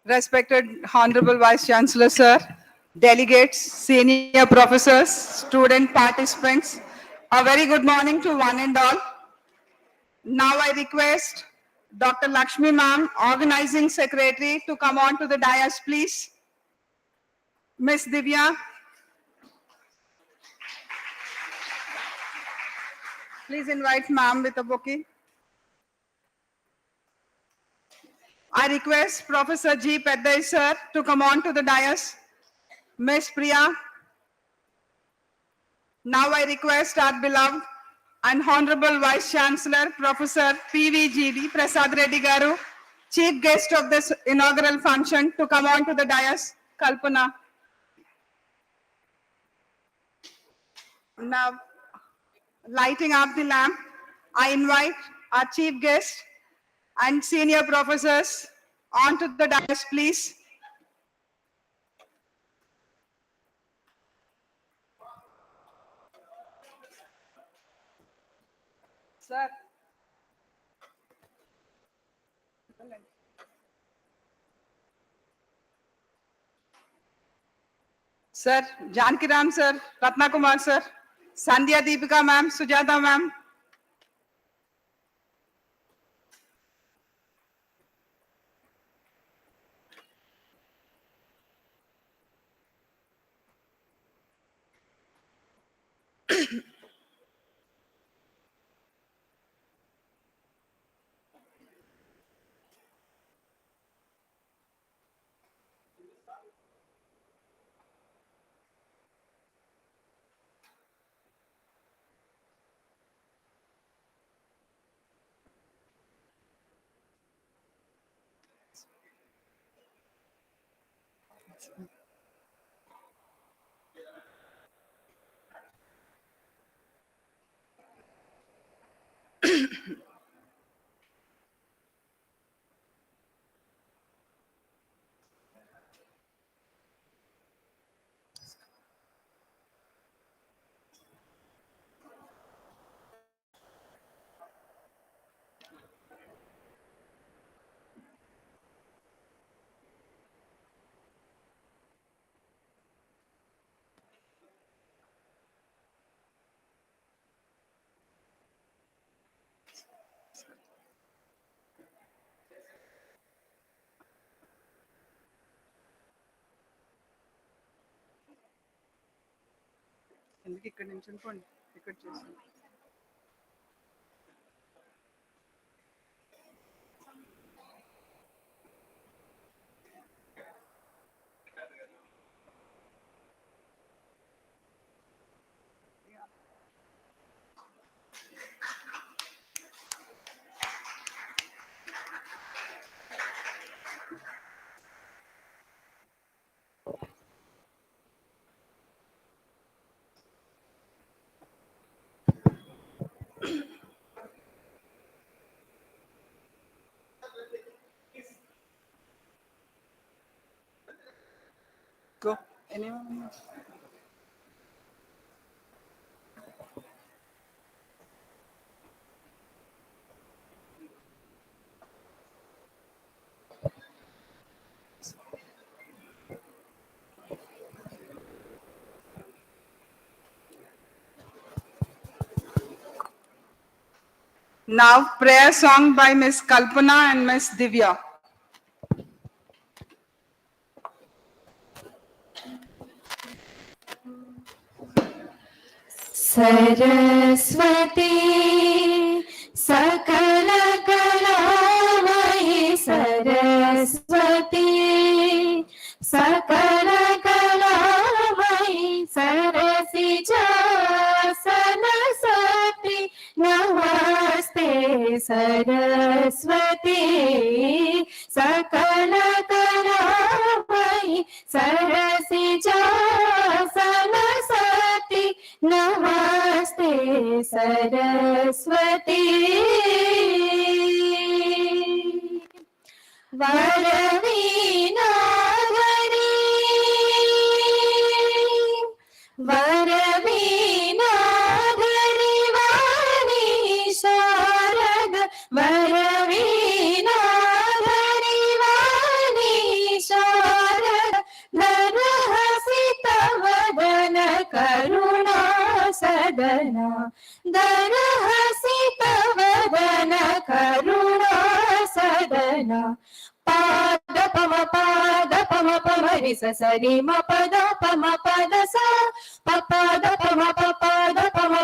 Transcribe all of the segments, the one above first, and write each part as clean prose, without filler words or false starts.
Respected Honorable Vice Chancellor, Sir, delegates, senior professors, student participants, a very good morning to one and all. Now I request Dr. Lakshmi Ma'am, Organizing Secretary, to come on to the dais, please. Miss Divya, please invite Ma'am with a bouquet. I request Professor G. Peddai, Sir, to come on to the dais. Miss Priya, now I request our beloved and Honorable Vice Chancellor, Professor PVGD Prasad Reddy Garu, Chief Guest of this inaugural function, to come on to the dais. Kalpana. Now, lighting up the lamp, I invite our Chief Guest and senior professors onto the dais, please. Sir. Sir, Janki Ram sir, Ratna Kumar sir, Sandhya Deepika ma'am, Sujata ma'am. ఎందుకు ఇక్కడ నుంచి పోండి ఇక్కడ చేసి go. Anyone? Now, prayer song by Miss Kalpana and Miss Divya. Saraswati सकल कलामयी सरस्वती सकल कलामयी सरसि सरस्वती नमस्ते सरस्वती सकल कलामयी सरसि सरस्वती नमस्ते सरस्वती वरवीणाधरी वरवीणाधरी वाणी शारद वरवीणाधरी वाणी सदन दरहसितवदन करुणा सदन पाद पम रि स रि म पद स पद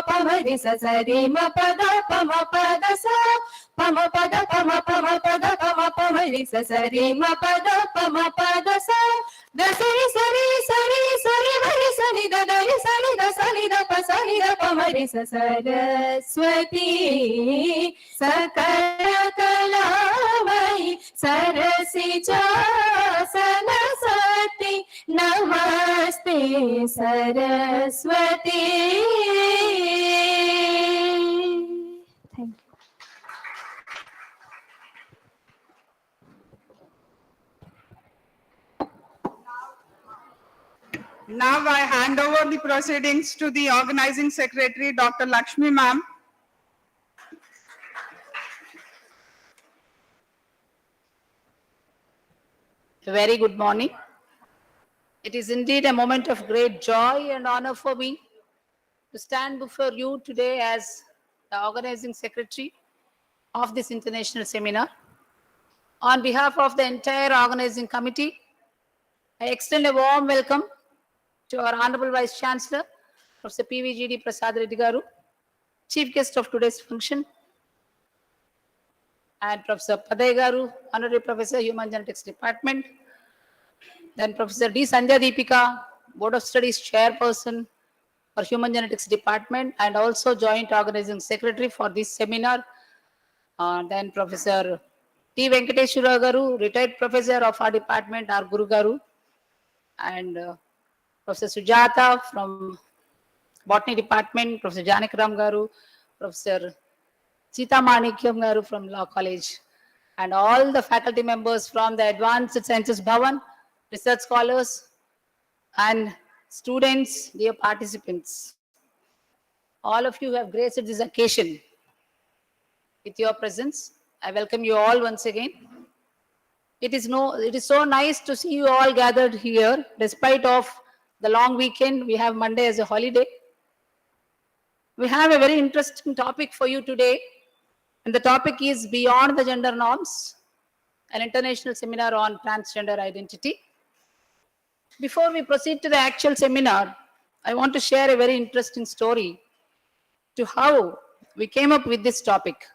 पम रि स रि म पद स पम पद रि स रि म पद स द सरि सरि सरि सरि मरि सनि द रि सनि द प सनि द प मरि स सरस्वती सकल कलामयि सरसिजासन सती नमस्ते Saraswati. Thank you. Now I hand over the proceedings to the organizing secretary, Dr. Lakshmi ma'am. A very good morning. It is indeed a moment of great joy and honor for me to stand before you today as the organizing secretary of this international seminar. On behalf of the entire organizing committee, I extend a warm welcome to our Honorable Vice Chancellor, Professor PVGD Prasad Reddy Garu, Chief Guest of today's function, and Professor Paday Garu, Honorary Professor, Human Genetics Department, then Professor D. Sanjay Deepika, Board of Studies Chairperson for Human Genetics Department and also Joint Organizing Secretary for this seminar. Then Professor T. Venkateshwara Garu, retired professor of our department, our Guru Garu, and Professor Sujata from Botany Department, Professor Janikaram Garu, Professor Sita Manikyam Garu from Law College, and all the faculty members from the Advanced Sciences Bhavan, research scholars, and students, dear participants. All of you have graced this occasion with your presence. I welcome you all once again. It is so nice to see you all gathered here, despite of the long weekend. We have Monday as a holiday. We have a very interesting topic for you today, and the topic is Beyond the Gender Norms, an international seminar on transgender identity. Before we proceed to the actual seminar, I want to share a very interesting story to how we came up with this topic.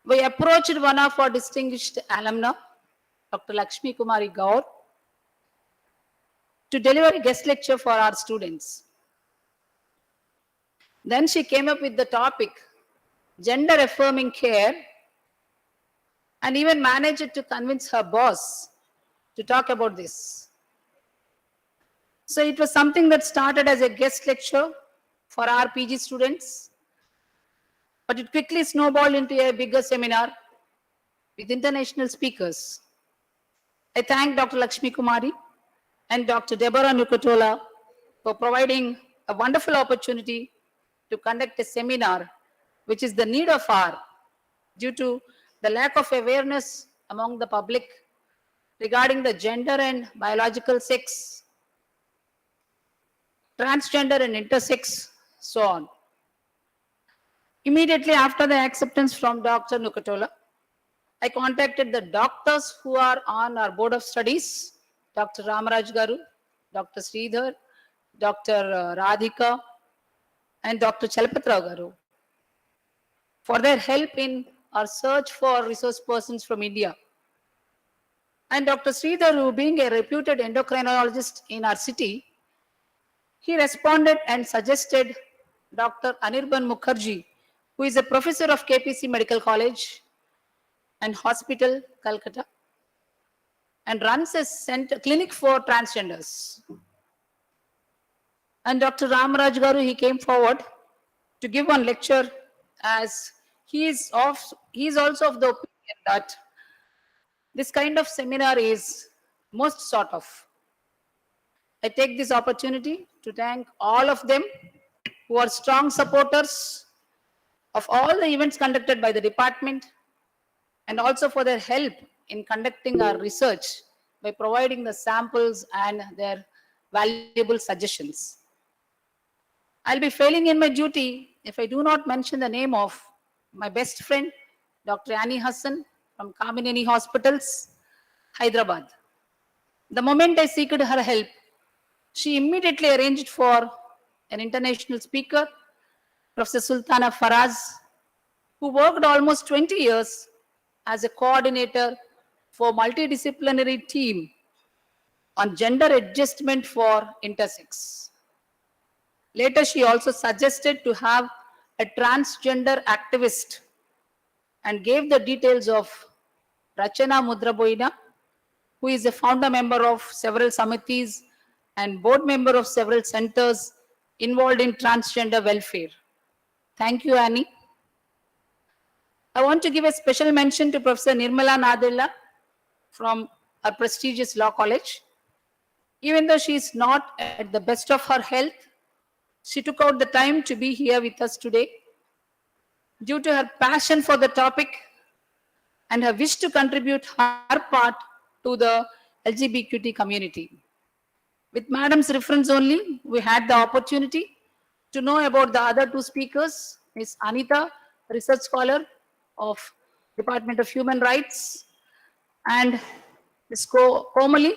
We approached one of our distinguished alumna, Dr. Lakshmi Kumari Gaur, to deliver a guest lecture for our students. Then she came up with the topic, gender affirming care, and even managed to convince her boss to talk about this. So it was something that started as a guest lecture for our PG students, but it quickly snowballed into a bigger seminar with international speakers. I thank Dr. Lakshmi Kumari and Dr. Deborah Nukutola for providing a wonderful opportunity to conduct a seminar, which is the need of hour due to the lack of awareness among the public regarding the gender and biological sex, transgender and intersex, so on. Immediately after the acceptance from Dr. Nukutola, I contacted the doctors who are on our board of studies, Dr. Ramaraj Garu, Dr. Sridhar, Dr. Radhika, and Dr. Chalapatra Garu for their help in our search for resource persons from India. And Dr. Sridhar, who being a reputed endocrinologist in our city, he responded and suggested Dr. Anirban Mukherjee, who is a professor of KPC Medical College and Hospital, Calcutta, and runs a clinic for transgenders. And Dr. Ramaraj Garu, he came forward to give one lecture, as he is also of the opinion that this kind of seminar is most sought of. I take this opportunity to thank all of them who are strong supporters of all the events conducted by the department, and also for their help in conducting our research by providing the samples and their valuable suggestions. I'll be failing in my duty if I do not mention the name of my best friend, Dr. Annie Hassan from Kamineni Hospitals, Hyderabad. The moment I seeked her help, she immediately arranged for an international speaker, Professor Sultana Faraz, who worked almost 20 years as a coordinator for multidisciplinary team on gender adjustment for intersex. Later, she also suggested to have a transgender activist and gave the details of Rachana Mudraboina, who is a founder member of several samitis and board member of several centers involved in transgender welfare. Thank you, Annie. I want to give a special mention to Professor Nirmala Nadella from our prestigious law college. Even though she is not at the best of her health, she took out the time to be here with us today. Due to her passion for the topic and her wish to contribute her part to the LGBTQ community. With Madam's reference only, we had the opportunity to know about the other two speakers, Ms. Anita, research scholar of Department of Human Rights, and Ms. Komali,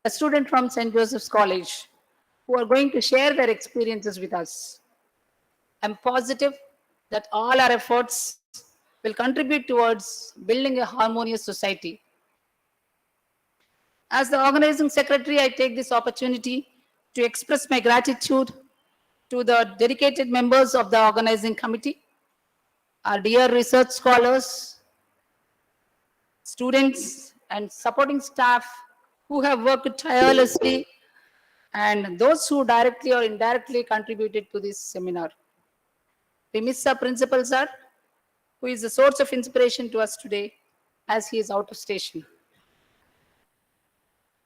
a student from St. Joseph's College, who are going to share their experiences with us. I'm positive that all our efforts will contribute towards building a harmonious society. As the organizing secretary, I take this opportunity to express my gratitude to the dedicated members of the organizing committee, our dear research scholars, students, and supporting staff who have worked tirelessly, and those who directly or indirectly contributed to this seminar. We miss our principal, sir, who is a source of inspiration to us today as he is out of station.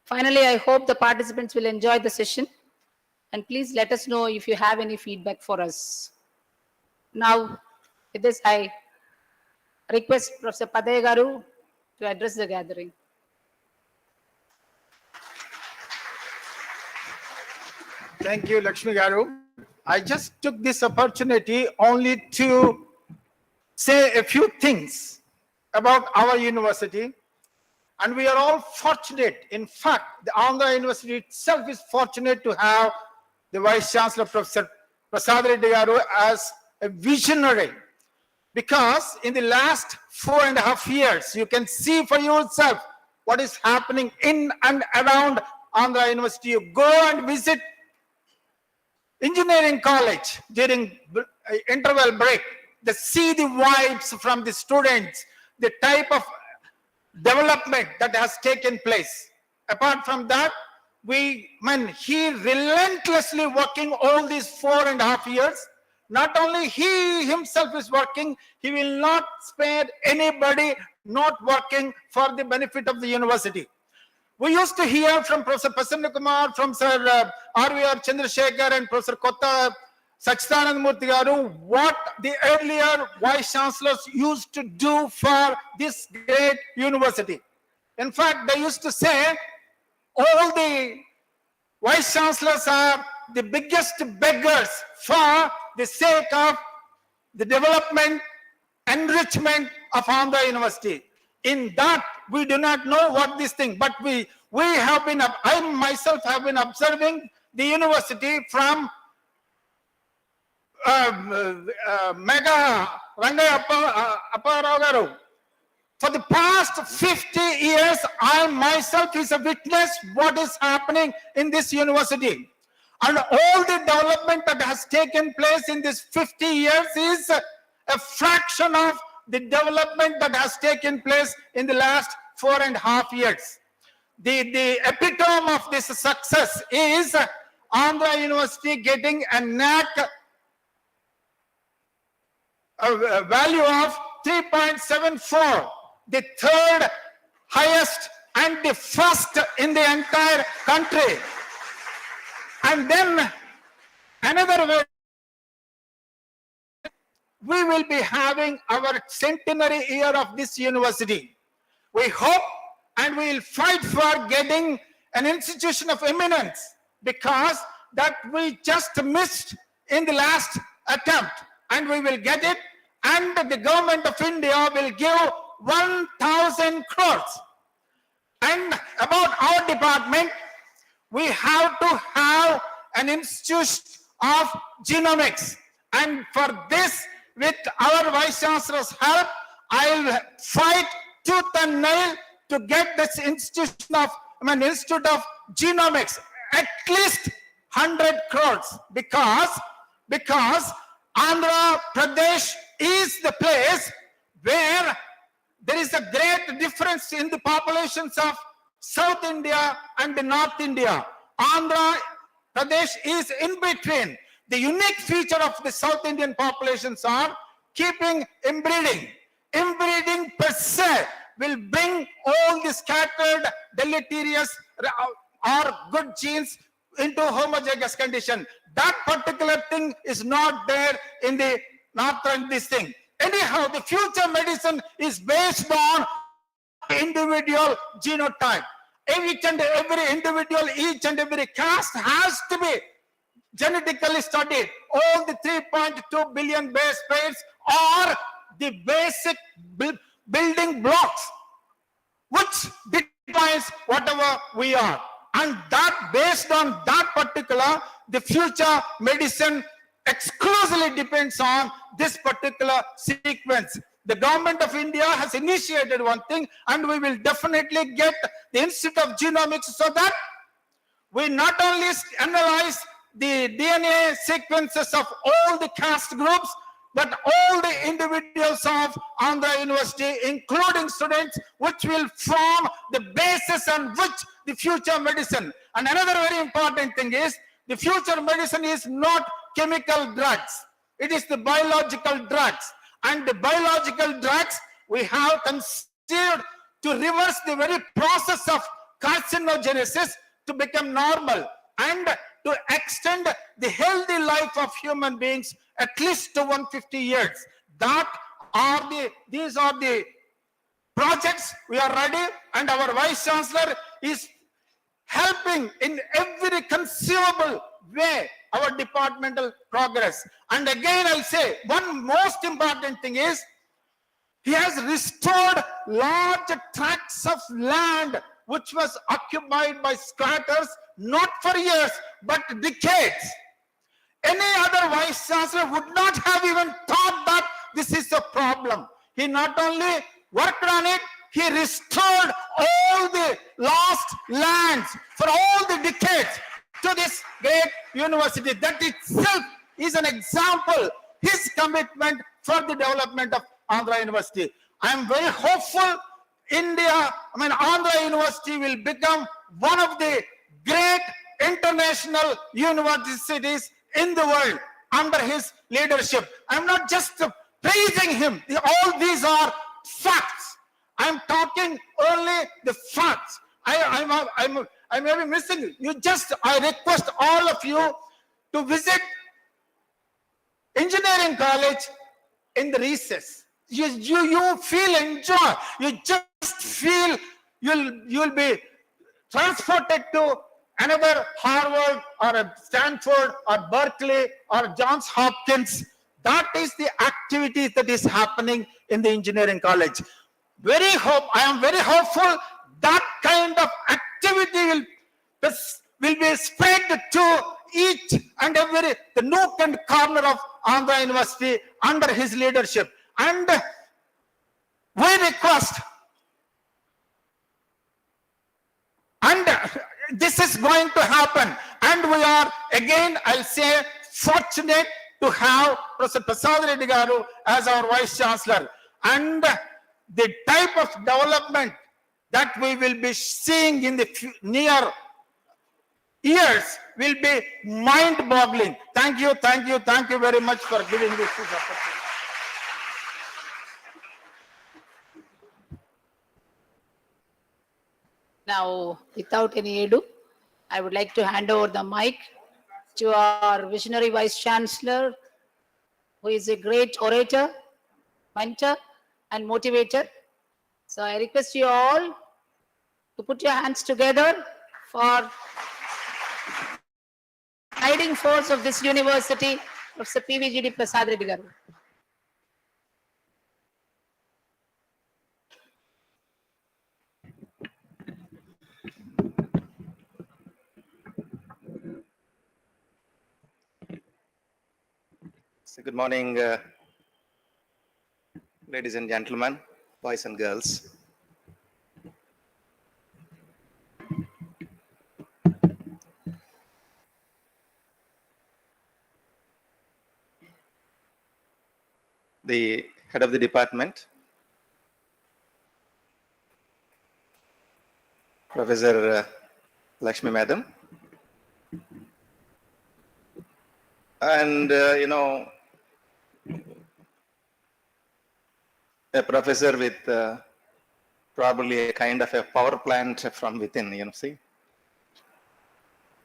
Finally, I hope the participants will enjoy the session, and please let us know if you have any feedback for us. Now, with this, I request Professor Padaya Garu to address the gathering. Thank you, Lakshmi Garu. I just took this opportunity only to say a few things about our university. And we are all fortunate. In fact, the Andhra University itself is fortunate to have the Vice Chancellor, Professor Prasad Reddy Garu, as a visionary. Because in the last 4.5 years, you can see for yourself what is happening in and around Andhra University. You go and visit engineering college during interval break. They see the vibes from the students, the type of development that has taken place. Apart from that, he relentlessly working all these 4.5 years. Not only he himself is working, he will not spare anybody not working for the benefit of the university. We used to hear from Professor Prasanna Kumar, from Sir R.V.R. Chandrasekhar and Professor Kotta Sachidanand Murthy Garu, what the earlier vice chancellors used to do for this great university. In fact, they used to say all the vice chancellors are the biggest beggars for the sake of the development, enrichment of Andhra University. In that, we do not know what this thing, but I myself have been observing the university from Mega Rangaya Apparao Garu. For the past 50 years, I myself is a witness what is happening in this university. And all the development that has taken place in this 50 years is a fraction of the development that has taken place in the last 4.5 years. The epitome of this success is Andhra University getting a NAC value of 3.74, the third highest and the first in the entire country. And then another way, we will be having our centenary year of this university. We hope and we will fight for getting an institution of eminence, because that we just missed in the last attempt, and we will get it, and the government of India will give 1,000 crores. And about our department, we have to have an institute of genomics. And for this, with our Vice Chancellor's help, I'll fight tooth and nail to get this institute of genomics, at least 100 crores, because Andhra Pradesh is the place where there is a great difference in the populations of South India and the North India. Andhra Pradesh is in between. The unique feature of the South Indian populations are keeping inbreeding. Inbreeding per se will bring all the scattered deleterious or good genes into homozygous condition. That particular thing is not there in the northern this thing. Anyhow, the future medicine is based on individual genotype. Each and every individual, each and every caste has to be genetically studied. All the 3.2 billion base pairs are the basic building blocks which defines whatever we are. And that, based on that particular, the future medicine exclusively depends on this particular sequence. The government of India has initiated one thing, and we will definitely get the Institute of Genomics so that we not only analyze the DNA sequences of all the caste groups, but all the individuals of Andhra University, including students, which will form the basis on which the future medicine. And another very important thing is, the future medicine is not chemical drugs. It is the biological drugs. And the biological drugs we have considered to reverse the very process of carcinogenesis to become normal and to extend the healthy life of human beings at least to 150 years. These are the projects. We are ready, and our Vice Chancellor is helping in every conceivable way our departmental progress. And again, I'll say, one most important thing is, he has restored large tracts of land which was occupied by squatters, not for years, but decades. Any other Vice Chancellor would not have even thought that this is a problem. He not only worked on it, he restored all the lost lands for all the decades to this great university. That itself is an example, his commitment for the development of Andhra University. I am very hopeful Andhra University will become one of the great international universities in the world under his leadership. I'm not just praising him. All these are facts. I'm talking only the facts. I may be missing. I request all of you to visit engineering college in the recess. You feel enjoy. You just feel you'll be transported to another Harvard or a Stanford or Berkeley or Johns Hopkins. That is the activity that is happening in the engineering college. I am very hopeful that kind of activity will be spread to each and every the nook and corner of Andhra University under his leadership. And we request, and this is going to happen, and we are, again, I'll say, fortunate to have Professor Prasad Reddy Garu as our Vice Chancellor. And the type of development that we will be seeing in the near years will be mind-boggling. Thank you very much for giving this opportunity. Now, without any ado, I would like to hand over the mic to our visionary Vice Chancellor, who is a great orator, mentor, and motivator. So I request you all to put your hands together for guiding force of this university, Professor PVGD Prasad Reddy garu. So good morning, ladies and gentlemen, boys and girls. The head of the department, Professor Lakshmi Madam, and a professor with probably a kind of a power plant from within, see?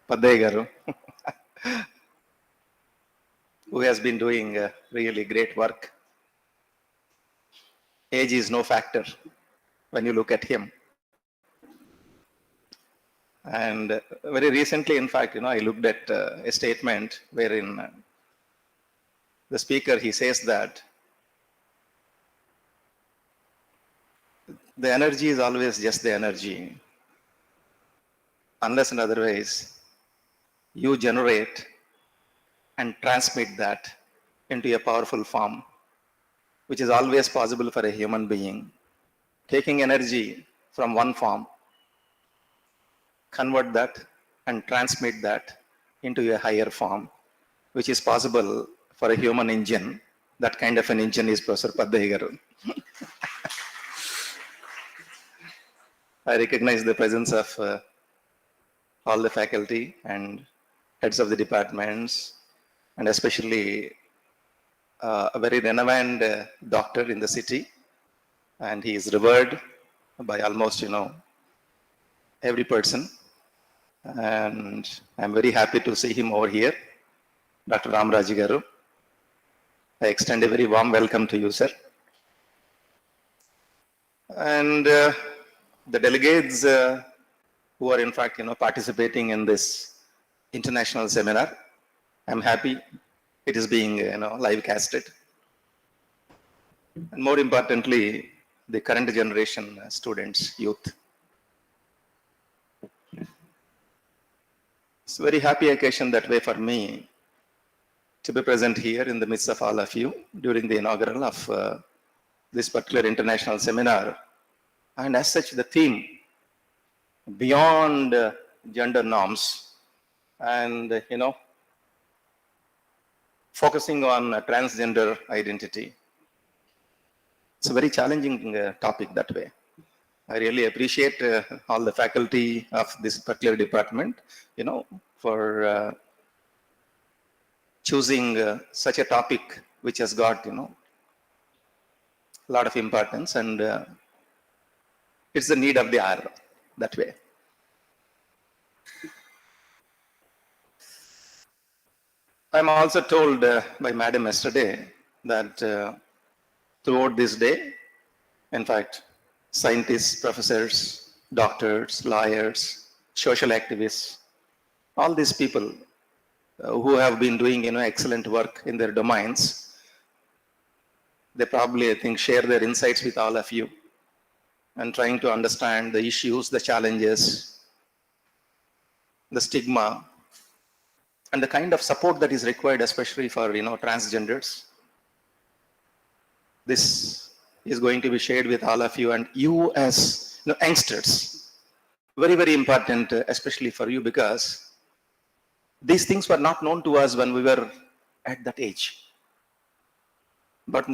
Padday garu, who has been doing really great work. Age is no factor when you look at him. And very recently, in fact, I looked at a statement wherein the speaker, he says that the energy is always just the energy, unless and otherwise you generate and transmit that into a powerful form, which is always possible for a human being. Taking energy from one form, convert that and transmit that into a higher form, which is possible for a human engine. That kind of an engine is Professor Padday garu. I recognize the presence of all the faculty and heads of the departments, and especially a very renowned doctor in the city, and he is revered by almost, every person. And I'm very happy to see him over here, Dr. Ramraj garu. I extend a very warm welcome to you, sir. And the delegates who are in fact, participating in this international seminar, I'm happy it is being, live casted. And more importantly, the current generation students, youth. It's a very happy occasion that way for me to be present here in the midst of all of you during the inaugural of this particular international seminar. And as such, the theme, beyond gender norms, and, focusing on transgender identity. It's a very challenging topic that way. I really appreciate all the faculty of this particular department, for choosing such a topic which has got, a lot of importance, and it's the need of the hour that way. I'm also told by Madam yesterday that throughout this day, in fact, scientists, professors, doctors, lawyers, social activists, all these people who have been doing, excellent work in their domains, they probably, I think, share their insights with all of you and trying to understand the issues, the challenges, the stigma, and the kind of support that is required, especially for, transgenders. This is going to be shared with all of you, and you as youngsters, very, very important, especially for you, because these things were not known to us when we were at that age. But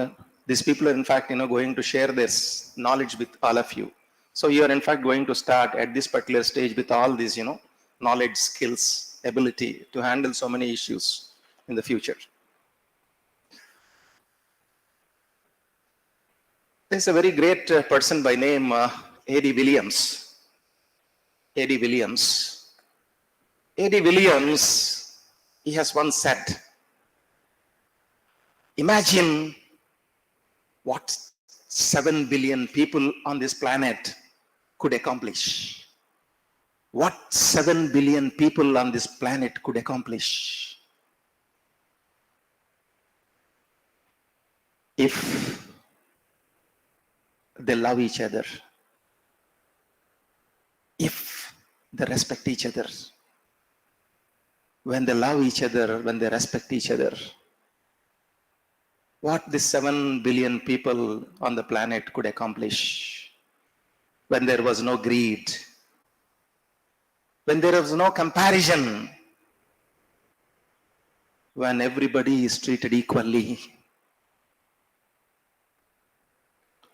these people are in fact, going to share this knowledge with all of you. So you are in fact going to start at this particular stage with all these, knowledge, skills, ability to handle so many issues in the future. There's a very great person by name A.D. Williams. A.D. Williams. A.D. Williams, he has once said, imagine what 7 billion people on this planet could accomplish. what 7 billion people on this planet could accomplish if they love each other, if they respect each other. When they love each other, when they respect each other, what this 7 billion people on the planet could accomplish when there was no greed, when there was no comparison, when everybody is treated equally.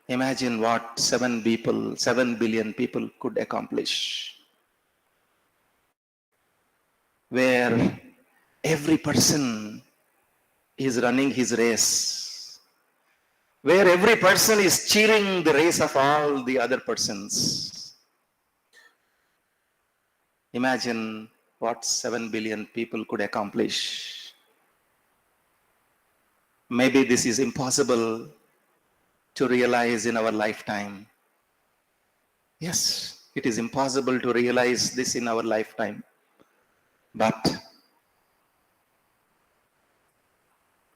Imagine what 7 billion people could accomplish. Where every person is running his race, where every person is cheering the race of all the other persons. Imagine what 7 billion people could accomplish. Maybe this is impossible to realize in our lifetime. Yes, it is impossible to realize this in our lifetime. But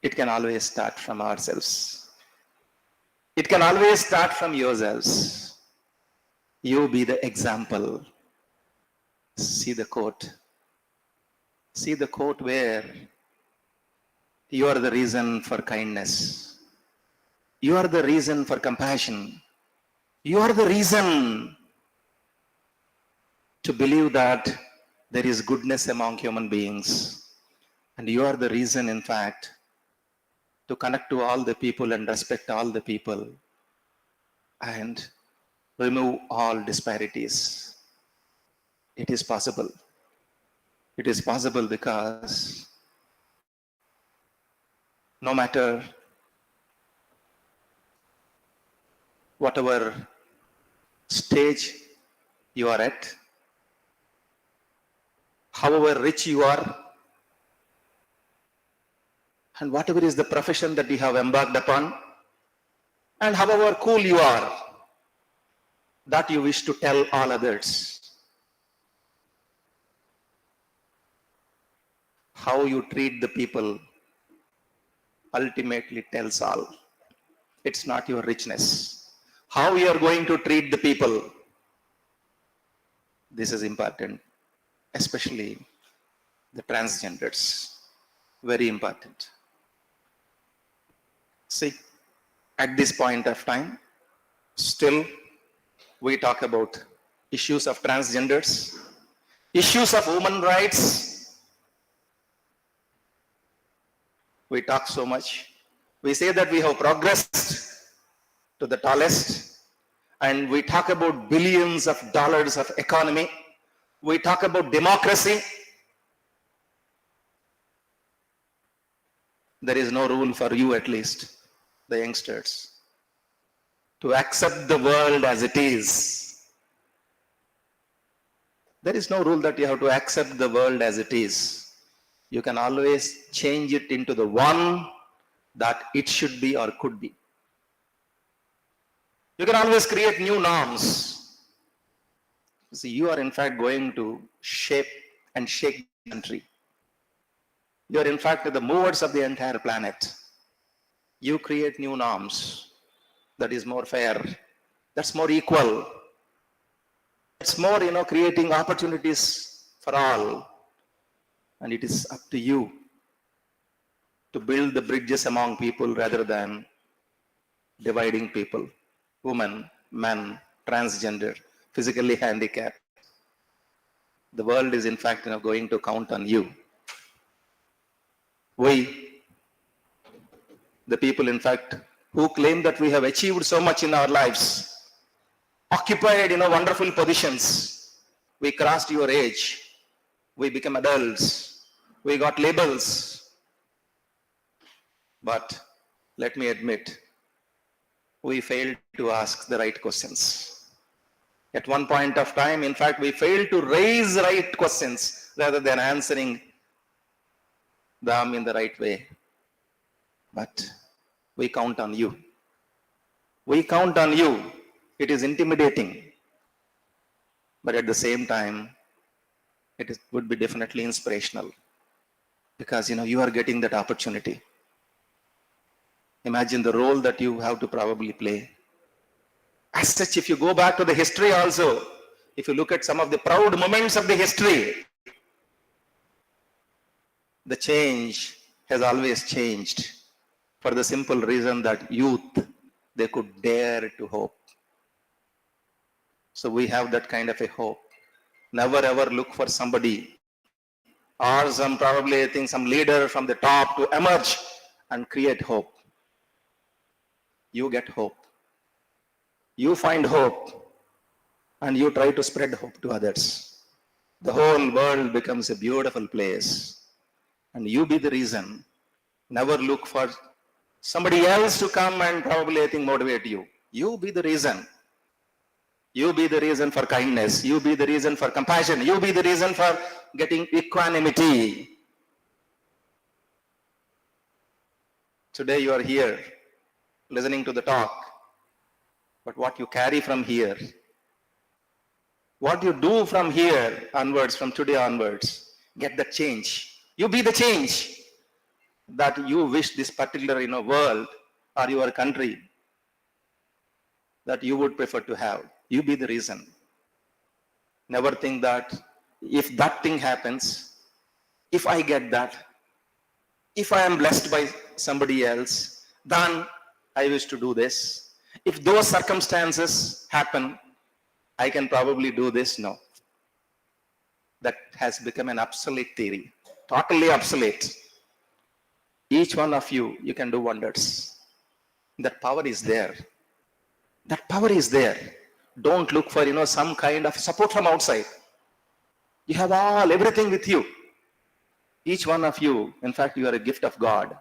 it can always start from ourselves. It can always start from yourselves. You be the example. See the quote. See the quote where you are the reason for kindness. You are the reason for compassion. You are the reason to believe that there is goodness among human beings. And you are the reason, in fact, to connect to all the people and respect all the people and remove all disparities. It is possible. It is possible because no matter whatever stage you are at, however rich you are, and whatever is the profession that you have embarked upon, and however cool you are, that you wish to tell all others. How you treat the people ultimately tells all. It's not your richness. How you are going to treat the people, this is important, especially the transgenders. Very important. See, at this point of time, still we talk about issues of transgenders, issues of women rights. We talk so much. We say that we have progressed to the tallest, and we talk about billions of dollars of economy. We talk about democracy. There is no rule for you, at least, the youngsters, to accept the world as it is. There is no rule that you have to accept the world as it is. You can always change it into the one that it should be or could be. You can always create new norms. See, you are in fact going to shape and shake the country. You are in fact the movers of the entire planet. You create new norms that is more fair, that's more equal. It's more, creating opportunities for all. And it is up to you to build the bridges among people rather than dividing people. Women, men, transgender, physically handicapped. The world is in fact going to count on you. We, the people in fact who claim that we have achieved so much in our lives, occupied wonderful positions. We crossed your age. We became adults. We got labels. But let me admit, we failed to ask the right questions. At one point of time, in fact, we failed to raise right questions rather than answering them in the right way. But we count on you. We count on you. It is intimidating. But at the same time, would be definitely inspirational, because you are getting that opportunity. Imagine the role that you have to probably play. As such, if you go back to the history also, if you look at some of the proud moments of the history, the change has always changed for the simple reason that youth, they could dare to hope. So we have that kind of a hope. Never ever look for somebody or some probably I think some leader from the top to emerge and create hope. You get hope. You find hope and you try to spread hope to others. The whole world becomes a beautiful place. And you be the reason. Never look for somebody else to come and probably I think motivate you. You be the reason. You be the reason for kindness. You be the reason for compassion. You be the reason for getting equanimity. Today you are here listening to the talk. But what you carry from here, what you do from here onwards, from today onwards, get the change. You be the change that you wish this particular world or your country that you would prefer to have. You be the reason. Never think that if that thing happens, if I get that, if I am blessed by somebody else, then I wish to do this. If those circumstances happen, I can probably do this. No. That has become an obsolete theory. Totally obsolete. Each one of you, you can do wonders. That power is there. That power is there. Don't look for, some kind of support from outside. You have everything with you. Each one of you, in fact, you are a gift of God.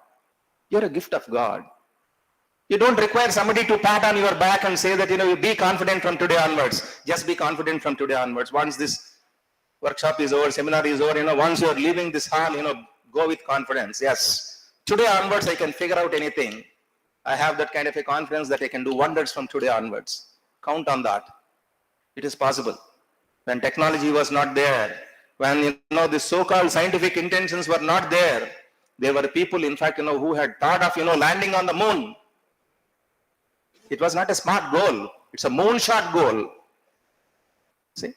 You're a gift of God. You don't require somebody to pat on your back and say that, you be confident from today onwards. Just be confident from today onwards. Once this workshop is over, seminar is over, once you're leaving this hall, go with confidence. Yes. Today onwards, I can figure out anything. I have that kind of a confidence that I can do wonders from today onwards. Count on that. It is possible. When technology was not there, when, the so-called scientific intentions were not there, there were people, in fact, who had thought of, landing on the moon. It was not a smart goal. It's a moonshot goal. See?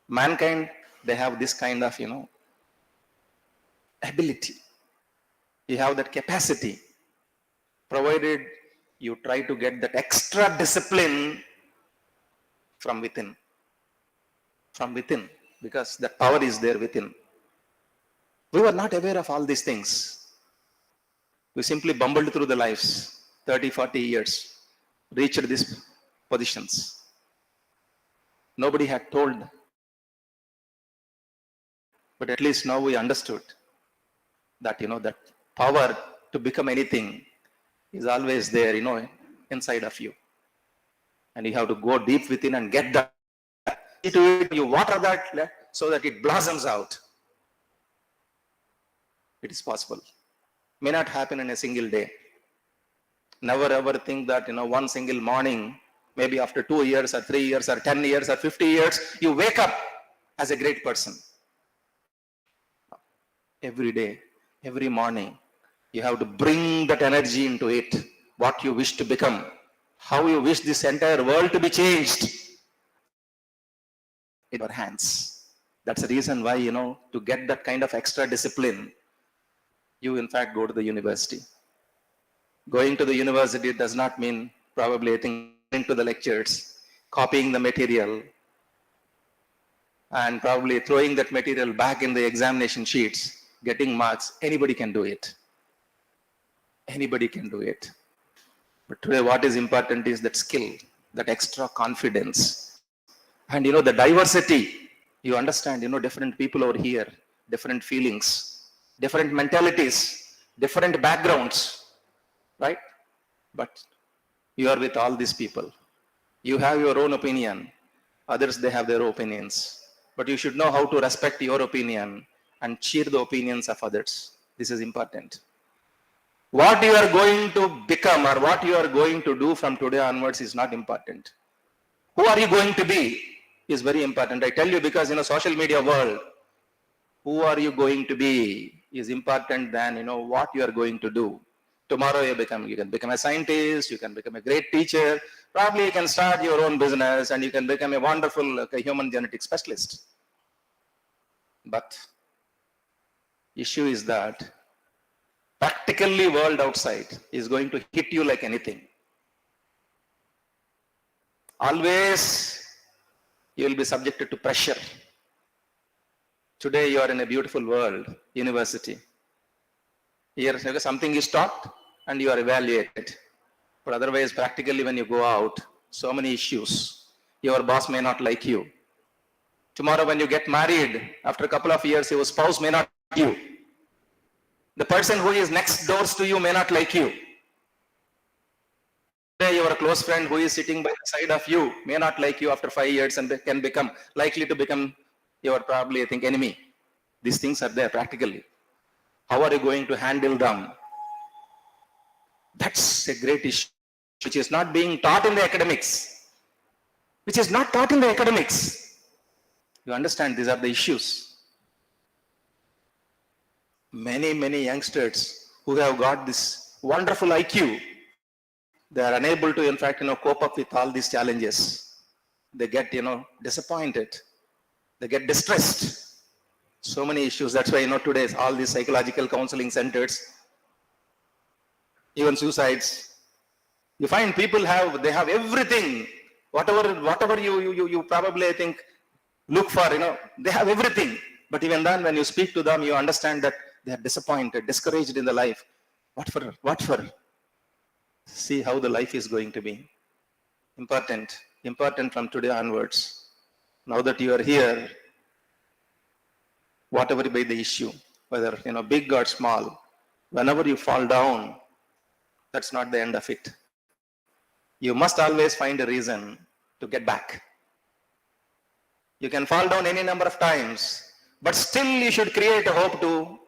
Mankind, they have this kind of, ability. You have that capacity. Provided you try to get that extra discipline from within. From within. Because that power is there within. We were not aware of all these things. We simply bumbled through the lives. 30, 40 years. Reached these positions. Nobody had told. But at least now we understood that, that power to become anything is always there, inside of you. And you have to go deep within and get that. You water that so that it blossoms out. It is possible. May not happen in a single day. Never ever think that, one single morning, maybe after 2 years or 3 years or 10 years or 50 years, you wake up as a great person. Every day, every morning, you have to bring that energy into it. What you wish to become. How you wish this entire world to be changed. In your hands. That's the reason why, to get that kind of extra discipline, you in fact go to the university. Going to the university does not mean probably attending to the lectures, copying the material, and probably throwing that material back in the examination sheets, getting marks. Anybody can do it. Anybody can do it. But today what is important is that skill, that extra confidence. And the diversity, you understand, different people over here, different feelings, different mentalities, different backgrounds, right? But you are with all these people. You have your own opinion. Others, they have their opinions. But you should know how to respect your opinion and cheer the opinions of others. This is important. What you are going to become or what you are going to do from today onwards is not important. Who are you going to be is very important. I tell you because in a social media world, who are you going to be is important than, what you are going to do. Tomorrow you can become a scientist, you can become a great teacher, probably you can start your own business and you can become a wonderful human genetic specialist. But issue is that practically world outside is going to hit you like anything. Always you will be subjected to pressure. Today you are in a beautiful world, university. Here something is taught and you are evaluated. But otherwise, practically when you go out, so many issues. Your boss may not like you. Tomorrow when you get married, after a couple of years, your spouse may not like you. The person who is next doors to you may not like you. Today, your close friend who is sitting by the side of you may not like you after 5 years and can become likely to become your probably, enemy. These things are there practically. How are you going to handle them? That's a great issue, which is not being taught in the academics. Which is not taught in the academics. You understand, these are the issues. Many youngsters who have got this wonderful IQ, they are unable to, in fact, cope up with all these challenges. They get, disappointed. They get distressed. So many issues. That's why, today, all these psychological counseling centers, even suicides, you find people they have everything. Whatever you probably, I think, look for, they have everything. But even then, when you speak to them, you understand that they are disappointed, discouraged in the life. What for? See how the life is going to be. Important from today onwards. Now that you are here, whatever be the issue, whether, big or small, whenever you fall down, that's not the end of it. You must always find a reason to get back. You can fall down any number of times, but still you should create a hope to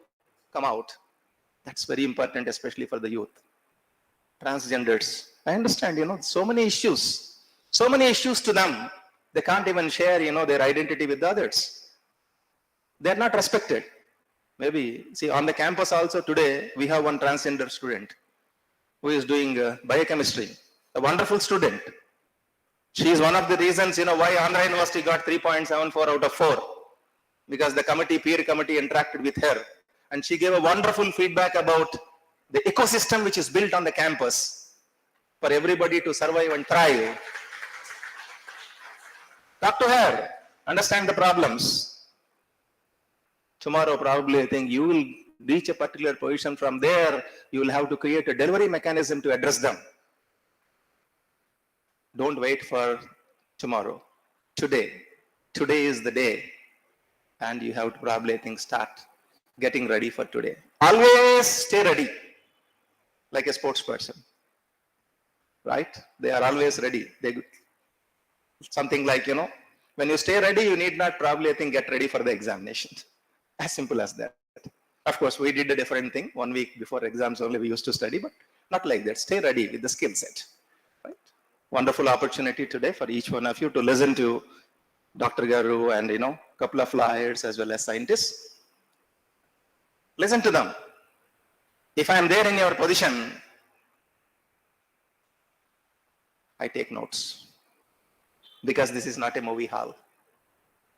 come out. That's very important, especially for the youth. Transgenders, I understand, so many issues to them. They can't even share, their identity with others. They're not respected. Maybe, see, on the campus also today, we have one transgender student who is doing biochemistry, a wonderful student. She is one of the reasons, why Andhra University got 3.74 out of 4. Because the peer committee interacted with her. And she gave a wonderful feedback about the ecosystem which is built on the campus for everybody to survive and thrive. Talk to her, understand the problems. Tomorrow, probably, I think you will reach a particular position. From there, you will have to create a delivery mechanism to address them. Don't wait for tomorrow. Today is the day. And you have to probably, I think, start getting ready for today. Always stay ready, like a sports person, right? They are always ready. Something like, when you stay ready, you need not probably, I think, get ready for the examination. As simple as that. Of course, we did a different thing. 1 week before exams only we used to study, but not like that. Stay ready with the skill set, right? Wonderful opportunity today for each one of you to listen to Dr. Garu and, couple of lawyers as well as scientists. Listen to them. If I am there in your position, I take notes. Because this is not a movie hall,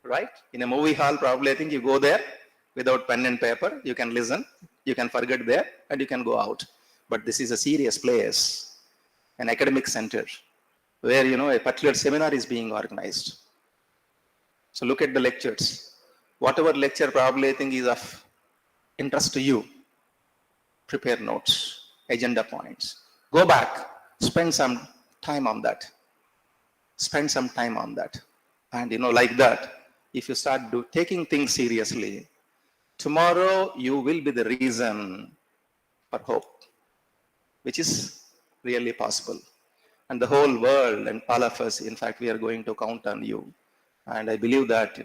right? In a movie hall, probably I think you go there without pen and paper, you can listen, you can forget there, and you can go out. But this is a serious place, an academic center, where, a particular seminar is being organized. So look at the lectures. Whatever lecture probably I think is of interest to you, prepare notes, agenda points. Go back, spend some time on that. And like that, if you start taking things seriously, tomorrow you will be the reason for hope, which is really possible. And the whole world and all of us, in fact, we are going to count on you. And I believe that,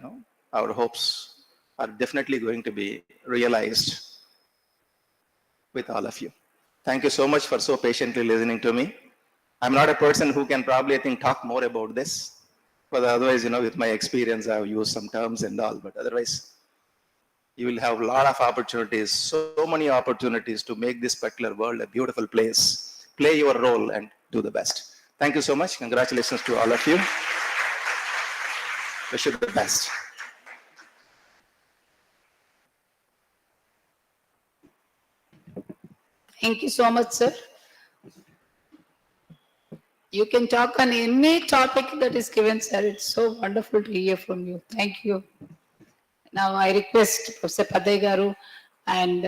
our hopes are definitely going to be realized with all of you. Thank you so much for so patiently listening to me. I'm not a person who can probably, I think, talk more about this. But otherwise, with my experience, I've used some terms and all. But otherwise, You will have a lot of opportunities, so many opportunities to make this particular world a beautiful place. Play your role and do the best. Thank you so much. Congratulations to all of you. Wish you the best. Thank you so much, sir. You can talk on any topic that is given, sir. It's so wonderful to hear from you. Thank you. Now I request Professor Paday Garu and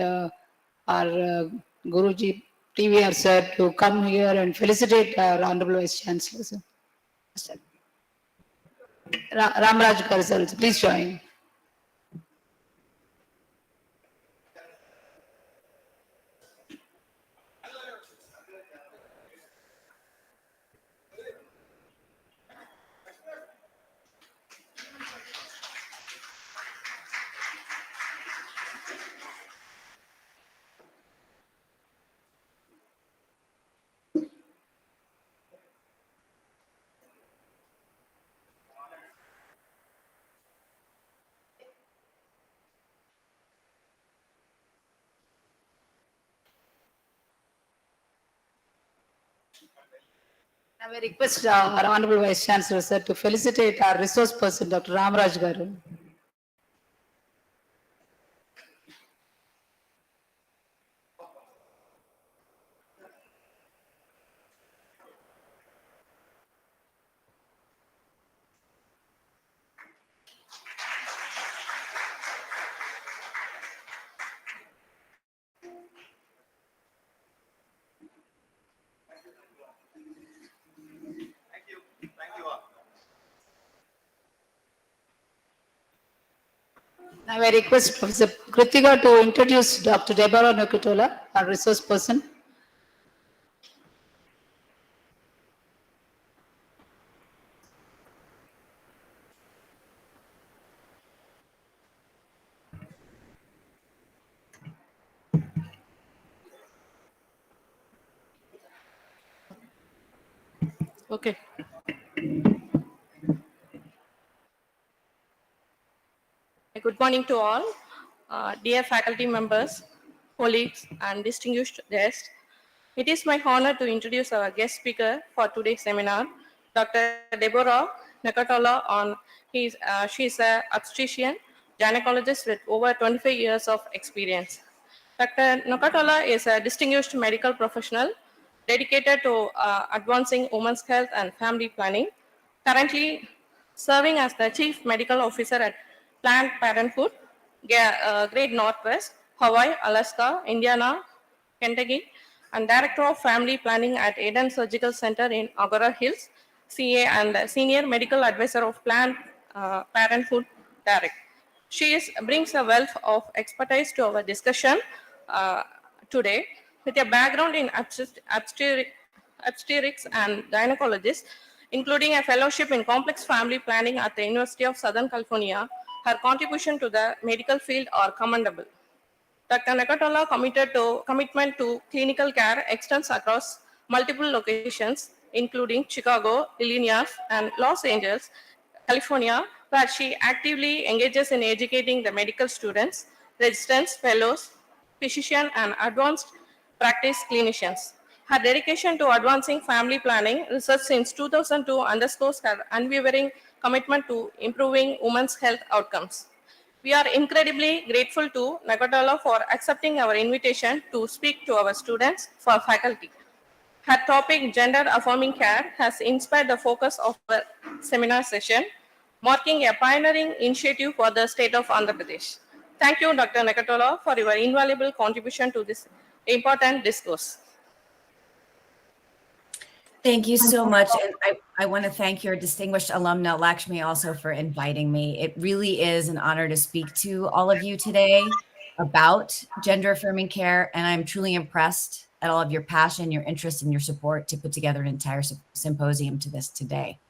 our Guruji TVR sir to come here and felicitate our Honorable Vice Chancellor, sir. Ramraj Garu, sir, please join. Now I request our Honorable Vice Chancellor, sir, to felicitate our resource person, Dr. Ramraj Garu. Now I request Professor Kritika to introduce Dr. Deborah Nukutola, our resource person. Okay. Good morning to all. Dear faculty members, colleagues, and distinguished guests. It is my honor to introduce our guest speaker for today's seminar, Dr. Deborah Nakatola. She is an obstetrician gynecologist with over 25 years of experience. Dr. Nakatola is a distinguished medical professional dedicated to advancing women's health and family planning. Currently serving as the Chief Medical Officer at Planned Parenthood, Great Northwest, Hawaii, Alaska, Indiana, Kentucky, and Director of Family Planning at Eden Surgical Center in Agora Hills, CA, and Senior Medical Advisor of Planned Parenthood Direct. Brings a wealth of expertise to our discussion today. With a background in obstetrics and gynecologist, including a fellowship in complex family planning at the University of Southern California, her contribution to the medical field are commendable. Dr. Nakatola commitment to clinical care extends across multiple locations, including Chicago, Illinois, and Los Angeles, California, where she actively engages in educating the medical students, residents, fellows, physicians, and advanced practice clinicians. Her dedication to advancing family planning research since 2002 underscores her unwavering commitment to improving women's health outcomes. We are incredibly grateful to Nakatola for accepting our invitation to speak to our students for faculty. Her topic, Gender Affirming Care, has inspired the focus of our seminar session, marking a pioneering initiative for the state of Andhra Pradesh. Thank you, Dr. Nakatola, for your invaluable contribution to this important discourse. Thank you so much. And I want to thank your distinguished alumna, Lakshmi, also for inviting me. It really is an honor to speak to all of you today about gender affirming care. And I'm truly impressed at all of your passion, your interest, and your support to put together an entire symposium to this today.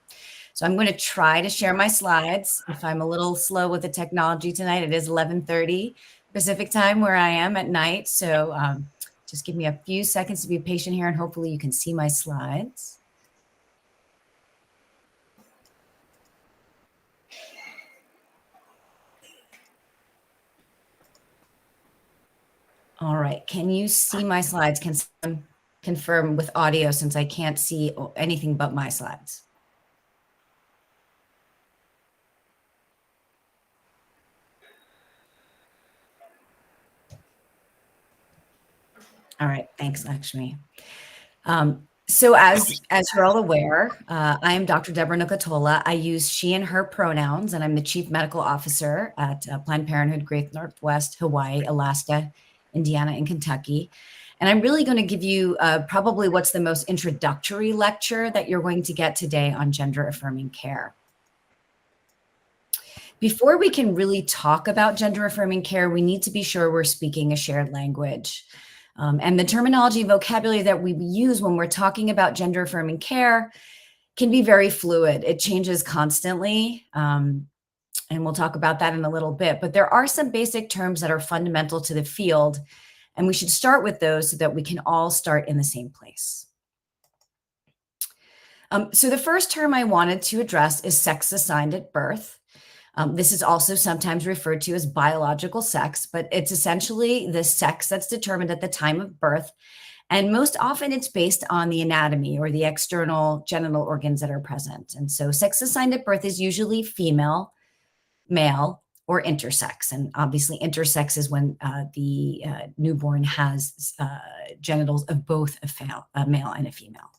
So I'm going to try to share my slides. If I'm a little slow with the technology tonight, it is 11:30 Pacific time where I am at night. So just give me a few seconds to be patient here, and hopefully you can see my slides. All right. Can you see my slides? Can someone confirm with audio since I can't see anything but my slides? All right. Thanks, Lakshmi. So as you're all aware, I am Dr. Deborah Nucatola. I use she and her pronouns, and I'm the Chief Medical Officer at Planned Parenthood, Great Northwest, Hawaii, Alaska, Indiana, and Kentucky. And I'm really going to give you probably what's the most introductory lecture that you're going to get today on gender affirming care. Before we can really talk about gender affirming care, we need to be sure we're speaking a shared language. And the terminology and vocabulary that we use when we're talking about gender affirming care can be very fluid. It changes constantly. And we'll talk about that in a little bit. But there are some basic terms that are fundamental to the field. And we should start with those so that we can all start in the same place. So the first term I wanted to address is sex assigned at birth. This is also sometimes referred to as biological sex, but it's essentially the sex that's determined at the time of birth. And most often it's based on the anatomy or the external genital organs that are present. And so sex assigned at birth is usually female, male, or intersex. And obviously intersex is when the newborn has genitals of both a male and a female.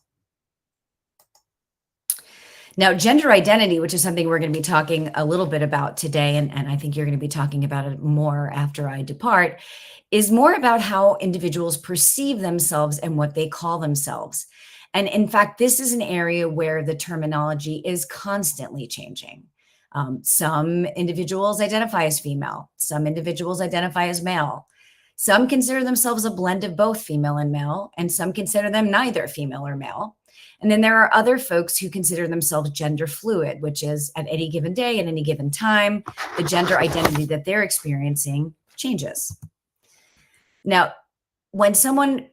Now, gender identity, which is something we're going to be talking a little bit about today, and I think you're going to be talking about it more after I depart, is more about how individuals perceive themselves and what they call themselves. And in fact, this is an area where the terminology is constantly changing. Some individuals identify as female. Some individuals identify as male. Some consider themselves a blend of both female and male, and some consider them neither female or male. And then there are other folks who consider themselves gender fluid, which is at any given day, at any given time, the gender identity that they're experiencing changes. Now, when someone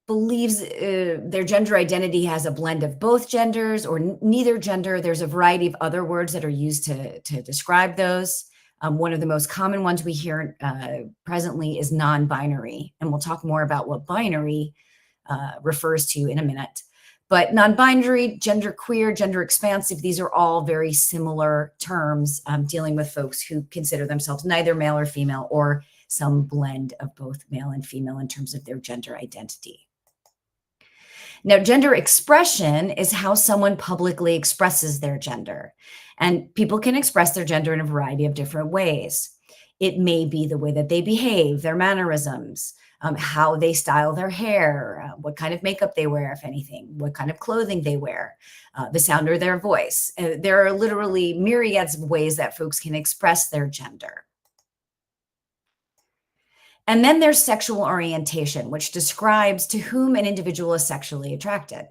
believes their gender identity has a blend of both genders or neither gender, there's a variety of other words that are used to describe those. One of the most common ones we hear presently is non-binary, and we'll talk more about what binary refers to in a minute. But non-binary, genderqueer, gender expansive, these are all very similar terms dealing with folks who consider themselves neither male or female or some blend of both male and female in terms of their gender identity. Now, gender expression is how someone publicly expresses their gender. And people can express their gender in a variety of different ways. It may be the way that they behave, their mannerisms, how they style their hair, what kind of makeup they wear, if anything, what kind of clothing they wear, the sound of their voice. There are literally myriads of ways that folks can express their gender. And then there's sexual orientation, which describes to whom an individual is sexually attracted.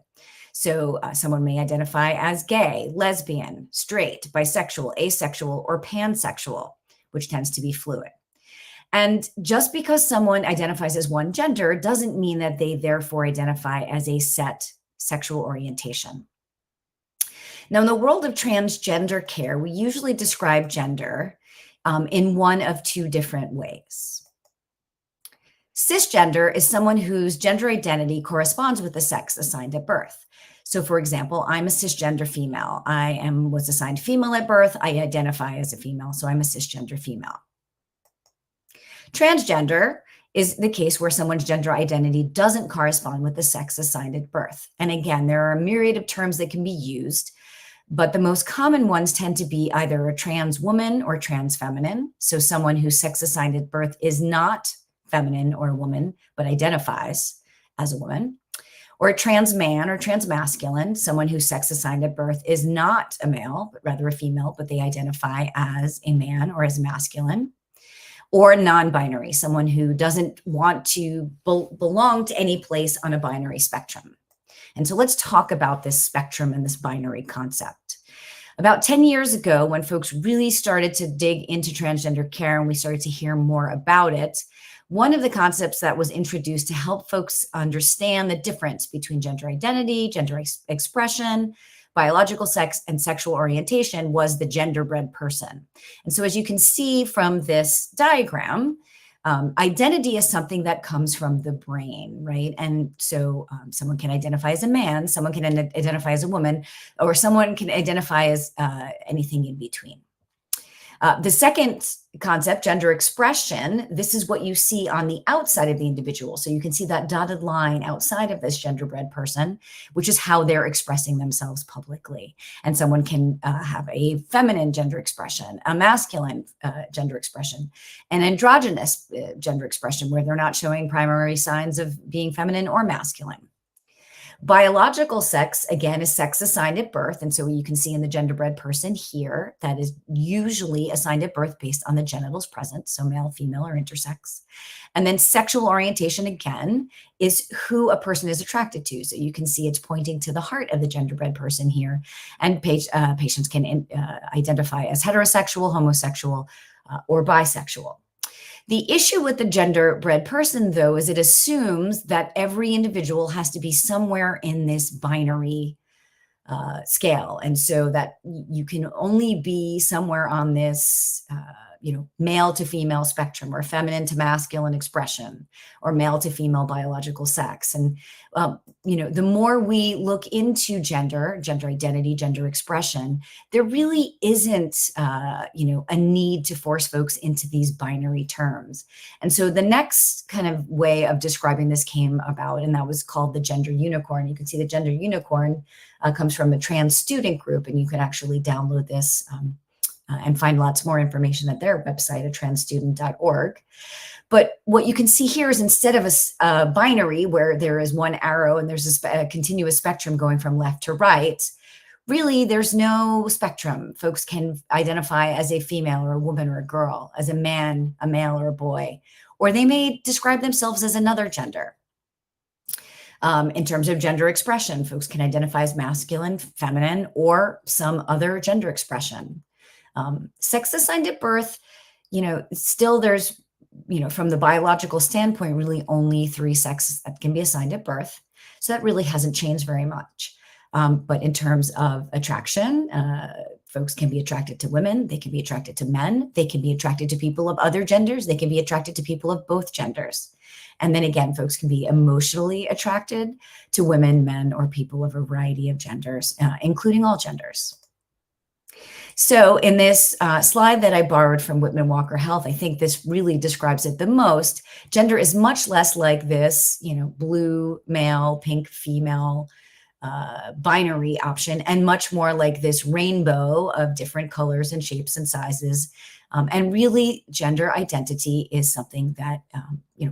So someone may identify as gay, lesbian, straight, bisexual, asexual, or pansexual, which tends to be fluid. And just because someone identifies as one gender doesn't mean that they therefore identify as a set sexual orientation. Now, in the world of transgender care, we usually describe gender in one of two different ways. Cisgender is someone whose gender identity corresponds with the sex assigned at birth. So, for example, I'm a cisgender female. I was assigned female at birth. I identify as a female, so I'm a cisgender female. Transgender is the case where someone's gender identity doesn't correspond with the sex assigned at birth. And again, there are a myriad of terms that can be used, but the most common ones tend to be either a trans woman or trans feminine. So someone whose sex assigned at birth is not feminine or a woman, but identifies as a woman. Or a trans man or trans masculine, someone whose sex assigned at birth is not a male, but rather a female, but they identify as a man or as masculine. Or non-binary, someone who doesn't want to belong to any place on a binary spectrum. And so let's talk about this spectrum and this binary concept. About 10 years ago, when folks really started to dig into transgender care and we started to hear more about it, one of the concepts that was introduced to help folks understand the difference between gender identity, gender expression, biological sex, and sexual orientation was the genderbread person. And so as you can see from this diagram, Identity is something that comes from the brain, right? And so someone can identify as a man, someone can identify as a woman, or someone can identify as anything in between. The second concept, gender expression, this is what you see on the outside of the individual. So you can see that dotted line outside of this genderbread person, which is how they're expressing themselves publicly. And someone can have a feminine gender expression, a masculine gender expression, an androgynous gender expression where they're not showing primary signs of being feminine or masculine. Biological sex, again, is sex assigned at birth. And so you can see in the genderbread person here, that is usually assigned at birth based on the genitals present, so male, female, or intersex. And then sexual orientation, again, is who a person is attracted to. So you can see it's pointing to the heart of the genderbread person here. And patients can identify as heterosexual, homosexual, or bisexual. The issue with the genderbread person, though, is it assumes that every individual has to be somewhere in this binary scale. And so that you can only be somewhere on this, male to female spectrum, or feminine to masculine expression, or male to female biological sex. And, the more we look into gender identity, gender expression, there really isn't, a need to force folks into these binary terms. And so the next kind of way of describing this came about, and that was called the gender unicorn. You can see the gender unicorn comes from a trans student group, and you can actually download this and find lots more information at their website at transstudent.org. But what you can see here is instead of a binary where there is one arrow and there's a continuous spectrum going from left to right, really there's no spectrum. Folks can identify as a female or a woman or a girl, as a man, a male or a boy, or they may describe themselves as another gender. In terms of gender expression, folks can identify as masculine, feminine, or some other gender expression. Sex assigned at birth, still there's, from the biological standpoint, really only 3 sexes that can be assigned at birth. So that really hasn't changed very much. But in terms of attraction, folks can be attracted to women, they can be attracted to men, they can be attracted to people of other genders, they can be attracted to people of both genders. And then again, folks can be emotionally attracted to women, men, or people of a variety of genders, including all genders. So in this slide that I borrowed from Whitman Walker Health, I think this really describes it the most. Gender is much less like this, blue male, pink female binary option, and much more like this rainbow of different colors and shapes and sizes. And really, gender identity is something that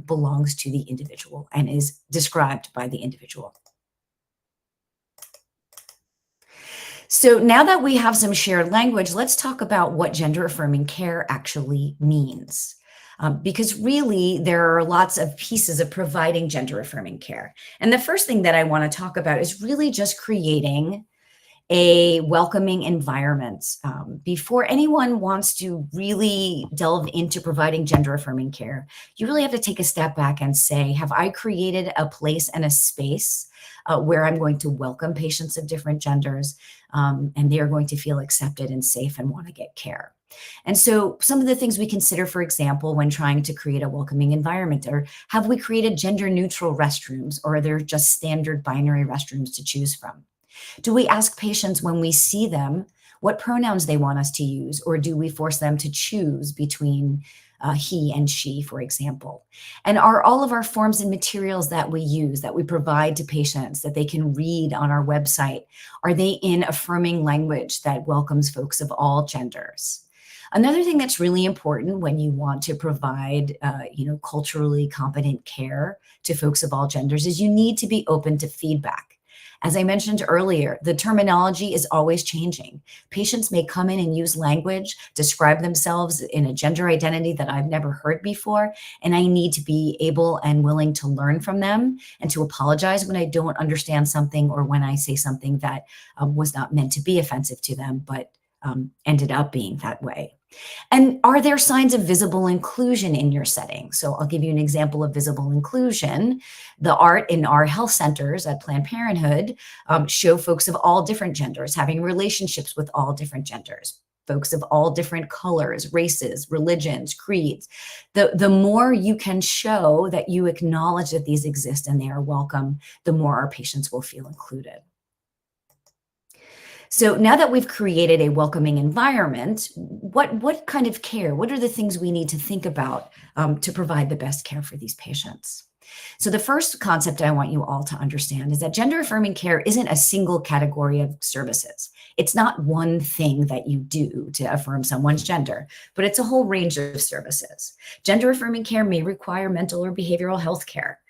belongs to the individual and is described by the individual. So now that we have some shared language, let's talk about what gender affirming care actually means. Because really, there are lots of pieces of providing gender affirming care. And the first thing that I want to talk about is really just creating a welcoming environment. Before anyone wants to really delve into providing gender affirming care, you really have to take a step back and say, have I created a place and a space where I'm going to welcome patients of different genders, and they are going to feel accepted and safe and want to get care. And so some of the things we consider, for example, when trying to create a welcoming environment, are have we created gender neutral restrooms, or are there just standard binary restrooms to choose from? Do we ask patients when we see them what pronouns they want us to use, or do we force them to choose between he and she, for example? And are all of our forms and materials that we use, that we provide to patients, that they can read on our website, are they in affirming language that welcomes folks of all genders? Another thing that's really important when you want to provide, culturally competent care to folks of all genders is you need to be open to feedback. As I mentioned earlier, the terminology is always changing. Patients may come in and use language, describe themselves in a gender identity that I've never heard before, and I need to be able and willing to learn from them and to apologize when I don't understand something, or when I say something that was not meant to be offensive to them, but ended up being that way. And are there signs of visible inclusion in your setting? So I'll give you an example of visible inclusion. The art in our health centers at Planned Parenthood show folks of all different genders having relationships with all different genders. folks of all different colors, races, religions, creeds. The more you can show that you acknowledge that these exist and they are welcome, the more our patients will feel included. So now that we've created a welcoming environment, what kind of care, what are the things we need to think about to provide the best care for these patients? So the first concept I want you all to understand is that gender affirming care isn't a single category of services. It's not one thing that you do to affirm someone's gender, but it's a whole range of services. Gender affirming care may require mental or behavioral health care.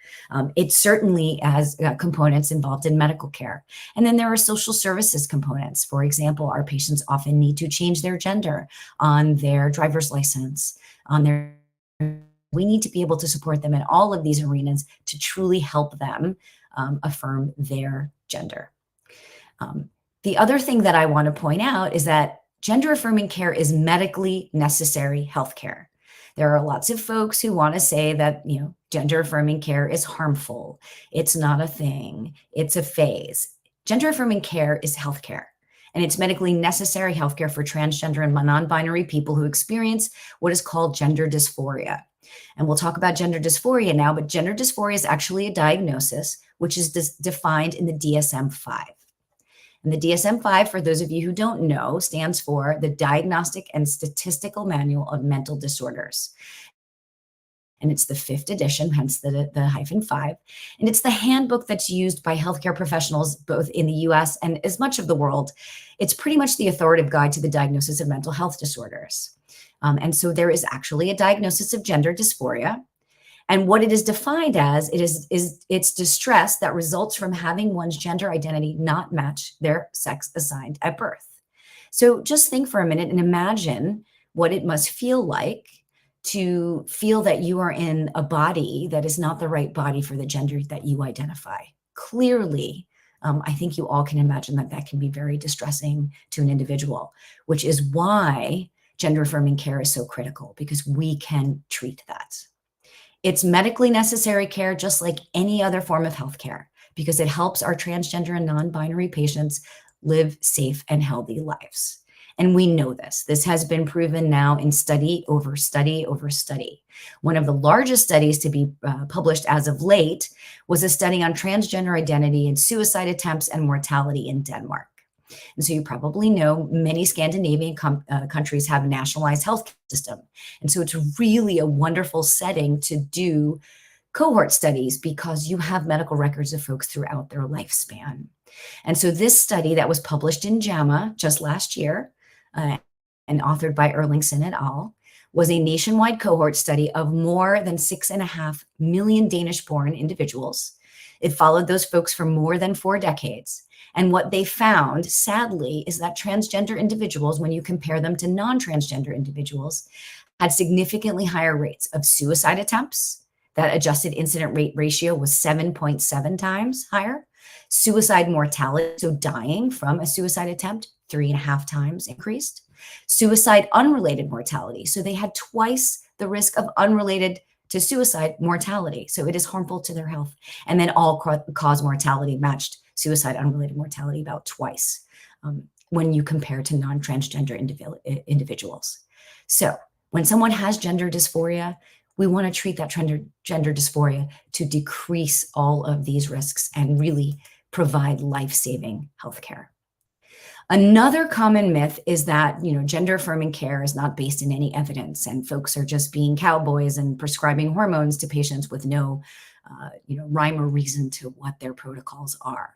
It certainly has components involved in medical care. And then there are social services components. For example, our patients often need to change their gender on their driver's license, we need to be able to support them in all of these arenas to truly help them affirm their gender. The other thing that I want to point out is that gender affirming care is medically necessary healthcare. There are lots of folks who want to say that, gender affirming care is harmful. It's not a thing. It's a phase. Gender affirming care is healthcare. And it's medically necessary healthcare for transgender and non-binary people who experience what is called gender dysphoria. And we'll talk about gender dysphoria now, but gender dysphoria is actually a diagnosis which is defined in the DSM-5. And the DSM-5, for those of you who don't know, stands for the Diagnostic and Statistical Manual of Mental Disorders. And it's the 5th edition, hence the -5. And it's the handbook that's used by healthcare professionals, both in the US and as much of the world. It's pretty much the authoritative guide to the diagnosis of mental health disorders. And so there is actually a diagnosis of gender dysphoria. And what it is defined as, it's distress that results from having one's gender identity not match their sex assigned at birth. So just think for a minute and imagine what it must feel like to feel that you are in a body that is not the right body for the gender that you identify. Clearly, I think you all can imagine that that can be very distressing to an individual, which is why gender affirming care is so critical, because we can treat that. It's medically necessary care just like any other form of healthcare, because it helps our transgender and non-binary patients live safe and healthy lives. And we know this. This has been proven now in study over study over study. One of the largest studies to be published as of late was a study on transgender identity and suicide attempts and mortality in Denmark. And so you probably know many Scandinavian countries have a nationalized health system. And so it's really a wonderful setting to do cohort studies because you have medical records of folks throughout their lifespan. And so this study that was published in JAMA just last year and authored by Erlingsen et al. Was a nationwide cohort study of more than 6.5 million Danish-born individuals. It followed those folks for more than 4 decades. And what they found, sadly, is that transgender individuals, when you compare them to non-transgender individuals, had significantly higher rates of suicide attempts. That adjusted incident rate ratio was 7.7 times higher. Suicide mortality, so dying from a suicide attempt, 3.5 times increased. Suicide unrelated mortality, so they had twice the risk of unrelated to suicide mortality. So it is harmful to their health. And then all-cause mortality matched suicide unrelated mortality about twice when you compare to non-transgender individuals. So when someone has gender dysphoria, we want to treat that gender dysphoria to decrease all of these risks and really provide life-saving healthcare. Another common myth is that, gender affirming care is not based in any evidence and folks are just being cowboys and prescribing hormones to patients with no, rhyme or reason to what their protocols are.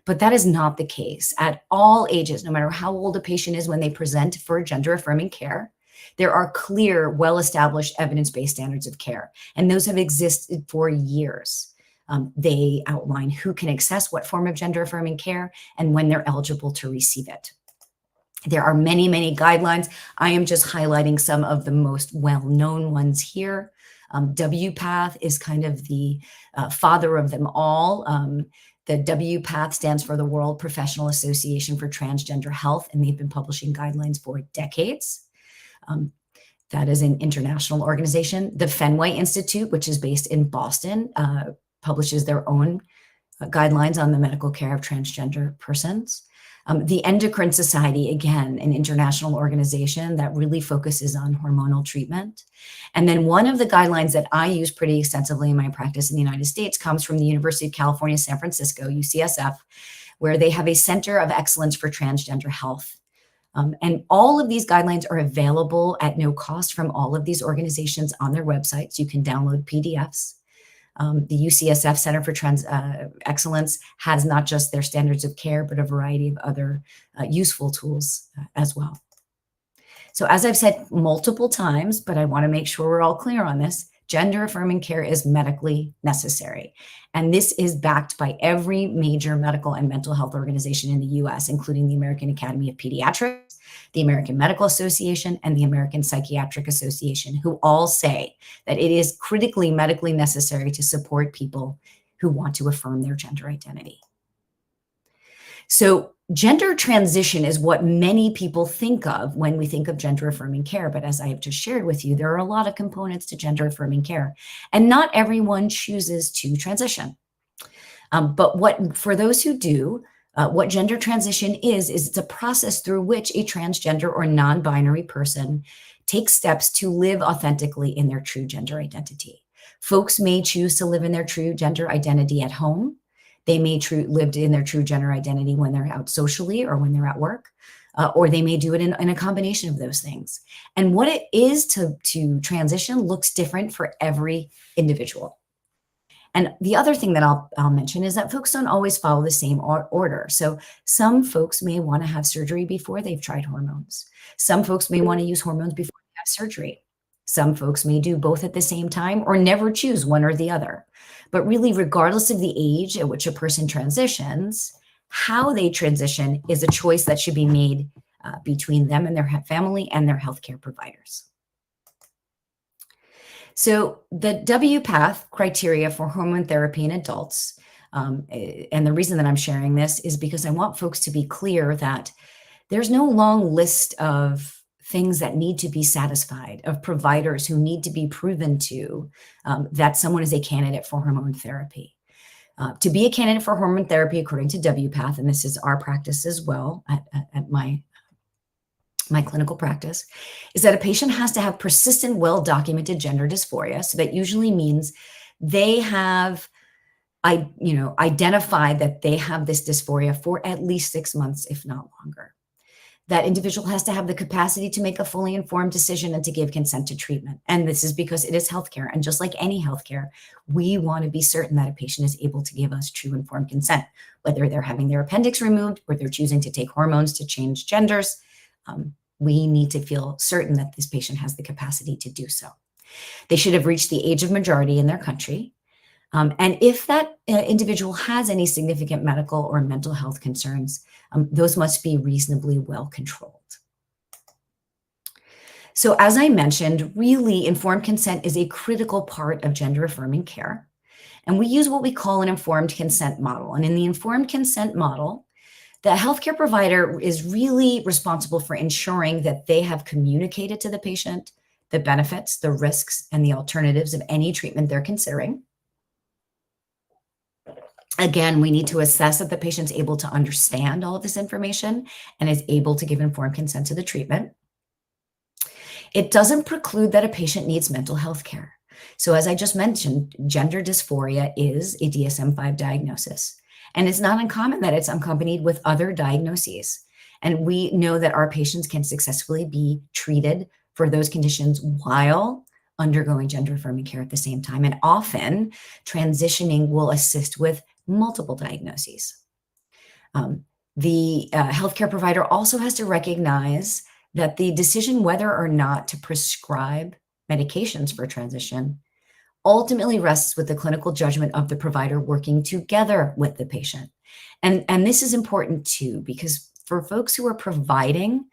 But that is not the case at all ages, no matter how old a patient is when they present for gender affirming care. There are clear, well-established evidence-based standards of care, and those have existed for years. They outline who can access what form of gender affirming care and when they're eligible to receive it. There are many, many guidelines. I am just highlighting some of the most well-known ones here. WPATH is kind of the father of them all. The WPATH stands for the World Professional Association for Transgender Health, and they've been publishing guidelines for decades. That is an international organization. The Fenway Institute, which is based in Boston, publishes their own guidelines on the medical care of transgender persons. The Endocrine Society, again, an international organization that really focuses on hormonal treatment. And then one of the guidelines that I use pretty extensively in my practice in the United States comes from the University of California, San Francisco, UCSF, where they have a Center of Excellence for Transgender Health. And all of these guidelines are available at no cost from all of these organizations on their websites. You can download PDFs. The UCSF Center for Excellence has not just their standards of care, but a variety of other useful tools as well. So as I've said multiple times, but I want to make sure we're all clear on this, gender affirming care is medically necessary. And this is backed by every major medical and mental health organization in the US, including the American Academy of Pediatrics, the American Medical Association, and the American Psychiatric Association, who all say that it is critically medically necessary to support people who want to affirm their gender identity. So gender transition is what many people think of when we think of gender affirming care. But as I have just shared with you, there are a lot of components to gender affirming care, and not everyone chooses to transition. But for those who do, what gender transition is it's a process through which a transgender or non-binary person takes steps to live authentically in their true gender identity. Folks may choose to live in their true gender identity at home. They may live in their true gender identity when they're out socially or when they're at work, or they may do it in a combination of those things. And what it is to transition looks different for every individual. And the other thing that I'll mention is that folks don't always follow the same order. So some folks may want to have surgery before they've tried hormones. Some folks may want to use hormones before they have surgery. Some folks may do both at the same time or never choose one or the other. But really, regardless of the age at which a person transitions, how they transition is a choice that should be made between them and their family and their healthcare providers. So the WPATH criteria for hormone therapy in adults, and the reason that I'm sharing this is because I want folks to be clear that there's no long list of things that need to be satisfied, of providers who need to be proven to that someone is a candidate for hormone therapy. To be a candidate for hormone therapy, according to WPATH, and this is our practice as well at my clinical practice, is that a patient has to have persistent, well-documented gender dysphoria. So that usually means they have identified that they have this dysphoria for at least 6 months, if not longer. That individual has to have the capacity to make a fully informed decision and to give consent to treatment. And this is because it is healthcare. And just like any healthcare, we want to be certain that a patient is able to give us true informed consent, whether they're having their appendix removed or they're choosing to take hormones to change genders. We need to feel certain that this patient has the capacity to do so. They should have reached the age of majority in their country. And if that individual has any significant medical or mental health concerns, those must be reasonably well controlled. So as I mentioned, really informed consent is a critical part of gender affirming care. And we use what we call an informed consent model. And in the informed consent model, the healthcare provider is really responsible for ensuring that they have communicated to the patient the benefits, the risks, and the alternatives of any treatment they're considering. Again, we need to assess that the patient's able to understand all of this information and is able to give informed consent to the treatment. It doesn't preclude that a patient needs mental health care. So as I just mentioned, gender dysphoria is a DSM-5 diagnosis. And it's not uncommon that it's accompanied with other diagnoses. And we know that our patients can successfully be treated for those conditions while undergoing gender affirming care at the same time. And often transitioning will assist with multiple diagnoses. The healthcare provider also has to recognize that the decision whether or not to prescribe medications for transition ultimately rests with the clinical judgment of the provider working together with the patient. And this is important too, because for folks who are providing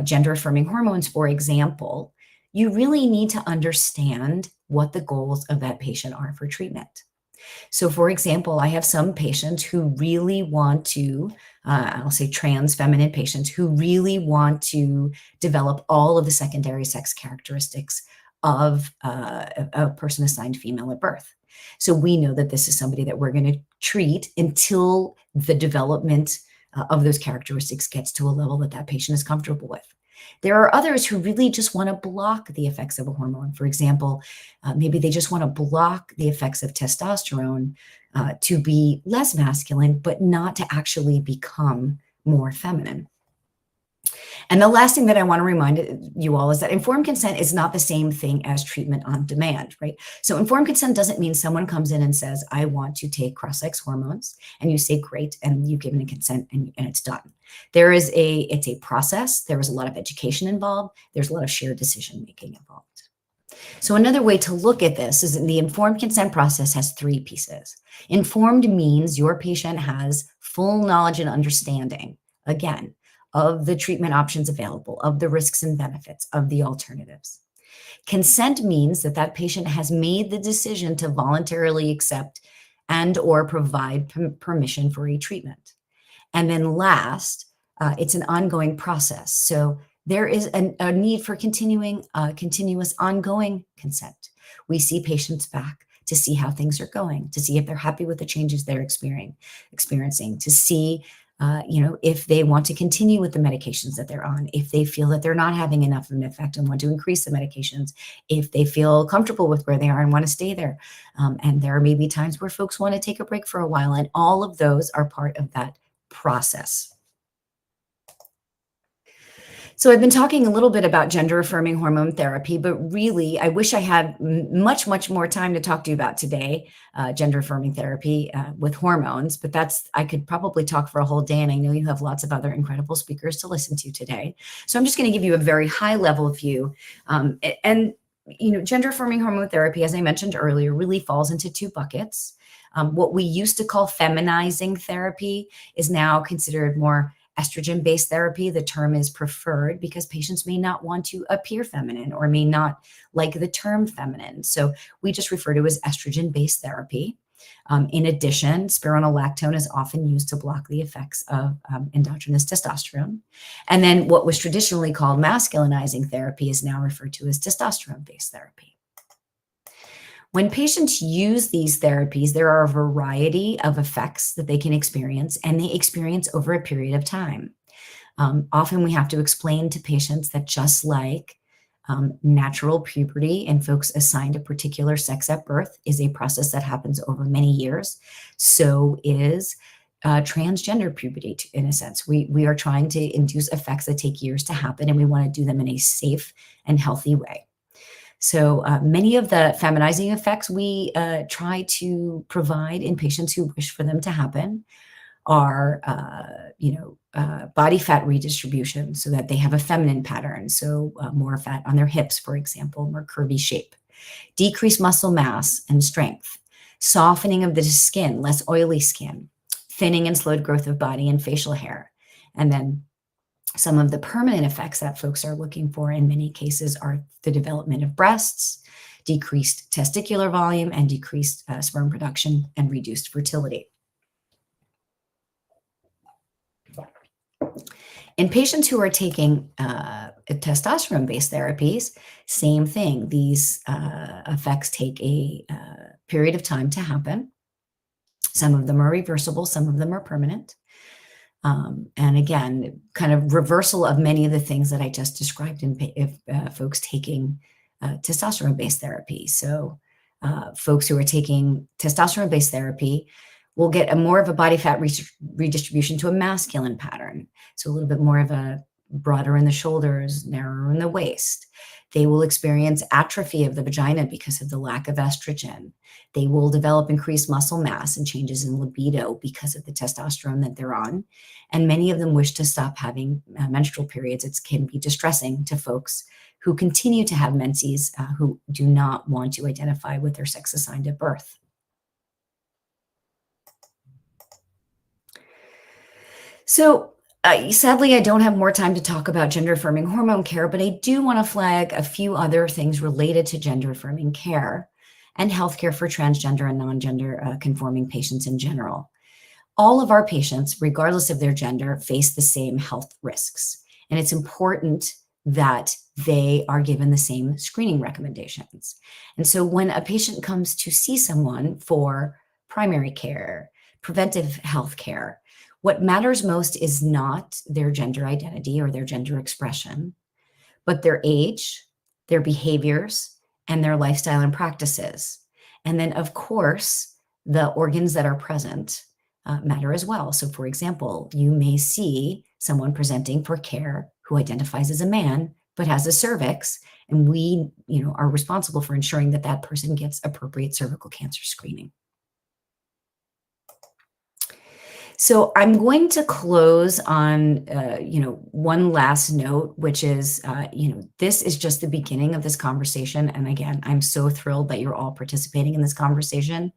gender affirming hormones, for example, you really need to understand what the goals of that patient are for treatment. So for example, I have some patients who really want to, I'll say trans feminine patients who really want to develop all of the secondary sex characteristics of a person assigned female at birth. So we know that this is somebody that we're going to treat until the development of those characteristics gets to a level that that patient is comfortable with. There are others who really just want to block the effects of a hormone. For example, maybe they just want to block the effects of testosterone to be less masculine, but not to actually become more feminine. And the last thing that I want to remind you all is that informed consent is not the same thing as treatment on demand, right? So informed consent doesn't mean someone comes in and says, I want to take cross-sex hormones, and you say, great, and you've given a consent and it's done. It's a process. There is a lot of education involved. There's a lot of shared decision-making involved. So another way to look at this is that the informed consent process has 3 pieces. Informed means your patient has full knowledge and understanding, again, of the treatment options available, of the risks and benefits, of the alternatives. Consent means that that patient has made the decision to voluntarily accept and or provide permission for a treatment. And then last, it's an ongoing process. So there is a need for continuous ongoing consent. We see patients back to see how things are going, to see if they're happy with the changes they're experiencing, to see if they want to continue with the medications that they're on, if they feel that they're not having enough of an effect and want to increase the medications, if they feel comfortable with where they are and want to stay there. And there may be times where folks want to take a break for a while, and all of those are part of that process. So I've been talking a little bit about gender-affirming hormone therapy, but really, I wish I had much, much more time to talk to you about today, gender-affirming therapy with hormones, but I could probably talk for a whole day, and I know you have lots of other incredible speakers to listen to today. So I'm just going to give you a very high-level view. Gender-affirming hormone therapy, as I mentioned earlier, really falls into 2 buckets. What we used to call feminizing therapy is now considered more estrogen-based therapy. The term is preferred because patients may not want to appear feminine or may not like the term feminine. So we just refer to as estrogen-based therapy. In addition, spironolactone is often used to block the effects of endogenous testosterone. And then what was traditionally called masculinizing therapy is now referred to as testosterone-based therapy. When patients use these therapies, there are a variety of effects that they can experience, and they experience over a period of time. Often we have to explain to patients that just like natural puberty and folks assigned a particular sex at birth is a process that happens over many years, so is transgender puberty in a sense. We are trying to induce effects that take years to happen, and we want to do them in a safe and healthy way. So many of the feminizing effects we try to provide in patients who wish for them to happen are, body fat redistribution so that they have a feminine pattern. So more fat on their hips, for example, more curvy shape, decreased muscle mass and strength, softening of the skin, less oily skin, thinning and slowed growth of body and facial hair. And then some of the permanent effects that folks are looking for in many cases are the development of breasts, decreased testicular volume, and decreased sperm production and reduced fertility. In patients who are taking testosterone-based therapies, same thing. These effects take a period of time to happen. Some of them are reversible, some of them are permanent. And again, kind of reversal of many of the things that I just described if folks taking testosterone-based therapy. So folks who are taking testosterone-based therapy will get more of a body fat redistribution to a masculine pattern. So a little bit more of a broader in the shoulders, narrower in the waist. They will experience atrophy of the vagina because of the lack of estrogen. They will develop increased muscle mass and changes in libido because of the testosterone that they're on. And many of them wish to stop having menstrual periods. It can be distressing to folks who continue to have menses who do not want to identify with their sex assigned at birth. So sadly, I don't have more time to talk about gender-affirming hormone care, but I do want to flag a few other things related to gender-affirming care and healthcare for transgender and non-gender conforming patients in general. All of our patients, regardless of their gender, face the same health risks, and it's important that they are given the same screening recommendations. And so when a patient comes to see someone for primary care, preventive health care, What matters most is not their gender identity or their gender expression, but their age, their behaviors, and their lifestyle and practices. And then, of course, the organs that are present matter as well. So, for example, you may see someone presenting for care who identifies as a man but has a cervix, and we, are responsible for ensuring that that person gets appropriate cervical cancer screening. So I'm going to close on, one last note, which is, this is just the beginning of this conversation. And again, I'm so thrilled that you're all participating in this conversation.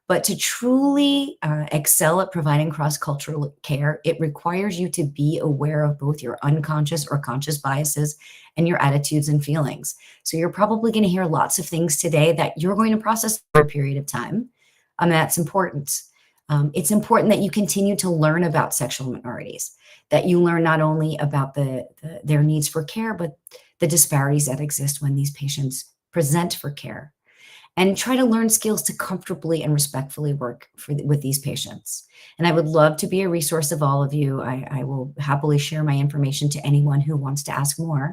But to truly excel at providing cross-cultural care, it requires you to be aware of both your unconscious or conscious biases and your attitudes and feelings. So you're probably going to hear lots of things today that you're going to process for a period of time. And that's important. It's important that you continue to learn about sexual minorities, that you learn not only about their needs for care, but the disparities that exist when these patients present for care, and try to learn skills to comfortably and respectfully work with these patients. And I would love to be a resource of all of you. I will happily share my information to anyone who wants to ask more.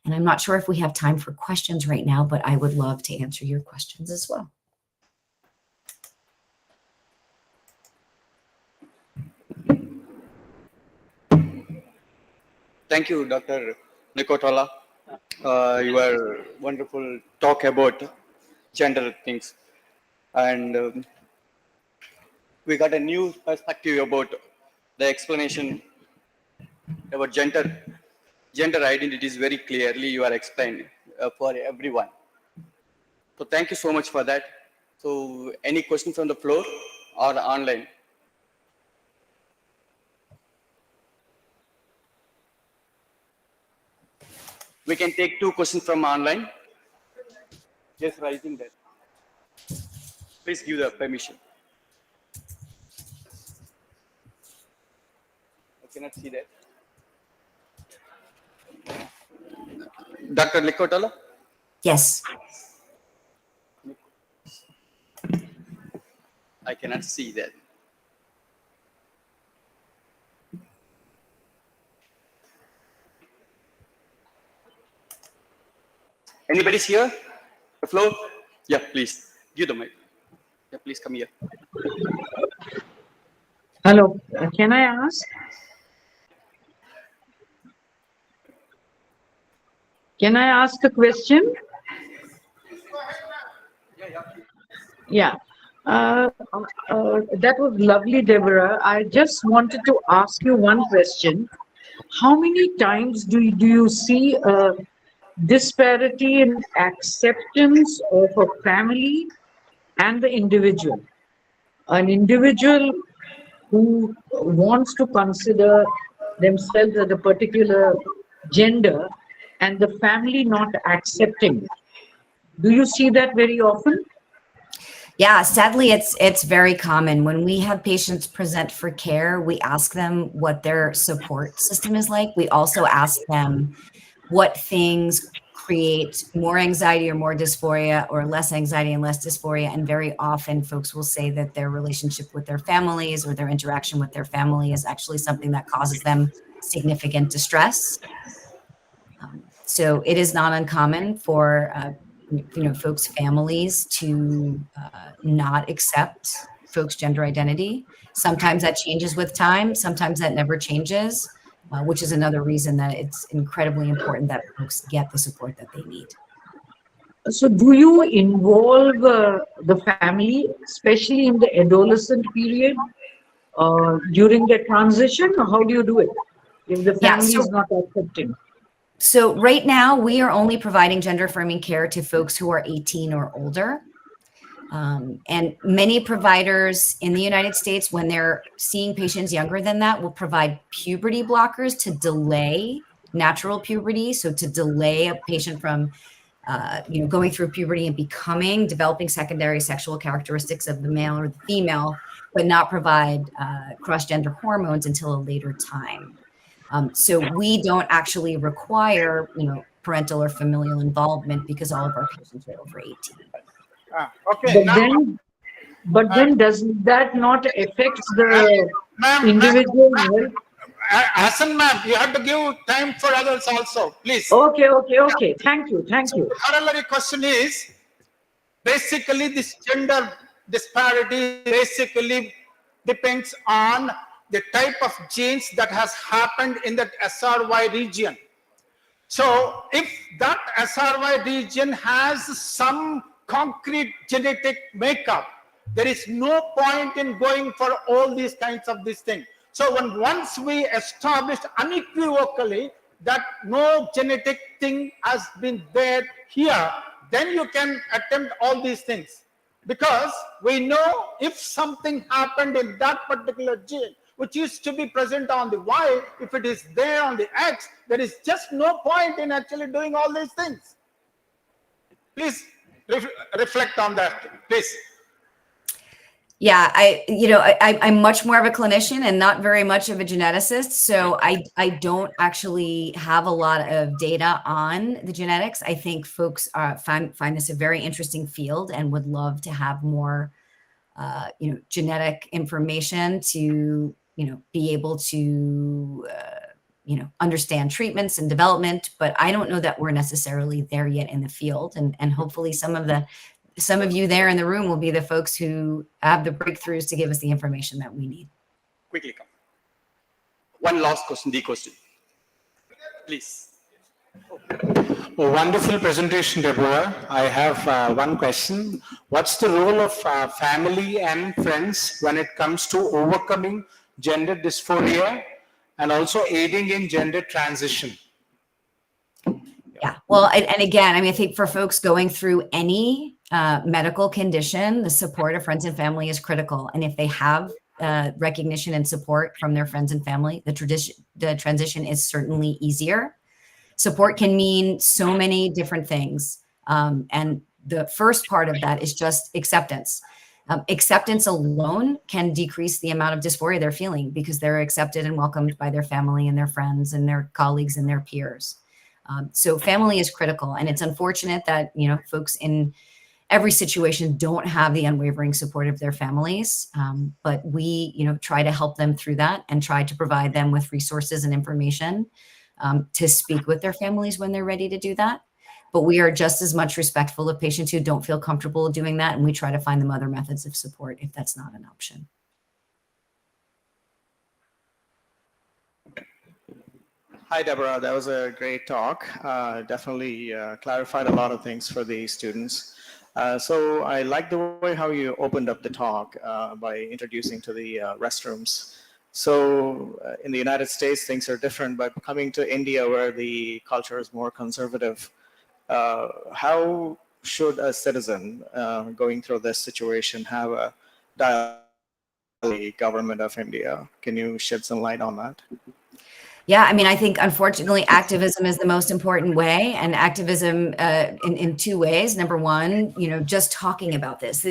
And I'm not sure if we have time for questions right now, but I would love to answer your questions as well. Thank you, Dr. Nikotola. Your wonderful talk about gender things. And we got a new perspective about the explanation about gender identities very clearly you are explained for everyone. So thank you so much for that. So any questions from the floor or online? We can take 2 questions from online. Just raising that. Please give the permission. I cannot see that. Dr. Likotala? Yes. I cannot see that. Anybody's here? The floor? Yeah, please. Give the mic. Yeah, please come here. Hello, can I ask? Can I ask a question? Yeah. That was lovely, Deborah. I just wanted to ask you one question. How many times do you see a disparity in acceptance of a family and the individual? An individual who wants to consider themselves as a particular gender and the family not accepting it. Do you see that very often? Yeah, sadly, it's very common. When we have patients present for care, we ask them what their support system is like. We also ask them what things create more anxiety or more dysphoria, or less anxiety and less dysphoria. And very often folks will say that their relationship with their families or their interaction with their family is actually something that causes them significant distress. So it is not uncommon for folks' families to not accept folks' gender identity. Sometimes that changes with time. Sometimes that never changes, which is another reason that it's incredibly important that folks get the support that they need. So do you involve the family, especially in the adolescent period, during the transition? Or how do you do it if the family is not accepting? So right now, we are only providing gender affirming care to folks who are 18 or older. And many providers in the United States, when they're seeing patients younger than that, will provide puberty blockers to delay natural puberty. So to delay a patient from going through puberty and developing secondary sexual characteristics of the male or the female, but not provide cross-gender hormones until a later time. So we don't actually require, parental or familial involvement because all of our patients are over 18. Okay. But then does that not affect the Ma'am, individual health. Hassan ma'am, you have to give time for others also, please. Okay. Thank you. Corollary question is, basically this gender disparity basically depends on the type of genes that has happened in that SRY region. So if that SRY region has some concrete genetic makeup, there is no point in going for all these kinds of these things. So once we established unequivocally that no genetic thing has been there here, then you can attempt all these things. Because we know if something happened in that particular gene, which used to be present on the Y, if it is there on the X, there is just no point in actually doing all these things. Please reflect on that, please. Yeah, I'm much more of a clinician and not very much of a geneticist. So I don't actually have a lot of data on the genetics. I think folks find this a very interesting field and would love to have more, genetic information to, be able to, understand treatments and development. But I don't know that we're necessarily there yet in the field. And hopefully some of you there in the room will be the folks who have the breakthroughs to give us the information that we need. Quickly come. One last question, the question. Please. Wonderful presentation, Deborah. I have one question. What's the role of family and friends when it comes to overcoming gender dysphoria and also aiding in gender transition? Yeah, well, and again, I think for folks going through any medical condition, the support of friends and family is critical. And if they have recognition and support from their friends and family, the transition is certainly easier. Support can mean so many different things. And the first part of that is just acceptance. Acceptance alone can decrease the amount of dysphoria they're feeling because they're accepted and welcomed by their family and their friends and their colleagues and their peers. So family is critical. And it's unfortunate that, folks in every situation don't have the unwavering support of their families. But we, try to help them through that and try to provide them with resources and information to speak with their families when they're ready to do that. But we are just as much respectful of patients who don't feel comfortable doing that. And we try to find them other methods of support if that's not an option. Hi, Deborah. That was a great talk. Definitely clarified a lot of things for the students. So I like the way how you opened up the talk by introducing to the restrooms. So in the United States, things are different, but coming to India where the culture is more conservative, how should a citizen going through this situation have a dialogue with the government of India? Can you shed some light on that? Yeah, I think unfortunately activism is the most important way, and activism in two ways. Number one, just talking about this.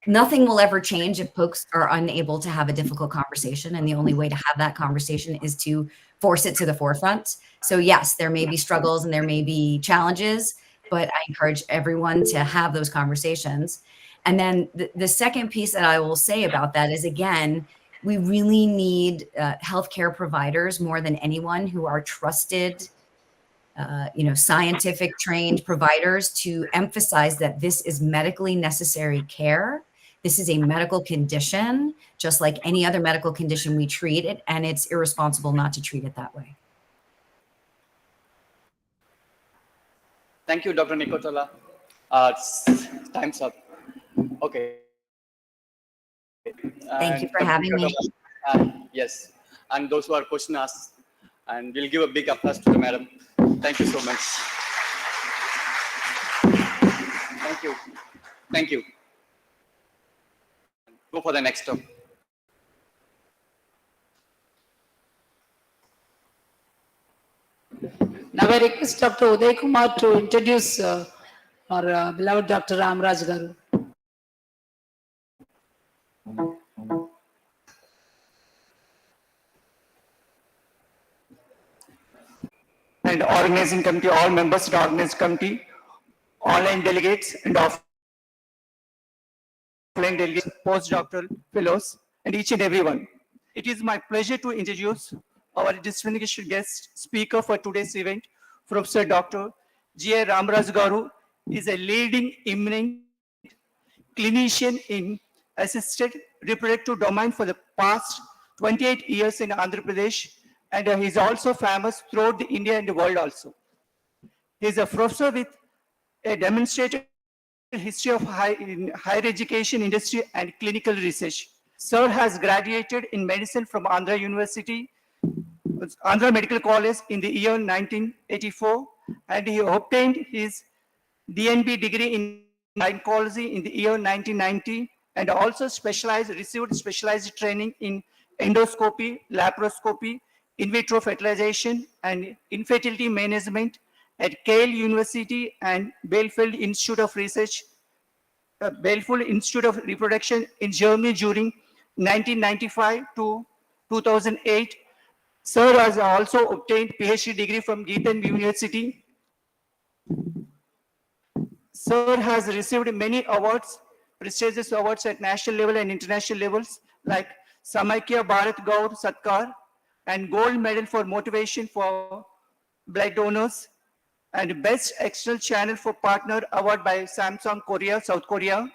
Nothing will ever change if folks are unable to have a difficult conversation, and the only way to have that conversation is to force it to the forefront. So yes, there may be struggles and there may be challenges, but I encourage everyone to have those conversations. And then the second piece that I will say about that is, again, we really need healthcare providers more than anyone who are trusted, scientific trained providers to emphasize that this is medically necessary care. This is a medical condition, just like any other medical condition we treat it, and it's irresponsible not to treat it that way. Thank you, Dr. Nikotola. Time's up. Okay. Thank you for having me. Yes, and those who are question us, and we'll give a big applause to the madam. Thank you so much. Thank you. Thank you. Go for the next talk. Now I request Dr. Uday Kumar to introduce our beloved Dr. Ramraj Garu. And organizing committee, all members of the organizing committee, online delegates, and delegates, postdoctoral fellows, and each and everyone. It is my pleasure to introduce our distinguished guest speaker for today's event, Professor Dr. G. A. Ramaraj Garu is a leading eminent clinician in assisted reproductive domain for the past 28 years in Andhra Pradesh, and he is also famous throughout the India and the world also. He is a professor with a demonstrated history of higher education industry and clinical research. Sir has graduated in medicine from Andhra University, Andhra Medical College in the year 1984, and he obtained his DNB degree in gynecology in the year 1990, and also received specialized training in endoscopy, laparoscopy, in vitro fertilization, and infertility management at Yale University and Bielefeld Institute of Research, Bielefeld Institute of Reproduction in Germany during 1995 to 2008. Sir has also obtained PhD degree from Gießen University. Sir has received many awards, prestigious awards at national level and international levels, like Samaikya Bharat Gaur Satkar and Gold Medal for Motivation for Blood Donors, and Best External Channel for Partner Award by Samsung Korea, South Korea,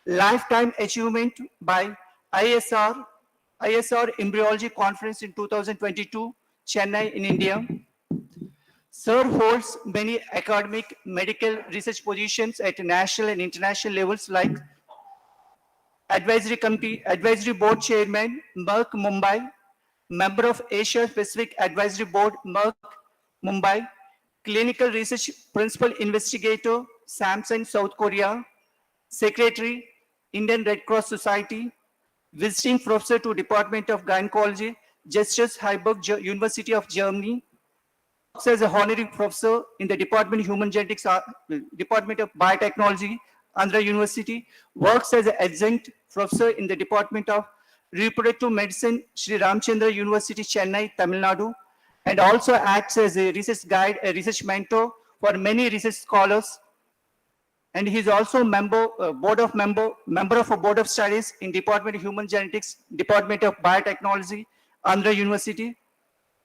Lifetime Achievement by ISR Embryology Conference in 2022, Chennai in India. Sir holds many academic medical research positions at national and international levels like Advisory Committee, Advisory Board Chairman, Merck Mumbai, member of Asia Pacific Advisory Board, Merck Mumbai, Clinical Research Principal Investigator, Samsung South Korea, Secretary, Indian Red Cross Society, Visiting Professor to Department of Gynecology, Justus Heiberg University of Germany, works as a honorary professor in the Department of Human Genetics, Department of Biotechnology, Andhra University, works as an adjunct professor in the Department of Reproductive Medicine, Sri Ramchandra University, Chennai, Tamil Nadu, and also acts as a research guide, a research mentor for many research scholars. And he is also member of a board of studies in Department of Human Genetics, Department of Biotechnology, Andhra University.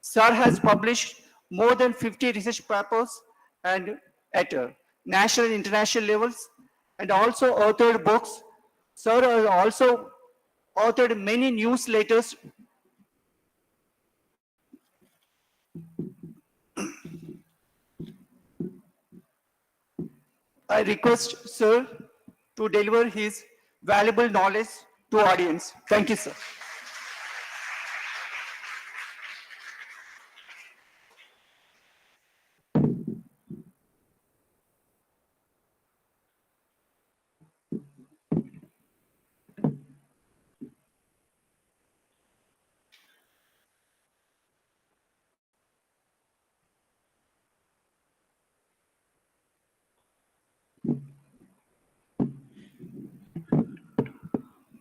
Sir has published more than 50 research papers and at national and international levels, and also authored books. Sir has also authored many newsletters. I request Sir to deliver his valuable knowledge to audience. Thank you, sir.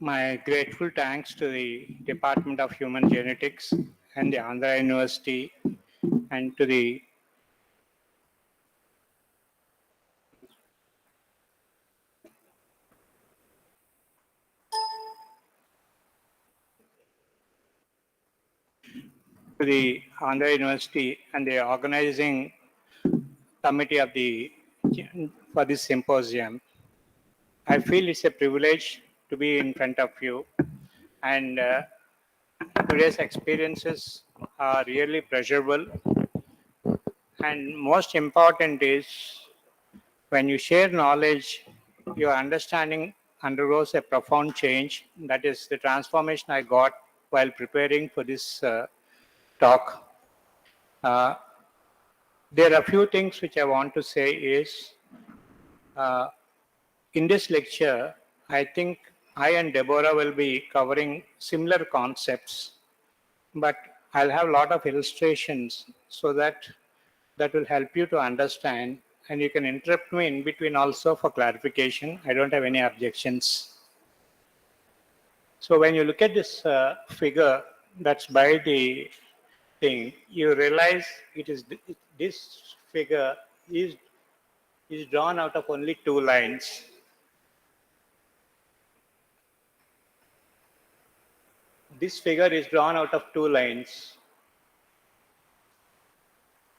My grateful thanks to the Department of Human Genetics and the Andhra University and to the Andhra University and the organizing committee of for this symposium. I feel it's a privilege to be in front of you, and today's experiences are really pleasurable. And most important is when you share knowledge, your understanding undergoes a profound change. That is the transformation I got while preparing for this talk. There are a few things which I want to say is, in this lecture, I think I and Deborah will be covering similar concepts, but I'll have a lot of illustrations so that will help you to understand, and you can interrupt me in between also for clarification. I don't have any objections. So when you look at this figure that's by the thing, you realize this figure is drawn out of only two lines. This figure is drawn out of two lines.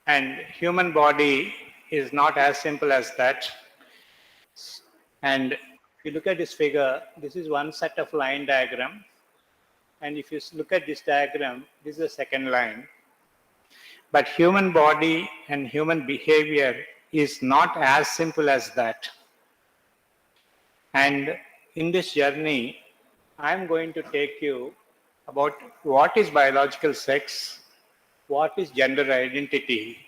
And human body is not as simple as that. And if you look at this figure, this is one set of line diagram. And if you look at this diagram, this is the second line. But human body and human behavior is not as simple as that. And in this journey, I'm going to take you about what is biological sex, what is gender identity,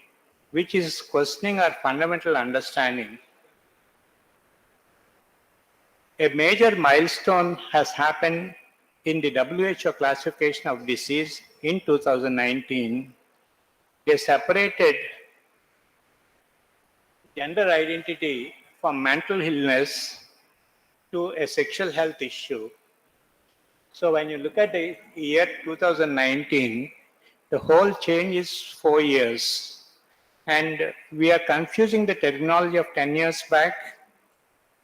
which is questioning our fundamental understanding. A major milestone has happened in the WHO classification of disease in 2019. They separated gender identity from mental illness to a sexual health issue. So when you look at the year 2019, the whole change is 4 years. And we are confusing the terminology of 10 years back,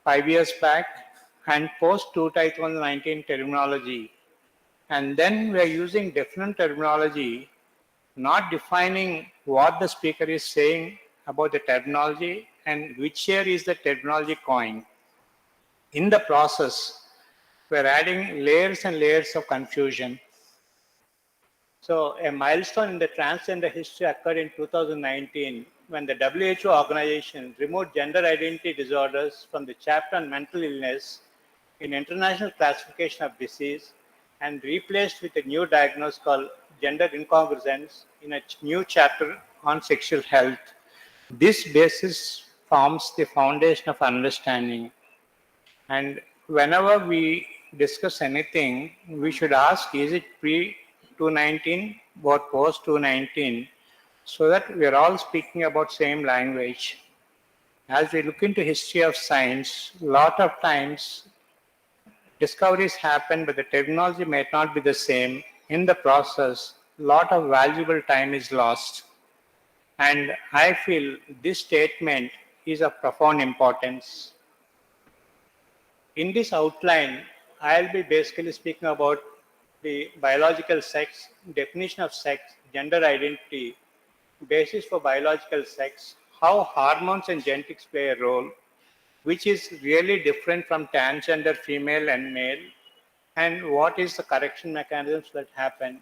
5 years back, and post-2019 terminology. And then we are using different terminology, not defining what the speaker is saying about the terminology and which year is the terminology coined. In the process, we're adding layers and layers of confusion. So a milestone in the transgender history occurred in 2019 when the WHO organization removed gender identity disorders from the chapter on mental illness in International Classification of Disease and replaced with a new diagnosis called gender incongruence in a new chapter on sexual health. This basis forms the foundation of understanding. And whenever we discuss anything, we should ask, is it pre-219 or post-219, so that we are all speaking about same language. As we look into history of science, a lot of times discoveries happen, but the technology may not be the same. In the process, a lot of valuable time is lost. And I feel this statement is of profound importance. In this outline, I'll be basically speaking about the biological sex, definition of sex, gender identity, basis for biological sex, how hormones and genetics play a role, which is really different from transgender female and male, and what is the correction mechanisms that happen.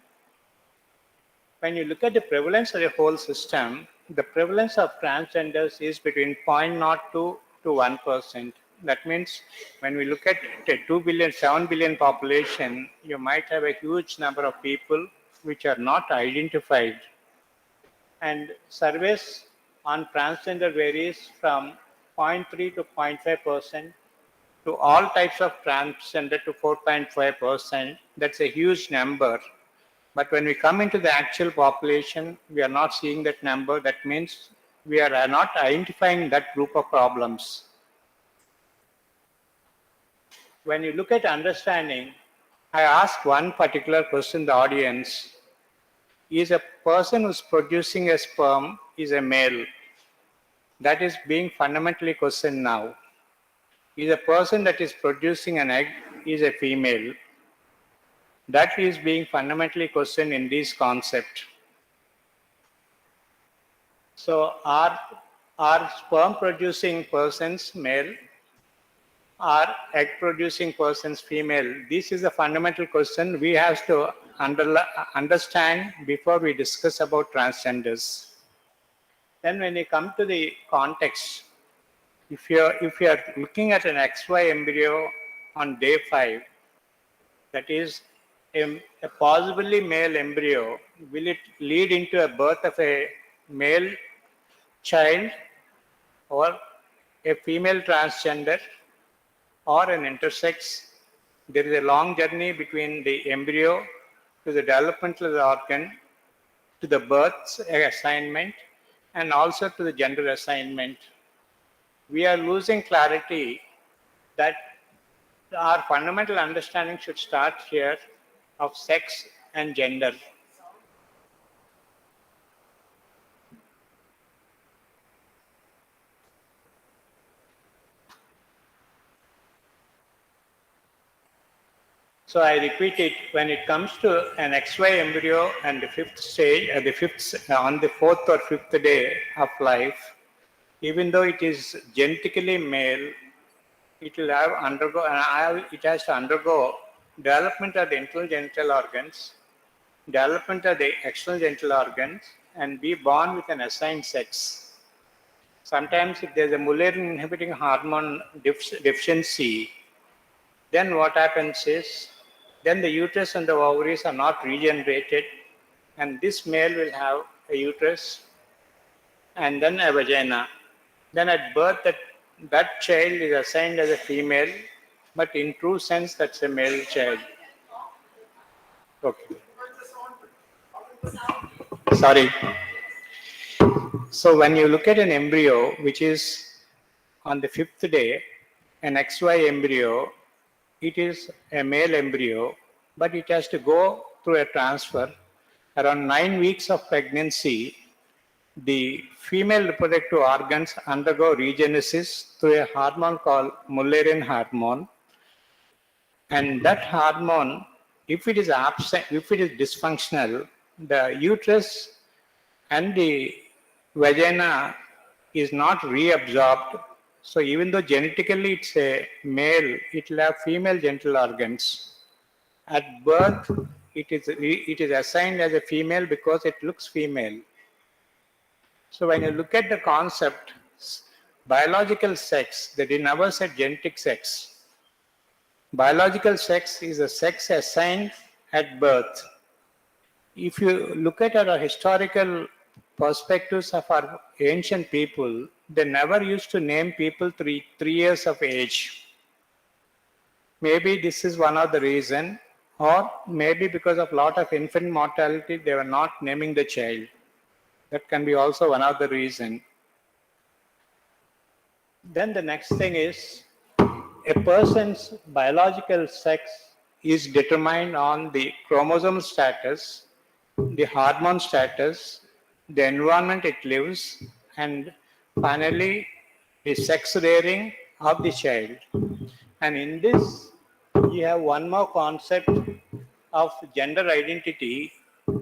When you look at the prevalence of the whole system, the prevalence of transgenders is between 0.02 to 1%. That means when we look at a 2 billion, 7 billion population, you might have a huge number of people which are not identified. And surveys on transgender varies from 0.3 to 0.5% to all types of transgender to 4.5%. That's a huge number. But when we come into the actual population, we are not seeing that number. That means we are not identifying that group of problems. When you look at understanding, I ask one particular question in the audience. Is a person who's producing a sperm is a male? That is being fundamentally questioned now. Is a person that is producing an egg is a female? That is being fundamentally questioned in this concept. So are sperm producing persons male? Are egg producing persons female? This is a fundamental question we have to understand before we discuss about transgenders. Then when you come to the context, if you are looking at an XY embryo on day 5, that is a possibly male embryo, will it lead into a birth of a male child or a female transgender or an intersex? There is a long journey between the embryo to the development of the organ, to the birth assignment, and also to the gender assignment. We are losing clarity that our fundamental understanding should start here of sex and gender. So I repeat it, when it comes to an XY embryo and the fifth stage, on the fourth or fifth day of life, even though it is genetically male, it will it has to undergo development of the internal genital organs, development of the external genital organs, and be born with an assigned sex. Sometimes if there's a Mullerian inhibiting hormone deficiency, then what happens is, then the uterus and the ovaries are not regenerated, and this male will have a uterus and then a vagina. Then at birth, that child is assigned as a female, but in true sense, that's a male child. Okay. Sorry. So when you look at an embryo, which is on the fifth day, an XY embryo, it is a male embryo, but it has to go through a transfer. Around 9 weeks of pregnancy, the female reproductive organs undergo regenesis through a hormone called Mullerian hormone. And that hormone, if it is absent, if it is dysfunctional, the uterus and the vagina is not reabsorbed. So even though genetically it's a male, it will have female genital organs. At birth, it is assigned as a female because it looks female. So when you look at the concept, biological sex, they never said genetic sex. Biological sex is a sex assigned at birth. If you look at our historical perspectives of our ancient people, they never used to name people 3 years of age. Maybe this is one of the reason, or maybe because of lot of infant mortality, they were not naming the child. That can be also one of the reason. Then the next thing is, a person's biological sex is determined on the chromosome status, the hormone status, the environment it lives, and finally the sex rearing of the child. And in this, you have one more concept of gender identity.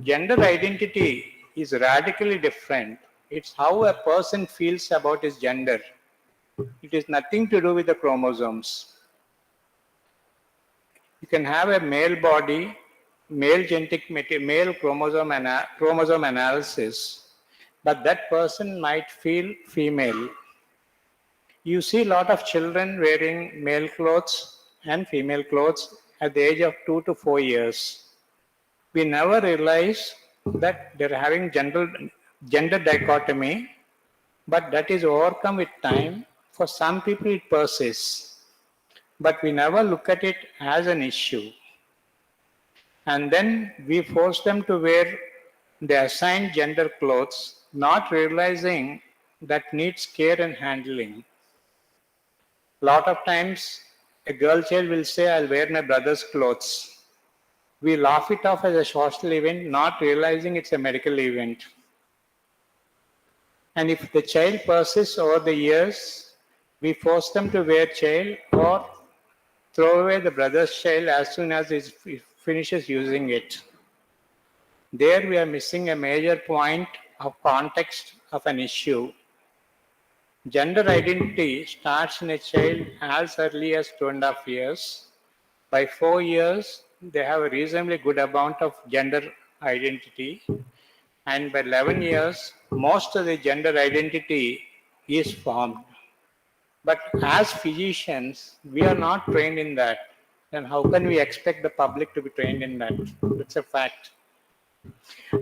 Gender identity is radically different. It's how a person feels about his gender. It is nothing to do with the chromosomes. You can have a male body, male genetic male chromosome analysis, but that person might feel female. You see a lot of children wearing male clothes and female clothes at the age of 2 to 4 years. We never realize that they're having gender dichotomy, but that is overcome with time. For some people, it persists, but we never look at it as an issue. And then we force them to wear the assigned gender clothes, not realizing that needs care and handling. Lot of times, a girl child will say, I'll wear my brother's clothes. We laugh it off as a social event, not realizing it's a medical event. And if the child persists over the years, we force them to wear child or throw away the brother's child as soon as he finishes using it. There we are missing a major point of context of an issue. Gender identity starts in a child as early as 2.5 years. By 4 years, they have a reasonably good amount of gender identity. And by 11 years, most of the gender identity is formed. But as physicians, we are not trained in that. Then how can we expect the public to be trained in that? It's a fact.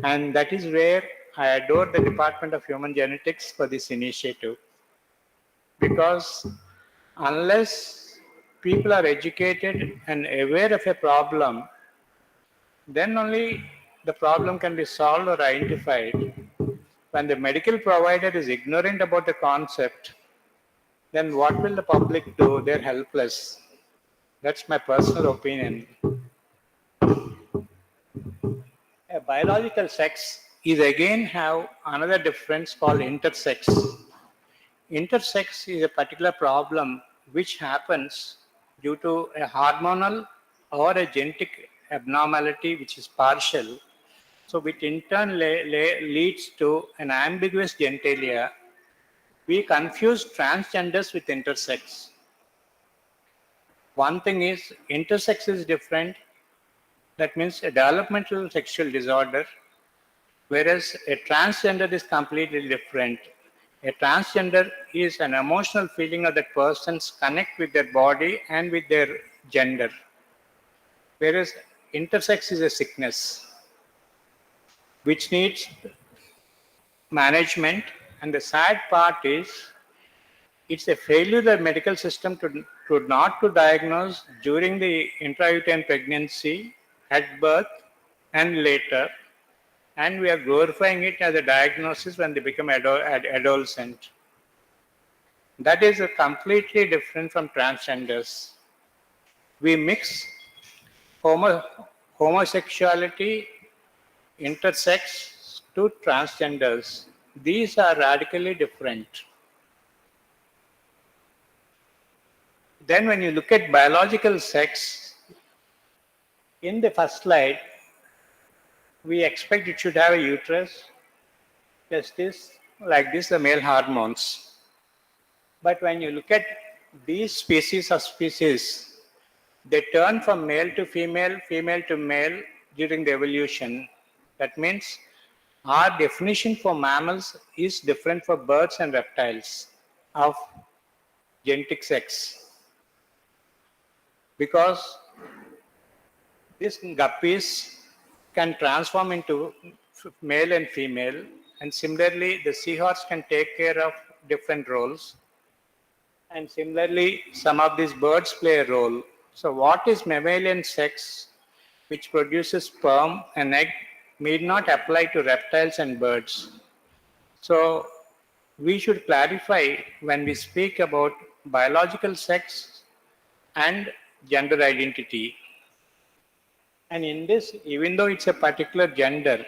And that is where I adore the Department of Human Genetics for this initiative. Because unless people are educated and aware of a problem, then only the problem can be solved or identified. When the medical provider is ignorant about the concept, then what will the public do? They're helpless. That's my personal opinion. A biological sex is again have another difference called intersex. Intersex is a particular problem which happens due to a hormonal or a genetic abnormality which is partial, so which in turn leads to an ambiguous genitalia. We confuse transgenders with intersex. One thing is intersex is different. That means a developmental sexual disorder, whereas a transgender is completely different. A transgender is an emotional feeling of that person's connect with their body and with their gender, whereas intersex is a sickness which needs management. And the sad part is it's a failure of the medical system to not to diagnose during the intrauterine pregnancy, at birth, and later. And we are glorifying it as a diagnosis when they become adolescent. That is a completely different from transgenders. We mix homosexuality, intersex to transgenders. These are radically different. Then when you look at biological sex, in the first slide, we expect it should have a uterus, testis, like this, the male hormones. But when you look at these species of species, they turn from male to female, female to male during the evolution. That means our definition for mammals is different for birds and reptiles of genetic sex. Because these guppies can transform into male and female, and similarly the seahorse can take care of different roles, and similarly some of these birds play a role. So what is mammalian sex which produces sperm and egg need not apply to reptiles and birds. So we should clarify when we speak about biological sex and gender identity. And in this, even though it's a particular gender,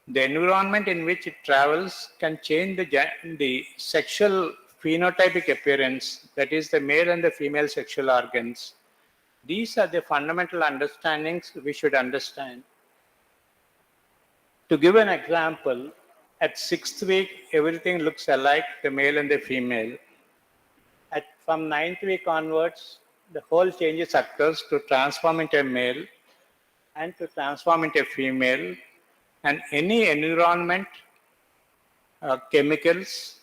the environment in which it travels can change the sexual phenotypic appearance, that is the male and the female sexual organs. These are the fundamental understandings we should understand. To give an example, at 6th week, everything looks alike, the male and the female. From 9th week onwards, the whole changes occurs to transform into a male and to transform into a female. And any environment, chemicals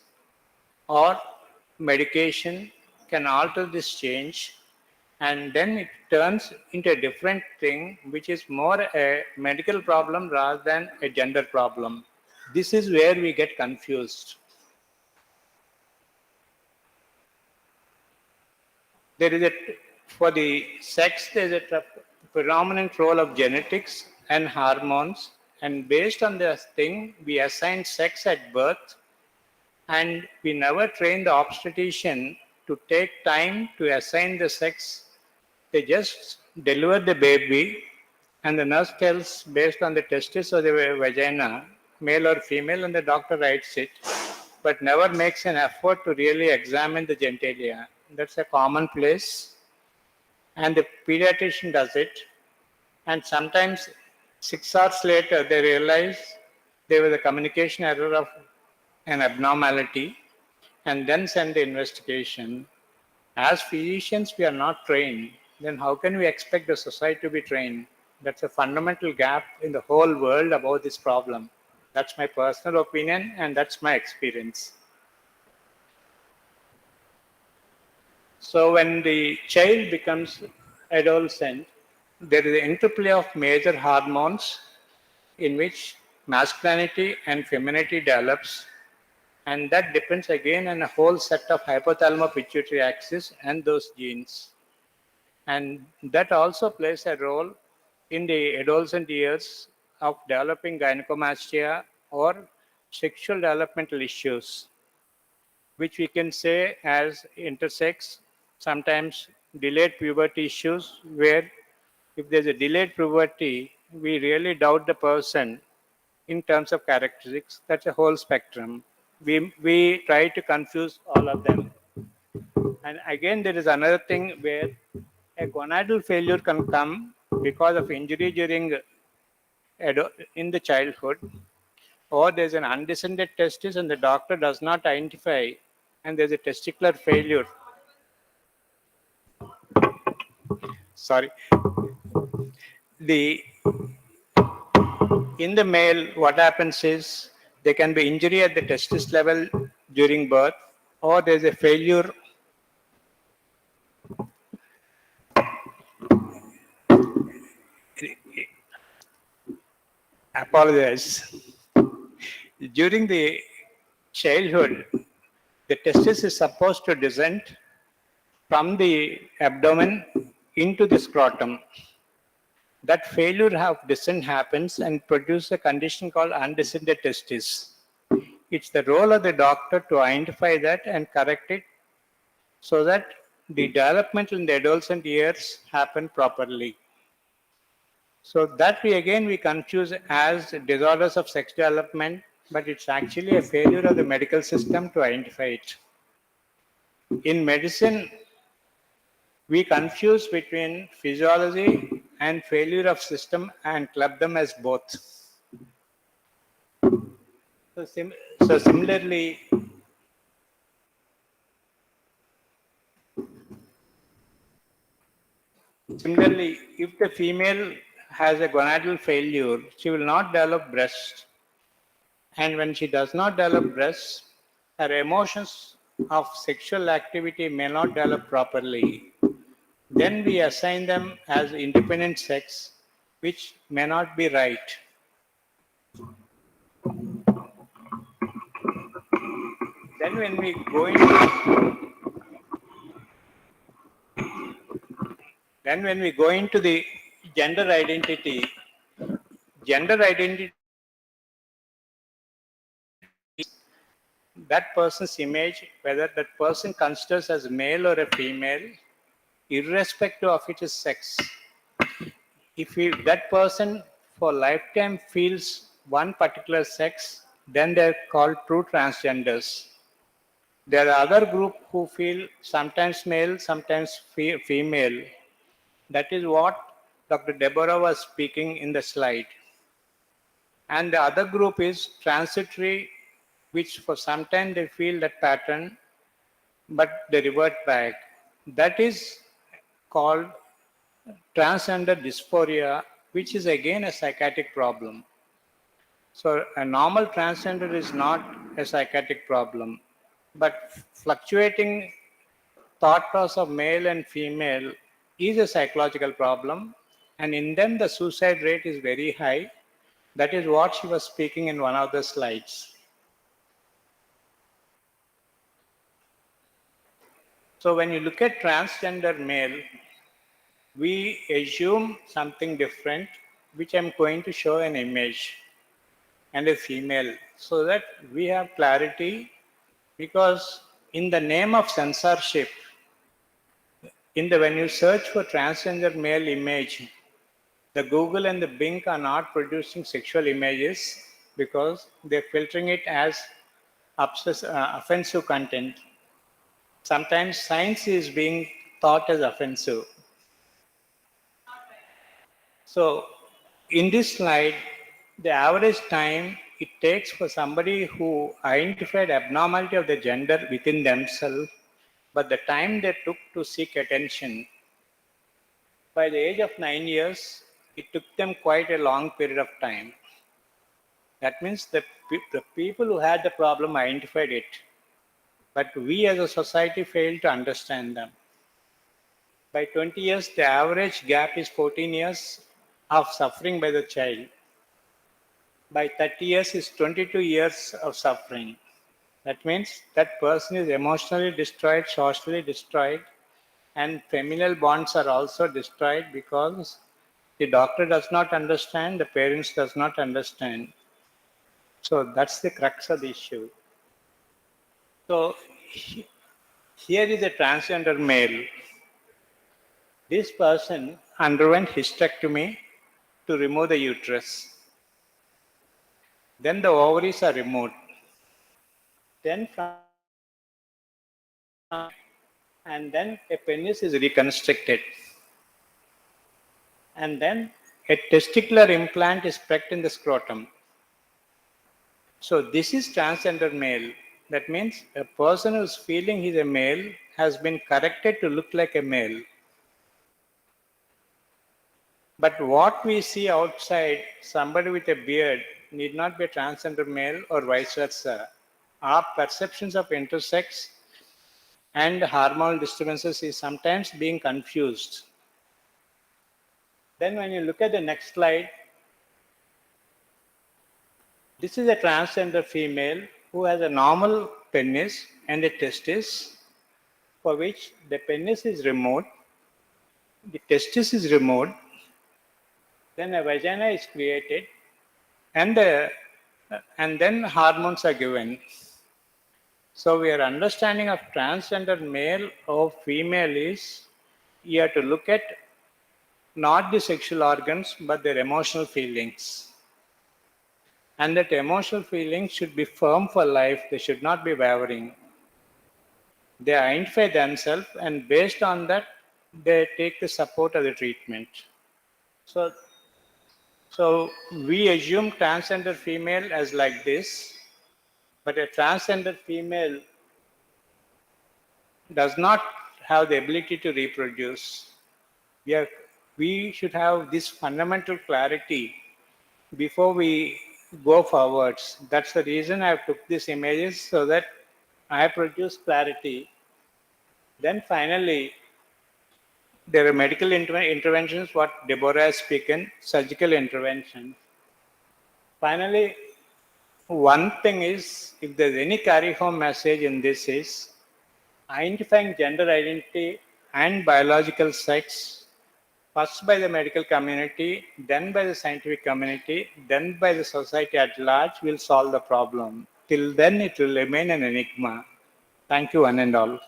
or medication can alter this change, and then it turns into a different thing, which is more a medical problem rather than a gender problem. This is where we get confused. For the sex, there is a predominant role of genetics and hormones, and based on this thing, we assign sex at birth, and we never train the obstetrician to take time to assign the sex. They just deliver the baby, and the nurse tells based on the testis or the vagina, male or female, and the doctor writes it, but never makes an effort to really examine the genitalia. That's a commonplace, and the pediatrician does it, and sometimes 6 hours later they realize there was a communication error of an abnormality, and then send the investigation. As physicians, we are not trained. Then how can we expect the society to be trained? That's a fundamental gap in the whole world about this problem. That's my personal opinion, and that's my experience. So when the child becomes adolescent, there is an interplay of major hormones in which masculinity and femininity develops, and that depends again on a whole set of hypothalamo-pituitary axis and those genes. And that also plays a role in the adolescent years of developing gynecomastia or sexual developmental issues, which we can say as intersex, sometimes delayed puberty issues, where if there's a delayed puberty, we really doubt the person in terms of characteristics. That's a whole spectrum. We try to confuse all of them. And again, there is another thing where A gonadal failure can come because of injury during in the childhood, or there's an undescended testis and the doctor does not identify, and there's a testicular failure. Sorry. The In the male, what happens is there can be injury at the testis level during birth, or there's a failure. Apologize. During the childhood, the testis is supposed to descend from the abdomen into the scrotum. That failure of descent happens and produces a condition called undescended testis. It's the role of the doctor to identify that and correct it so that the development in the adolescent years happen properly. So that we confuse as disorders of sex development, but it's actually a failure of the medical system to identify it. In medicine, we confuse between physiology and failure of system and club them as both. So similarly, if the female has a gonadal failure, she will not develop breast. And when she does not develop breast, her emotions of sexual activity may not develop properly. Then we assign them as independent sex, which may not be right. Then when we go into the gender identity is that person's image, whether that person considers as male or a female, irrespective of its sex. If that person for lifetime feels one particular sex, then they're called true transgenders. There are other group who feel sometimes male, sometimes female. That is what Dr. Deborah was speaking in the slide. And the other group is transitory, which for some time they feel that pattern, but they revert back. That is called transgender dysphoria, which is again a psychiatric problem. So a normal transgender is not a psychiatric problem, but fluctuating thought process of male and female is a psychological problem, and in them the suicide rate is very high. That is what she was speaking in one of the slides. So when you look at transgender male, we assume something different, which I'm going to show an image, and a female, so that we have clarity, because in the name of censorship, when you search for transgender male image, the Google and the Bing are not producing sexual images because they're filtering it as offensive content. Sometimes science is being thought as offensive. So in this slide, the average time it takes for somebody who identified abnormality of the gender within themselves, but the time they took to seek attention, by the age of 9 years, it took them quite a long period of time. That means the people who had the problem identified it, but we as a society failed to understand them. By 20 years, the average gap is 14 years of suffering by the child. By 30 years is 22 years of suffering. That means that person is emotionally destroyed, socially destroyed, and familial bonds are also destroyed because the doctor does not understand, the parents does not understand. So that's the crux of the issue. So here is a transgender male. This person underwent hysterectomy to remove the uterus. Then the ovaries are removed. Then and then a penis is reconstructed. and then a testicular implant is pressed in the scrotum. So this is transgender male. That means a person who's feeling he's a male has been corrected to look like a male. But what we see outside, somebody with a beard need not be a transgender male or vice versa. Our perceptions of intersex and hormonal disturbances is sometimes being confused. Then when you look at the next slide, this is a transgender female who has a normal penis and a testis, for which the penis is removed, the testis is removed, then a vagina is created, and then hormones are given. So your understanding of transgender male or female is you have to look at not the sexual organs but their emotional feelings. And that emotional feelings should be firm for life, they should not be wavering. They identify themselves, and based on that, they take the support of the treatment. So we assume transgender female as like this, but a transgender female does not have the ability to reproduce. We should have this fundamental clarity before we go forwards. That's the reason I took these images so that I produce clarity. Then finally, there are medical interventions, what Deborah has spoken, surgical intervention. Finally, one thing is, if there's any carry-home message in this is, identifying gender identity and biological sex, first by the medical community, then by the scientific community, then by the society at large, will solve the problem. Till then, it will remain an enigma. Thank you, one and all.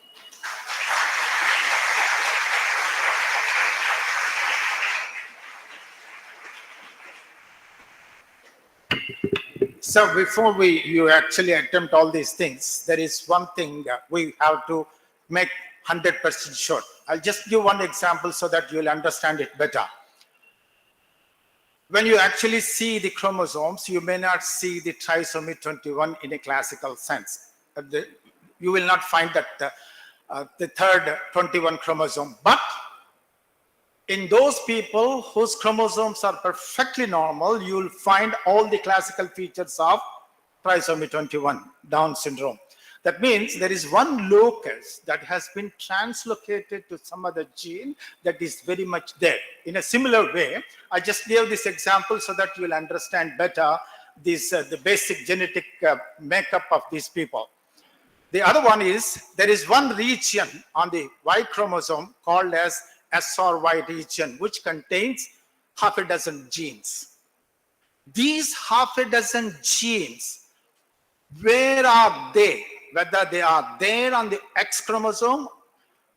So before you actually attempt all these things, there is one thing we have to make 100% sure. I'll just give one example so that you'll understand it better. When you actually see the chromosomes, you may not see the trisomy 21 in a classical sense. You will not find that the third 21 chromosome, but in those people whose chromosomes are perfectly normal, you will find all the classical features of trisomy 21, Down syndrome. That means there is one locus that has been translocated to some other gene that is very much there. In a similar way, I just gave this example so that you will understand better this, the basic genetic makeup of these people. The other one is, there is one region on the Y chromosome called as SRY region, which contains half a dozen genes. These half a dozen genes, where are they? Whether they are there on the X chromosome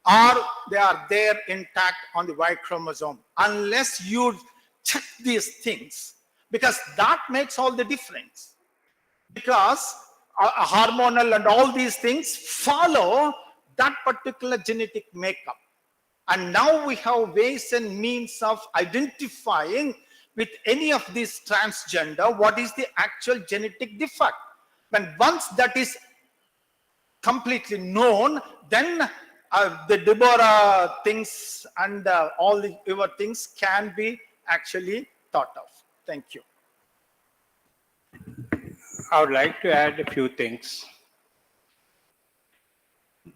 or they are there intact on the Y chromosome, unless you check these things, because that makes all the difference. Because hormonal and all these things follow that particular genetic makeup. And now we have ways and means of identifying with any of these transgender what is the actual genetic defect. When once that is completely known, then the Deborah things and all your things can be actually thought of. Thank you. I would like to add a few things.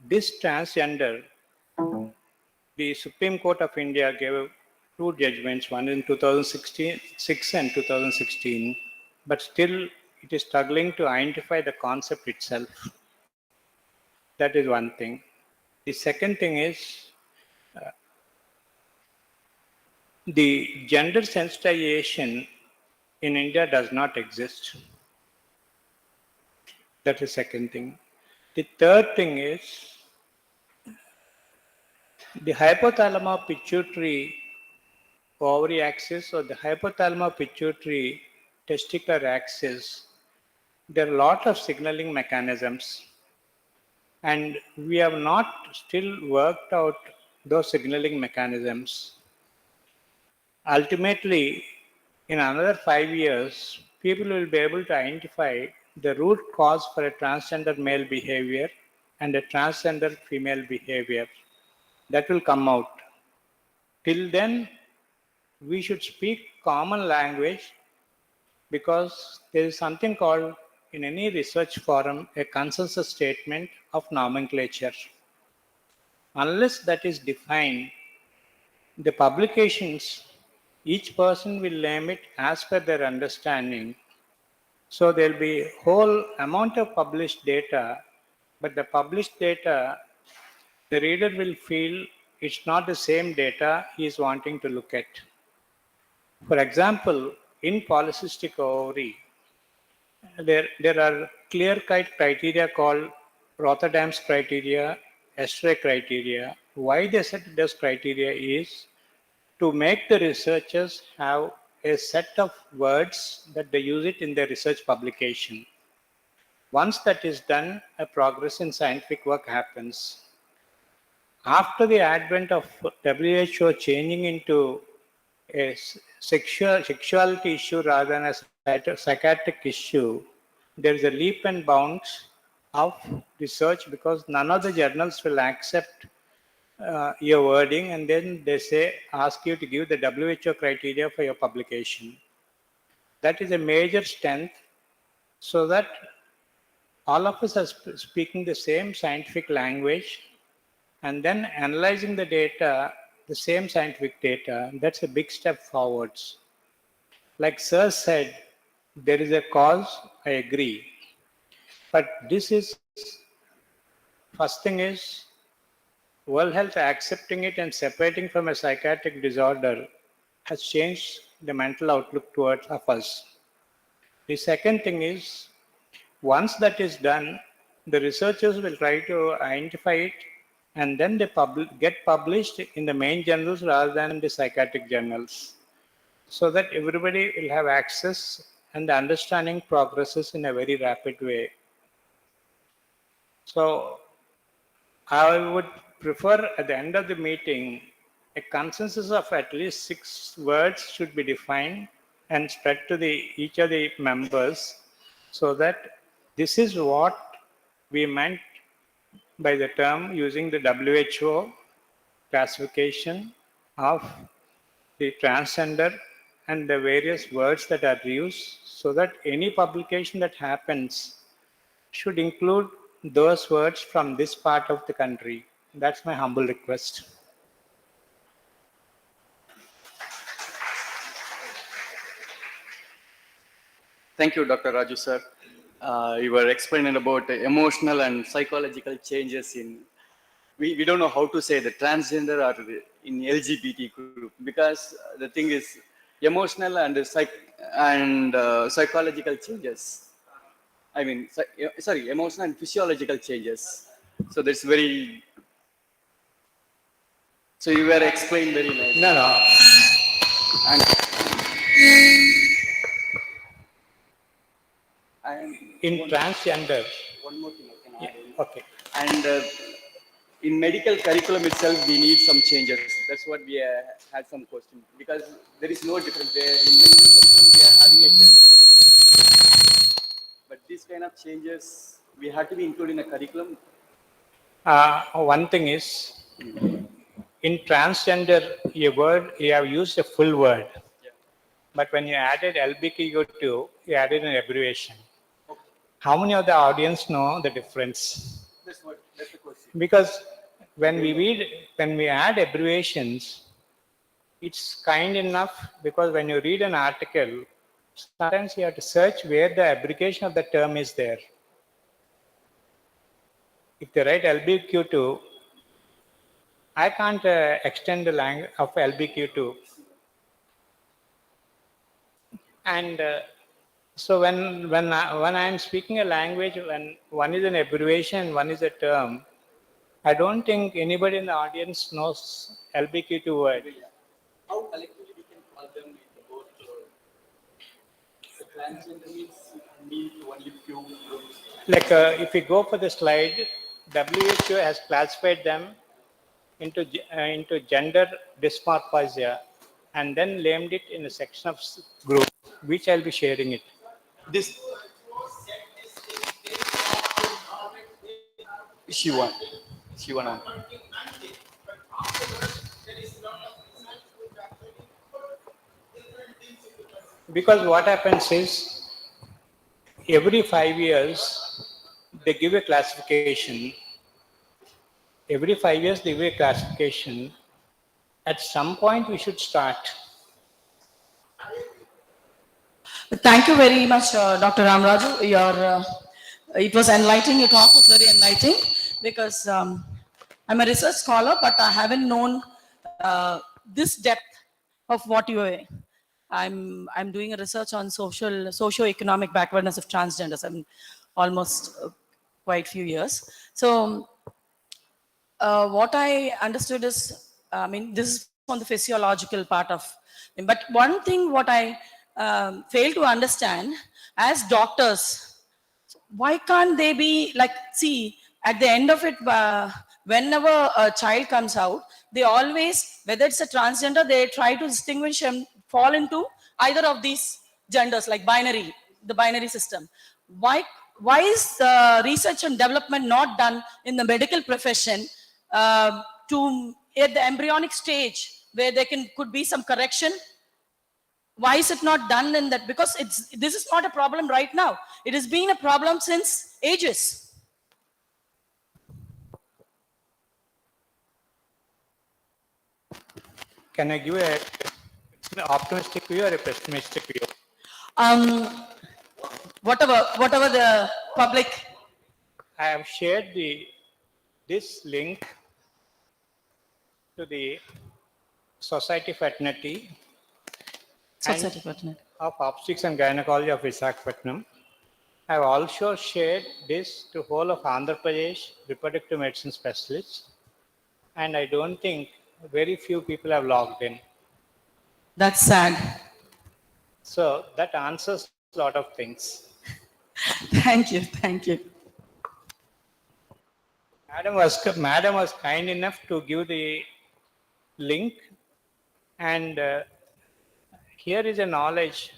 This transgender, the Supreme Court of India gave two judgments, one in 2006 and 2016, but still it is struggling to identify the concept itself. That is one thing. The second thing is the gender sensitization in India does not exist. That is the second thing. The third thing is the hypothalamo-pituitary ovary axis or the hypothalamo-pituitary testicular axis, there are a lot of signaling mechanisms, and we have not still worked out those signaling mechanisms. Ultimately, in another 5 years, people will be able to identify the root cause for a transgender male behavior and a transgender female behavior. That will come out. Till then, we should speak common language, because there is something called, in any research forum, a consensus statement of nomenclature. Unless that is defined, the publications, each person will name it as per their understanding. So there'll be whole amount of published data, but the published data, the reader will feel it's not the same data he is wanting to look at. For example, in polycystic ovary, there are clear-cut criteria called Rotterdam's criteria, Estre criteria. Why they set those criteria is to make the researchers have a set of words that they use it in their research publication. Once that is done, a progress in scientific work happens. After the advent of WHO changing into a sexuality issue rather than a psychiatric issue, there is a leap and bounds of research, because none of the journals will accept your wording, and then they say, ask you to give the WHO criteria for your publication. That is a major strength, so that all of us are speaking the same scientific language and then analyzing the data, the same scientific data. That's a big step forwards. Like Sir said, there is a cause, I agree. But this is, first thing is, World Health accepting it and separating from a psychiatric disorder has changed the mental outlook towards of us. The second thing is, once that is done, the researchers will try to identify it, and then they get published in the main journals rather than in the psychiatric journals, so that everybody will have access and the understanding progresses in a very rapid way. So I would prefer at the end of the meeting, a consensus of at least 6 words should be defined and spread to each of the members, so that this is what we meant by the term using the WHO classification of the transgender and the various words that are used, so that any publication that happens should include those words from this part of the country. That's my humble request. Thank you, Dr. Raju sir. You were explaining about emotional and psychological changes in, we don't know how to say the transgender or in LGBT group, because the thing is emotional and psychological changes. I mean, sorry, emotional and physiological changes. So that's very, so you were explained very nicely. No. And In transgender. one more thing I can add. Okay. And in medical curriculum itself, we need some changes. That's what we had some question, because there is no difference there. In medical curriculum, we are having a gender, but these kind of changes, we have to be included in a curriculum. One thing is, in transgender, you have used a full word. Yeah. But when you added LBQ2, you added an abbreviation. Okay. How many of the audience know the difference? That's the question. Because when we add abbreviations, it's kind enough, because when you read an article, sometimes you have to search where the abbreviation of the term is there. If they write LBQ2, I can't extend the language of LBQ2. And so when I am speaking a language, when one is an abbreviation, one is a term, I don't think anybody in the audience knows LBQ2 word. How collectively we can call them in the both? Transgender means only few groups. Like if we go for the slide, WHO has classified them into gender dysmorphasia. and then named it in a section of group, which I'll be sharing it. This Shiva. Shiva. Because what happens is every 5 years they give a classification. Every 5 years they give a classification. At some point we should start. Thank you very much, Dr. Ramraju. It was enlightening. Your talk was very enlightening because I'm a research scholar, but I haven't known this depth of what you are. I'm doing a research on socio-economic backwardness of transgenders. I'm almost quite few years. So what I understood is, I mean, this is on the physiological part of, but one thing what I fail to understand as doctors, why can't they be like, see, at the end of it, whenever a child comes out, they always, whether it's a transgender, they try to distinguish and fall into either of these genders, like the binary system. Why is research and development not done in the medical profession to at the embryonic stage where there could be some correction? Why is it not done in that? Because this is not a problem right now. It has been a problem since ages. Can I give an optimistic view or a pessimistic view? Whatever the public. I have shared this link to the Society Fraternity of Obstetrics and Gynecology of Visakhapatnam. I have also shared this to whole of Andhra Pradesh reproductive medicine specialists, and I don't think very few people have logged in. That's sad. So that answers a lot of things. Thank you. Madam was kind enough to give the link, and here is a knowledge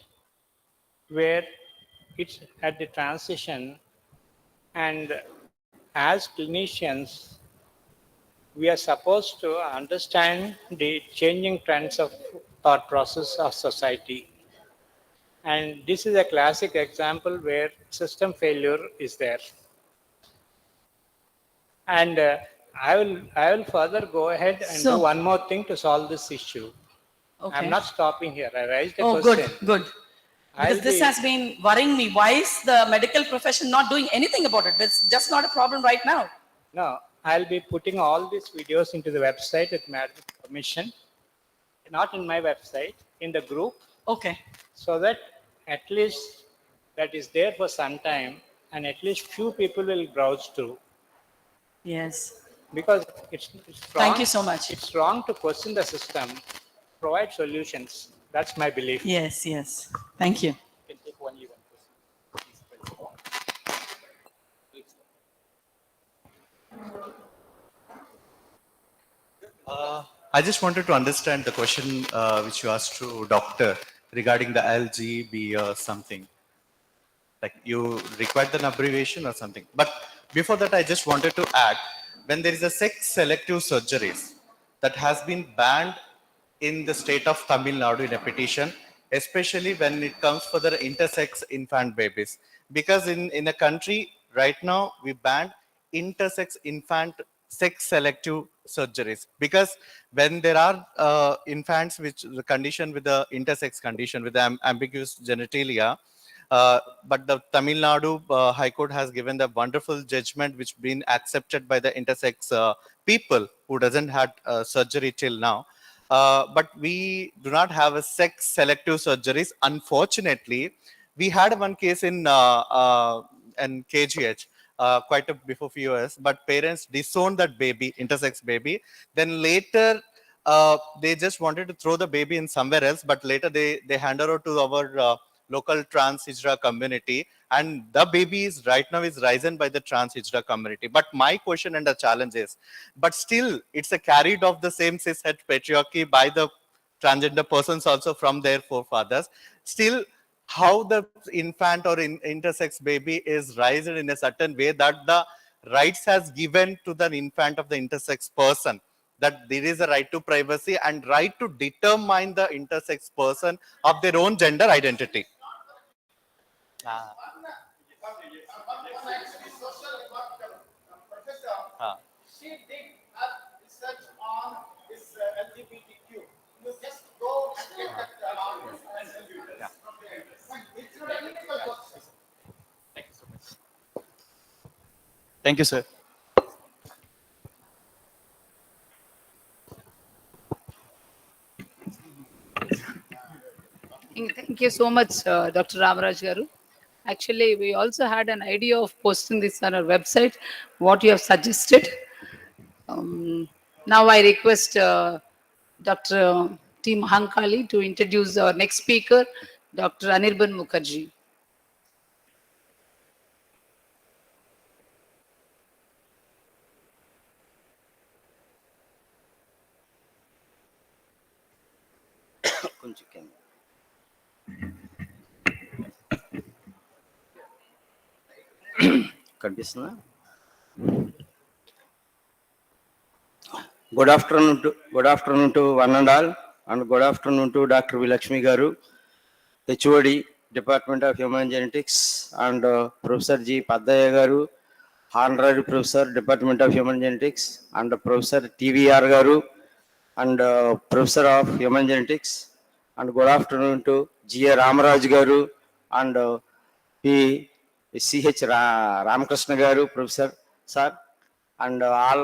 where it's at the transition, and as clinicians we are supposed to understand the changing trends of thought process of society, and this is a classic example where system failure is there. And I will further go ahead and do one more thing to solve this issue. Okay. I'm not stopping here. I raised a question. Good. Because this has been worrying me. Why is the medical profession not doing anything about it? It's just not a problem right now. No, I'll be putting all these videos into the website with Madam's permission. Not in my website, in the group. Okay. So that at least that is there for some time, and at least few people will browse through. Yes. Because it's wrong. Thank you so much. It's wrong to question the system, provide solutions. That's my belief. Yes. Thank you. You can take one even. I just wanted to understand the question which you asked to doctor regarding the LGB or something. Like you required an abbreviation or something. But before that, I just wanted to add, when there is a sex-selective surgeries that has been banned in the state of Tamil Nadu in a petition, especially when it comes for the intersex infant babies. Because in a country right now, we banned intersex infant sex-selective surgeries. Because when there are infants which the condition with the intersex condition, with the ambiguous genitalia, but the Tamil Nadu High Court has given the wonderful judgment which been accepted by the intersex people who doesn't had surgery till now. But we do not have a sex selective surgeries. Unfortunately, we had one case in KGH before few years, but parents disowned that baby, intersex baby. Then later, they just wanted to throw the baby in somewhere else, but later they hand over to our local trans hijra community, and the baby is right now is risen by the trans hijra community. But my question and the challenge is, but still it's a carried of the same cishet patriarchy by the transgender persons also from their forefathers. Still, how the infant or intersex baby is raised in a certain way that the rights has given to the infant of the intersex person, that there is a right to privacy and right to determine the intersex person of their own gender identity. Ah. Ah. She did her research on this LGBTQ. You just go and get that Yeah. It's not a critical question. Thank you so much. Thank you, sir. Thank you so much, Dr. Ramaraj Garu. Actually, we also had an idea of posting this on our website, what you have suggested. Now I request Dr. T. Mahankali to introduce our next speaker, Dr. Anirban Mukherjee. కనిపిస్తుందా? Good afternoon to one and all, and good afternoon to Dr. Vilakshmi Garu, HOD, Department of Human Genetics, and Professor G. Padaya Garu, Honorary Professor, Department of Human Genetics, and Professor TVR Garu, and Professor of Human Genetics, and good afternoon to G. Ramaraj Garu, and P. C.H. Ramakrishna Garu, Professor, Sir, and all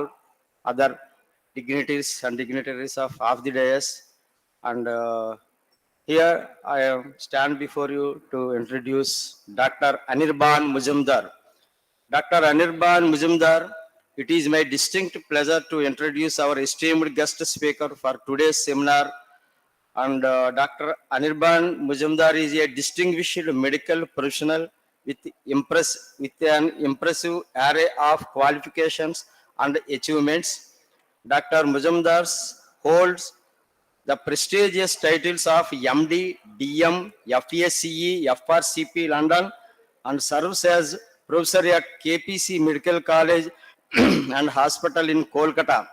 other dignitaries and dignitaries of the dais. And here I am stand before you to introduce Dr. Anirban Muzumdar. Dr. Anirban Muzumdar, it is my distinct pleasure to introduce our esteemed guest speaker for today's seminar. And Dr. Anirban Muzumdar is a distinguished medical professional with an impressive array of qualifications and achievements. Dr. Muzumdar holds the prestigious titles of MD, DM, FACE, FRCP London, and serves as professor at KPC Medical College and Hospital in Kolkata.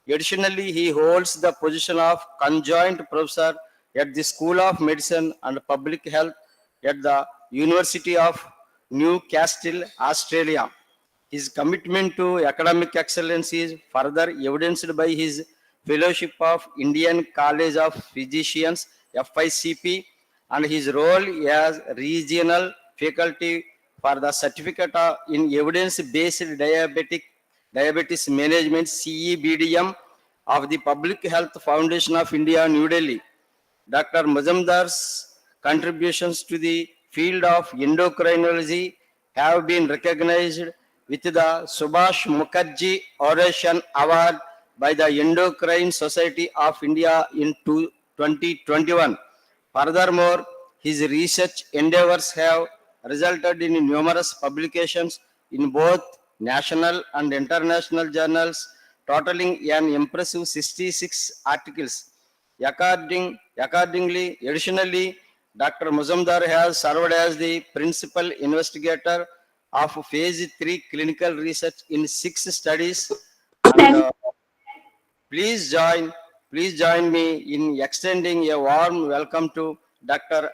Additionally, he holds the position of conjoint professor at the School of Medicine and Public Health at the University of Newcastle, Australia. His commitment to academic excellence is further evidenced by his fellowship of Indian College of Physicians, FICP, and his role as regional faculty for the certificate in evidence-based diabetes management, CEBDM, of the Public Health Foundation of India, New Delhi. Dr. Mazumdar's contributions to the field of endocrinology have been recognized with the Subhash Mukherjee Oration Award by the Endocrine Society of India in 2021. Furthermore, his research endeavors have resulted in numerous publications in both national and international journals, totaling an impressive 66 articles. Accordingly, additionally, Dr. Muzumdar has served as the principal investigator of phase 3 clinical research in 6 studies. And please join me in extending a warm welcome to Dr.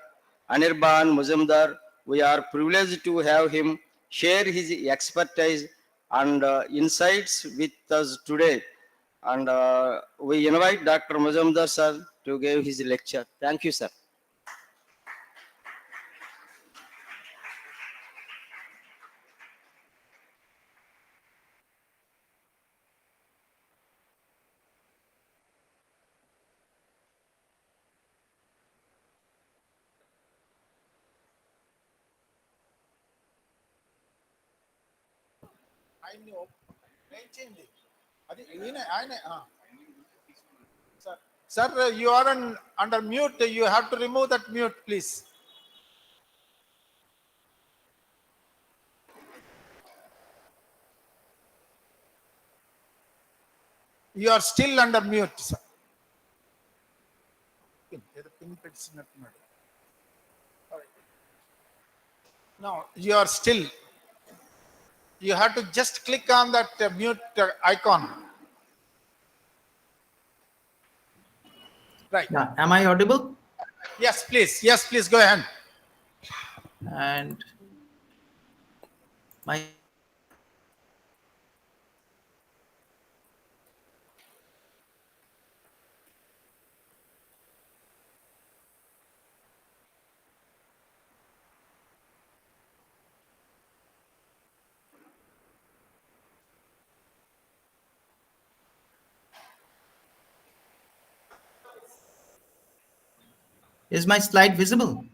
Anirban Muzumdar. We are privileged to have him share his expertise and insights with us today. And we invite Dr. Muzumdar sir to give his lecture. Thank you, sir. Sir, you are under mute. You have to remove that mute, please. You are still under mute, sir. No, you are still. You have to just click on that mute icon. Right. Yeah, am I audible? Yes, please. Yes, please go ahead. And my is my slide visible?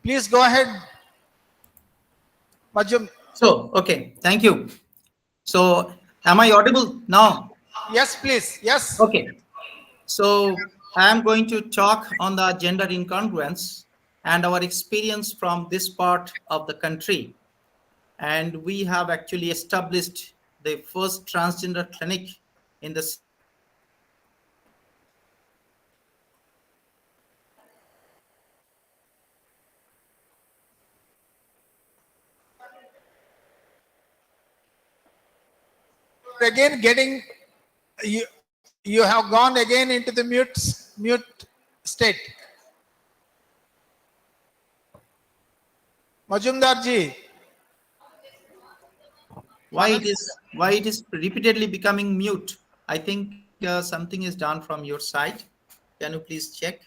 Please go ahead. Majum. So, okay, thank you. So, am I audible now? Yes, please. Yes. Okay. So, I am going to talk on the gender incongruence and our experience from this part of the country. And we have actually established the first transgender clinic in the Again, getting you have gone again into the mute state. Majumdar ji. why it is repeatedly becoming mute. I think something is done from your side. Can you please check?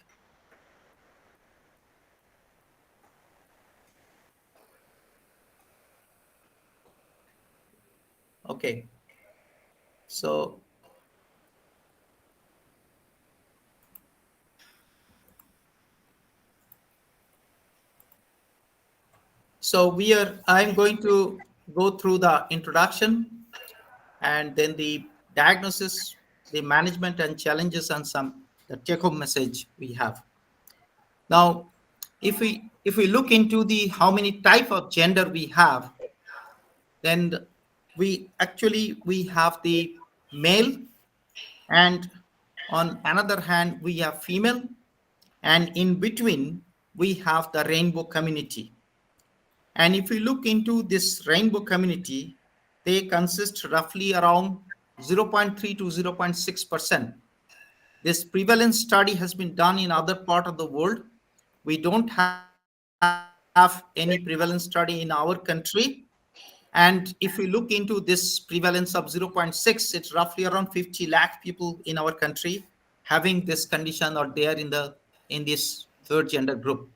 Okay. So I'm going to go through the introduction and then the diagnosis, the management and challenges, and the take-home message we have. Now, if we look into the how many type of gender we have, then we have the male, and on another hand we have female, and in between we have the rainbow community. And if we look into this rainbow community, they consist roughly around 0.3 to 0.6%. This prevalence study has been done in other part of the world. We don't have any prevalence study in our country. And if we look into this prevalence of 0.6, it's roughly around 50 lakh people in our country having this condition or they are in this third gender group.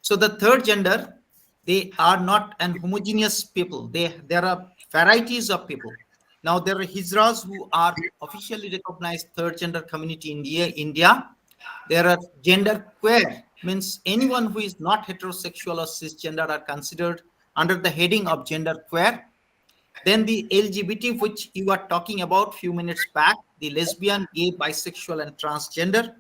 So the third gender, they are not an homogeneous people. There are varieties of people. Now there are hijras who are officially recognized third gender community in India. There are gender queer, means anyone who is not heterosexual or cisgender are considered under the heading of gender queer. Then the LGBT, which you are talking about few minutes back, the lesbian, gay, bisexual, and transgender.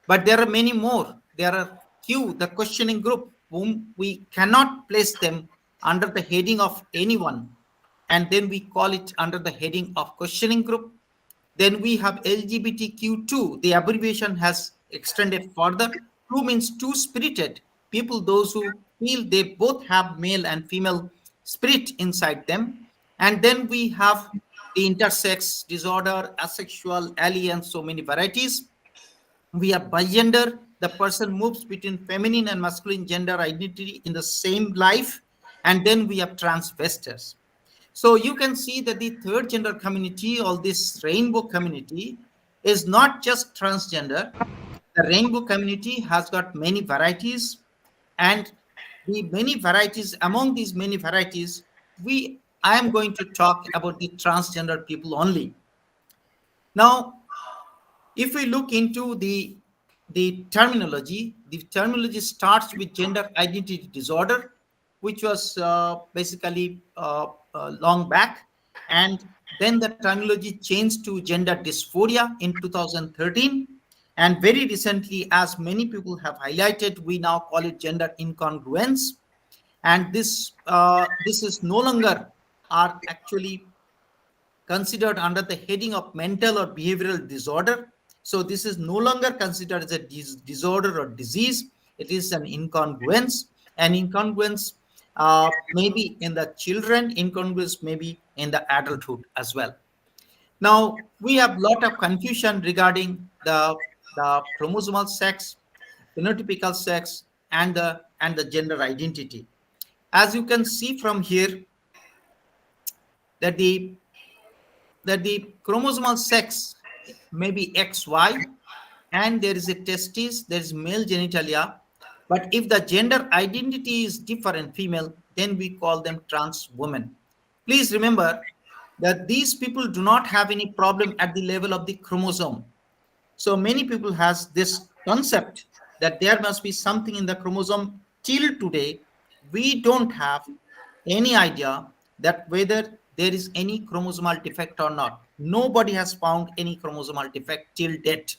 But there are many more. There are Q, the questioning group, whom we cannot place them under the heading of anyone. And then we call it under the heading of questioning group. Then we have LGBTQ2. The abbreviation has extended further. Two means two-spirited people, those who feel they both have male and female spirit inside them. And then we have the intersex, disorder, asexual, alien, so many varieties. We have bigender. The person moves between feminine and masculine gender identity in the same life. And then we have transvestors. So you can see that the third gender community, or this rainbow community, is not just transgender. The rainbow community has got many varieties, and the many varieties, among these many varieties, I am going to talk about the transgender people only. Now, if we look into the terminology starts with gender identity disorder, which was basically long back. And then the terminology changed to gender dysphoria in 2013. And very recently, as many people have highlighted, we now call it gender incongruence. And this is no longer are actually considered under the heading of mental or behavioral disorder. So this is no longer considered as a disorder or disease. It is an incongruence. And incongruence maybe in the children, incongruence maybe in the adulthood as well. Now we have a lot of confusion regarding the chromosomal sex, phenotypical sex, and the gender identity. As you can see from here, that the chromosomal sex may be XY, and there is a testis, there is male genitalia. But if the gender identity is different, female, then we call them trans women. Please remember that these people do not have any problem at the level of the chromosome. So many people has this concept that there must be something in the chromosome. Till today, we don't have any idea that whether there is any chromosomal defect or not. Nobody has found any chromosomal defect till date.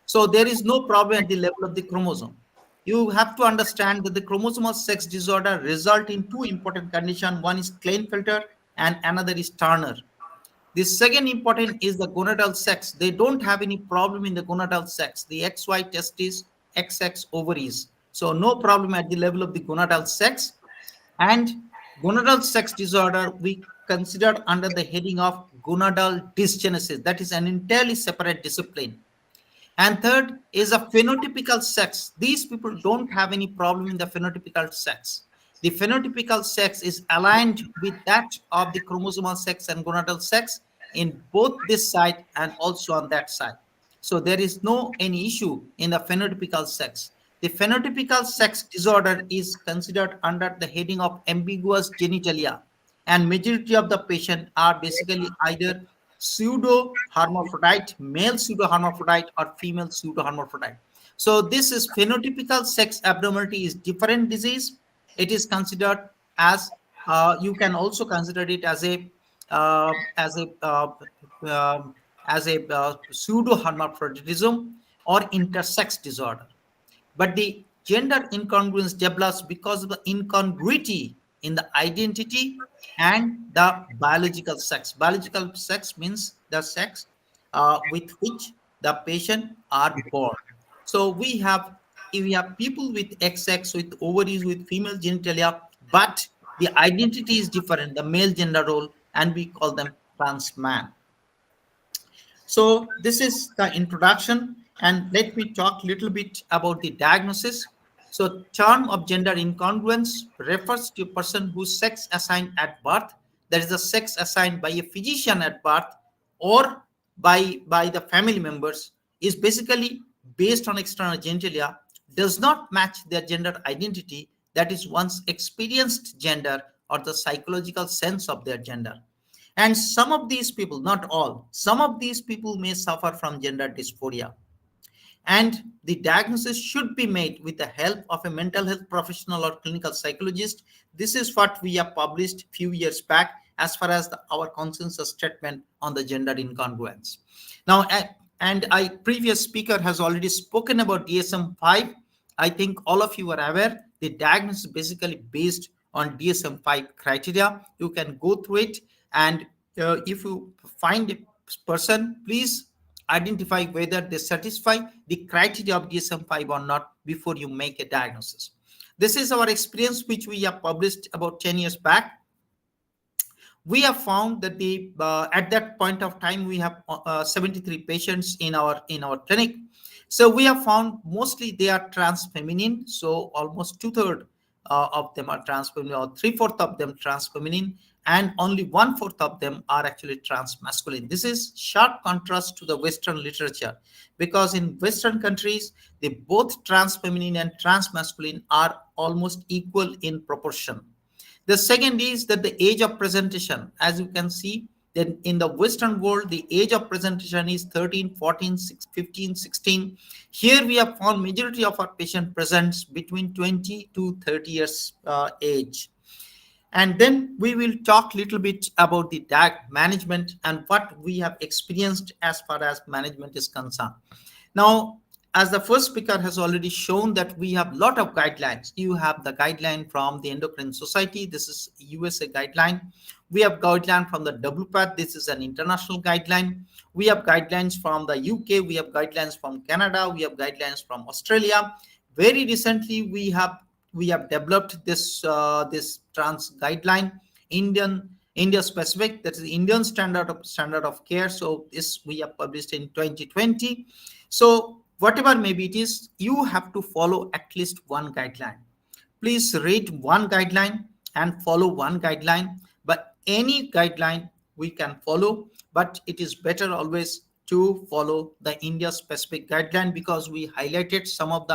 So there is no problem at the level of the chromosome. You have to understand that the chromosomal sex disorder result in two important conditions. One is Klinefelter and another is Turner. The second important is the gonadal sex. They don't have any problem in the gonadal sex, the XY testes, XX ovaries. So no problem at the level of the gonadal sex. And gonadal sex disorder we considered under the heading of gonadal dysgenesis. That is an entirely separate discipline. And third is a phenotypical sex. These people don't have any problem in the phenotypical sex. The phenotypical sex is aligned with that of the chromosomal sex and gonadal sex in both this side and also on that side. So there is no any issue in the phenotypical sex. The phenotypical sex disorder is considered under the heading of ambiguous genitalia, and majority of the patient are basically either pseudo hermaphrodite, male pseudo hermaphrodite, or female pseudo hermaphrodite. So this is phenotypical sex abnormality is different disease. It is considered as you can also consider it as a pseudo hermaphroditism or intersex disorder. But the gender incongruence develops because of the incongruity in the identity and the biological sex. Biological sex means the sex with which the patient are born. So we have people with XX, with ovaries, with female genitalia, but the identity is different, the male gender role, and we call them trans man. So this is the introduction, and let me talk a little bit about the diagnosis. So term of gender incongruence refers to a person whose sex assigned at birth, that is the sex assigned by a physician at birth or by the family members, is basically based on external genitalia, does not match their gender identity, that is one's experienced gender or the psychological sense of their gender. And some of these people, not all, some of these people may suffer from gender dysphoria. And the diagnosis should be made with the help of a mental health professional or clinical psychologist. This is what we have published a few years back as far as our consensus statement on the gender incongruence. Now, and a previous speaker has already spoken about DSM-5. I think all of you are aware the diagnosis is basically based on DSM-5 criteria. You can go through it, and if you find a person, please identify whether they satisfy the criteria of DSM-5 or not before you make a diagnosis. This is our experience, which we have published about 10 years back. We have found that at that point of time we have 73 patients in our clinic. So we have found mostly they are trans feminine. So almost 2/3 of them are trans feminine, or 3/4 of them trans feminine, and only 1/4 of them are actually trans masculine. This is sharp contrast to the Western literature, because in Western countries, both trans feminine and trans masculine are almost equal in proportion. The second is that the age of presentation, as you can see, then in the Western world, the age of presentation is 13, 14, 15, 16. Here we have found majority of our patient presents between 20 to 30 years age. And then we will talk a little bit about the management and what we have experienced as far as management is concerned. Now, as the first speaker has already shown, that we have a lot of guidelines. You have the guideline from the Endocrine Society. This is USA guideline. We have guideline from the WPATH. This is an international guideline. We have guidelines from the UK. We have guidelines from Canada. We have guidelines from Australia. Very recently, we have developed this trans guideline, India specific, that is Indian standard of care. So this we have published in 2020. So whatever maybe it is, you have to follow at least one guideline. Please read one guideline and follow one guideline. But any guideline we can follow, but it is better always to follow the India specific guideline, because we highlighted some of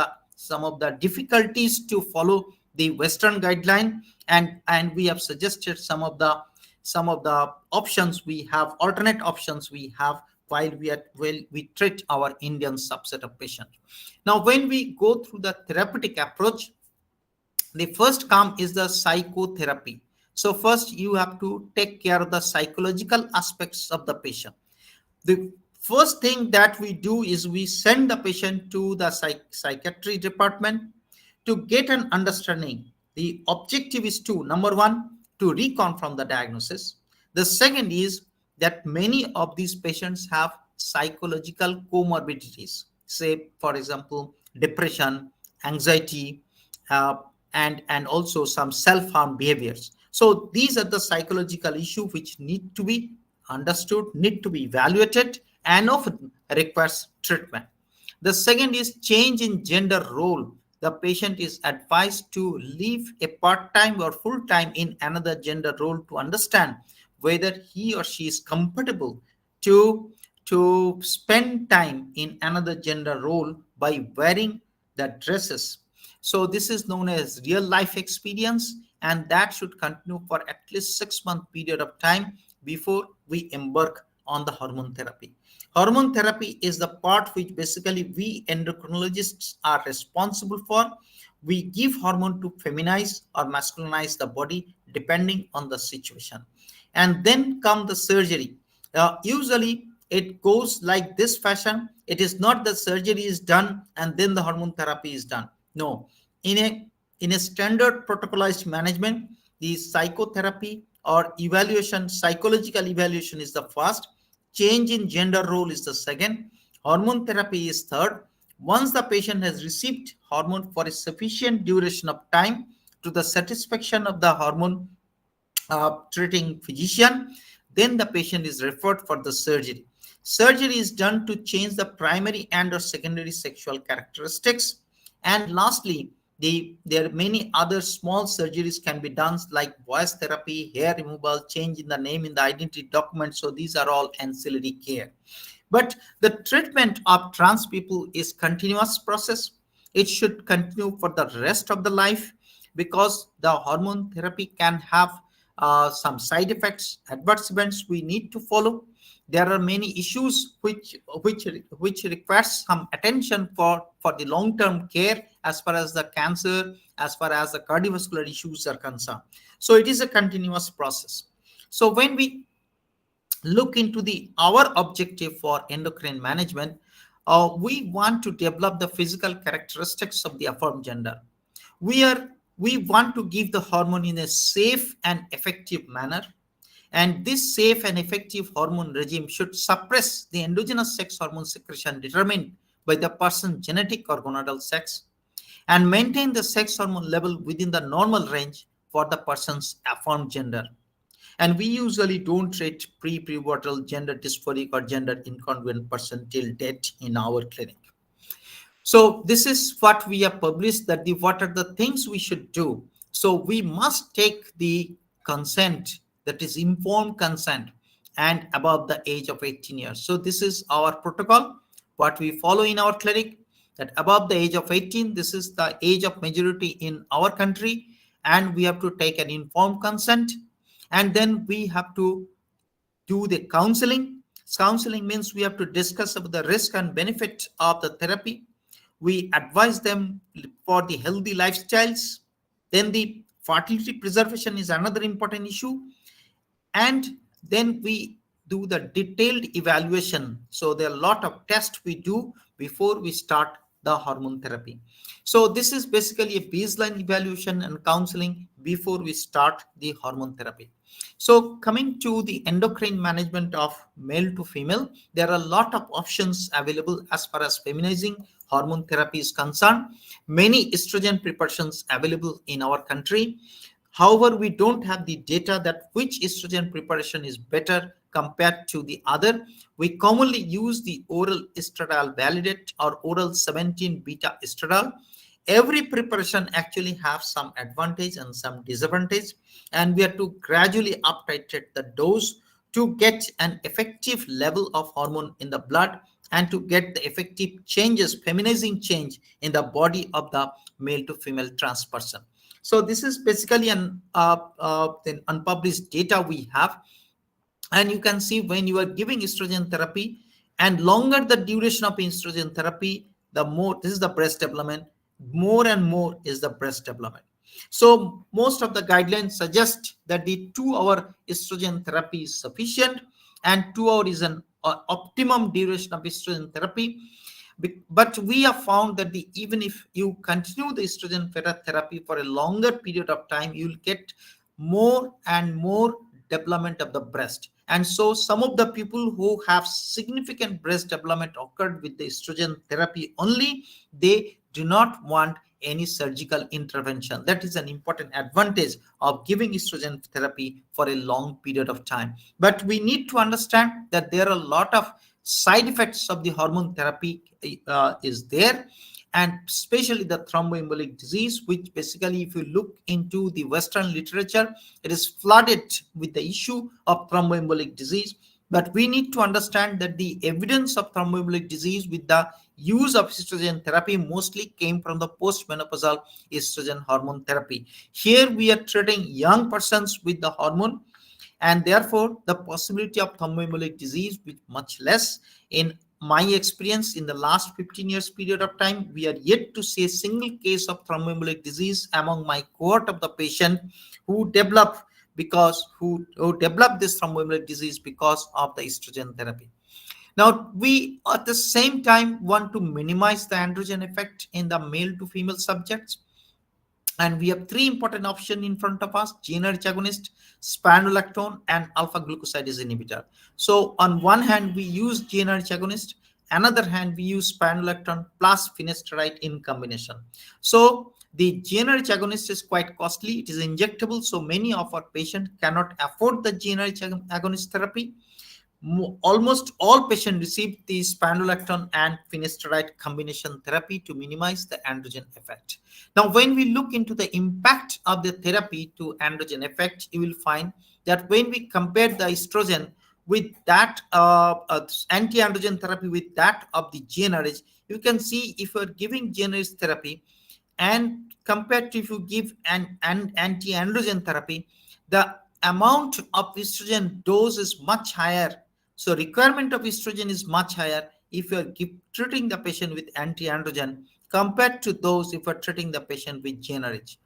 the difficulties to follow the Western guideline, and we have suggested some of the options we have, alternate options we have, while we treat our Indian subset of patients. Now, when we go through the therapeutic approach, the first come is the psychotherapy. So first you have to take care of the psychological aspects of the patient. The first thing that we do is we send the patient to the psychiatry department to get an understanding. The objective is to, number one, to reconfirm the diagnosis. The second is that many of these patients have psychological comorbidities, say, for example, depression, anxiety, and also some self-harm behaviors. So these are the psychological issues which need to be understood, need to be evaluated, and often requires treatment. The second is change in gender role. The patient is advised to leave a part-time or full-time in another gender role to understand whether he or she is compatible to spend time in another gender role by wearing the dresses. So this is known as real life experience, and that should continue for at least 6-month period of time before we embark on the hormone therapy. Hormone therapy is the part which basically we endocrinologists are responsible for. We give hormone to feminize or masculinize the body depending on the situation. And then come the surgery. Usually it goes like this fashion. It is not that surgery is done and then the hormone therapy is done. No. In a standard protocolized management, the psychotherapy or evaluation, psychological evaluation is the first. Change in gender role is the second. Hormone therapy is third. Once the patient has received hormone for a sufficient duration of time to the satisfaction of the hormone treating physician, then the patient is referred for the surgery. Surgery is done to change the primary and or secondary sexual characteristics. And lastly, there are many other small surgeries can be done, like voice therapy, hair removal, change in the name in the identity document. So these are all ancillary care. But the treatment of trans people is continuous process. It should continue for the rest of the life, because the hormone therapy can have some side effects, adverse events we need to follow. There are many issues which requires some attention for the long-term care, as far as the cancer, as far as the cardiovascular issues are concerned. So it is a continuous process. So when we look into our objective for endocrine management, we want to develop the physical characteristics of the affirmed gender. We want to give the hormone in a safe and effective manner. And this safe and effective hormone regime should suppress the endogenous sex hormone secretion determined by the person's genetic or gonadal sex, and maintain the sex hormone level within the normal range for the person's affirmed gender. And we usually don't treat prepubertal gender dysphoric or gender incongruent person till death in our clinic. So this is what we have published, that what are the things we should do. So we must take the consent, that is informed consent, and above the age of 18 years. So this is our protocol, what we follow in our clinic, that above the age of 18, this is the age of majority in our country, and we have to take an informed consent. And then we have to do the counseling. Counseling means we have to discuss about the risk and benefit of the therapy. We advise them for the healthy lifestyles. Then the fertility preservation is another important issue. And then we do the detailed evaluation. So there are a lot of tests we do before we start the hormone therapy. So this is basically a baseline evaluation and counseling before we start the hormone therapy. So coming to the endocrine management of male to female, there are a lot of options available as far as feminizing hormone therapy is concerned. Many estrogen preparations available in our country. However, we don't have the data that which estrogen preparation is better compared to the other. We commonly use the oral estradiol validate or oral 17 beta estradiol. Every preparation actually have some advantage and some disadvantage, and we have to gradually up titrate the dose to get an effective level of hormone in the blood and to get the effective changes, feminizing change in the body of the male to female trans person. So this is basically an unpublished data we have. And you can see when you are giving estrogen therapy and longer the duration of estrogen therapy, the more, this is the breast development, more and more is the breast development. So most of the guidelines suggest that the 2-hour estrogen therapy is sufficient, and 2 hours is an optimum duration of estrogen therapy. But we have found that even if you continue the estrogen therapy for a longer period of time, you will get more and more development of the breast. And so some of the people who have significant breast development occurred with the estrogen therapy only, they do not want any surgical intervention. That is an important advantage of giving estrogen therapy for a long period of time. But we need to understand that there are a lot of side effects of the hormone therapy is there, and especially the thromboembolic disease, which basically, if you look into the Western literature, it is flooded with the issue of thromboembolic disease. But we need to understand that the evidence of thromboembolic disease with the use of estrogen therapy mostly came from the postmenopausal estrogen hormone therapy. Here we are treating young persons with the hormone, and therefore the possibility of thromboembolic disease is much less. In my experience, in the last 15 years period of time, we are yet to see a single case of thromboembolic disease among my cohort of the patient who developed this thromboembolic disease because of the estrogen therapy. Now, we at the same time want to minimize the androgen effect in the male to female subjects. And we have 3 important options in front of us: GnRH agonist, spironolactone, and alpha glucosidase inhibitor. So on one hand, we use GnRH agonist. Another hand, we use spironolactone plus finasteride in combination. So the GnRH agonist is quite costly. It is injectable, so many of our patients cannot afford the GnRH agonist therapy. Almost all patients receive the spironolactone and finasteride combination therapy to minimize the androgen effect. Now, when we look into the impact of the therapy to androgen effect, you will find that when we compare the estrogen with that anti-androgen therapy with that of the GnRH, you can see if you are giving GnRH therapy and compared to if you give an anti-androgen therapy, the amount of estrogen dose is much higher. So requirement of estrogen is much higher if you are treating the patient with anti-androgen compared to those if you are treating the patient with GnRH.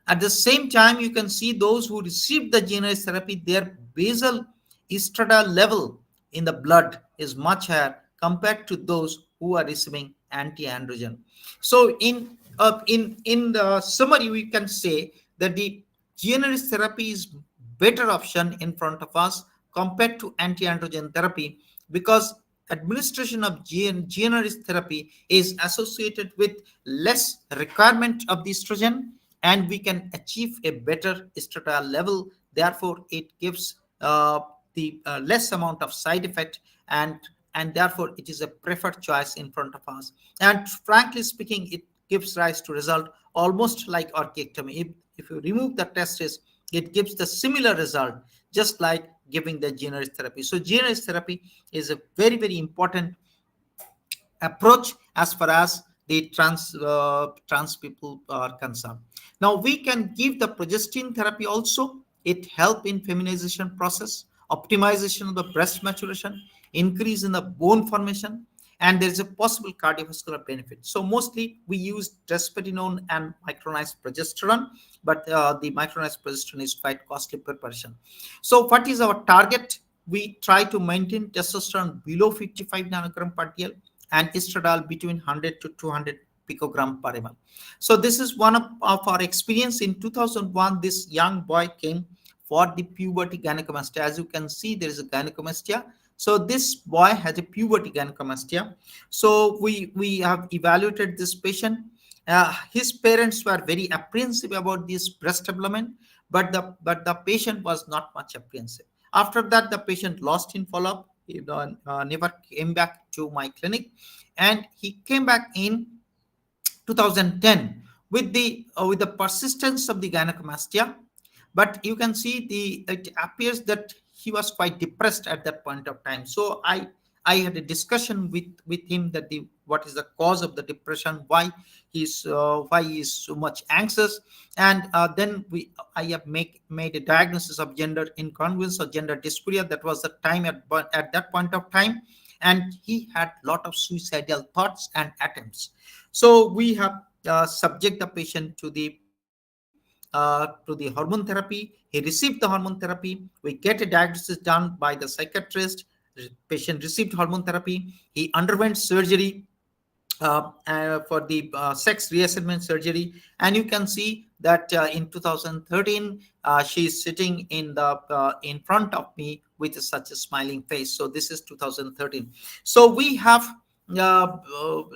At the same time, you can see those who receive the GnRH therapy, their basal estradiol level in the blood is much higher compared to those who are receiving anti-androgen. So in the summary, we can say that the GnRH therapy is better option in front of us compared to anti-androgen therapy, because administration of GnRH therapy is associated with less requirement of the estrogen, and we can achieve a better estradiol level. Therefore, it gives the less amount of side effect, and therefore it is a preferred choice in front of us. And frankly speaking, it gives rise to result almost like orchiectomy. If you remove the testes, it gives the similar result, just like giving the GnRH therapy. So GnRH therapy is a very, very important approach as far as the trans people are concerned. Now we can give the progestin therapy also. It helps in feminization process, optimization of the breast maturation, increase in the bone formation, and there is a possible cardiovascular benefit. So mostly we use drospirenone and micronized progesterone, but the micronized progesterone is quite costly preparation. So what is our target? We try to maintain testosterone below 55 nanogram per dl. and estradiol between 100 to 200 picogram per ml. So this is one of our experience. In 2001, this young boy came for the puberty gynecomastia. As you can see, there is a gynecomastia. So this boy has a puberty gynecomastia. So we have evaluated this patient. His parents were very apprehensive about this breast development, but the patient was not much apprehensive. After that, the patient lost in follow-up. He never came back to my clinic, and he came back in 2010 with the persistence of the gynecomastia. But you can see it appears that he was quite depressed at that point of time. So I had a discussion with him that what is the cause of the depression, why he is so much anxious, and then I have made a diagnosis of gender incongruence or gender dysphoria. That was the time at that point of time, and he had a lot of suicidal thoughts and attempts. So we have subject the patient to the hormone therapy. He received the hormone therapy. We get a diagnosis done by the psychiatrist. The patient received hormone therapy. He underwent surgery for the sex reassignment surgery, and you can see that in 2013 she is sitting in front of me with such a smiling face. So this is 2013. So we have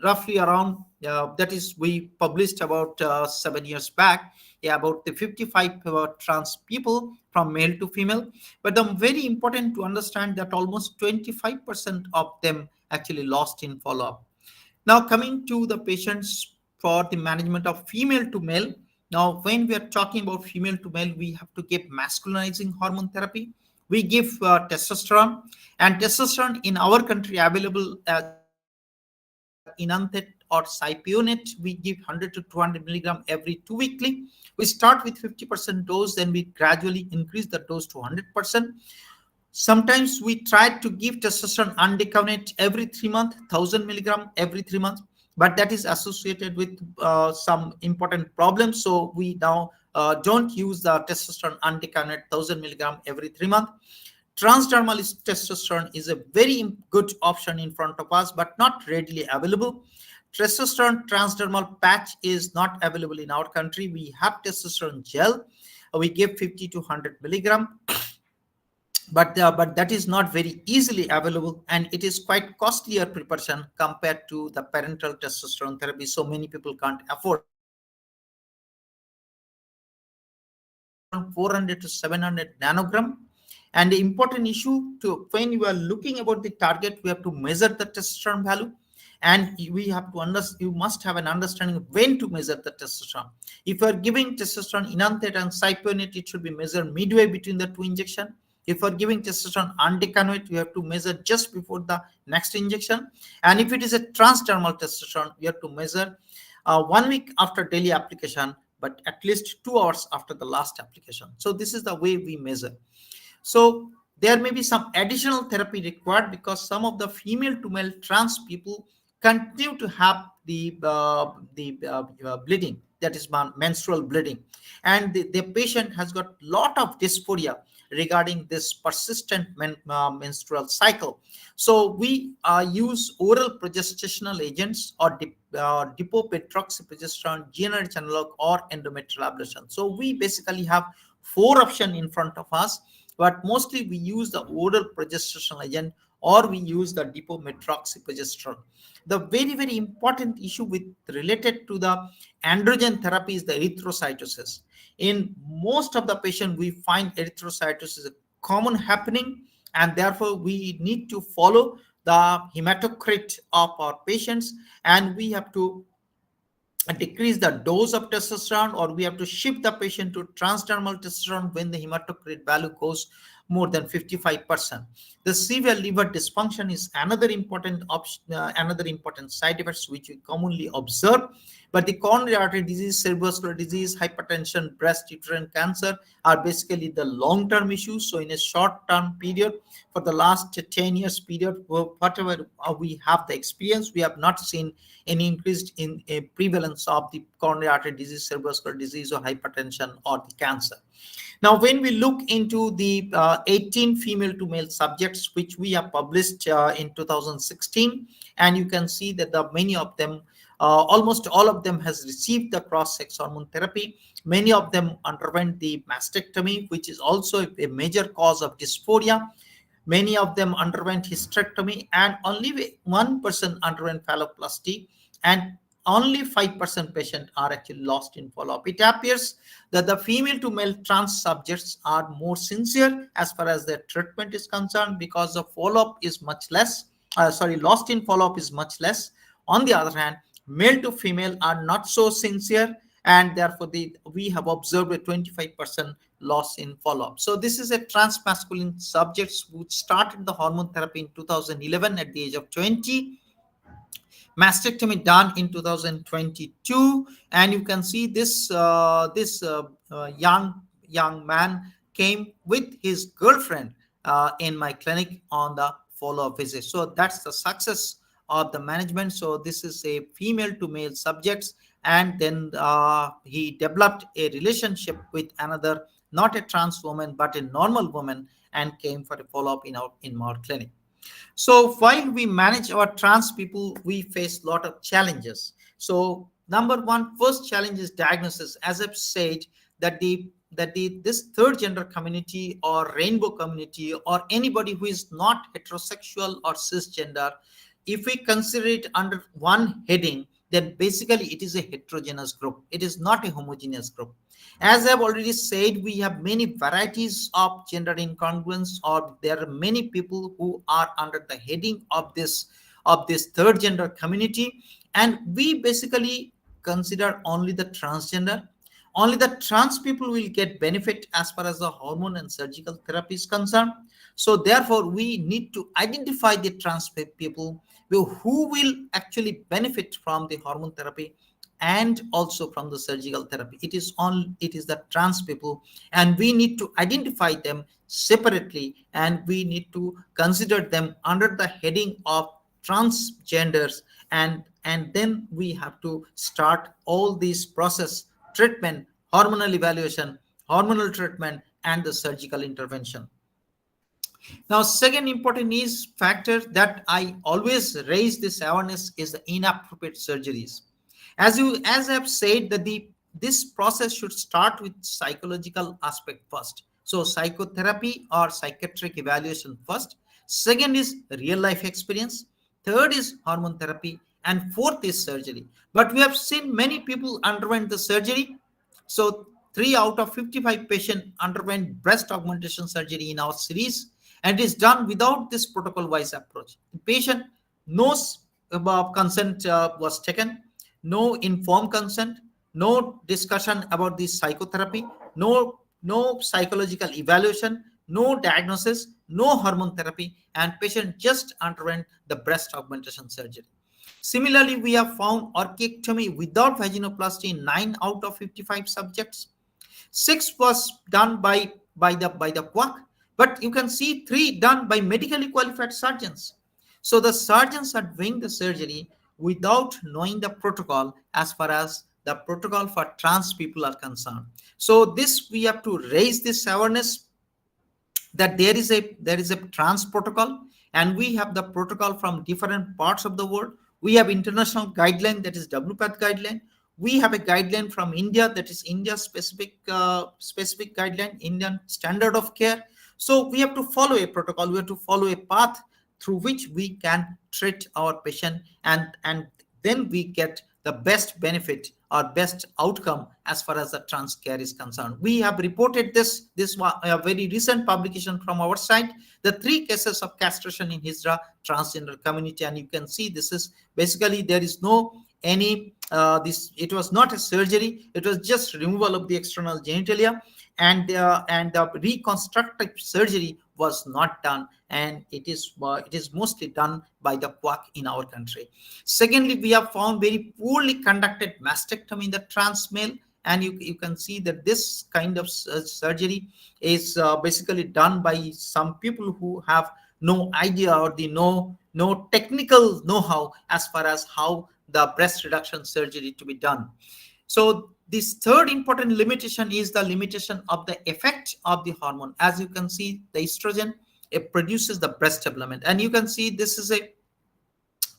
roughly around that is, we published about 7 years back, about the 55 trans people from male to female. But very important to understand that almost 25% of them actually lost in follow-up. Now coming to the patients for the management of female to male. Now when we are talking about female to male, we have to give masculinizing hormone therapy. We give testosterone, and testosterone in our country available as Inanthet or Cypionate. We give 100 to 200 milligram every 2 weekly. We start with 50% dose, then we gradually increase the dose to 100%. Sometimes we try to give testosterone undecaunate every 3 months, 1000 milligram every 3 months, but that is associated with some important problems. So we now don't use the testosterone undecaunate 1000 milligram every 3 months. Transdermal testosterone is a very good option in front of us, but not readily available. Testosterone transdermal patch is not available in our country. We have testosterone gel. We give 50 to 100 milligram. But that is not very easily available, and it is quite costlier preparation compared to the parenteral testosterone therapy. So many people can't afford 400 to 700 nanogram. And the important issue to when you are looking about the target, we have to measure the testosterone value, and we have to understand. You must have an understanding of when to measure the testosterone. If you are giving testosterone Inanthet and Cypionate, it should be measured midway between the 2 injections. If you are giving testosterone undecaunate, you have to measure just before the next injection. And if it is a transdermal testosterone, you have to measure 1 week after daily application, but at least 2 hours after the last application. So this is the way we measure. So there may be some additional therapy required because some of the female to male trans people continue to have the bleeding, that is menstrual bleeding, and the patient has got lot of dysphoria regarding this persistent menstrual cycle. So we use oral progestational agents or depo-petroxyprogesterone, GnRH analog, or endometrial ablation. So we basically have 4 options in front of us, but mostly we use the oral progestational agent or we use the depo-metroxyprogesterone. The very important issue related to the androgen therapy is the erythrocytosis. In most of the patients, we find erythrocytosis a common happening, and therefore we need to follow the hematocrit of our patients, and we have to decrease the dose of testosterone, or we have to shift the patient to transdermal testosterone when the hematocrit value goes more than 55%. The severe liver dysfunction is another important option, another important side effects which we commonly observe. But the coronary artery disease, cerebrovascular disease, hypertension, breast, uterine cancer are basically the long-term issues. So in a short-term period, for the last 10 years period, whatever we have the experience, we have not seen any increase in a prevalence of the coronary artery disease, cerebrovascular disease, or hypertension, or the cancer. Now, when we look into the 18 female to male subjects, which we have published in 2016, and you can see that the many of them, almost all of them has received the cross-sex hormone therapy. Many of them underwent the mastectomy, which is also a major cause of dysphoria. Many of them underwent hysterectomy, and only 1% underwent phalloplasty, and only 5% patients are actually lost in follow-up. It appears that the female to male trans subjects are more sincere as far as their treatment is concerned, because the follow-up is much less. Lost in follow-up is much less. On the other hand, male to female are not so sincere, and therefore we have observed a 25% loss in follow-up. So this is a trans-masculine subjects who started the hormone therapy in 2011 at the age of 20. Mastectomy done in 2022, and you can see this young man came with his girlfriend in my clinic on the follow-up visit. So that's the success of the management. So this is a female to male subjects, and then he developed a relationship with another, not a trans woman but a normal woman, and came for a follow-up in our clinic. So while we manage our trans people, we face a lot of challenges. So number one, first challenge is diagnosis. As I've said, this third gender community or rainbow community or anybody who is not heterosexual or cisgender, if we consider it under one heading, then basically it is a heterogeneous group. It is not a homogeneous group. As I've already said, we have many varieties of gender incongruence, or there are many people who are under the heading of this third gender community, and we basically consider only the transgender. Only the trans people will get benefit as far as the hormone and surgical therapy is concerned. So therefore, we need to identify the trans people who will actually benefit from the hormone therapy and also from the surgical therapy. It is the trans people, and we need to identify them separately, and we need to consider them under the heading of transgenders, and then we have to start all these process: treatment, hormonal evaluation, hormonal treatment, and the surgical intervention. Now, second important factor that I always raise this awareness is the inappropriate surgeries. As I have said, that this process should start with psychological aspect first. So psychotherapy or psychiatric evaluation first. Second is real life experience. Third is hormone therapy, and fourth is surgery. But we have seen many people underwent the surgery. So 3 out of 55 patients underwent breast augmentation surgery in our series, and it is done without this protocol-wise approach. The patient knows about consent was taken, no informed consent, no discussion about the psychotherapy, no psychological evaluation, no diagnosis, no hormone therapy, and patient just underwent the breast augmentation surgery. Similarly, we have found orchiectomy without vaginoplasty in 9 out of 55 subjects. 6 was done by the quack, but you can see 3 done by medically qualified surgeons. So the surgeons are doing the surgery without knowing the protocol as far as the protocol for trans people are concerned. So this, we have to raise this awareness that there is a trans protocol, and we have the protocol from different parts of the world. We have international guideline, that is WPATH guideline. We have a guideline from India, that is India specific guideline, Indian standard of care. So we have to follow a protocol. We have to follow a path through which we can treat our patient, and then we get the best benefit or best outcome as far as the trans care is concerned. We have reported this very recent publication from our side, the 3 cases of castration in Hijra transgender community, and you can see this is basically, there is no any it was not a surgery, it was just removal of the external genitalia, and the reconstructive surgery was not done, and it is mostly done by the quack in our country. Secondly, we have found very poorly conducted mastectomy in the trans male, and you can see that this kind of surgery is basically done by some people who have no idea or no technical know-how as far as how the breast reduction surgery to be done. So this third important limitation is the limitation of the effect of the hormone. As you can see, the estrogen, it produces the breast development, and you can see this is a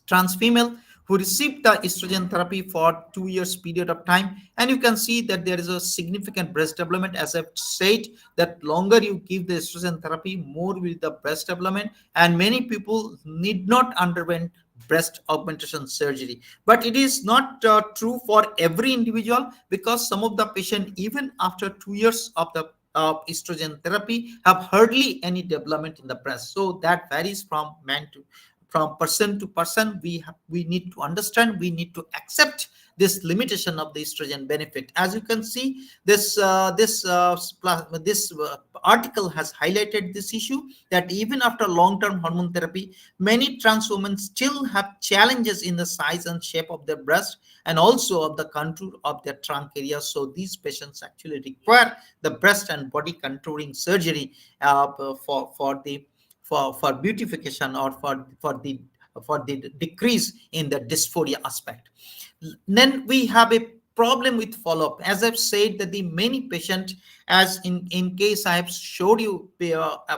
trans female who received the estrogen therapy for 2 years period of time, and you can see that there is a significant breast development. As I've said, that longer you give the estrogen therapy, more will the breast development, and many people need not underwent breast augmentation surgery. But it is not true for every individual, because some of the patient, even after 2 years of the estrogen therapy, have hardly any development in the breast. So that varies from person to person. We need to understand, we need to accept this limitation of the estrogen benefit. As you can see, this article has highlighted this issue, that even after long-term hormone therapy, many trans women still have challenges in the size and shape of their breast, and also of the contour of their trunk area. So these patients actually require the breast and body contouring surgery for beautification, or for the decrease in the dysphoria aspect. Then we have a problem with follow-up. As I've said, that the many patient, as in case I have showed you,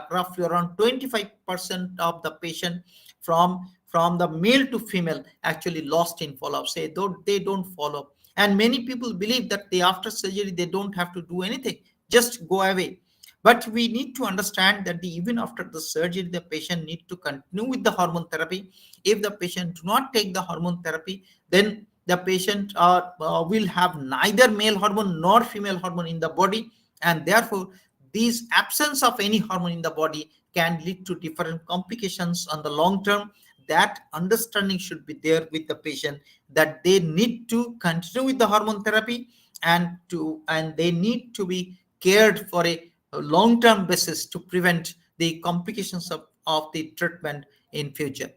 roughly around 25% of the patient from the male to female actually lost in follow-up, say they don't follow. And many people believe that after surgery they don't have to do anything, just go away. But we need to understand that even after the surgery, the patient need to continue with the hormone therapy. If the patient do not take the hormone therapy, then the patient will have neither male hormone nor female hormone in the body, and therefore these absence of any hormone in the body can lead to different complications on the long term. That understanding should be there with the patient, that they need to continue with the hormone therapy, and they need to be cared for a long-term basis to prevent the complications of the treatment in future.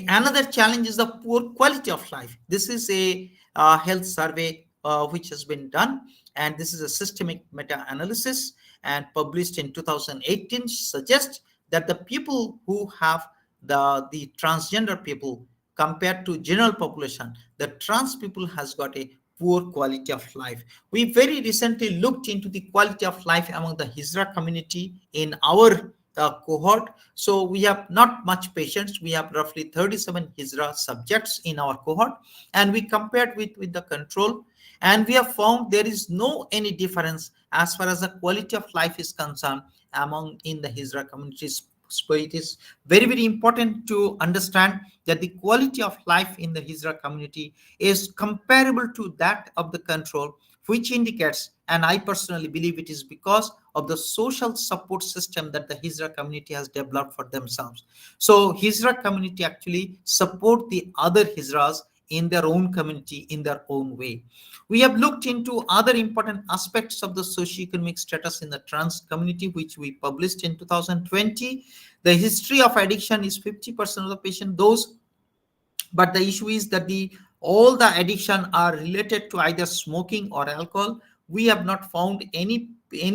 Another challenge is the poor quality of life. This is a health survey which has been done, and this is a systemic meta-analysis and published in 2018, suggests that the people who have the transgender people compared to general population, the trans people has got a poor quality of life. We very recently looked into the quality of life among the Hijra community in our cohort. So we have not much patients. We have roughly 37 Hijra subjects in our cohort, and we compared with the control, and we have found there is no any difference as far as the quality of life is concerned in the Hijra communities. So it is very, very important to understand that the quality of life in the Hijra community is comparable to that of the control, which indicates, and I personally believe it is because of the social support system that the Hijra community has developed for themselves. So Hijra community actually support the other Hijras in their own community, in their own way. We have looked into other important aspects of the socioeconomic status in the trans community, which we published in 2020. The history of addiction is 50% of the patient, but the issue is that all the addiction are related to either smoking or alcohol. We have not found any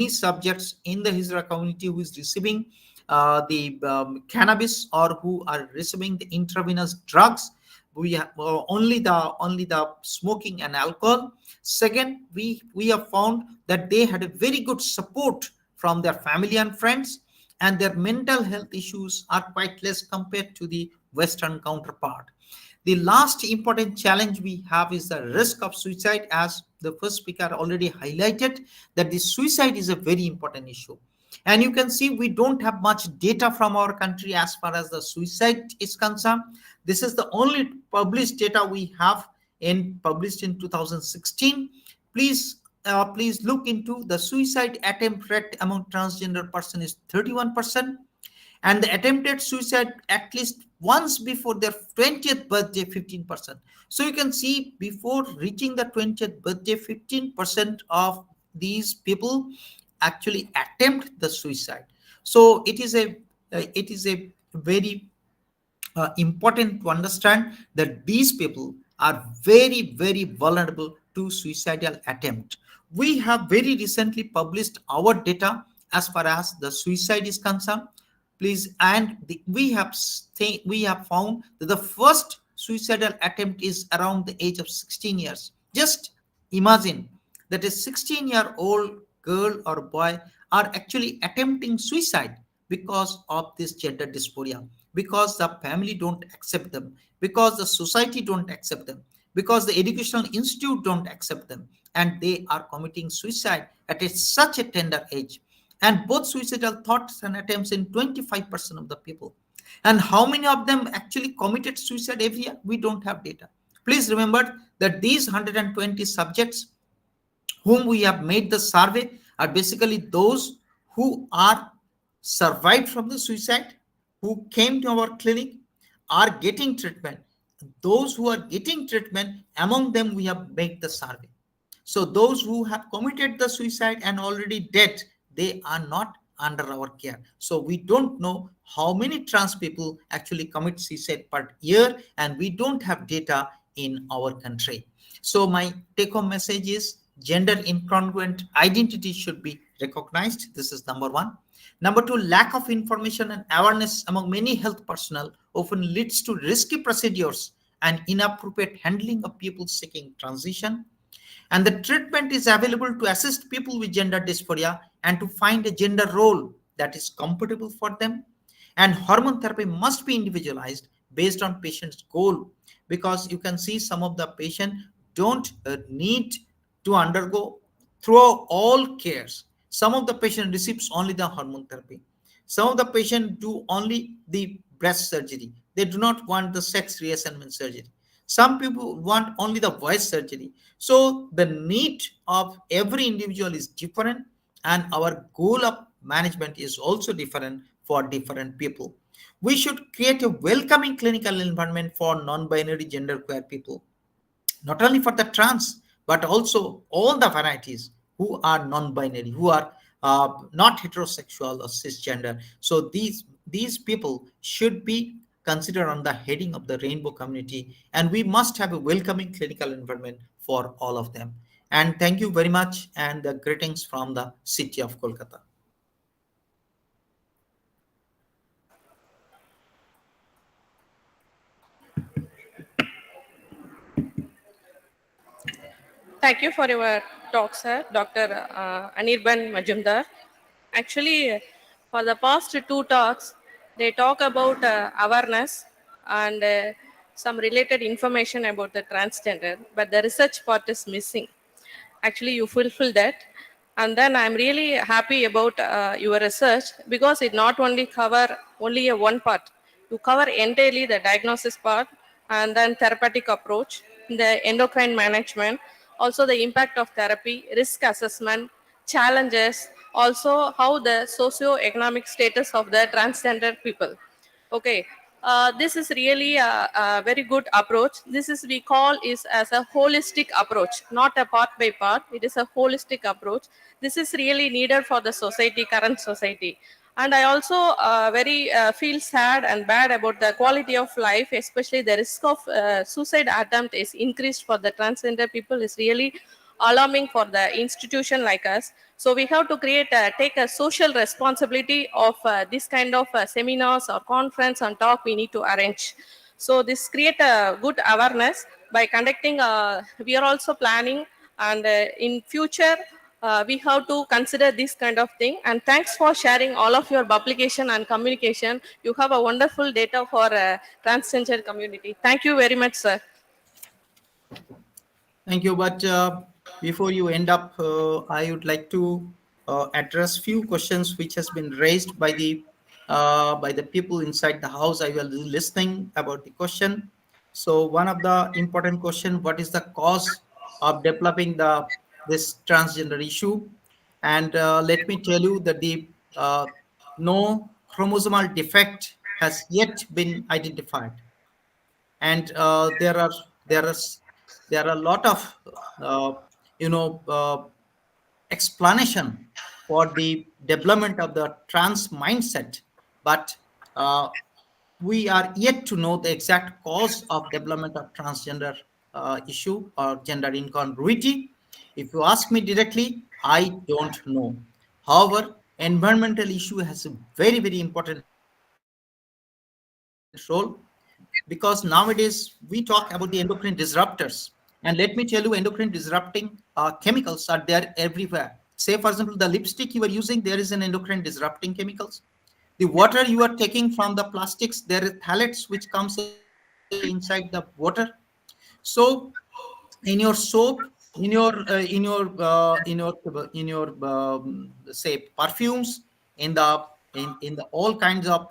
subjects in the Hijra community who is receiving cannabis, or who are receiving the intravenous drugs. We have only the smoking and alcohol. Second, we have found that they had a very good support from their family and friends, and their mental health issues are quite less compared to the Western counterpart. The last important challenge we have is the risk of suicide. As the first speaker already highlighted, that the suicide is a very important issue. And you can see we don't have much data from our country as far as the suicide is concerned. This is the only published data we have, published in 2016. Please look into the suicide attempt rate among transgender person is 31%, and the attempted suicide at least once before their 20th birthday, 15%. So you can see before reaching the 20th birthday, 15% of these people actually attempt the suicide. So it is a very important to understand that these people are very, very vulnerable to suicidal attempt. We have very recently published our data as far as the suicide is concerned. Please, and we have found that the first suicidal attempt is around the age of 16 years. Just imagine that a 16-year-old girl or boy are actually attempting suicide because of this gender dysphoria, because the family don't accept them, because the society don't accept them, because the educational institute don't accept them, and they are committing suicide at such a tender age. And both suicidal thoughts and attempts in 25% of the people. And how many of them actually committed suicide every year? We don't have data. Please remember that these 120 subjects whom we have made the survey are basically those who are survived from the suicide, who came to our clinic, are getting treatment. Those who are getting treatment, among them we have made the survey. So those who have committed the suicide and already dead, they are not under our care. So we don't know how many trans people actually commit suicide per year, and we don't have data in our country. So my take-home message is gender incongruent identity should be recognized. This is number one. Number two, lack of information and awareness among many health personnel often leads to risky procedures and inappropriate handling of people seeking transition. And the treatment is available to assist people with gender dysphoria and to find a gender role that is compatible for them. And hormone therapy must be individualized based on patient's goal, because you can see some of the patient don't need to undergo through all cares. Some of the patient receives only the hormone therapy. Some of the patient do only the breast surgery. They do not want the sex reassignment surgery. Some people want only the voice surgery. So the need of every individual is different, and our goal of management is also different for different people. We should create a welcoming clinical environment for non-binary genderqueer people, not only for the trans, but also all the varieties who are non-binary, who are not heterosexual or cisgender. So these people should be considered on the heading of the rainbow community, and we must have a welcoming clinical environment for all of them. And thank you very much, and greetings from the city of Kolkata. Thank you for your talk, sir, Dr. Anirban Majumdar. Actually, for the past two talks, they talk about awareness and some related information about the transgender, but the research part is missing. Actually, you fulfill that. And then I'm really happy about your research, because it not only cover only a one part, you cover entirely the diagnosis part, and then therapeutic approach, the endocrine management, also the impact of therapy, risk assessment, challenges, also how the socio-economic status of the transgender people. Okay, this is really a very good approach. This is we call is as a holistic approach, not a part by part. It is a holistic approach. This is really needed for the society, current society. And I also very feel sad and bad about the quality of life, especially the risk of suicide attempt is increased for the transgender people is really alarming for the institution like us. So we have to take a social responsibility of this kind of seminars or conference and talk we need to arrange. So this create a good awareness by conducting, we are also planning, and in future, we have to consider this kind of thing. And thanks for sharing all of your publication and communication. You have a wonderful data for transgender community. Thank you very much, sir. Thank you. But before you end up, I would like to address few questions which has been raised by the people inside the house. I was listening about the question. So one of the important question: what is the cause of developing this transgender issue? And let me tell you that the no chromosomal defect has yet been identified, and there are a lot of you know explanation for the development of the trans mindset, but we are yet to know the exact cause of development of transgender issue or gender incongruity. If you ask me directly, I don't know. However, environmental issue has a very, very important role, because nowadays we talk about the endocrine disruptors, And let me tell you, endocrine disrupting chemicals are there everywhere. Say, for example, the lipstick you are using, there is an endocrine disrupting chemicals. The water you are taking from the plastics, there is phthalates which comes inside the water. So in your soap, in your say perfumes, in the all kinds of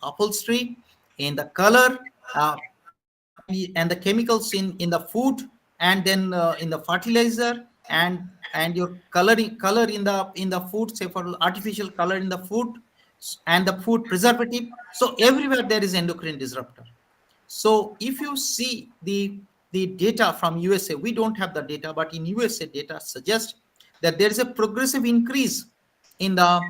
upholstery, in the color, and the chemicals in the food, and then in the fertilizer, and your color in the food, say for artificial color in the food, and the food preservative. So everywhere there is endocrine disruptor. So if you see the data from USA, we don't have the data, but in USA data suggests that there is a progressive increase in the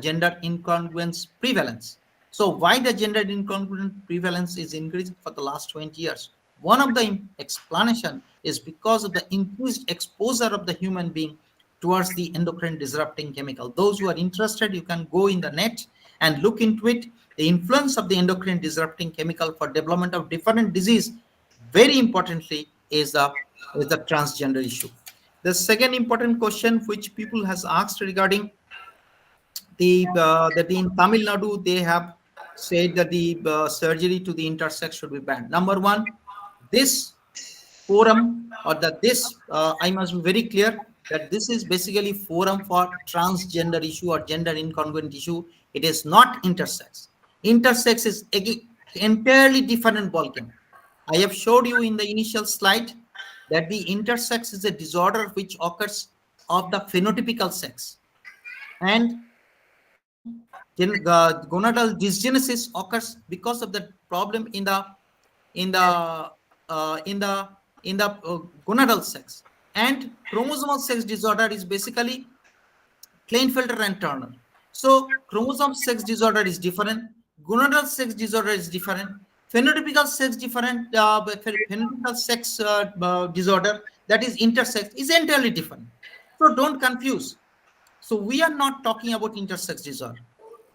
gender incongruence prevalence. So why the gender incongruent prevalence is increasing for the last 20 years? One of the explanation is because of the increased exposure of the human being towards the endocrine disrupting chemical. Those who are interested, you can go in the net and look into it. The influence of the endocrine disrupting chemical for development of different disease, very importantly, is the transgender issue. The second important question which people has asked regarding that in Tamil Nadu they have said that the surgery to the intersex should be banned. Number one, this forum, or that this I must be very clear that this is basically forum for transgender issue or gender incongruent issue. It is not intersex. Intersex is entirely different ballgame. I have showed you in the initial slide that the intersex is a disorder which occurs of the phenotypical sex, and the gonadal dysgenesis occurs because of the problem in the gonadal sex. And chromosomal sex disorder is basically Klinefelter and Turner. So chromosome sex disorder is different, gonadal sex disorder is different, phenotypical sex different, phenotypical sex disorder, that is intersex, is entirely different. So don't confuse. So we are not talking about intersex disorder.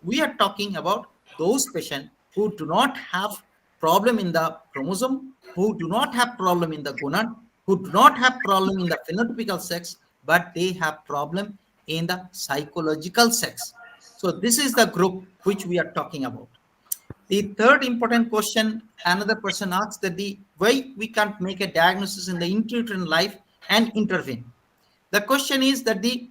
We are talking about those patients who do not have problem in the chromosome, who do not have problem in the gonad, who do not have problem in the phenotypical sex, but they have problem in the psychological sex. So this is the group which we are talking about. The third important question another person asks, that the why we can't make a diagnosis in the intrauterine life and intervene. The question is that the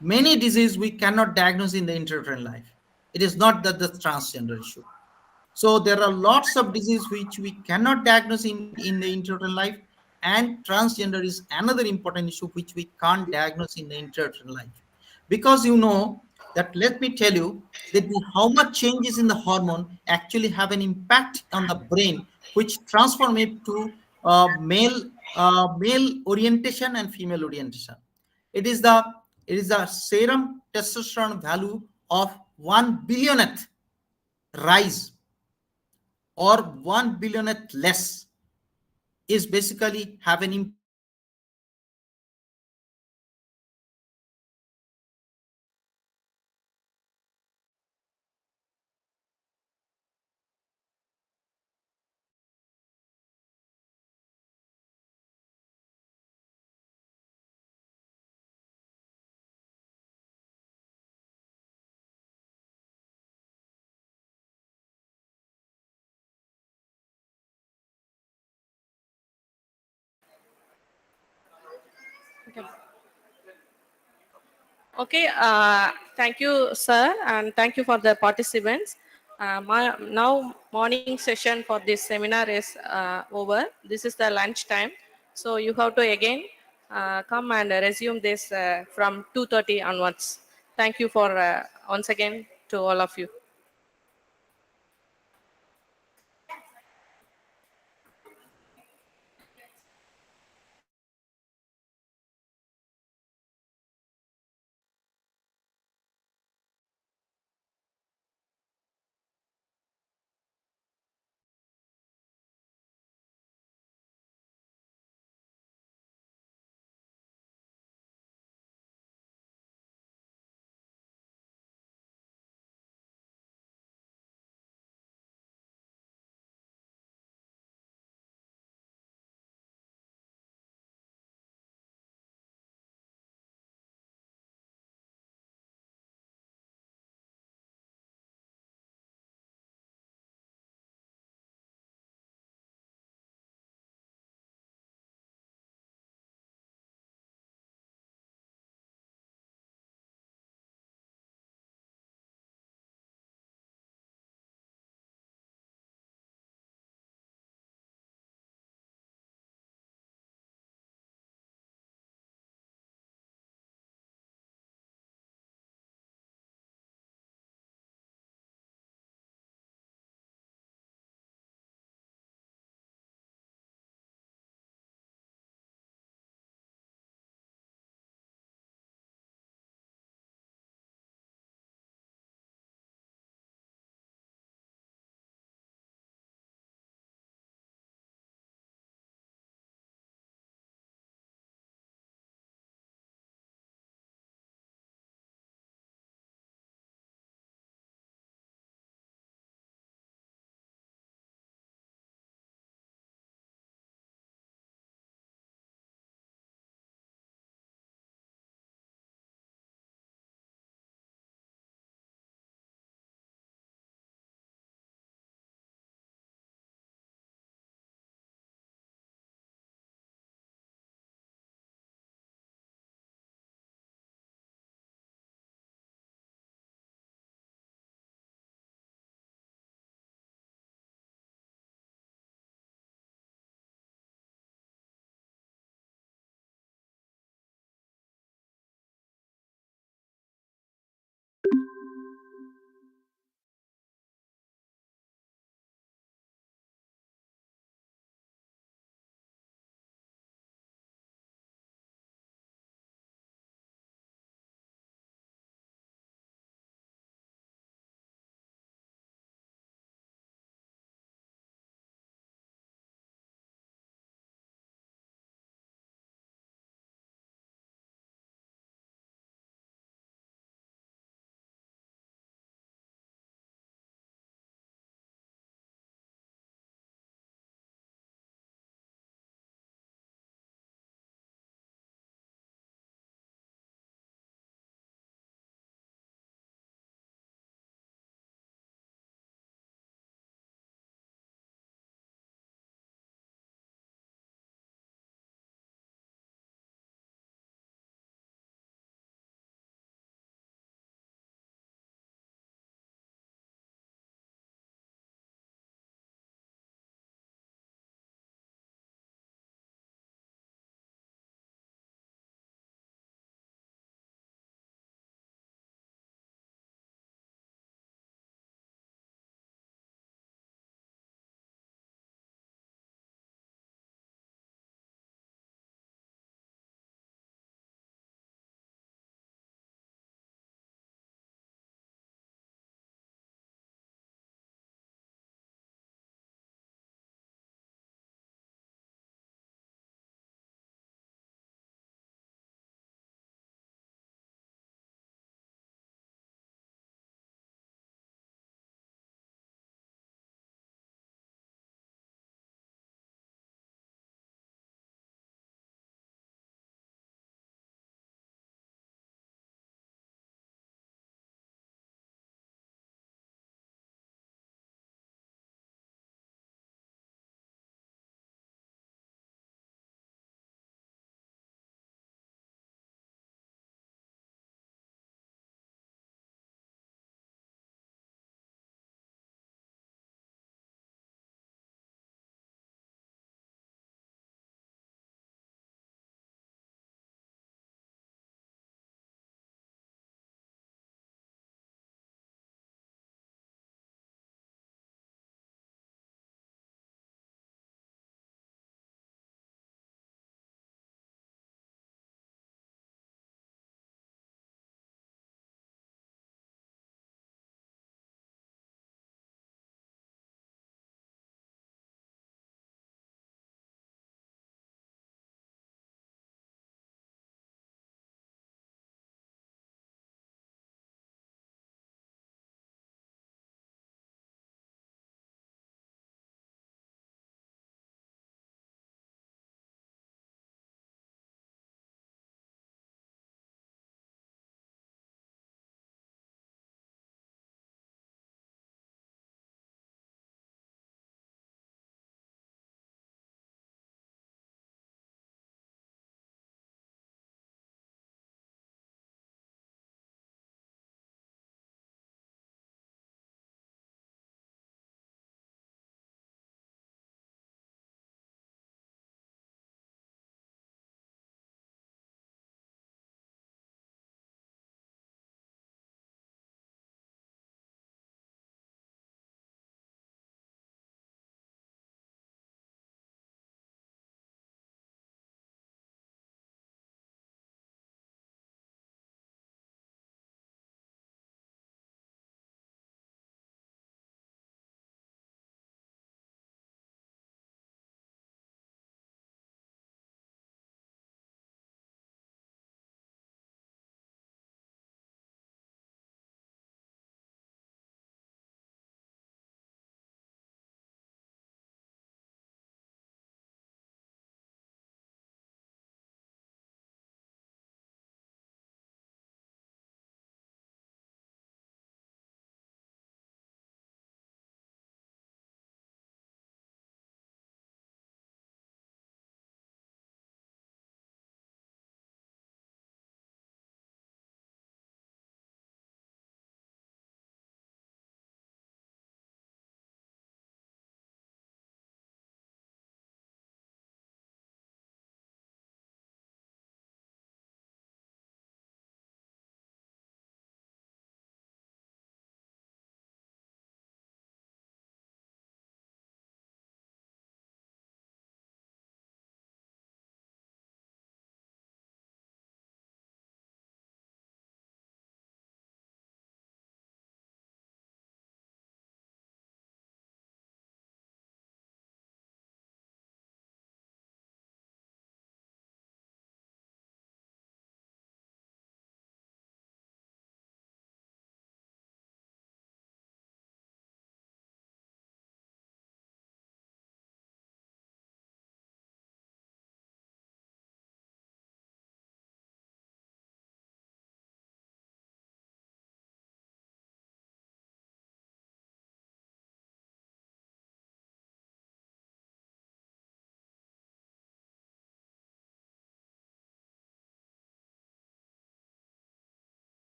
many diseases we cannot diagnose in the intrauterine life. It is not that the transgender issue. So there are lots of diseases which we cannot diagnose in the intrauterine life, and transgender is another important issue which we can't diagnose in the intrauterine life. Because that, let me tell you that how much changes in the hormone actually have an impact on the brain, which transform it to male orientation and female orientation. It is the serum testosterone value of 1 billionth rise or 1 billionth less is basically have an impact on the brain and the hormone which transform it to male orientation and female orientation. So this is the Okay, thank you, sir, and thank you for the participants. Now, morning session for this seminar is over. This is the lunch time, so you have to again come and resume this from 2:30 onwards. Thank you for once again to all of you.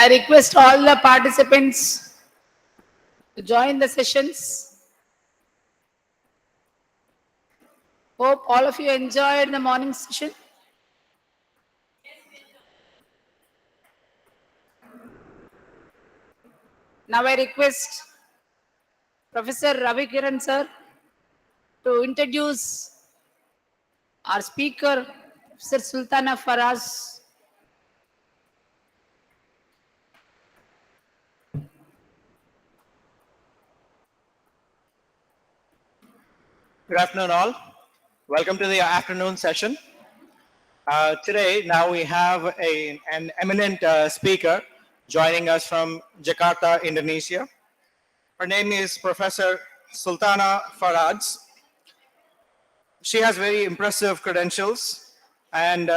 I request all the participants to join the sessions. Hope all of you enjoyed the morning session. Now I request Professor Ravi Kiran sir to introduce our speaker, Professor Sultana Faraz. Good afternoon, all. Welcome to the afternoon session. Today, now we have an eminent speaker joining us from Jakarta, Indonesia. Her name is Professor Sultana Faraz. She has very impressive credentials and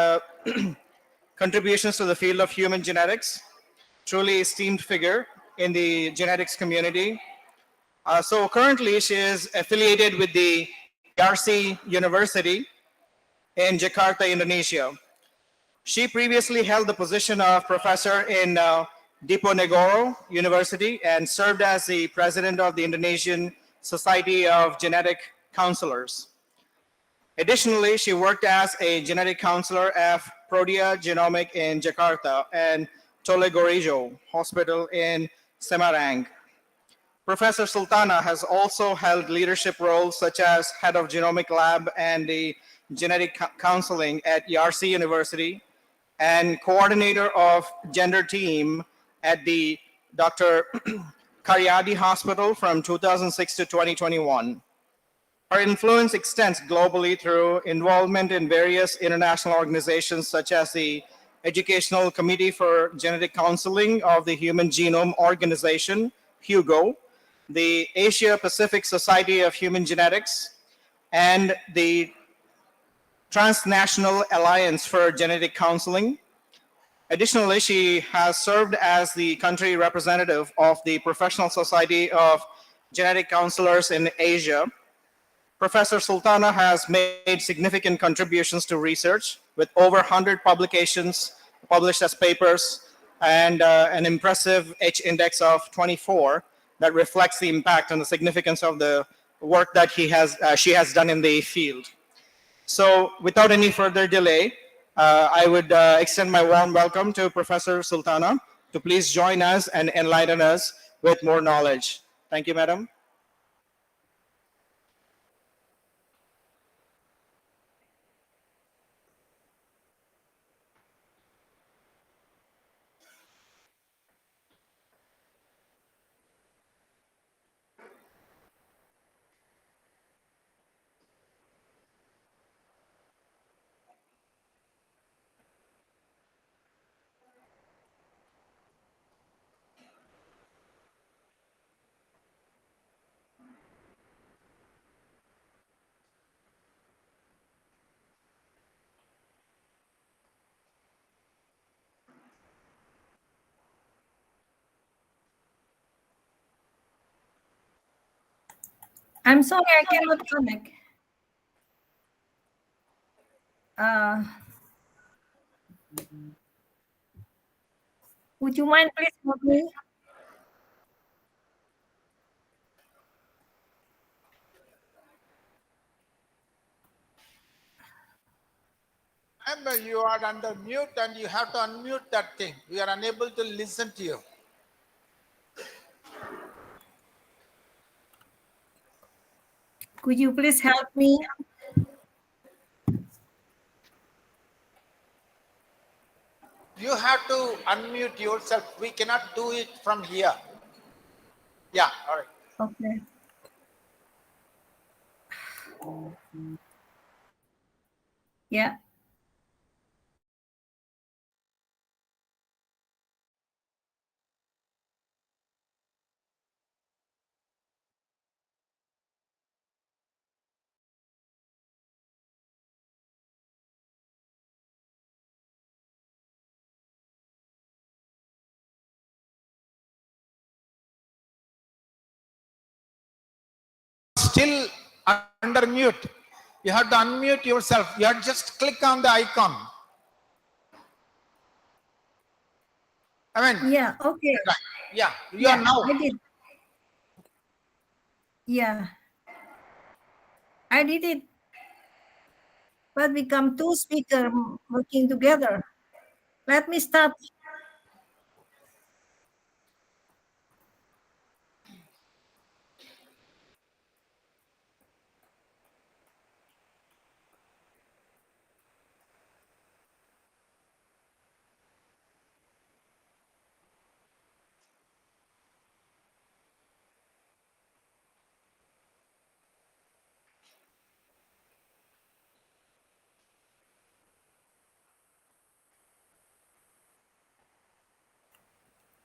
contributions to the field of human genetics. Truly esteemed figure in the genetics community. So currently, she is affiliated with the YRC University in Jakarta, Indonesia. She previously held the position of professor in Diponegoro University and served as the president of the Indonesian Society of Genetic Counselors. Additionally, she worked as a genetic counselor at Prodia Genomic in Jakarta and Tolegorijo Hospital in Semarang. Professor Sultana has also held leadership roles such as head of genomic lab and the genetic counseling at YRC University and coordinator of gender team at the Dr. Karyadi Hospital from 2006 to 2021. Her influence extends globally through involvement in various international organizations such as the Educational Committee for Genetic Counseling of the Human Genome Organization, HUGO, the Asia Pacific Society of Human Genetics, and the Transnational Alliance for Genetic Counseling. Additionally, she has served as the country representative of the Professional Society of Genetic Counselors in Asia. Professor Sultana has made significant contributions to research with over 100 publications published as papers and an impressive H-index of 24 that reflects the impact and the significance of the work that she has done in the field. So without any further delay, I would extend my warm welcome to Professor Sultana to please join us and enlighten us with more knowledge. Thank you, madam. I'm sorry, I cannot connect. Would you mind please help me? Remember, you are under mute and you have to unmute that thing. We are unable to listen to you. Could you please help me? You have to unmute yourself. We cannot do it from here. Yeah, all right. Okay. Yeah. Still under mute. You have to unmute yourself. You have to just click on the icon. I mean, Yeah, okay. yeah, you Yeah, are now. I did. Yeah, I did it. But become two speaker working together. Let me start.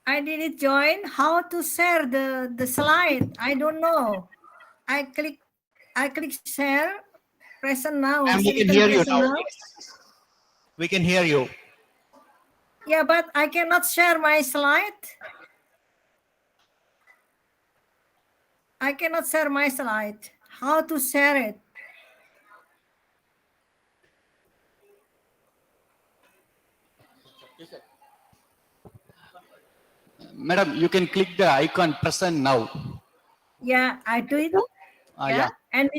I didn't join. How to share the slide? I don't know. I click share. Present now. And It's we can written hear you present now. now. We can hear you. Yeah, but I cannot share my slide. I cannot share my slide. How to share it? Madam, you can click the icon present now. Yeah, I do it. Yeah. And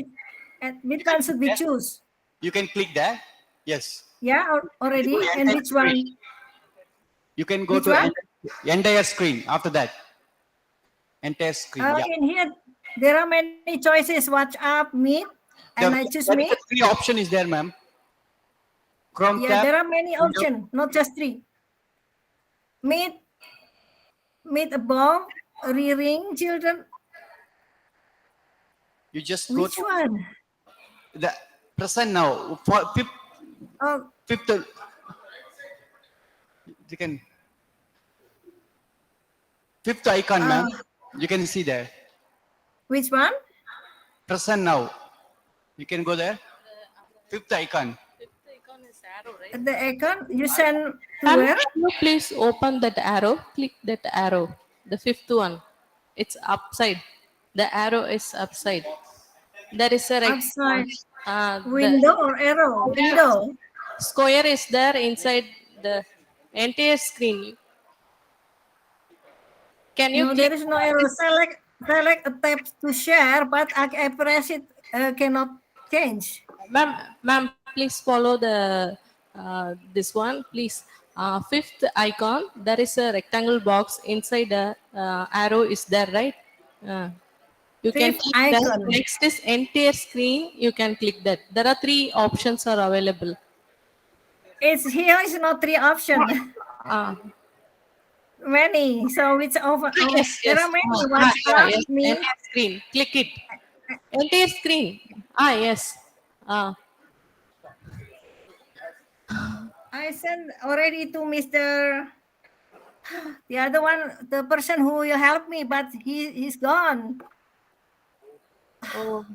which one should we choose? You can click that. Yes. Yeah, already. And which one? You can go Which to one? entire screen after that. Entire screen. Yeah. In here, there are many choices. WhatsApp, Meet, and I choose That is Meet. the three option is there, ma'am. Chrome Yeah, tab. there are many options, not just three. Meet above, rearing children. You just go Which to one? the present now. For fifth, you can fifth icon, ma'am. You can see there. Which one? Present now. You can go there. Fifth icon. The icon you send to Ma'am, where? can you please open that arrow? Click that arrow, the fifth one. It's upside. The arrow is upside. There is a Upside. the Window or arrow? Window. square is there inside the entire screen. Can you No, click? there is no arrow. Select a tab to share, but I press it cannot change. Ma'am, please follow the this one, please. Fifth icon, there is a rectangle box inside the arrow is there, right? You can Fifth click that. icon. Next is entire screen. You can click that. There are three options are available. It's here is not three option. Many. So which Yes, there yes. are many. Yeah, WhatsApp, yes. me. Entire screen. Click it. Entire screen. Yes. I sent already to Mr. The other one, the person who you helped me, but he's gone. Oh.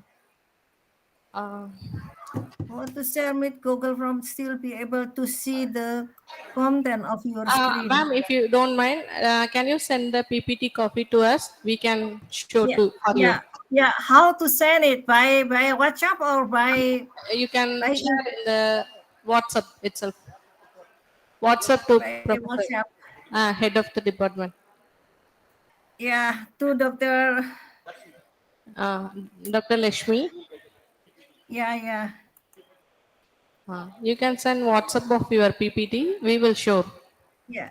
How to share with Google from still be able to see the content of your screen. Ma'am, if you don't mind, can you send the PPT copy to us? We can show to for you. Yeah. How to send it by WhatsApp or by? You can share in the WhatsApp itself. WhatsApp to Professor, WhatsApp. Head of the department. Yeah, to Dr. Dr. Lashmi. Yeah. You can send WhatsApp of your PPT. We will show. Yeah.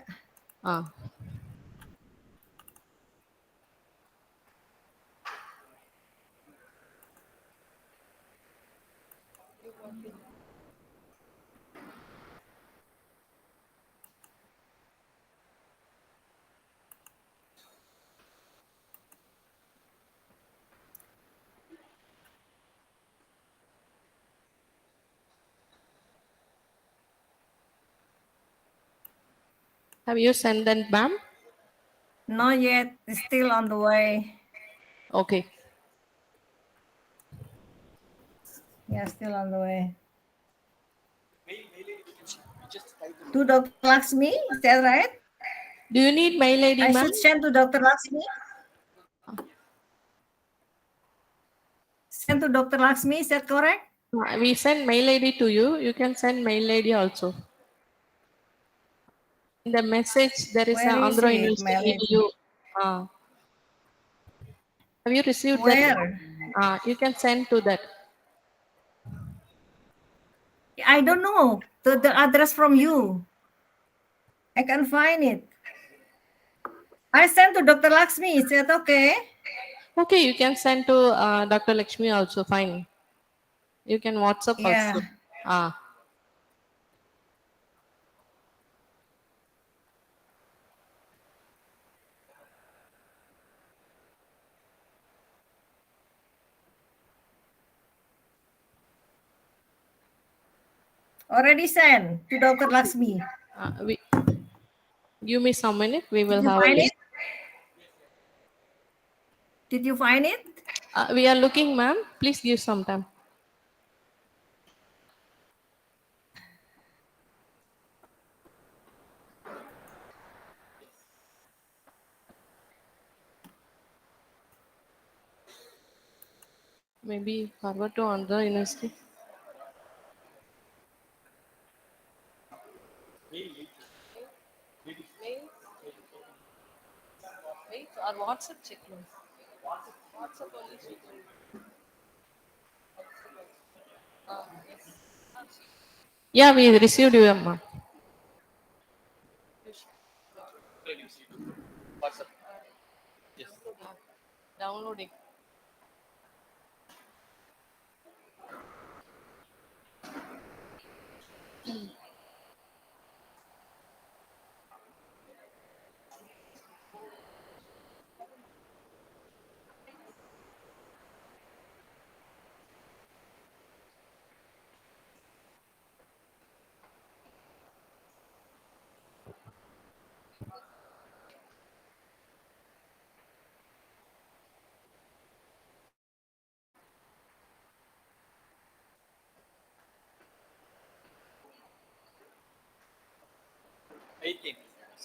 Have you sent that, ma'am? Not yet. It's still on the way. Okay. Yeah, still on the way. To Dr. Lakshmi, is that right? Do you need mail ID, I ma'am? should send to Dr. Lakshmi. Send to Dr. Lakshmi, is that correct? We send mail ID to you. You can send mail ID also. In the message, there is Where an is Andhra it, University Melin? EDU. Have you received that? Where? You can send to that. I don't know the address from you. I can't find it. I sent to Dr. Lakshmi. Is that okay? Okay, you can send to Dr. Lakshmi also. Fine. You can WhatsApp Yeah. also. Already sent to Dr. Lakshmi. Give me some minute. We will Did you have a find look. it? Did you find it? We are looking, ma'am. Please give some time. Maybe forward to Andhra University. Wait, or WhatsApp check. WhatsApp only check. Yeah, we received you, ma'am. Downloading.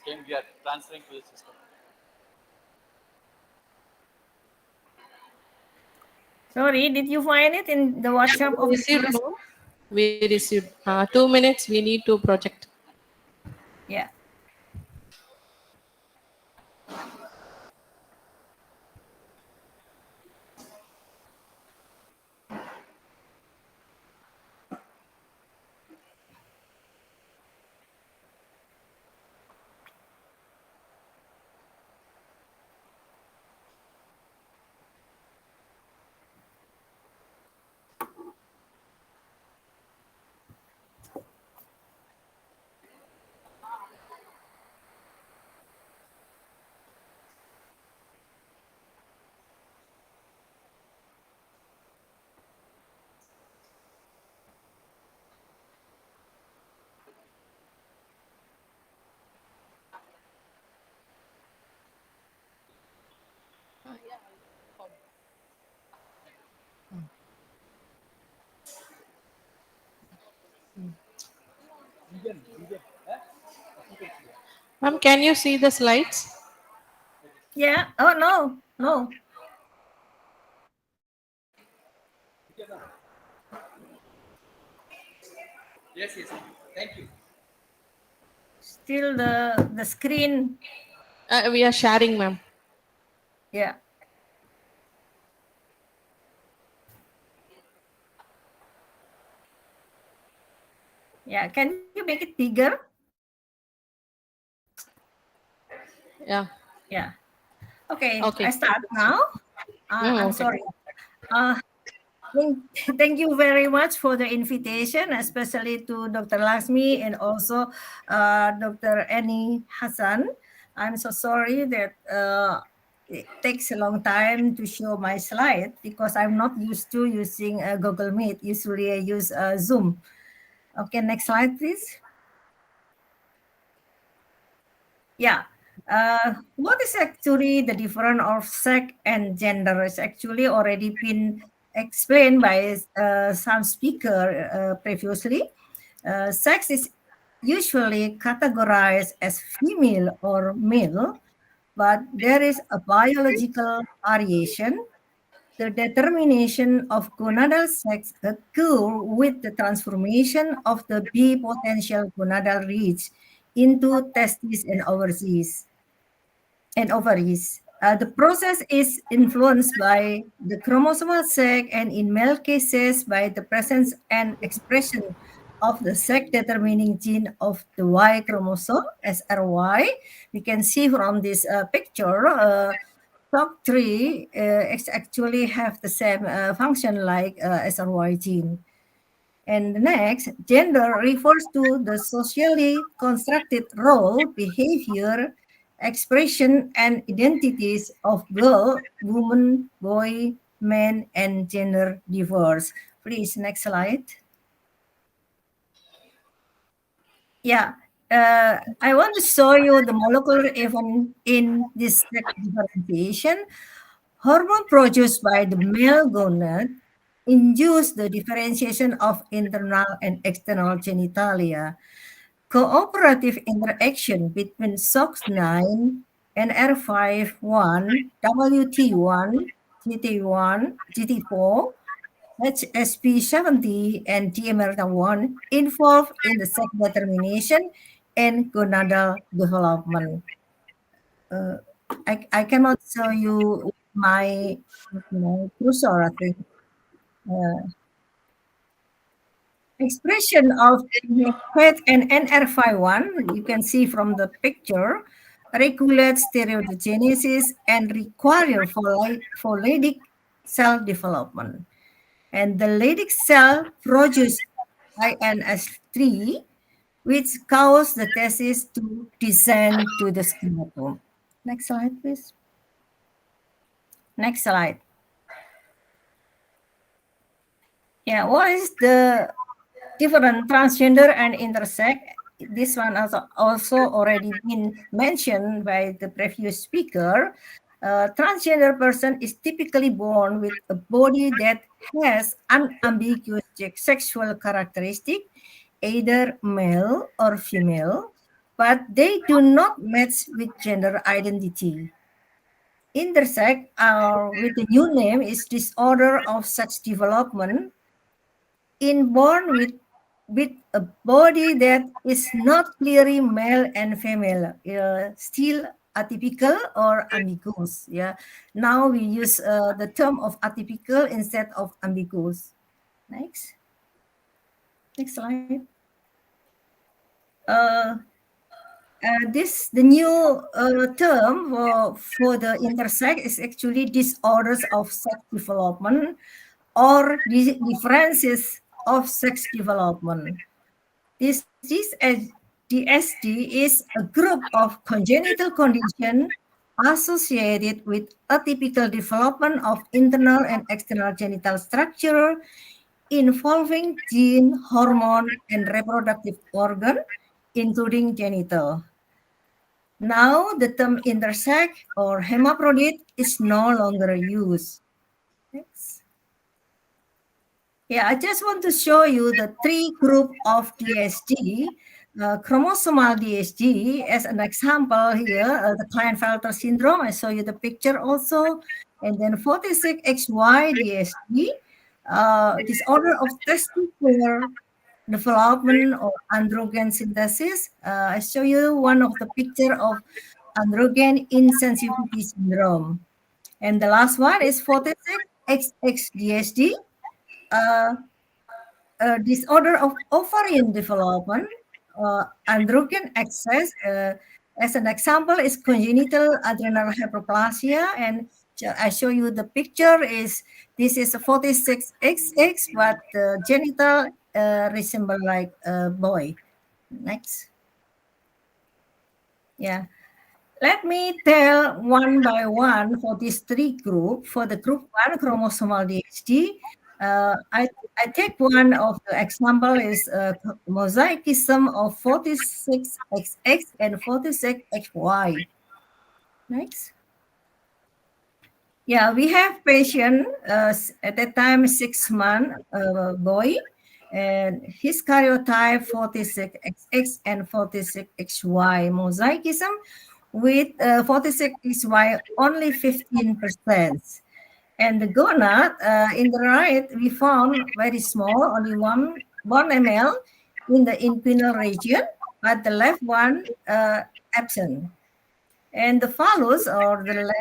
Same, we are transferring to the system. Sorry, did you find it in the WhatsApp of We received, the no? We received. 2 minutes. We need to project. Yeah. Ma'am, can you see the slides? Yeah. Oh, no. No. Yes, yes. Thank you. Still the screen. We are sharing, ma'am. Yeah. Yeah. Can you make it bigger? Yeah. Yeah. Okay. Okay. I start now. I'm Okay. sorry. Thank you very much for the invitation, especially to Dr. Laxmi and also Dr. Annie Hassan. I'm so sorry that it takes a long time to show my slide because I'm not used to using Google Meet. Usually I use Zoom. Okay, next slide, please. Yeah. What is actually the difference of sex and gender is actually already been explained by some speaker previously. Sex is usually categorized as female or male, but there is a biological variation. The determination of gonadal sex occur with the transformation of the B potential gonadal ridge into testes and ovaries. The process is influenced by the chromosomal sex and in male cases by the presence and expression of the sex-determining gene of the Y chromosome, SRY. We can see from this picture, SOC3 actually have the same function like SRY gene. And next, gender refers to the socially constructed role, behavior, expression, and identities of girl, woman, boy, man, and gender diverse. Please, next slide. Yeah, I want to show you the molecular event in this sex differentiation. Hormone produced by the male gonad induce the differentiation of internal and external genitalia. Cooperative interaction between SOX9 and R5-1, WT1, GT1, GT4, HSP70, and DMR1 involved in the sex determination and gonadal development. I cannot show you my cursor, I think. Expression of PET and NR51, you can see from the picture, regulates steroidogenesis and require for Leydig cell development. And the Leydig cell produce INS3, which cause the testes to descend to the scrotum. Next slide, please. Next slide. Yeah, what is the different transgender and intersex? This one has also already been mentioned by the previous speaker. Transgender person is typically born with a body that has unambiguous sexual characteristic, either male or female, but they do not match with gender identity. Intersex, with the new name, is disorder of sex development inborn with a body that is not clearly male and female, still atypical or ambiguous. Yeah. Now we use the term of atypical instead of ambiguous. Next. Next slide. The new term for the intersex is actually disorders of sex development or differences of sex development. This DSD is a group of congenital condition associated with atypical development of internal and external genital structure involving gene, hormone, and reproductive organ, including genital. Now, the term intersex or hermaphrodite is no longer used. Next. Yeah, I just want to show you the three group of DSD, chromosomal DSD as an example here, the Klinefelter syndrome. I show you the picture also. And then 46XY DSD, disorder of testicular development or androgen synthesis. I show you one of the picture of androgen insensitivity syndrome. And the last one is 46XX DSD, disorder of ovarian development, androgen excess. As an example is congenital adrenal hyperplasia, and I show you the picture this is a 46XX, but the genital resemble like a boy. Next. Yeah. Let me tell one by one for these three groups. For the group 1, chromosomal DHD, I take one of the example is mosaicism of 46XX and 46XY. Next. Yeah, we have patient at that time 6-month boy, and his karyotype 46XX and 46XY mosaicism with 46XY only 15%. And the gonad in the right, we found very small, only 1 ml in the inguinal region. but the left one absent. And the phallus, or the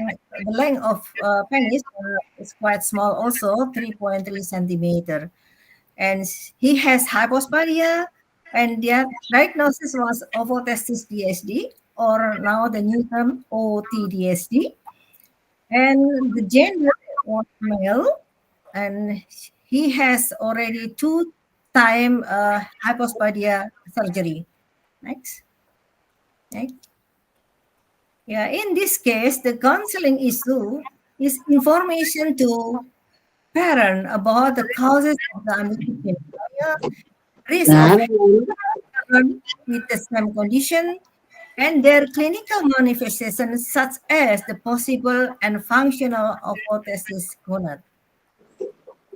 length of penis, is quite small also, 3.3 centimeter. And he has hypospadia, and their diagnosis was ovotestis DSD, or now the new term OTDSD. And the gender was male, and he has already 2-time hypospadia surgery. Next. Next. Yeah, in this case, the counseling issue is information to parent about the causes of the ambiguity, risk of children with the same condition, and their clinical manifestations such as the possible and functional orthostasis gonad.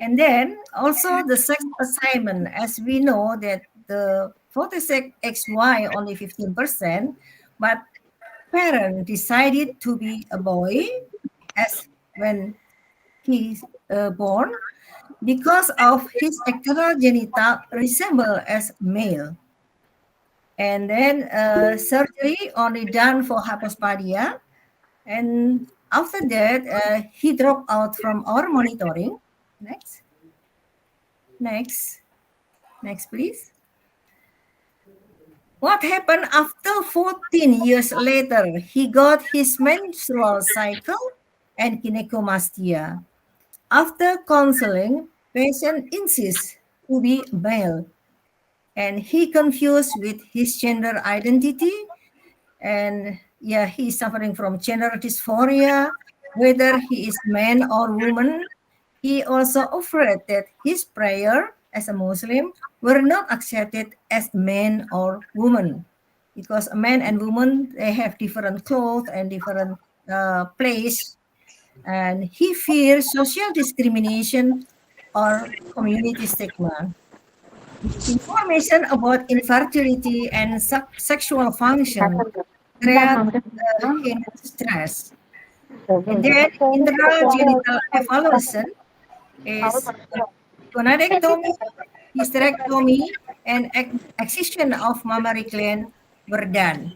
And then also the sex assignment, as we know that the photosex XY only 15%, but parent decided to be a boy as when he's born because of his external genital resemble as male. And then surgery only done for hypospadia. And after that, he dropped out from our monitoring. Next. Next. Next, please. What happened after 14 years later? He got his menstrual cycle and gynecomastia. After counseling, patient insists to be male, and he confused with his gender identity, and yeah, he's suffering from gender dysphoria, whether he is man or woman. He also afraid that his prayer as a Muslim were not accepted as man or woman, because a man and woman, they have different clothes and different place, and he fears social discrimination or community stigma. Information about infertility and sexual function create him stress. And then internal genital evaluation is gonadectomy, hysterectomy, and excision of mammary gland were done.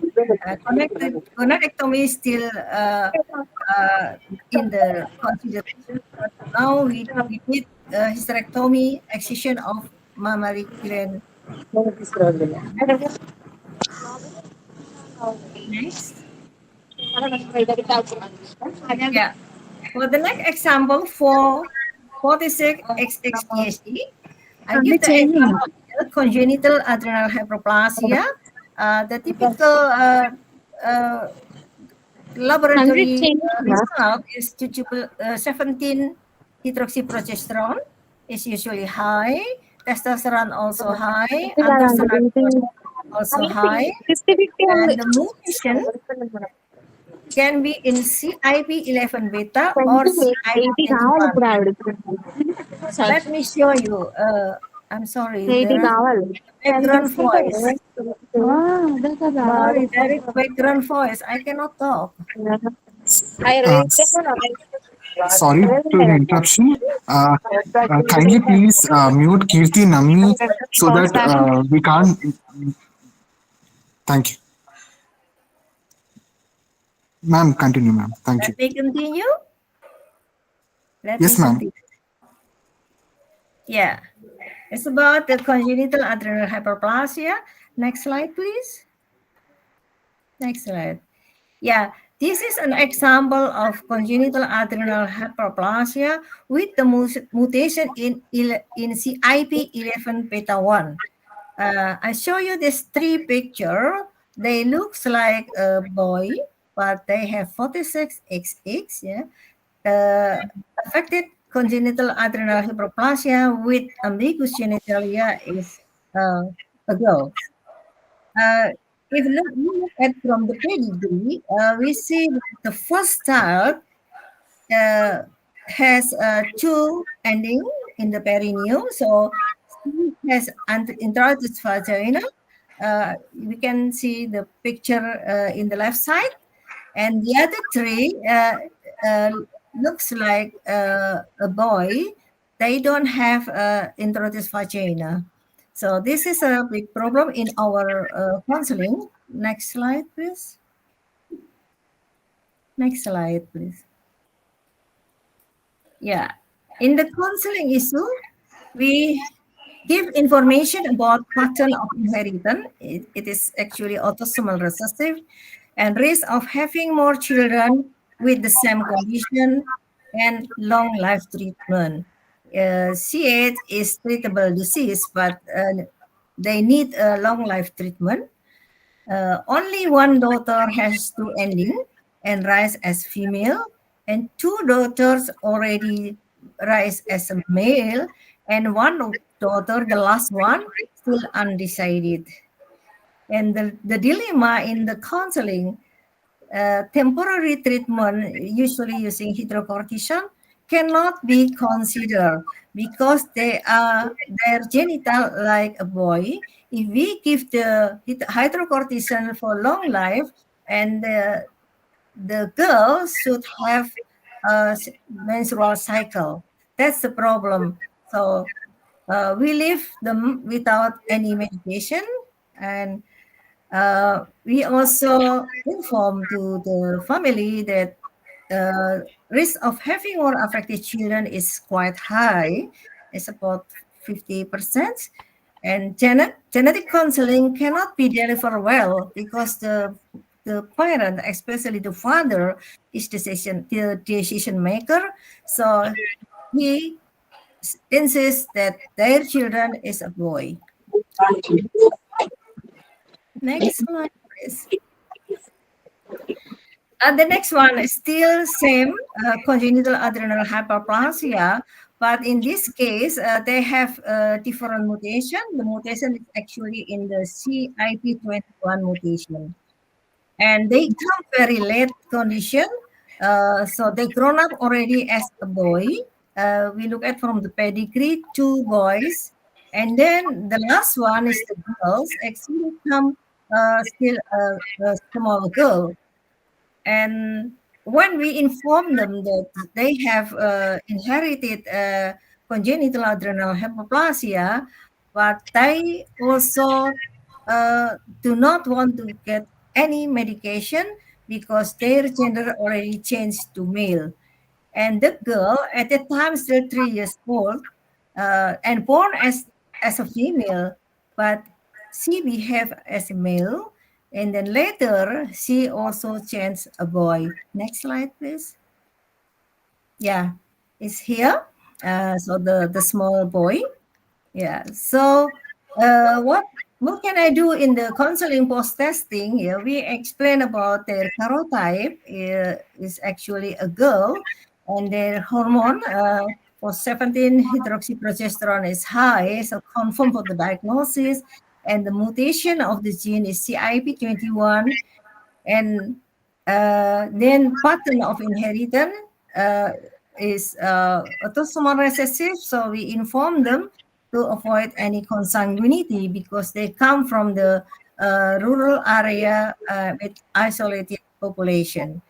Gonadectomy is still in the consideration, but now we did hysterectomy, excision of mammary gland. Next. Yeah. For the next example, for 46 XXPHD, I give the example of congenital adrenal hyperplasia. The typical laboratory result is 17 hydroxyprogesterone is usually high, testosterone also high, androstenedione also high, and the mutation can be in CIP11 beta or CIP21. Let me show you. I'm sorry, there is background voice. Sorry, there is background voice. I cannot talk. Sorry to the interruption. Kindly please mute Kirti Namni so that we can't. Thank you. Ma'am, continue, ma'am. Thank you. Let me continue. Yes, ma'am. Yeah, it's about the congenital adrenal hyperplasia. Next slide, please. Next slide. Yeah, this is an example of congenital adrenal hyperplasia with the mutation in CIP11 beta 1. I show you these 3 pictures. They look like a boy, but they have 46XX. Yeah, affected congenital adrenal hyperplasia with ambiguous genitalia is a girl. If you look at from the pedigree, we see the first child has 2 ending in the perineum, so she has introduced vagina. We can see the picture in the left side, and the other 3 looks like a boy. They don't have introduced vagina. So this is a big problem in our counseling. Next slide, please. Next slide, please. Yeah. In the counseling issue, we give information about pattern of inheritance. It is actually autosomal recessive and risk of having more children with the same condition and long life treatment. CH is treatable disease, but they need a long life treatment. Only one daughter has two ending and rise as female, and two daughters already rise as a male, and one daughter, the last one, still undecided. And the dilemma in the counseling, temporary treatment, usually using hydrocortisone, cannot be considered because their genital like a boy. If we give the hydrocortisone for long life, and the girl should have a menstrual cycle. That's the problem. So we leave them without any medication, and we also inform to the family that risk of having more affected children is quite high. It's about 50%. And genetic counseling cannot be delivered well because the parent, especially the father, is the decision maker. So he insists that their children is a boy. Next slide, please. The next one is still same, congenital adrenal hyperplasia, but in this case, they have a different mutation. The mutation is actually in the CIP21 mutation. And they come very late condition. So they grown up already as a boy. We look at from the pedigree, two boys. And then the last one is the girls, actually come still a small girl. And when we inform them that they have inherited congenital adrenal hyperplasia, but they also do not want to get any medication because their gender already changed to male. And the girl at the time still 3 years old and born as a female, but she behaved as a male. And then later, she also changed a boy. Next slide, please. Yeah, it's here. So the small boy. Yeah. So what can I do in the counseling post testing? Yeah, we explain about their karyotype is actually a girl, and their hormone for 17 hydroxyprogesterone is high, so confirm for the diagnosis. And the mutation of the gene is CIP21, and then pattern of inheritance is autosomal recessive. So we inform them to avoid any consanguinity because they come from the rural area with isolated population.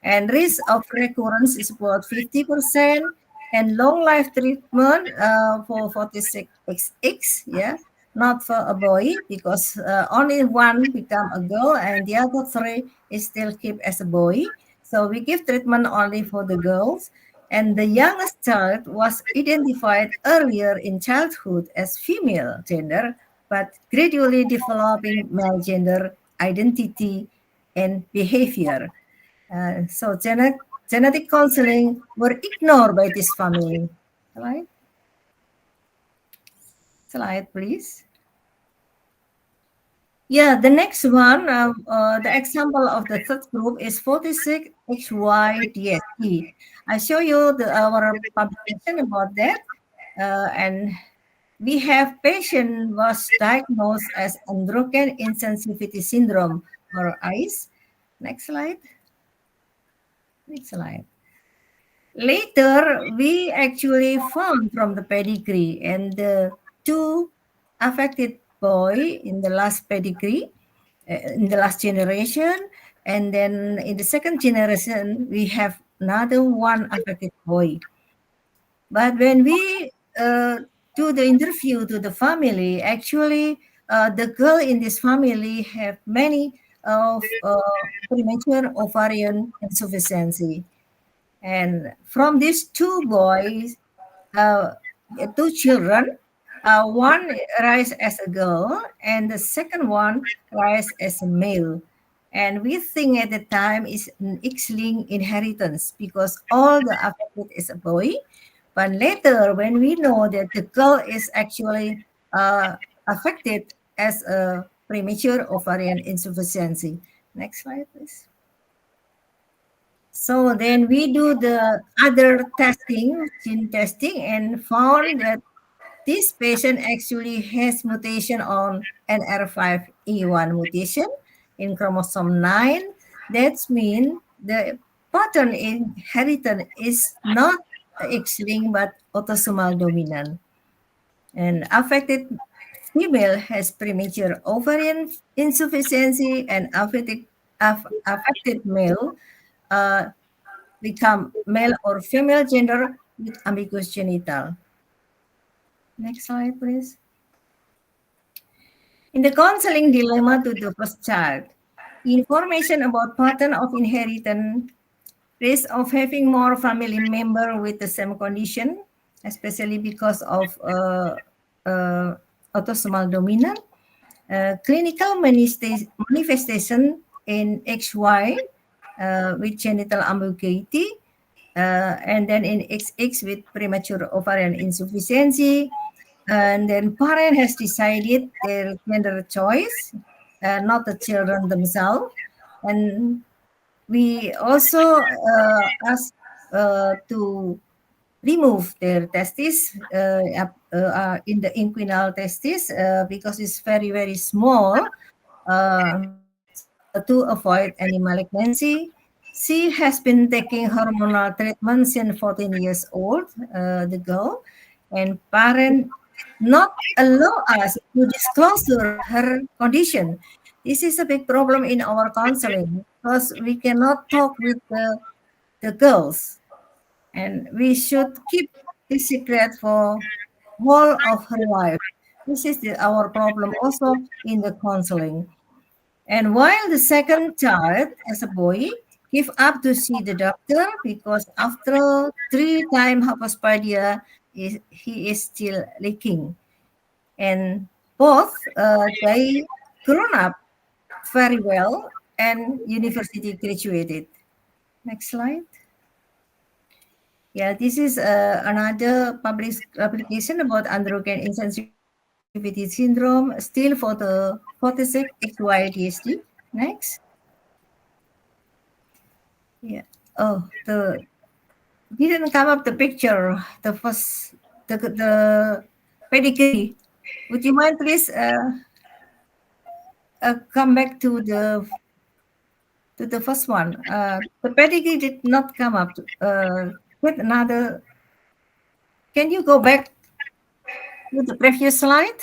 And risk of recurrence is about 50%, and long life treatment for 46XX, yeah, not for a boy because only one become a girl and the other three is still kept as a boy. So we give treatment only for the girls. And the youngest child was identified earlier in childhood as female gender, but gradually developing male gender identity and behavior. So genetic counseling were ignored by this family. Right? Slide, please. Yeah, the next one, the example of the third group is 46XYDST. I show you our publication about that. And we have patient was diagnosed as androgen insensitivity syndrome or ICE. Next slide. Next slide. Later, we actually found from the pedigree and the two affected boy in the last pedigree, in the last generation, and then in the second generation, we have another one affected boy. But when we do the interview to the family, actually, the girl in this family have many of premature ovarian insufficiency. And from these two boys, two children, one rise as a girl and the second one rise as a male. And we think at the time is an X-linked inheritance because all the affected is a boy. But later, when we know that the girl is actually affected as a premature ovarian insufficiency. Next slide, please. So then we do the other testing, gene testing, and found that this patient actually has mutation on NR5E1 mutation in chromosome 9. That means the pattern inheritance is not X-linked but autosomal dominant. And affected female has premature ovarian insufficiency, and affected male become male or female gender with ambiguous genital. Next slide, please. In the counseling dilemma to the first child, information about pattern of inheritance, risk of having more family member with the same condition, especially because of autosomal dominant, clinical manifestation in XY with genital ambiguity, and then in XX with premature ovarian insufficiency, and then parent has decided their gender choice, not the children themselves. And we also ask to remove their testes in the inguinal testes because it's very, very small. So to avoid any malignancy, she has been taking hormonal treatment since 14 years old, the girl, and parent not allow us to disclose her condition. This is a big problem in our counseling because we cannot talk with the girls, and we should keep this secret for whole of her life. This is our problem also in the counseling. And while the second child, as a boy, give up to see the doctor because after 3 times hypospadia, he is still leaking. And both they grown up very well and university graduated. Next slide. Yeah, this is another published application about androgen insensitivity syndrome, still for the 46 XY-DSD. Next. Yeah. Oh, the didn't come up the picture. The first, the pedigree. Would you mind please come back to the first one? The pedigree did not come up. With another. Can you go back to the previous slide?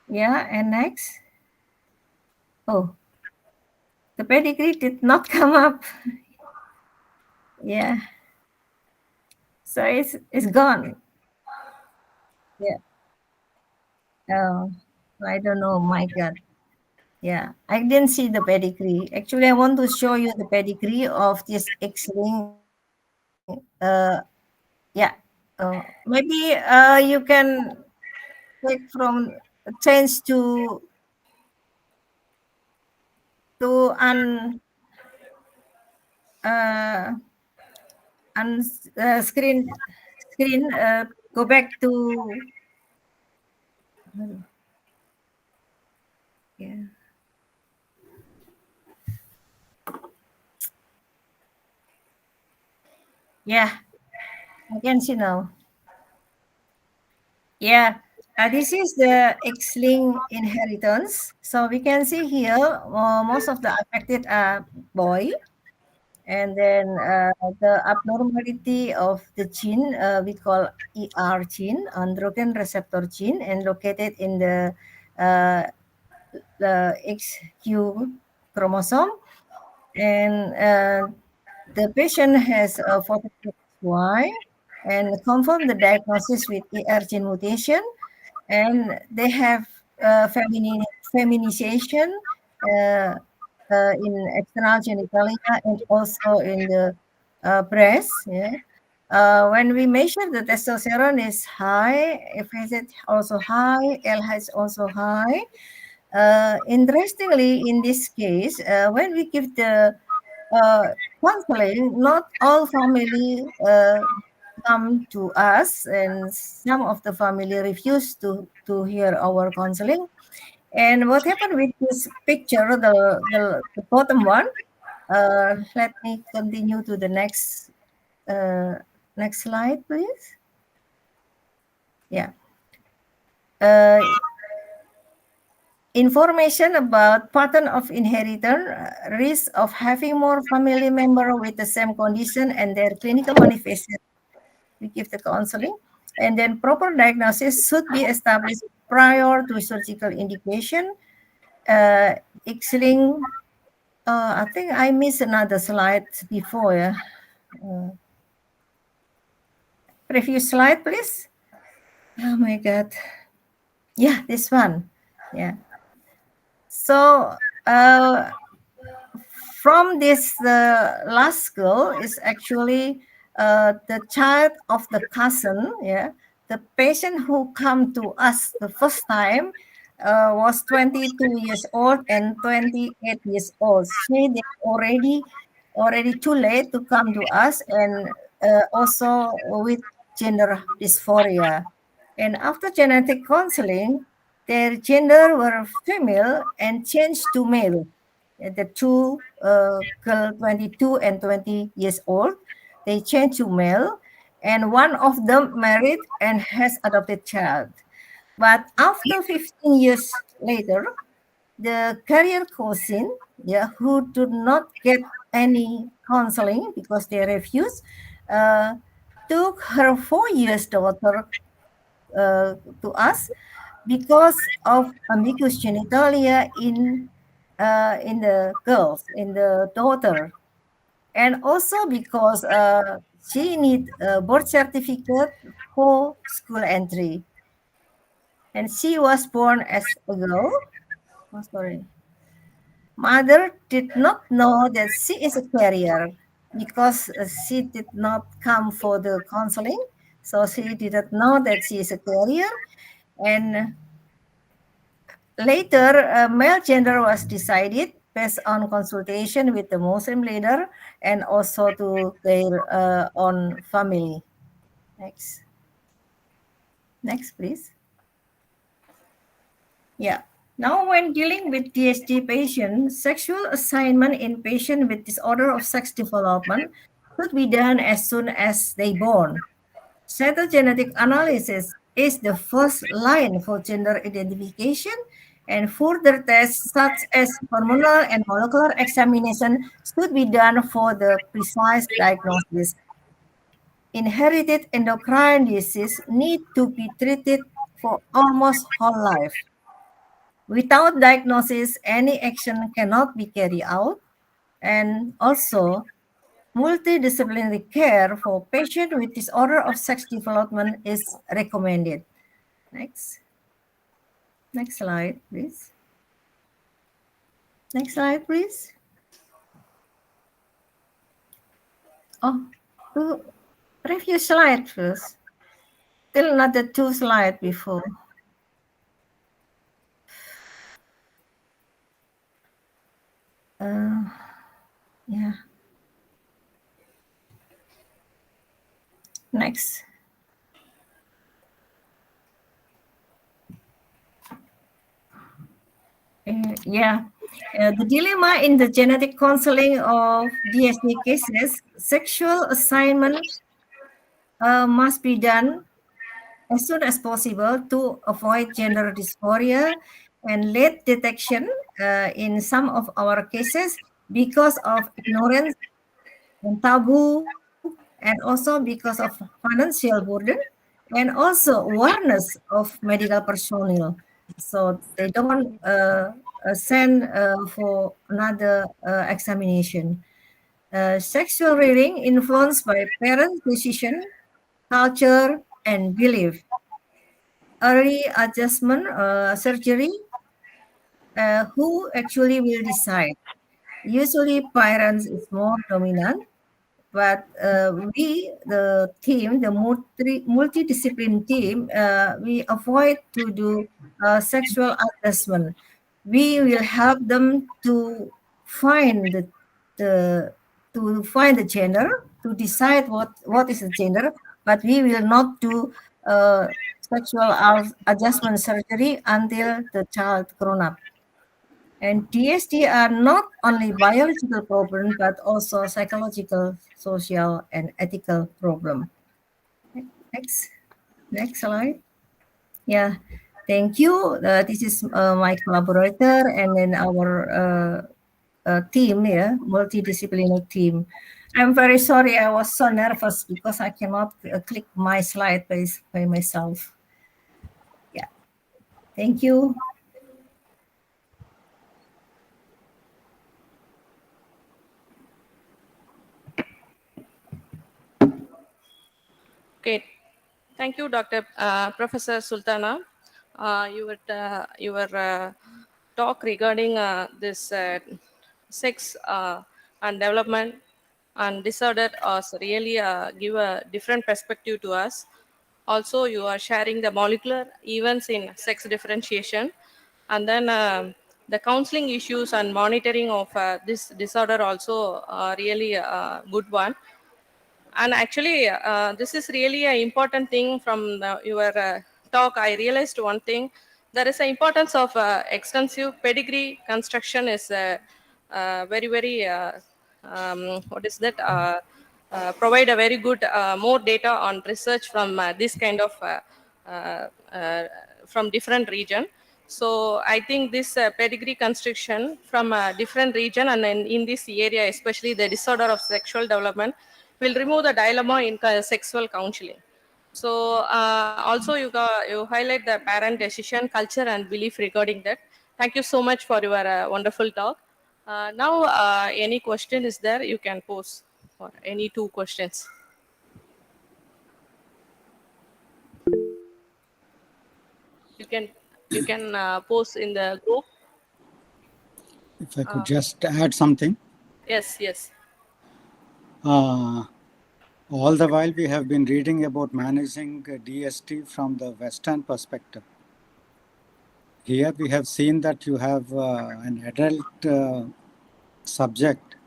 Yeah, and next. Oh, the pedigree did not come up. Yeah. So it's gone. Yeah. Oh, I don't know. My God. Yeah, I didn't see the pedigree. Actually, I want to show you the pedigree of this X-ring. Yeah. Maybe you can take from change to un screen go back to yeah. Yeah, I can see now. Yeah, this is the X-linked inheritance. So we can see here most of the affected are boy. And then the abnormality of the gene we call ER gene, androgen receptor gene, and located in the XQ chromosome. And the patient has a 46Y, and confirm the diagnosis with ER gene mutation, and they have feminization in external genitalia and also in the breast. Yeah. When we measure the testosterone is high, FSH also high, LH is also high. Interestingly, in this case, when we give the counseling, not all family come to us, and some of the family refuse to hear our counseling. And what happened with this picture, the bottom one? Let me continue to the next slide, please. Yeah. Information about pattern of inheritance, risk of having more family member with the same condition and their clinical manifestation. We give the counseling, and then proper diagnosis should be established prior to surgical indication. X-linked, I think I missed another slide before. Yeah. Previous slide, please. Oh my God. Yeah, this one. Yeah. So from this last girl is actually the child of the cousin. Yeah, the patient who come to us the first time was 22 years old and 28 years old. She they already too late to come to us, and also with gender dysphoria. And after genetic counseling, their gender were female and changed to male. The two girl 22 and 20 years old, they changed to male, and one of them married and has adopted child. But after 15 years later, the career cousin, yeah, who did not get any counseling because they refused, took her 4 years daughter to us because of ambiguous genitalia in the girls, in the daughter, and also because she need a birth certificate for school entry, and she was born as a girl. Oh, sorry. Mother did not know that she is a carrier because she did not come for the counseling, so she didn't know that she is a carrier. And later, male gender was decided based on consultation with the Muslim leader and also to their own family. Next. Next, please. Yeah. Now, when dealing with DSD patients, sexual assignment in patients with disorder of sex development should be done as soon as they born. Cytogenetic analysis is the first line for gender identification, and further tests such as hormonal and molecular examination should be done for the precise diagnosis. Inherited endocrine disease need to be treated for almost whole life. Without diagnosis, any action cannot be carried out, and also multidisciplinary care for patients with disorder of sex development is recommended. Next. Next slide, please. Next slide, please. Oh, previous slide first. Still another two slides before. Yeah. Next. The dilemma in the genetic counseling of DSD cases, sexual assignment must be done as soon as possible to avoid gender dysphoria and late detection in some of our cases because of ignorance and taboo, and also because of financial burden, and also awareness of medical personnel. So they don't send for another examination. Sexual rearing influenced by parents' decision culture, and belief. Early adjustment surgery, who actually will decide? Usually, parents is more dominant, but we, the team, the multidiscipline team, we avoid to do sexual adjustment. We will help them to find the find the gender, to decide what is the gender, but we will not do sexual adjustment surgery until the child grown up. And DSD are not only biological problem, but also psychological, social, and ethical problem. Next, next slide. Yeah, thank you. This is my collaborator and then our team, yeah, multidisciplinary team. I'm very sorry, I was so nervous because I cannot click my slide by myself. Yeah, thank you. Okay, thank you, Dr. Professor Sultana. Your talk regarding this sex and development and disorder really give a different perspective to us. Also, you are sharing the molecular events in sex differentiation, and then the counseling issues and monitoring of this disorder also really a good one. And actually, this is really an important thing from your talk. I realized one thing. There is an importance of extensive pedigree construction is very, very, what is that? Provide a very good, more data on research from this kind of, from different region. So I think this pedigree construction from a different region and in this area, especially the disorder of sexual development, will remove the dilemma in sexual counseling. So also you highlight the parent decision, culture and belief regarding that. Thank you so much for your wonderful talk. Now, any question is there, you can pose for any two questions. You can post in the group. If I could just add something. Yes, yes. All the while we have been reading about managing DST from the Western perspective. Here we have seen that you have an adult subject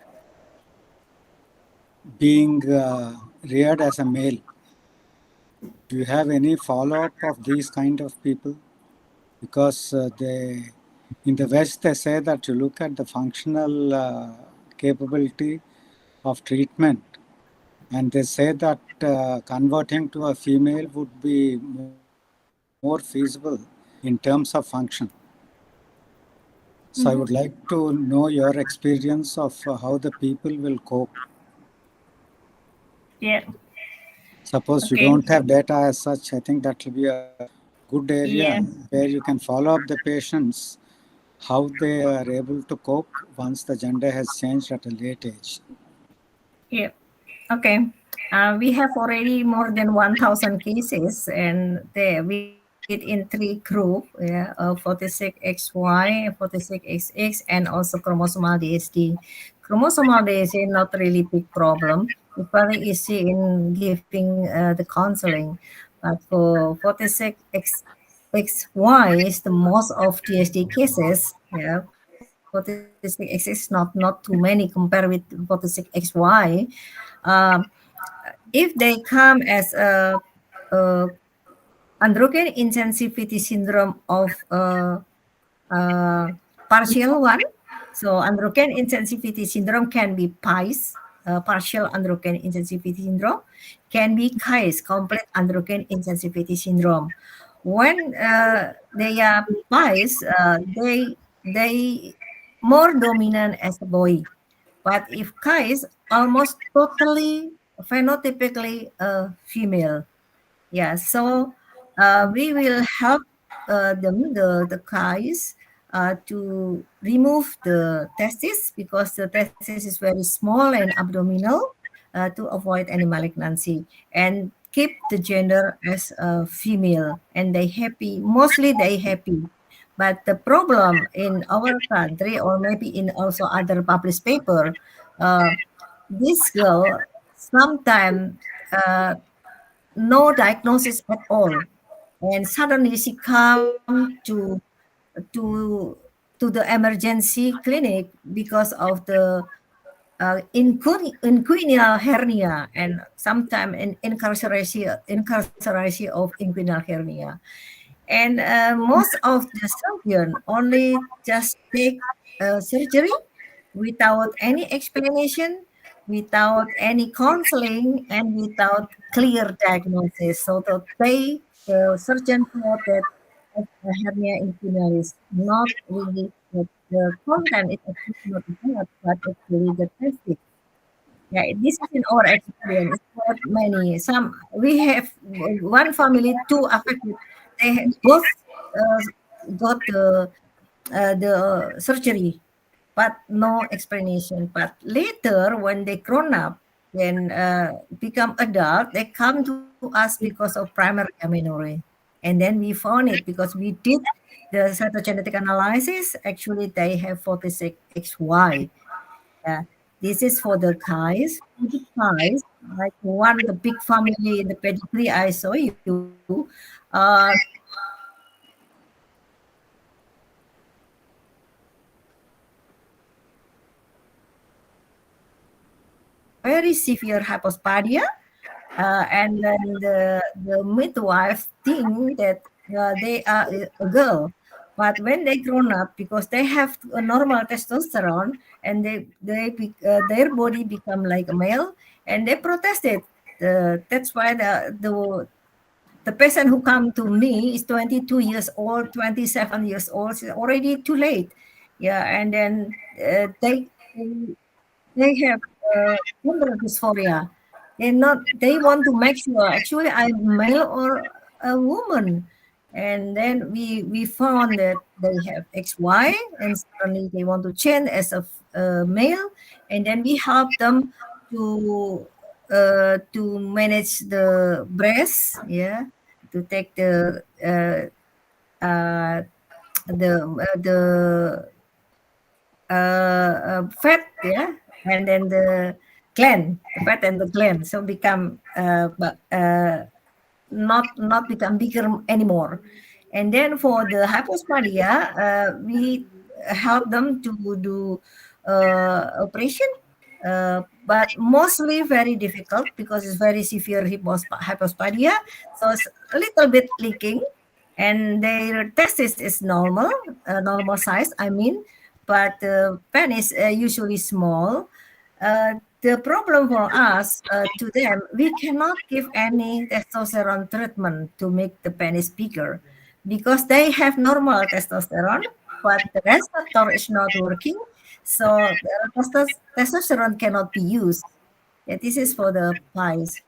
being reared as a male. Do you have any follow-up of these kind of people? Because in the West, they say that you look at the functional capability of treatment, and they say that converting to a female would be more feasible in terms of function. So I would like to know your experience of how the people will cope. Yeah. Suppose you Okay. don't have data as such, I think that will be a good area Yeah. where you can follow up the patients, how they are able to cope once the gender has changed at a late age. Yeah. Okay. We have already more than 1,000 cases, and we did in 3 group, yeah, 46XY, 46XX, and also chromosomal DSD. Chromosomal DSD not really big problem. It's very easy in giving the counseling, but for 46XY is the most of DSD cases. Yeah, 46X is not too many compared with 46XY. Um, if they come as a androgen insensitivity syndrome of partial one, so androgen insensitivity syndrome can be PICE, partial androgen insensitivity syndrome, can be CAIS, complete androgen insensitivity syndrome. When they are PICE, they more dominant as a boy. But if CAIS, almost totally phenotypically female. Yeah, so we will help them, the guys, to remove the testis because the testis is very small and abdominal to avoid any malignancy. And keep the gender as a female, and they happy. Mostly they happy. But the problem in our country, or maybe in also other published paper, uh, this girl sometimes no diagnosis at all, and suddenly she come to to the emergency clinic because of the inguinal hernia, and sometimes incarceration of inguinal hernia. And most of the surgeon only just take surgery without any explanation, without any counseling, and without clear diagnosis. So that the surgeon thought that a hernia inguinalis, not really the content is actually not bad, but actually the testing. Yeah, this is in our experience. It's not many. Some we have one family, two affected. Both uh, got the surgery, but no explanation. But later, when they grown up, when become adult, they come to us because of primary amenorrhea, and then we found it because we did the cytogenetic analysis. Actually, they have 46XY. Yeah, this is for the guys. For the guys, like one the big family in the pedigree I saw you. Very severe hypospadia, and then the midwife think that they are a girl, but when they grown up, because they have a normal testosterone, and their body become like a male, and they protested. That's why the patient who come to me is 22 years old, 27 years old. It's already too late. Yeah, and then they have gender dysphoria. They want to make sure actually I'm male or a woman. And then we found that they have XY, and suddenly they want to change as a male, and then we help them to manage the breast, yeah, to take uh, the fat, yeah, and then the fat and the gland, so become not become bigger anymore. And then for the hypospadia, we help them to do operation, but mostly very difficult because it's very severe hypospadia. So it's a little bit leaking, and their testis is normal, normal size, I mean, but the penis usually small. The problem for us, to them, we cannot give any testosterone treatment to make the penis bigger because they have normal testosterone, but the receptor is not working, so the testosterone cannot be used. Yeah, this is for the pies.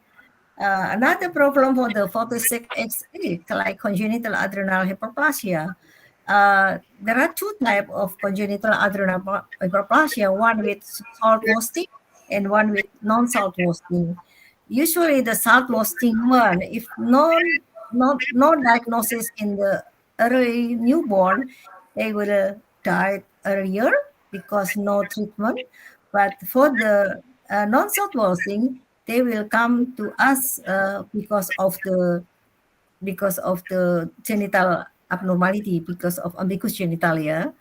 Another problem for the 46XA, like congenital adrenal hyperplasia. There are two types of congenital adrenal hyperplasia, one with salt wasting and one with non-salt wasting. Usually the salt wasting one, if no diagnosis in the early newborn, they will die earlier because no treatment. But for the non-salt wasting, they will come to us because of the genital abnormality, because of ambiguous genitalia,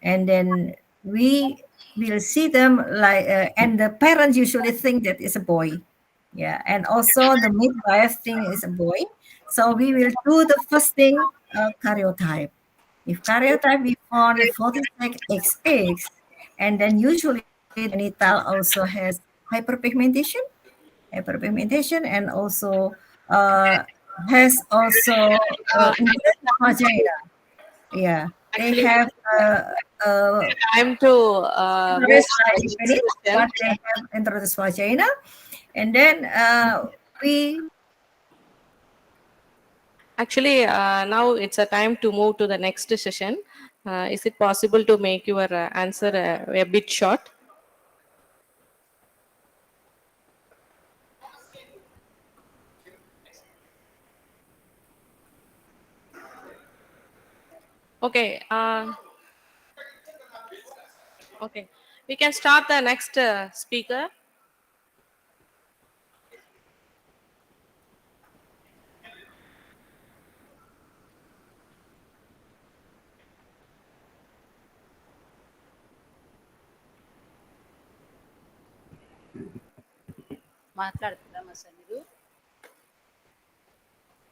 and then we will see them like, and the parents usually think that it's a boy, yeah, and also the midwife think it's a boy. So we will do the first thing, karyotype. If karyotype we found 46XX, and then usually the genital also has hyperpigmentation, and also has also interest vagina. Yeah, they Actually, have time to move interest to the like next penis, question. but they have interest vagina, and then we. Actually, now it's a time to move to the next session. Is it possible to make your answer a bit short? Okay. Okay. We can start the next speaker.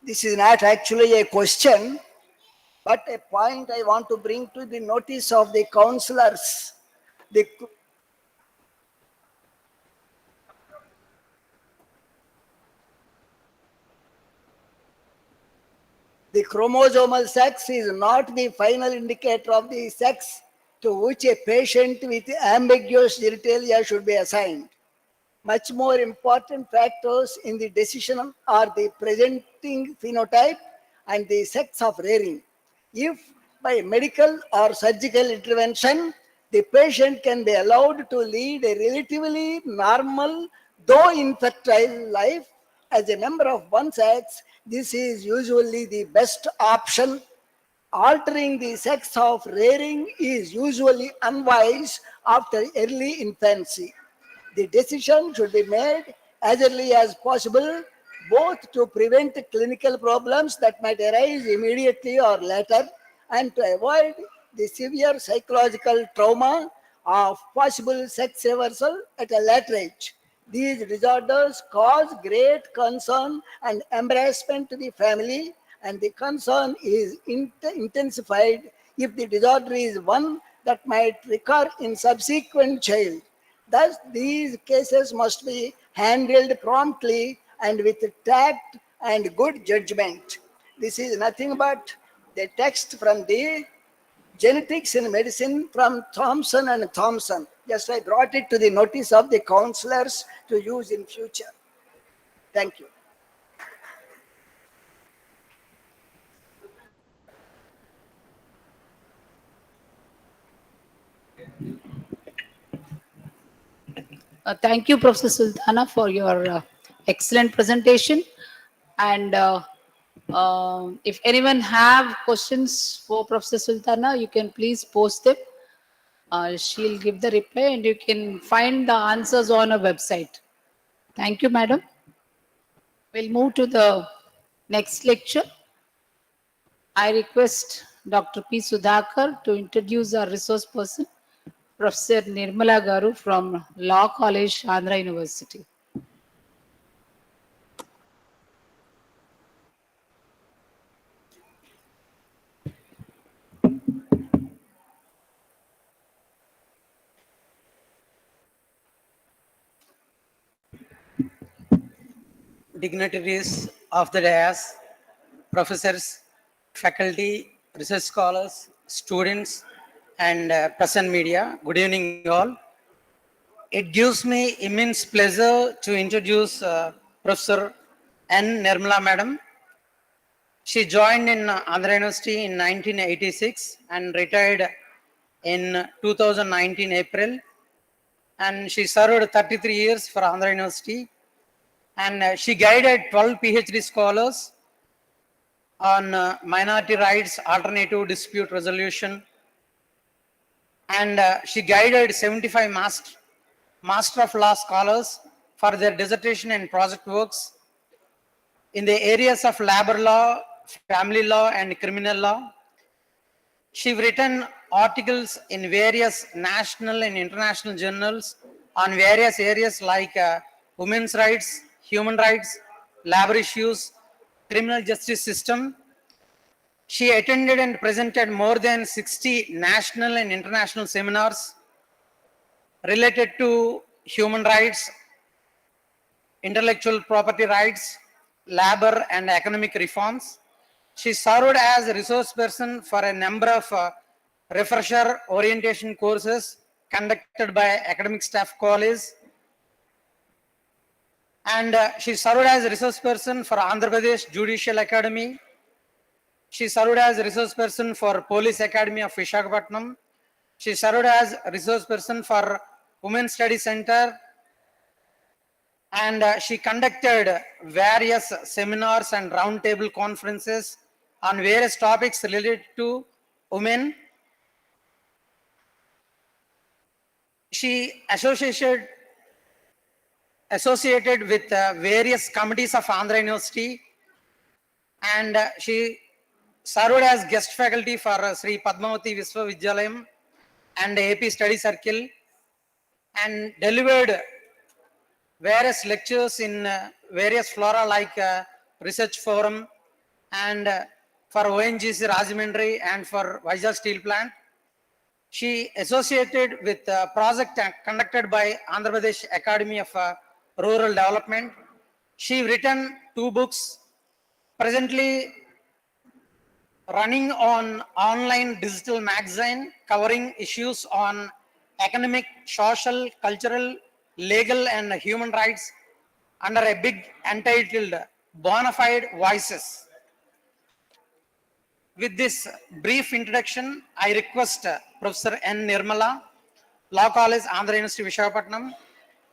This is not actually a question, but a point I want to bring to the notice of the counselors. The chromosomal sex is not the final indicator of the sex to which a patient with ambiguous genitalia should be assigned. Much more important factors in the decision are the presenting phenotype and the sex of rearing. If by medical or surgical intervention, the patient can be allowed to lead a relatively normal, though infertile life as a member of one sex, this is usually the best option. Altering the sex of rearing is usually unwise after early infancy. The decision should be made as early as possible, both to prevent clinical problems that might arise immediately or later and to avoid the severe psychological trauma of possible sex reversal at a later age. These disorders cause great concern and embarrassment to the family, and the concern is intensified if the disorder is one that might recur in subsequent child. Thus, these cases must be handled promptly and with tact and good judgment. This is nothing but the text from the Genetics in Medicine from Thompson and Thompson. Just I brought it to the notice of the counselors to use in future. Thank you. Thank you, Professor Sultana, for your excellent presentation. And if anyone have questions for Professor Sultana, you can please post them. She'll give the reply and you can find the answers on her website. Thank you, madam. We'll move to the next lecture. I request Dr. P. Sudhakar to introduce our resource person, Professor Nirmala Garu from Law College, Andhra University. Dignitaries of the dais, professors, faculty, research scholars, students, and present media. Good evening, all. It gives me immense pleasure to introduce Professor N. Nirmala Madam. She joined in Andhra University in 1986 and retired in 2019 April. And she served 33 years for Andhra University. And she guided 12 PhD scholars on minority rights, alternative dispute resolution. And she guided 75 Master of Law scholars for their dissertation and project works in the areas of labor law, family law, and criminal law. She's written articles in various national and international journals on various areas like women's rights, human rights, labor issues, criminal justice system. She attended and presented more than 60 national and international seminars related to human rights, intellectual property rights, labor and economic reforms. She served as a resource person for a number of refresher orientation courses conducted by academic staff college. And she served as a resource person for Andhra Pradesh Judicial Academy. She served as a resource person for Police Academy of Visakhapatnam. She served as a resource person for Women's Study Center. And she conducted various seminars and roundtable conferences on various topics related to women. She associated with various committees of Andhra University, and she served as guest faculty for Sri Padmavati Viswavidyalayam and AP Study Circle, and delivered various lectures in various fora like Research Forum and for ONGC Rajahmundry and for Vizag Steel Plant. She associated with a project conducted by Andhra Pradesh Academy of Rural Development. She written 2 books, presently running on online digital magazine covering issues on economic, social, cultural, legal and human rights under a big entitled Bonafide Voices. With this brief introduction, I request Professor N. Nirmala, Law College, Andhra University, Visakhapatnam,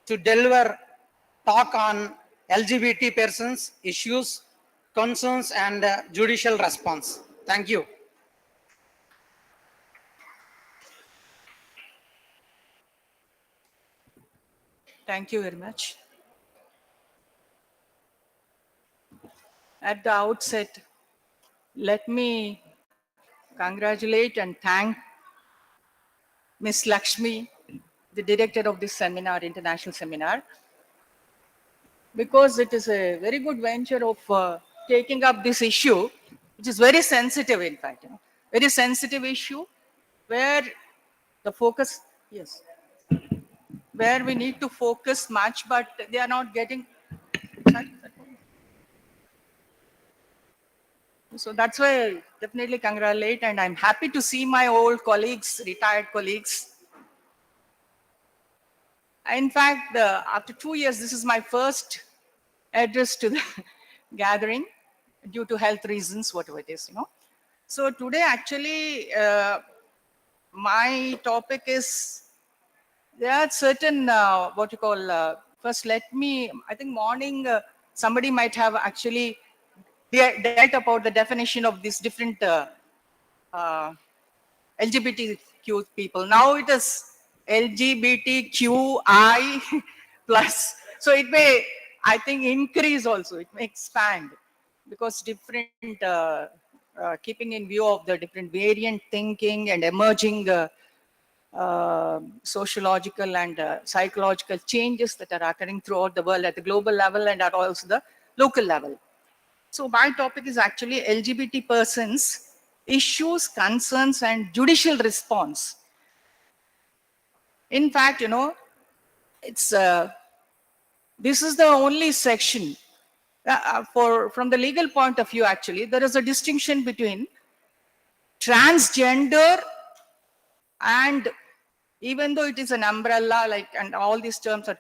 to deliver talk on LGBT persons, issues, concerns and judicial response. Thank you. Thank you very much. At the outset, let me congratulate and thank Ms. Lakshmi, the director of this seminar, international seminar, because it is a very good venture of taking up this issue, which is very sensitive, in fact, very sensitive issue, where the focus, yes, where we need to focus much, but they are not getting. So that's why I definitely congratulate, and I'm happy to see my old colleagues, retired colleagues. In fact, after 2 years, this is my first address to the gathering due to health reasons, whatever it is, So today, actually, my topic is, there are certain, first let me, I think morning, somebody might have actually dealt about the definition of these different LGBTQ people. Now it is LGBTQI plus. So it may, I think, increase also. It may expand because different, keeping in view of the different variant thinking and emerging sociological and psychological changes that are occurring throughout the world at the global level and at also the local level. So my topic is actually LGBT persons, issues, concerns, and judicial response. In fact, it's this is the only section from the legal point of view. Actually, there is a distinction between transgender and, even though it is an umbrella, like, and all these terms are,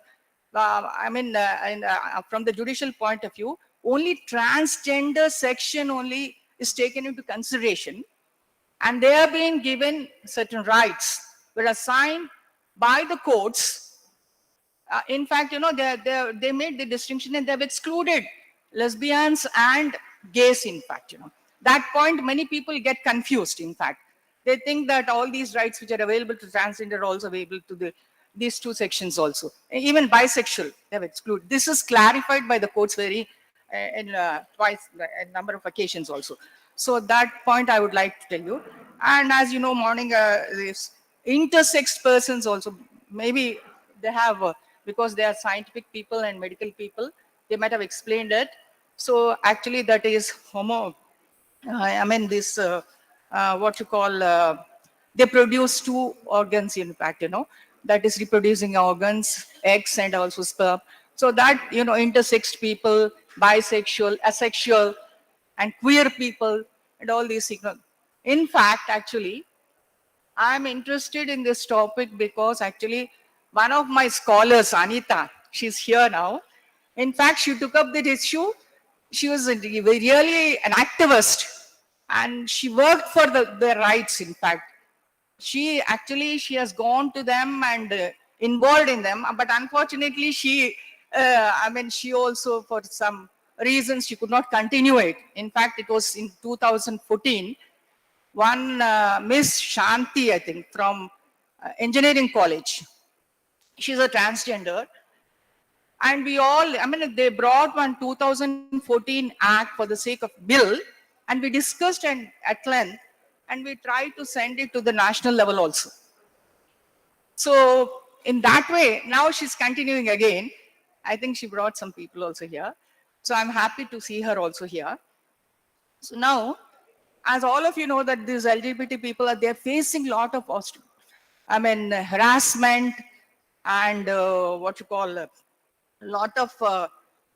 from the judicial point of view, only transgender section only is taken into consideration, and they are being given certain rights were assigned by the courts. In fact, they made the distinction and they have excluded lesbians and gays. In fact, that point many people get confused. In fact, they think that all these rights which are available to transgender are also available to these 2 sections also. Even bisexual, they have excluded. This is clarified by the courts very twice, a number of occasions also. So that point I would like to tell you. And as you know, morning, this intersex persons also, maybe they have, because they are scientific people and medical people, they might have explained it. So actually that is they produce 2 organs, in fact, that is reproducing organs, eggs and also sperm. So that, intersex people, bisexual, asexual, and queer people, and all these things. In fact, actually, I'm interested in this topic because actually one of my scholars, Anita, she's here now. In fact, she took up that issue. She was really an activist and she worked for their rights, in fact. She has gone to them and involved in them, but unfortunately she also, for some reasons, she could not continue it. In fact, it was in 2014 one Miss Shanti, I think, from engineering college. She's a transgender. And we all, I mean, they brought one 2014 act for the sake of bill, and we discussed and at length, and we tried to send it to the national level also. So in that way, now she's continuing again. I think she brought some people also here. So I'm happy to see her also here. So now, as all of you know that these LGBT people are, they're facing a lot of, harassment and what you call a lot of,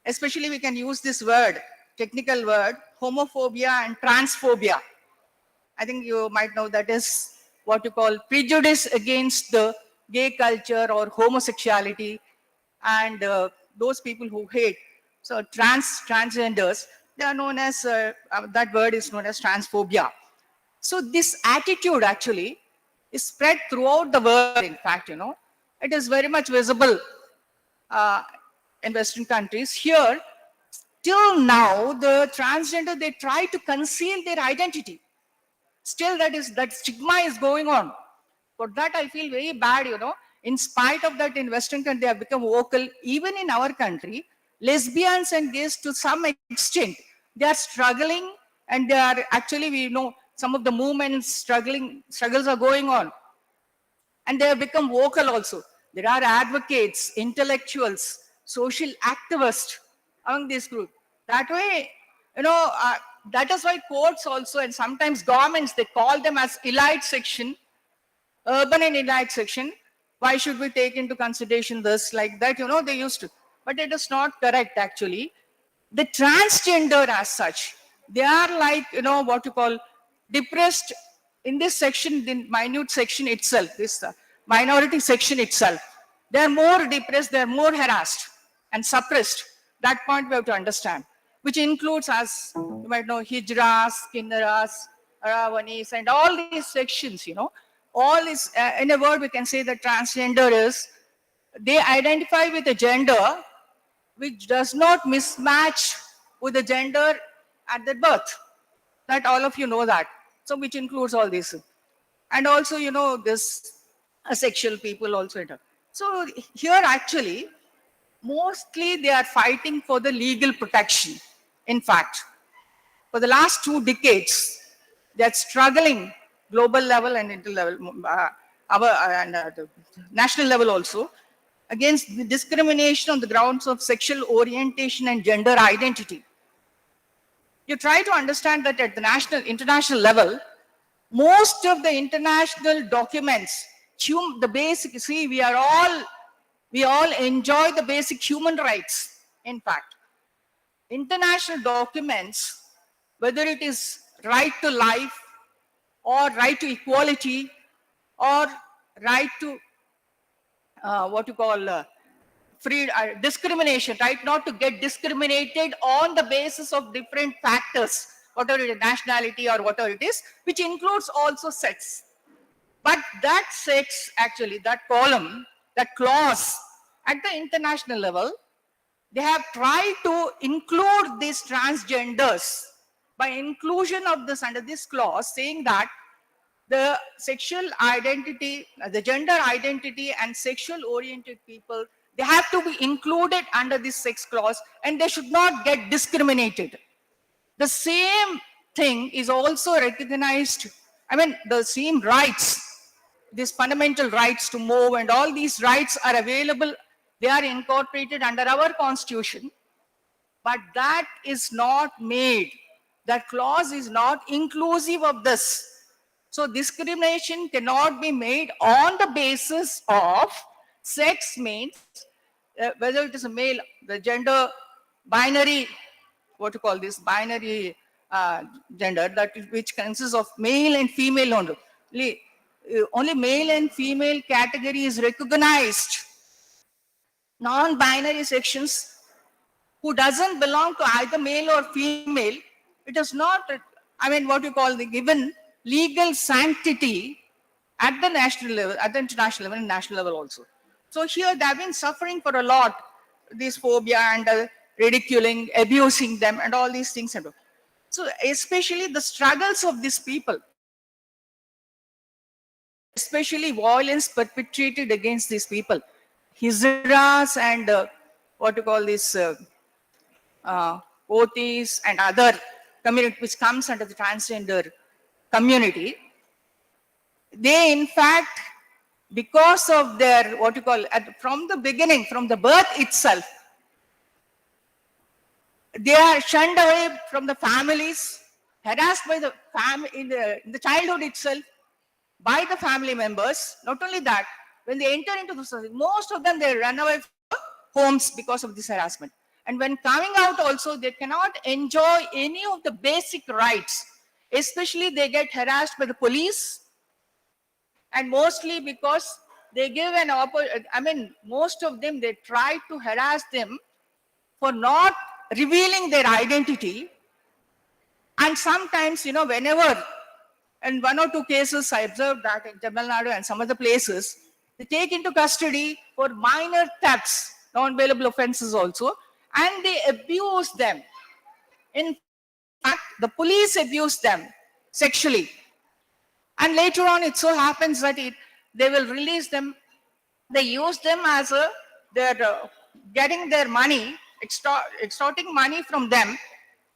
especially we can use this word, technical word, homophobia and transphobia. I think you might know that is what you call prejudice against the gay culture or homosexuality and those people who hate. So transgenders, they are known as, that word is known as transphobia. So this attitude actually is spread throughout the world, in fact, it is very much visible in Western countries. Here, till now, the transgender, they try to conceal their identity. Still, that stigma is going on. For that, I feel very bad, In spite of that, in Western country, they have become vocal. Even in our country, lesbians and gays, to some extent, they are struggling, and they are actually, we know, some of the movements, struggles are going on. And they have become vocal also. There are advocates, intellectuals, social activists among this group. That way, that is why courts also, and sometimes governments, they call them as elite section, urban and elite section. Why should we take into consideration this, like that, they used to. But it is not correct, actually. The transgender as such, they are like, what you call depressed in this section, the minute section itself, this minority section itself. They are more depressed, they are more harassed and suppressed. That point we have to understand, which includes, as you might know, Hijras, Kinnaras, Aravanis, and all these sections, all is, in a word, we can say that transgender is, they identify with a gender which does not mismatch with the gender at their birth. That all of you know that. So which includes all this. And also, this asexual people also. So here actually, mostly they are fighting for the legal protection. In fact, for the last 2 decades, they are struggling global level and inter-level, the national level also, against the discrimination on the grounds of sexual orientation and gender identity. You try to understand that at the international level, most of the international documents, the basic, see, we all enjoy the basic human rights. In fact, international documents, whether it is right to life or right to equality or right to what you call free discrimination, right not to get discriminated on the basis of different factors, whatever it is, nationality or whatever it is, which includes also sex. But that sex, actually, that column, that clause at the international level, they have tried to include these transgenders by inclusion of this under this clause, saying that the sexual identity, the gender identity and sexual oriented people, they have to be included under this sex clause and they should not get discriminated. The same thing is also recognized, the same rights, these fundamental rights to move and all these rights are available, they are incorporated under our constitution, but that is not made, that clause is not inclusive of this. So discrimination cannot be made on the basis of sex, means whether it is a male, the gender binary, what you call this binary gender, which consists of male and female only. Only male and female category is recognized. Non-binary sections who doesn't belong to either male or female, it is not, what you call the given legal sanctity at the national level, at the international level and national level also. So here they have been suffering for a lot, this phobia and ridiculing, abusing them and all these things. So especially the struggles of these people, especially violence perpetrated against these people. Hijras and what you call this, Otis and other community which comes under the transgender community, they in fact, because of their, what you call, from the beginning, from the birth itself, they are shunned away from the families, harassed by the family in the childhood itself, by the family members. Not only that, when they enter into the society, most of them, they run away from homes because of this harassment. And when coming out also, they cannot enjoy any of the basic rights. Especially they get harassed by the police, and mostly because they give an most of them, they try to harass them for not revealing their identity. And sometimes, whenever, in one or two cases, I observed that in Tamil Nadu and some other places, they take into custody for minor thefts, non-bailable offenses also, and they abuse them. In fact, the police abuse them sexually. And later on, it so happens that they will release them. They use them as they're getting their money, extorting money from them,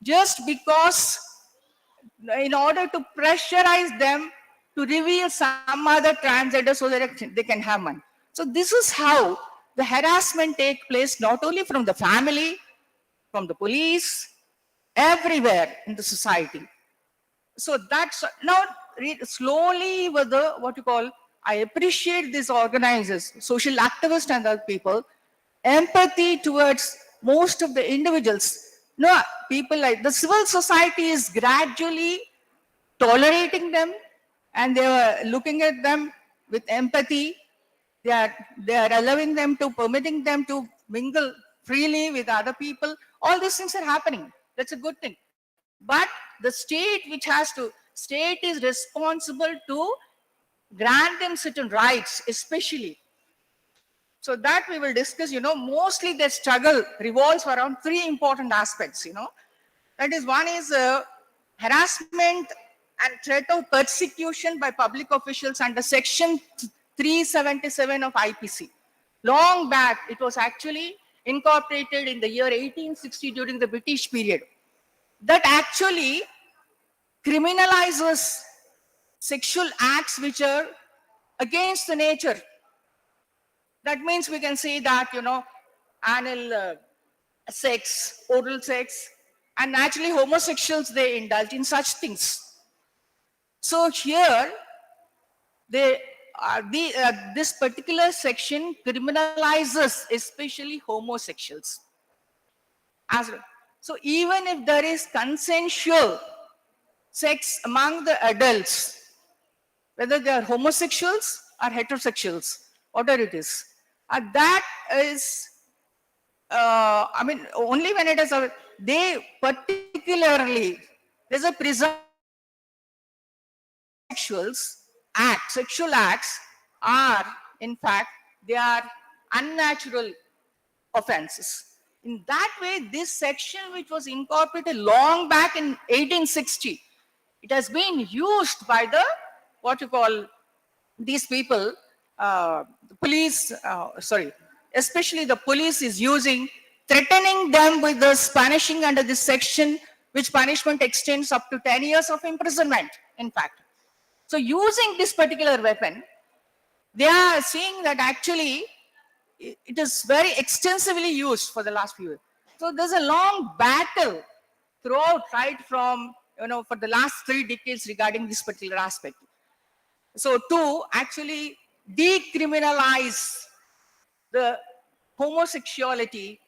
just because in order to pressurize them to reveal some other transgender so that they can have money. So this is how the harassment takes place, not only from the family, from the police, everywhere in the society. So that's now slowly with the, what you call, I appreciate these organizers, social activists and other people, empathy towards most of the individuals. No, people like the civil society is gradually tolerating them, and they are looking at them with empathy. They are allowing them to, permitting them to mingle freely with other people. All these things are happening. That's a good thing. But the state state is responsible to grant them certain rights, especially. So that we will discuss, mostly their struggle revolves around three important aspects, That is, one is harassment and threat of persecution by public officials under section 377 of IPC. Long back, it was actually incorporated in the year 1860 during the British period. That actually criminalizes sexual acts which are against the nature. That means we can say that, anal sex, oral sex, and naturally homosexuals, they indulge in such things. So here, this particular section criminalizes especially homosexuals. So even if there is consensual sex among the adults, whether they are homosexuals or heterosexuals, whatever it is, that is, only when it is, they particularly, there's a presumption sexual acts are, in fact, they are unnatural offenses. In that way, this section, which was incorporated long back in 1860, it has been used by the, what you call, these people, police, especially the police is using, threatening them with this punishing under this section, which punishment extends up to 10 years of imprisonment, in fact. So using this particular weapon, they are seeing that actually it is very extensively used for the last few years. So there's a long battle throughout, right from, for the last 3 decades regarding this particular aspect. So to actually decriminalize the homosexuality,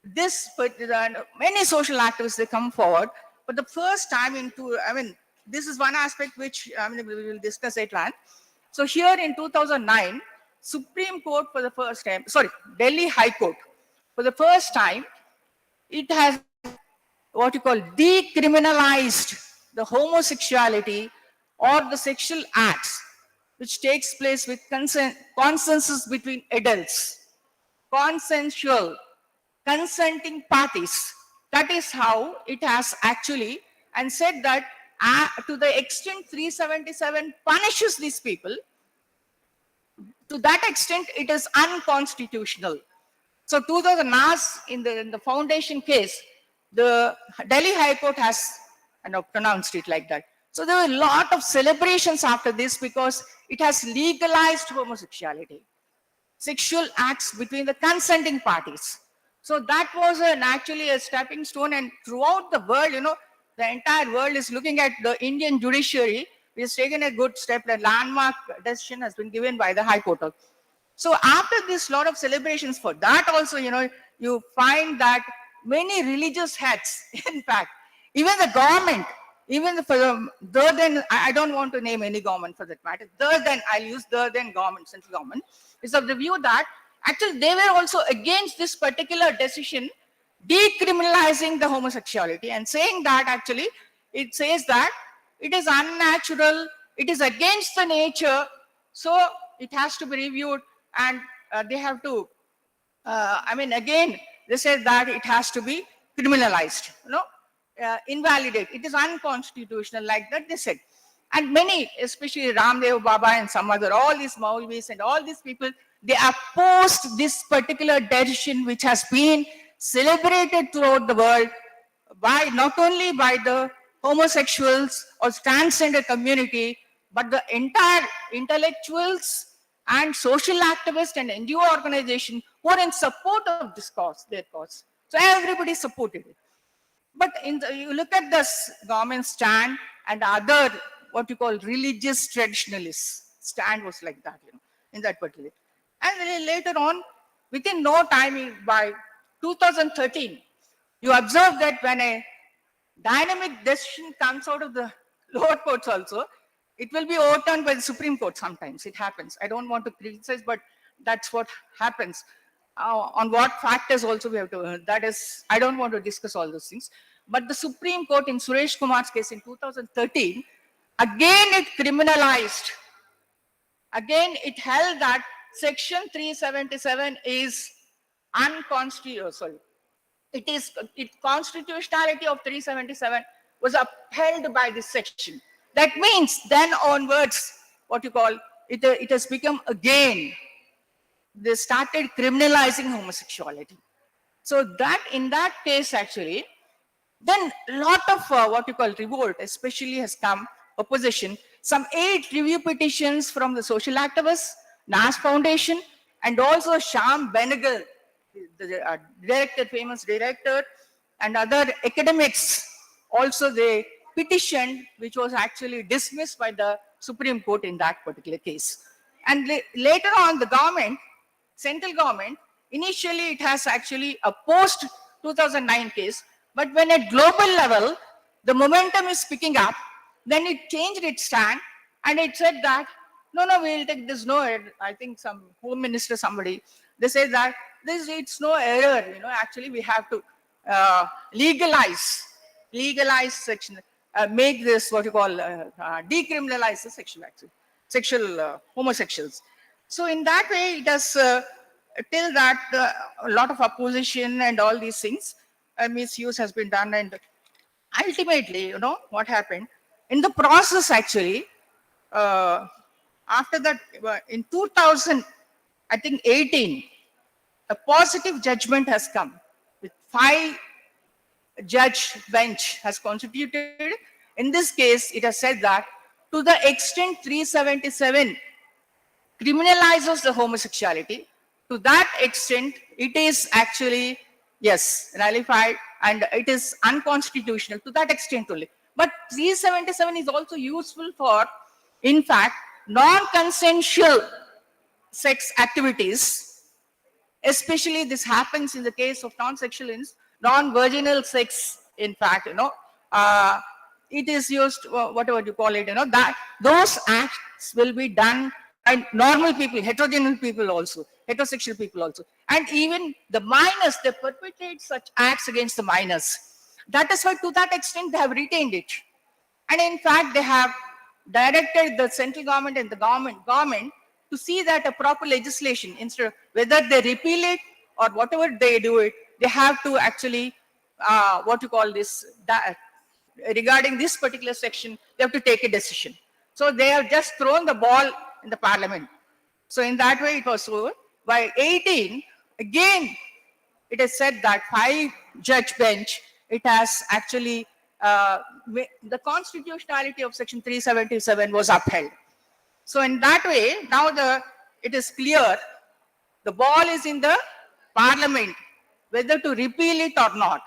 many social activists, they come forward, but the first time this is one aspect which we will discuss at length. So here in 2009, Supreme Court for the first time, Delhi High Court, for the first time, it has what you call decriminalized the homosexuality or the sexual acts which takes place with consensus between adults, consensual, consenting parties. That is how it has actually, and said that to the extent 377 punishes these people, To that extent, it is unconstitutional. So 2000 NAS in the foundation case, the Delhi High Court has pronounced it like that. So there were a lot of celebrations after this because it has legalized homosexuality, sexual acts between the consenting parties. So that was actually a stepping stone, and throughout the world, the entire world is looking at the Indian judiciary, which has taken a good step. A landmark decision has been given by the High Court. So after this, lot of celebrations for that also, you find that many religious heads, in fact, even the government, I don't want to name any government for that matter, I'll use government, central government, is of the view that actually they were also against this particular decision, decriminalizing the homosexuality and saying that actually it says that it is unnatural, it is against the nature, so it has to be reviewed, and they have to, again, they said that it has to be criminalized, invalidate. It is unconstitutional, like that they said. And many, especially Ramdev Baba and some other, all these Maulvis and all these people, they opposed this particular decision, which has been celebrated throughout the world by not only by the homosexuals or transgender community, but the entire intellectuals and social activists and NGO organization who are in support of this cause, their cause. So everybody supported it. But you look at this government stand and other, what you call religious traditionalists stand was like that, in that particular. And then later on, within no time, by 2013, you observe that when a dynamic decision comes out of the lower courts also, it will be overturned by the Supreme Court sometimes. It happens. I don't want to criticize, but that's what happens. On what factors also we have to, that is, I don't want to discuss all those things. But the Supreme Court in Suresh Kumar's case in 2013, again it criminalized. Again, it held that Section 377 is unconstitutional. Sorry. Constitutionality of 377 was upheld by this section. That means then onwards, what you call, it has become again, they started criminalizing homosexuality. So that in that case actually, then a lot of what you call revolt especially has come, opposition, some 8 review petitions from the social activists, NAS Foundation, and also Sham Benegal, the director, famous director, and other academics, also they petitioned, which was actually dismissed by the Supreme Court in that particular case. And later on, the government, central government, initially it has actually opposed 2009 case, but when at global level, the momentum is picking up, then it changed its stand and it said that, no, we'll take this, no, I think some home minister, somebody, they say that it's no error, actually we have to legalize section, make this what you call, decriminalize the sexual homosexuals. So in that way, it has till that a lot of opposition and all these things, misuse has been done, and ultimately, what happened in the process actually, after that, in 2000, I think 18, a positive judgment has come with 5-judge bench has constituted. In this case, it has said that to the extent 377 criminalizes the homosexuality, to that extent, it is actually, yes, nullified and it is unconstitutional to that extent only. But 377 is also useful for, in fact, non-consensual sex activities. Especially this happens in the case of non-virginal sex, in fact, it is used, whatever you call it, that those acts will be done by normal people, heterogeneous people also, heterosexual people also. And even the minors, they perpetrate such acts against the minors. That is why to that extent they have retained it. And in fact, they have directed the central government and the government to see that a proper legislation, instead of whether they repeal it or whatever they do it, they have to actually, what you call this, regarding this particular section, they have to take a decision. So they have just thrown the ball in the parliament. So in that way, it was so. By 18, again, it is said that 5-judge bench, it has actually, the constitutionality of section 377 was upheld. So in that way, now it is clear, the ball is in the parliament, whether to repeal it or not.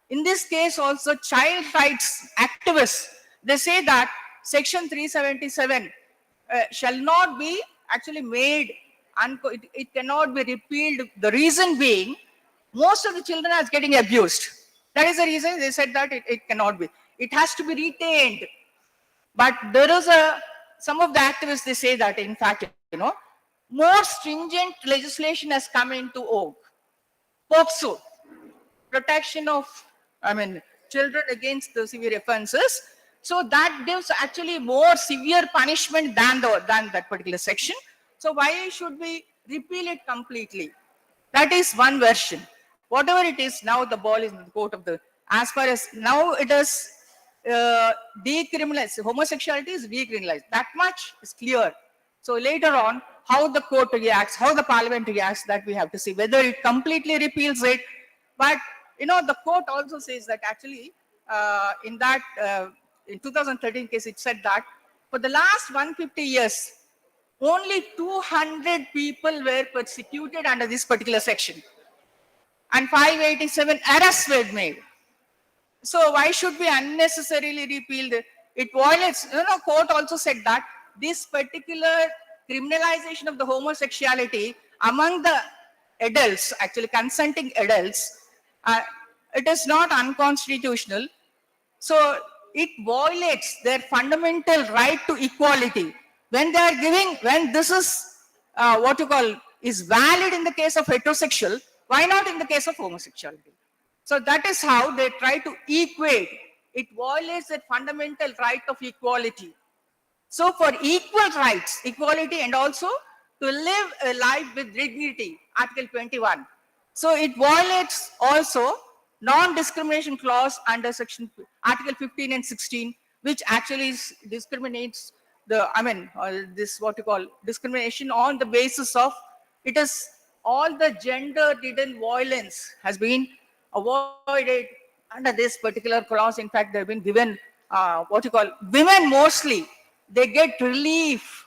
In this case also, child rights activists, they say that section 377 shall not be actually made, it cannot be repealed. The reason being, most of the children are getting abused. That is the reason they said that it cannot be. It has to be retained. But there is some of the activists, they say that, in fact, more stringent legislation has come into vogue. POCSO, protection of, children against the severe offenses. So that gives actually more severe punishment than that particular section. So why should we repeal it completely? That is one version. Whatever it is, now the ball is in the court of the, as far as now it is decriminalized, homosexuality is decriminalized. That much is clear. So later on, how the court reacts, how the parliament reacts, that we have to see, whether it completely repeals it. But, the court also says that actually, in 2013 case, it said that for the last 150 years, only 200 people were persecuted under this particular section. And 587 arrests were made. So why should we unnecessarily repeal it? It violates, court also said that this particular criminalization of the homosexuality among the adults, actually consenting adults, it is not unconstitutional. So it violates their fundamental right to equality. When they are giving, when this is is valid in the case of heterosexual, why not in the case of homosexuality? So that is how they try to equate. It violates their fundamental right of equality. So for equal rights, equality, and also to live a life with dignity, Article 21. So it violates also non-discrimination clause under section Article 15 and 16, which actually discriminates the, discrimination on the basis of, it is all the gender-ridden violence has been avoided under this particular clause. In fact, they've been given, women mostly, they get relief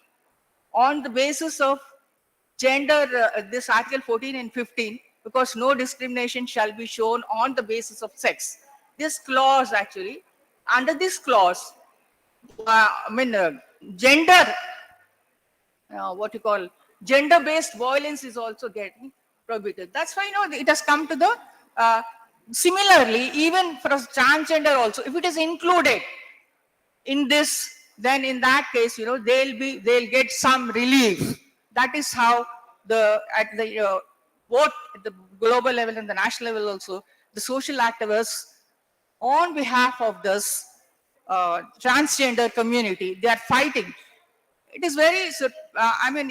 on the basis of gender, this Article 14 and 15, because no discrimination shall be shown on the basis of sex. This clause actually, under this clause, gender-based violence is also getting prohibited. That's why, it has come to the, similarly, even for transgender also, if it is included in this, then in that case, they'll get some relief. That is how both at the global level and the national level also, the social activists on behalf of this transgender community, they are fighting. It is very,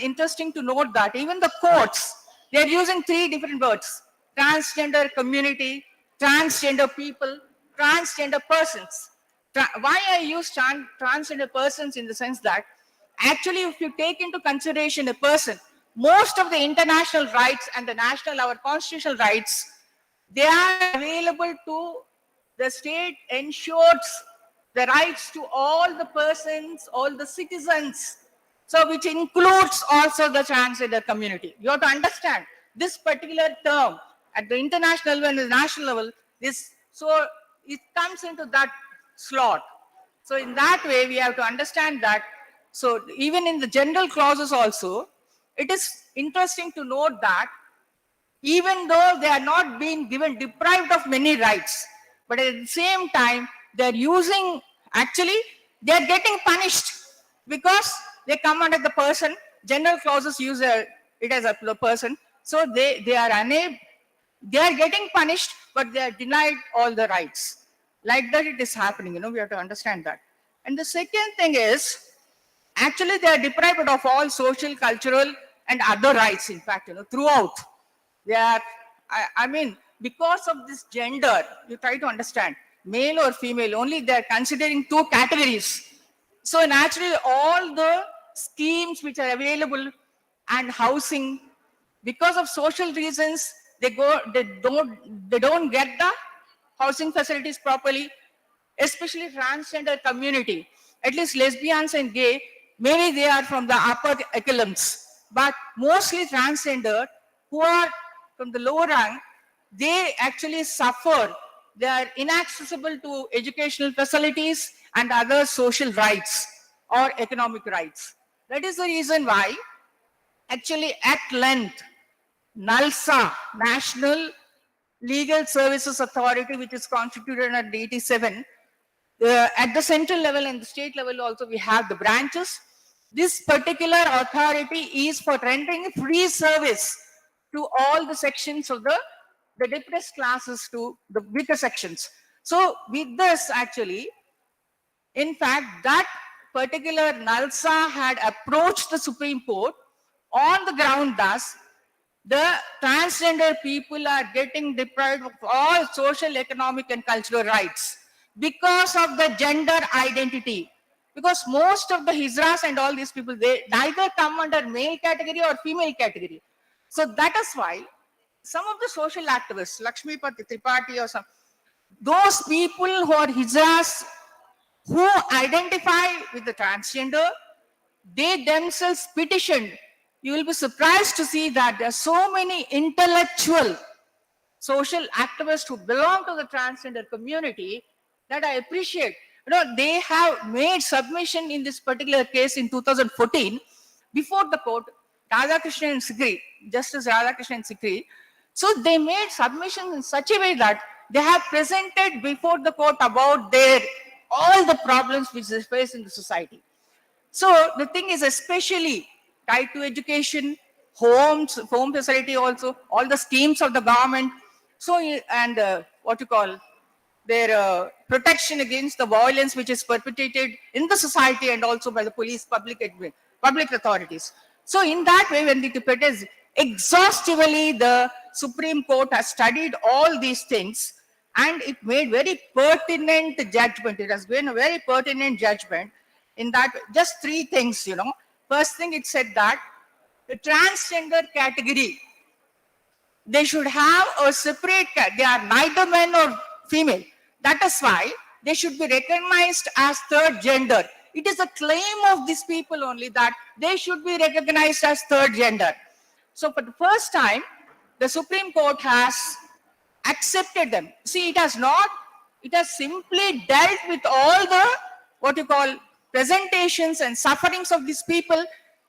interesting to note that even the courts, they are using 3 different words: transgender community, transgender people, transgender persons. Why I use transgender persons? In the sense that actually, if you take into consideration a person, most of the international rights and the national, our constitutional rights, they are available to the state, ensures the rights to all the persons, all the citizens. So which includes also the transgender community. You have to understand this particular term at the international level and the national level, so it comes into that slot. So in that way, we have to understand that. So even in the general clauses also, it is interesting to note that even though they are not being deprived of many rights, but at the same time, they're using, actually, they're getting punished because they come under the person. General clauses use it as a person. So they are unable, they are getting punished, but they are denied all the rights. Like that it is happening, we have to understand that. And the second thing is, actually they are deprived of all social, cultural, and other rights, in fact, throughout. They are, because of this gender, you try to understand, male or female, only they are considering 2 categories. So naturally, all the schemes which are available and housing. Because of social reasons, they don't get the housing facilities properly, especially transgender community. At least lesbians and gay, maybe they are from the upper echelons, but mostly transgender who are from the lower rank, they actually suffer. They are inaccessible to educational facilities and other social rights or economic rights. That is the reason why actually at length, NALSA, National Legal Services Authority, which is constituted under 87, at the central level and the state level also we have the branches. This particular authority is for rendering free service to all the sections of the depressed classes to the weaker sections. So with this actually, in fact, that particular NALSA had approached the Supreme Court on the ground thus the transgender people are getting deprived of all social, economic, and cultural rights because of the gender identity. Because most of the Hijras and all these people, they neither come under male category or female category. So that is why some of the social activists, Lakshmi Tripathi or some, those people who are Hijras, who identify with the transgender, they themselves petitioned. You will be surprised to see that there are so many intellectual social activists who belong to the transgender community that I appreciate. You know, they have made submission in this particular case in 2014 before the court, Radhakrishnan and Sikri, Justice Radhakrishnan and Sikri. So they made submissions in such a way that they have presented before the court about all the problems which they face in the society. So the thing is especially tied to education, home facility also, all the schemes of the government. So, and what you call their protection against the violence which is perpetrated in the society and also by the police, public authorities. So in that way, when it is exhaustively, the Supreme Court has studied all these things and it made very pertinent judgment. It has been a very pertinent judgment in that just three things, you know. First thing, it said that the transgender category, they should have a separate, they are neither men or female. That is why they should be recognized as third gender. It is a claim of these people only that they should be recognized as third gender. So for the first time, the Supreme Court has accepted them. See, it has simply dealt with all the, what you call, presentations and sufferings of these people.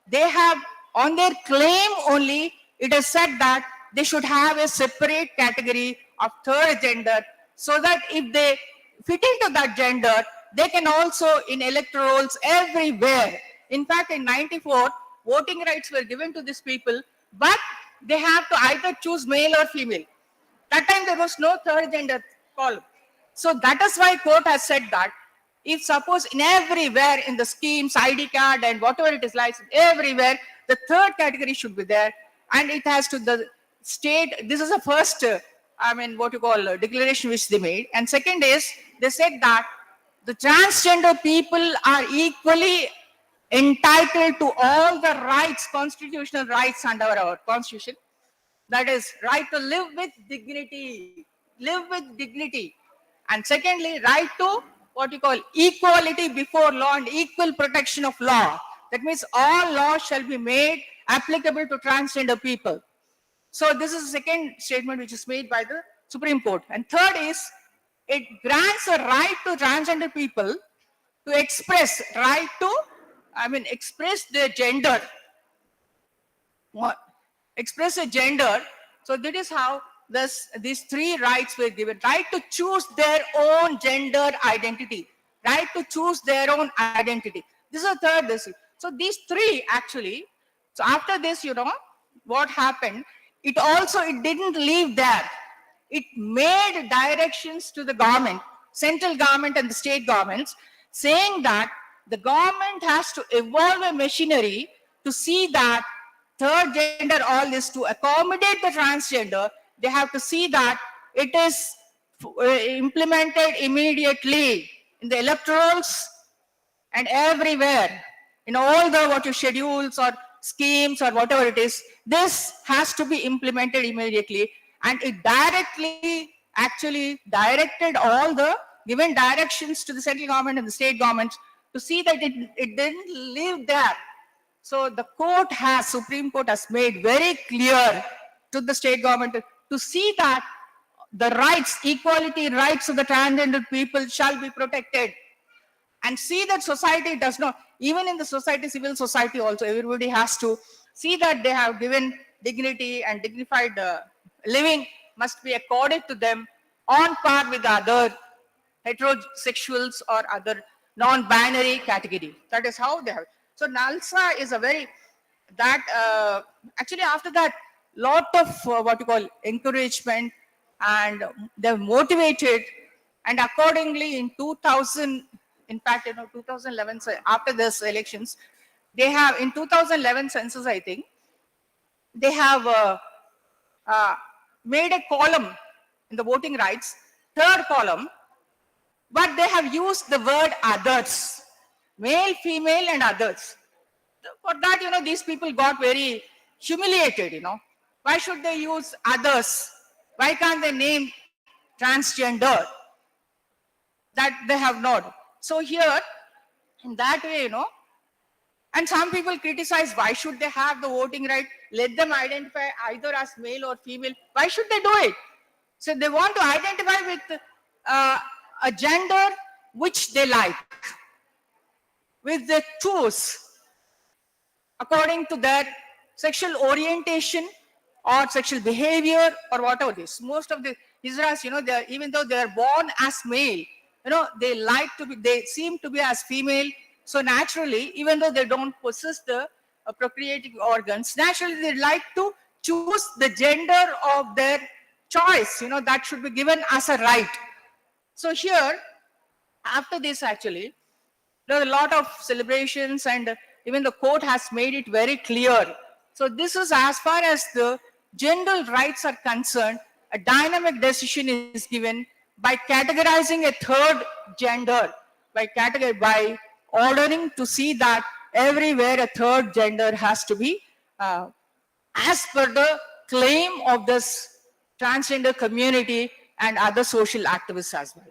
They have, on their claim only, it is said that they should have a separate category of third gender so that if they fit into that gender, they can also in electorals everywhere. In fact, in 94, voting rights were given to these people, but they have to either choose male or female. That time there was no third gender column. So that is why court has said that if suppose in everywhere in the schemes, ID card and whatever it is licensed, everywhere, the third category should be there and it has to the state. This is the first, what you call declaration which they made. And second is, they said that the transgender people are equally entitled to all the rights, constitutional rights under our constitution. That is right to live with dignity, And secondly, right to what you call equality before law and equal protection of law. That means all laws shall be made applicable to transgender people. So this is the second statement which is made by the Supreme Court. And third is, it grants a right to transgender people to express their gender. Express a gender. So that is how these three rights were given. Right to choose their own gender identity. Right to choose their own identity. This is the third. So these three actually, so after this, what happened? It didn't leave there. It made directions to the government, central government and the state governments, saying that the government has to evolve a machinery to see that third gender, all this, to accommodate the transgender, they have to see that it is implemented immediately in the electorals and everywhere, in all the schedules or schemes or whatever it is, this has to be implemented immediately. And it directly actually directed all the given directions to the central government and the state government to see that it didn't live there. So the court has, Supreme Court has made very clear to the state government to see that the rights, equality rights of the transgender people shall be protected. And see that society does not, even in the society, civil society also, everybody has to see that they have given dignity and dignified living must be accorded to them on par with the other heterosexuals or other non-binary category. That is how they have. So NALSA is a very, that actually after that, lot of what you call encouragement, and they're motivated, and accordingly in 2000, in fact, 2011, so after this elections, they have, in 2011 census, I think, they have made a column in the voting rights, third column, but they have used the word others, male, female, and others. For that, these people got very humiliated, Why should they use others? Why can't they name transgender? That they have not. So here, in that way, and some people criticize, why should they have the voting right? Let them identify either as male or female. Why should they do it? So they want to identify with a gender which they like, which they choose according to their sexual orientation or sexual behavior or whatever it is. Most of the Israelis, even though they are born as male, they like to be, they seem to be as female. So naturally, even though they don't possess the procreative organs, naturally they like to choose the gender of their choice, that should be given as a right. So here, after this actually, there are a lot of celebrations, and even the court has made it very clear. So this is, as far as the gender rights are concerned, a dynamic decision is given by categorizing a third gender, by ordering to see that everywhere a third gender has to be, as per the claim of this transgender community and other social activists as well.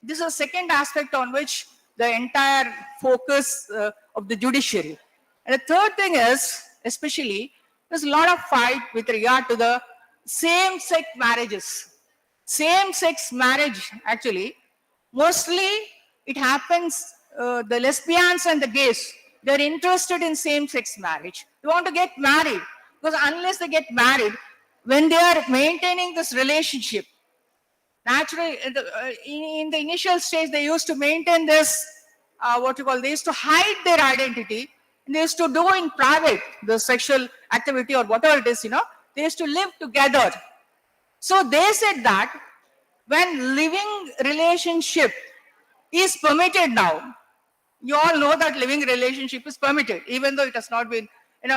This is a second aspect on which the entire focus of the judiciary. And the third thing is, especially, there's a lot of fight with regard to the same-sex marriages. Same-sex marriage, actually, mostly it happens, the lesbians and the gays, they're interested in same-sex marriage. They want to get married, because unless they get married, when they are maintaining this relationship, naturally, in the initial stage, they used to maintain this, they used to hide their identity, and they used to do in private, the sexual activity or whatever it is, they used to live together. So they said that when living relationship is permitted now, you all know that living relationship is permitted, even though it has not been,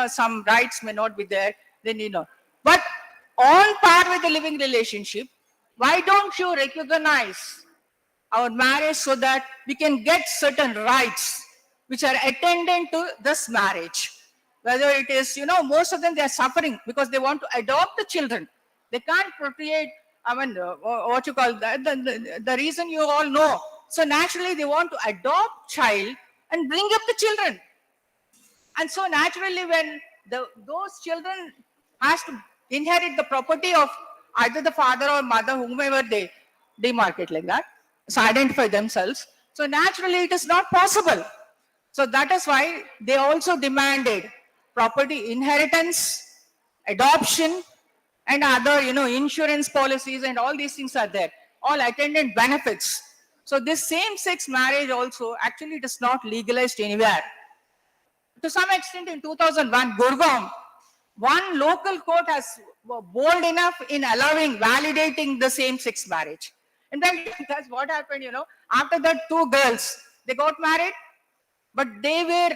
some rights may not be there, then But on par with the living relationship, why don't you recognize our marriage so that we can get certain rights which are attendant to this marriage? Whether it is, most of them, they are suffering because they want to adopt the children. They can't procreate, the reason you all know. So naturally, they want to adopt child and bring up the children. And so naturally, when those children has to inherit the property of either the father or mother, whomever they demarcate like that, so identify themselves. So naturally, it is not possible. So that is why they also demanded property inheritance, adoption, and other, insurance policies, and all these things are there, all attendant benefits. So this same-sex marriage also, actually, it is not legalized anywhere. To some extent, in 2001, Gurgaon, one local court has bold enough in allowing, validating the same-sex marriage. In fact, that's what happened, after that, two girls, they got married, but they were,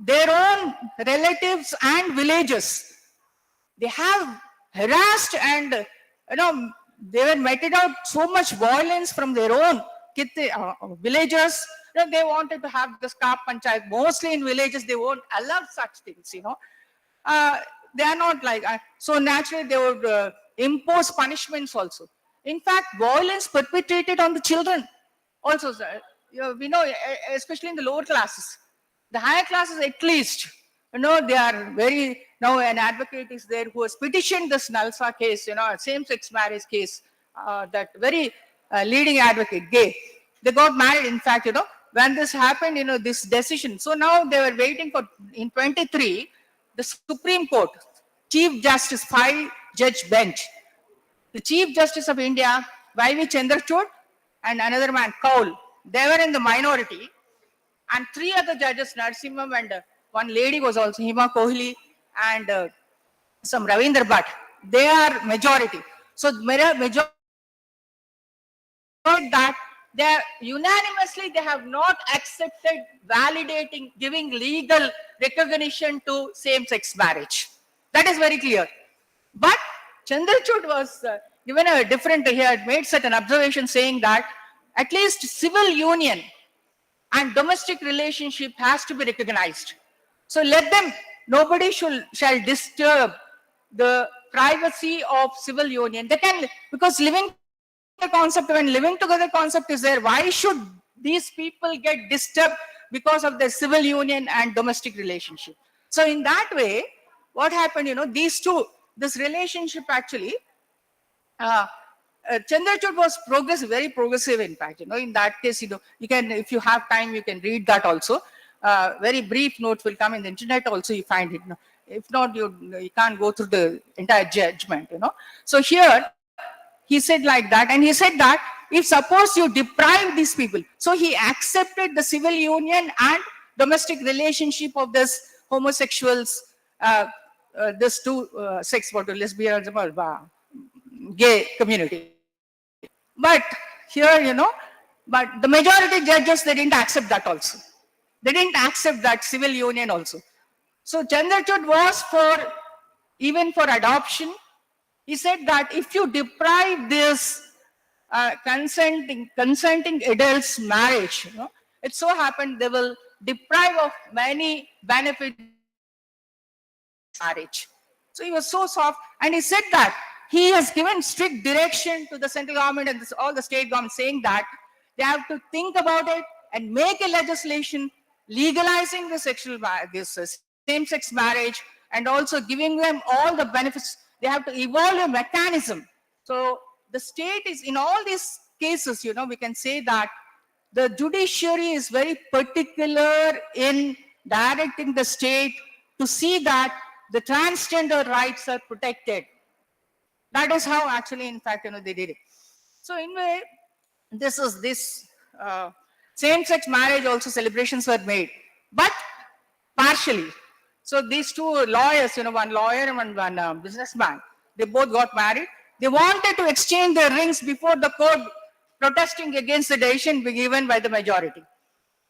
their own relatives and villagers, they have harassed and, they were meted out so much violence from their own villagers. they wanted to have this car panchayat. Mostly in villages, they won't allow such things, they are not like, so naturally they would impose punishments also. In fact, violence perpetrated on the children also, sir. We know, especially in the lower classes. The higher classes, at least, they are very, now an advocate is there who has petitioned this Nalsa case, same-sex marriage case, that very leading advocate, gay. They got married, in fact, when this happened, this decision. So now they were waiting for, in 23, the Supreme Court, Chief Justice, 5-judge bench. The Chief Justice of India, Y.V. Chandrachud, and another man, Kaul, they were in the minority. And 3 other judges, Narsimham, and one lady was also Hima Kohli, and some Ravindra Bhatt, they are majority. So majority that unanimously they have not accepted validating, giving legal recognition to same-sex marriage. That is very clear. But Chandrachud was given a different, he had made certain observation saying that at least civil union and domestic relationship has to be recognized. So let them, nobody shall disturb the privacy of civil union. They can, because living concept, when living together concept is there, why should these people get disturbed because of their civil union and domestic relationship? So in that way, what happened, these two, this relationship actually, Chandrachud was progressive, very progressive in fact, in that case, you can, if you have time, you can read that also. Very brief note will come in the internet also, you find it. If not, you can't go through the entire judgment, So here, he said like that, and he said that if suppose you deprive these people, so he accepted the civil union and domestic relationship of this homosexuals, this two sex, lesbianism or gay community. But here, but the majority judges, they didn't accept that also. They didn't accept that civil union also. So Chandrachud was for, even for adoption. He said that if you deprive this consenting adults marriage, it so happened they will deprive of many benefits marriage. So he was so soft, and he said that he has given strict direction to the central government and all the state government, saying that they have to think about it and make a legislation legalizing the same-sex marriage, and also giving them all the benefits. They have to evolve a mechanism. So the state is, in all these cases, we can say that the judiciary is very particular in directing the state to see that the transgender rights are protected. That is how actually, in fact, they did it. So anyway, this same-sex marriage also celebrations were made, but partially. So these two lawyers, one lawyer and one businessman, they both got married. They wanted to exchange their rings before the court, protesting against the decision given by the majority.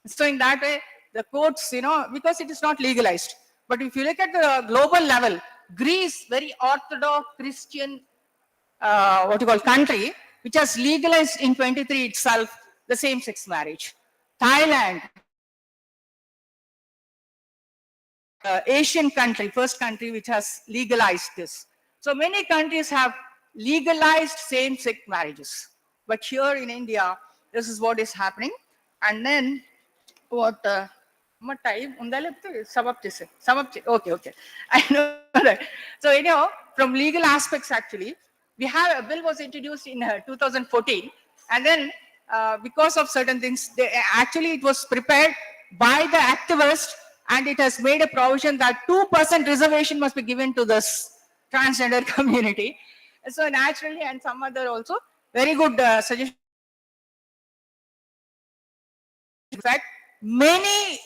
So in that way, the courts, because it is not legalized. But if you look at the global level, Greece, very orthodox Christian, country, which has legalized in 23 itself the same-sex marriage. Thailand, Asian country, first country which has legalized this. So many countries have legalized same-sex marriages. But here in India, this is what is happening. And then what time? Okay. I know that. So anyhow, from legal aspects actually, we have a bill was introduced in 2014, and then because of certain things, actually it was prepared by the activists, and it has made a provision that 2% reservation must be given to this transgender community. So naturally, and some other also very good suggestions. In fact, many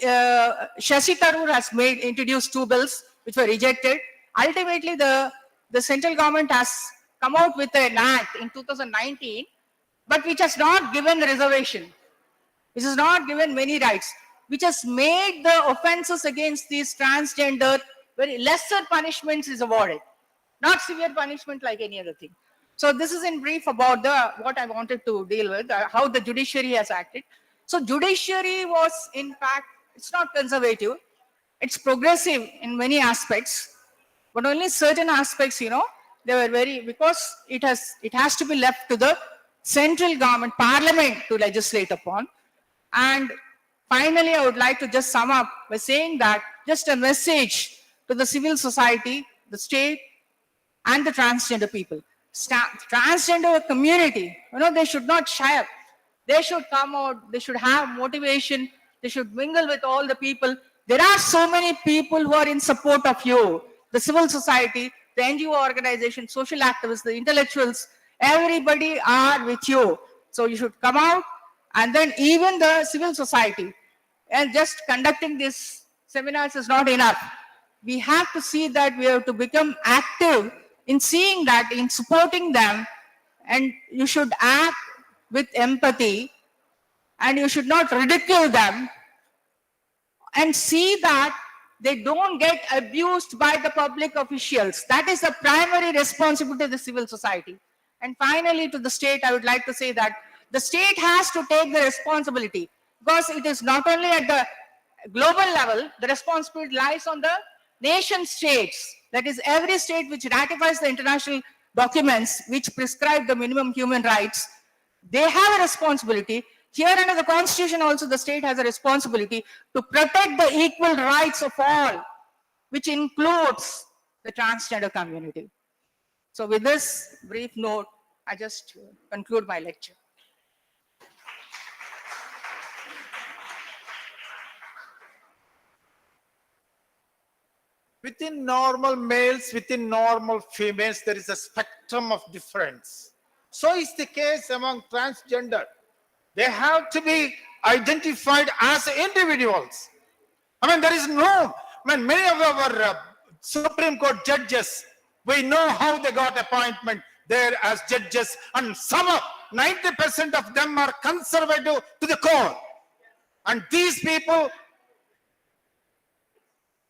Shashi Tharoor has introduced 2 bills which were rejected. Ultimately, the central government has come out with an act in 2019, but which has not given reservation, which has not given many rights, which has made the offenses against these transgender very lesser punishments is awarded, not severe punishment like any other thing. So this is in brief about what I wanted to deal with, how the judiciary has acted. So judiciary was, in fact, it's not conservative, it's progressive in many aspects, but only certain aspects, they were very, because it has to be left to the central government, parliament to legislate upon. And finally, I would like to just sum up by saying that just a message to the civil society, the state, and the transgender people. Transgender community, they should not shy up. They should come out, they should have motivation, they should mingle with all the people. There are so many people who are in support of you. The civil society, the NGO organization, social activists, the intellectuals, everybody are with you. So you should come out, and then even the civil society. And just conducting these seminars is not enough. We have to see that we have to become active in seeing that, in supporting them, and you should act with empathy, and you should not ridicule them, and see that they don't get abused by the public officials. That is the primary responsibility of the civil society. And finally, to the state, I would like to say that the state has to take the responsibility, because it is not only at the global level, the responsibility lies on the nation states. That is, every state which ratifies the international documents which prescribe the minimum human rights, they have a responsibility. Here under the constitution also, the state has a responsibility to protect the equal rights of all, which includes the transgender community. So with this brief note, I just conclude my lecture. Within normal males, within normal females, there is a spectrum of difference. So is the case among transgender. They have to be identified as individuals. There is no, many of our Supreme Court judges, we know how they got appointment there as judges, and some of 90% of them are conservative to the core. And these people,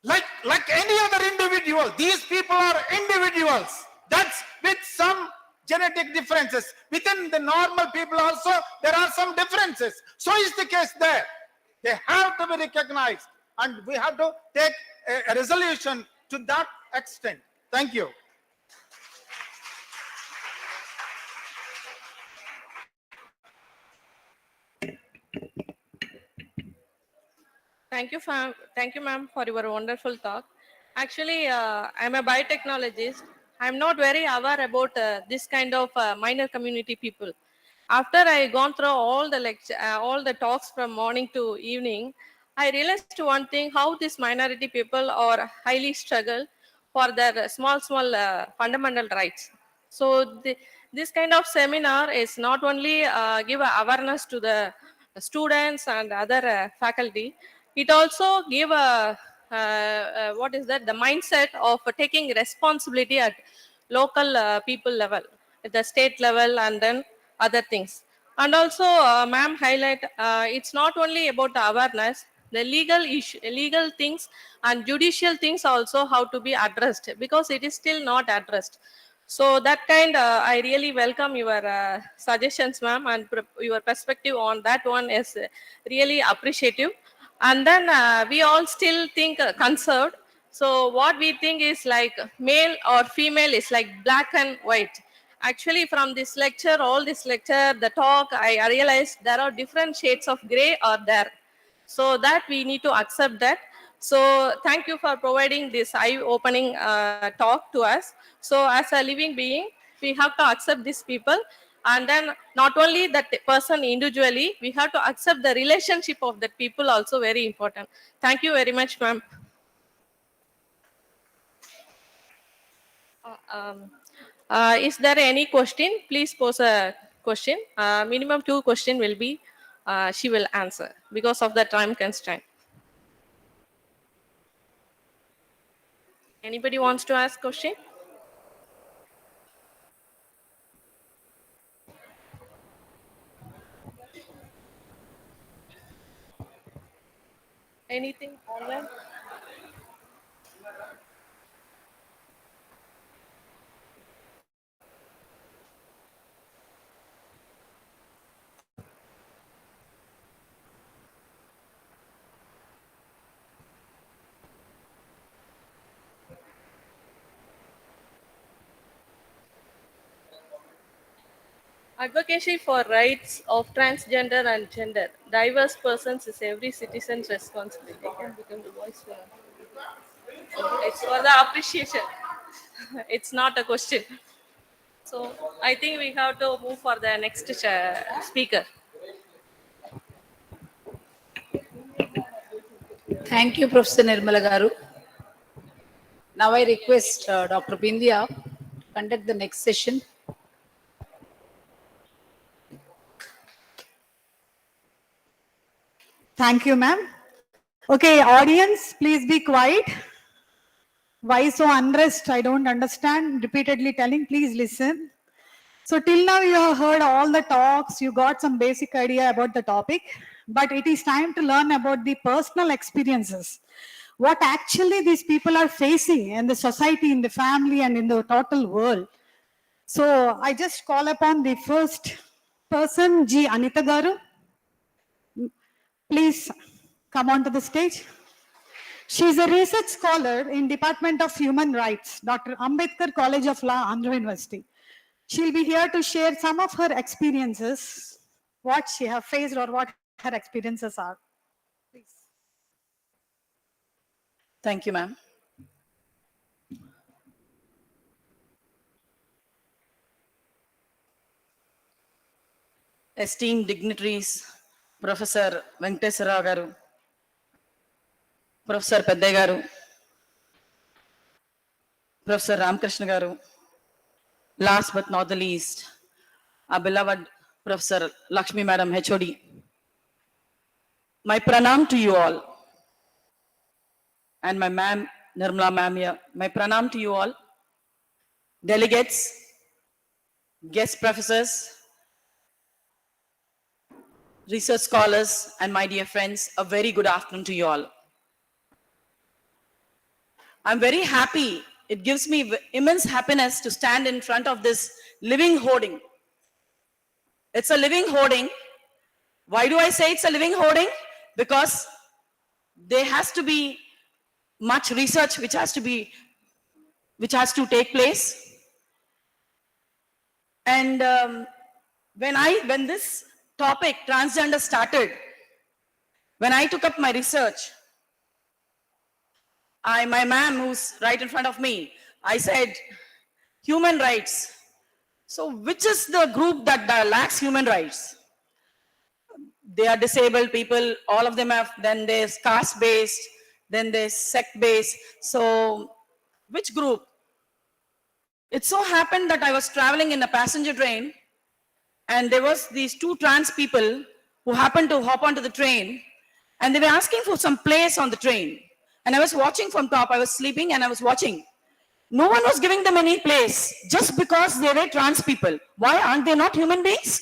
like any other individual, these people are individuals. That's with some genetic differences. Within the normal people also, there are some differences. So is the case there. They have to be recognized, and we have to take a resolution to that extent. Thank you. Thank you, ma'am, for your wonderful talk. Actually, I'm a biotechnologist. I'm not very aware about this kind of minor community people. After I gone through all the all the talks from morning to evening, I realized one thing: how these minority people are highly struggle for their small fundamental rights. So this kind of seminar is not only give awareness to the students and other faculty, it also give a what is that, the mindset of taking responsibility at local people level, at the state level, and then other things. And also, ma'am highlight, it's not only about the awareness, the legal things and judicial things also how to be addressed, because it is still not addressed. So that kind, I really welcome your suggestions, ma'am, and your perspective on that one is really appreciative. And then we all still think conserved. So what we think is like male or female is like black and white. Actually, from this lecture, all this lecture, the talk, I realized there are different shades of gray are there. So that we need to accept that. So thank you for providing this eye-opening talk to us. So as a living being, we have to accept these people. And then not only that person individually, we have to accept the relationship of that people also very important. Thank you very much, ma'am. Is there any question? Please pose a question. Minimum 2 questions will be, she will answer because of the time constraint. Anybody wants to ask question? Anything online? Advocacy for rights of transgender and gender diverse persons is every citizen's responsibility. I can become the voice for. It's for the appreciation. It's not a question. So I think we have to move for the next speaker. Thank you, Professor Nirmala Garu. Now I request Dr. Bindya to conduct the next session. Thank you, ma'am. Okay, audience, please be quiet. Why so unrest? I don't understand. Repeatedly telling, please listen. So till now you have heard all the talks, you got some basic idea about the topic, but it is time to learn about the personal experiences. What actually these people are facing in the society, in the family, and in the total world. So I just call upon the first person, G. Anita Garu. Please come onto the stage. She is a research scholar in Department of Human Rights, Dr. Ambedkar College of Law, Andhra University. She'll be here to share some of her experiences, what she has faced or what her experiences are. Please. Thank you, ma'am. Esteemed dignitaries, Professor Venkateswara Garu, Professor Peddai Garu, Professor Ramkrishna Garu, last but not the least, our beloved Professor Lakshmi Madam HOD. My pranam to you all. And my ma'am, Nirmala ma'am here. My pranam to you all. Delegates, guest professors, research scholars, and my dear friends, a very good afternoon to you all. I'm very happy. It gives me immense happiness to stand in front of this living hoarding. It's a living hoarding. Why do I say it's a living hoarding? Because there has to be much research which has to take place. And when this topic, transgender, started, when I took up my research, my ma'am who's right in front of me, I said, human rights. So which is the group that lacks human rights? They are disabled people, all of them have, then there's caste-based, then there's sect-based. So which group? It so happened that I was traveling in a passenger train and there was these two trans people who happened to hop onto the train and they were asking for some place on the train. And I was watching from top, I was sleeping and I was watching. No one was giving them any place just because they were trans people. Why aren't they not human beings?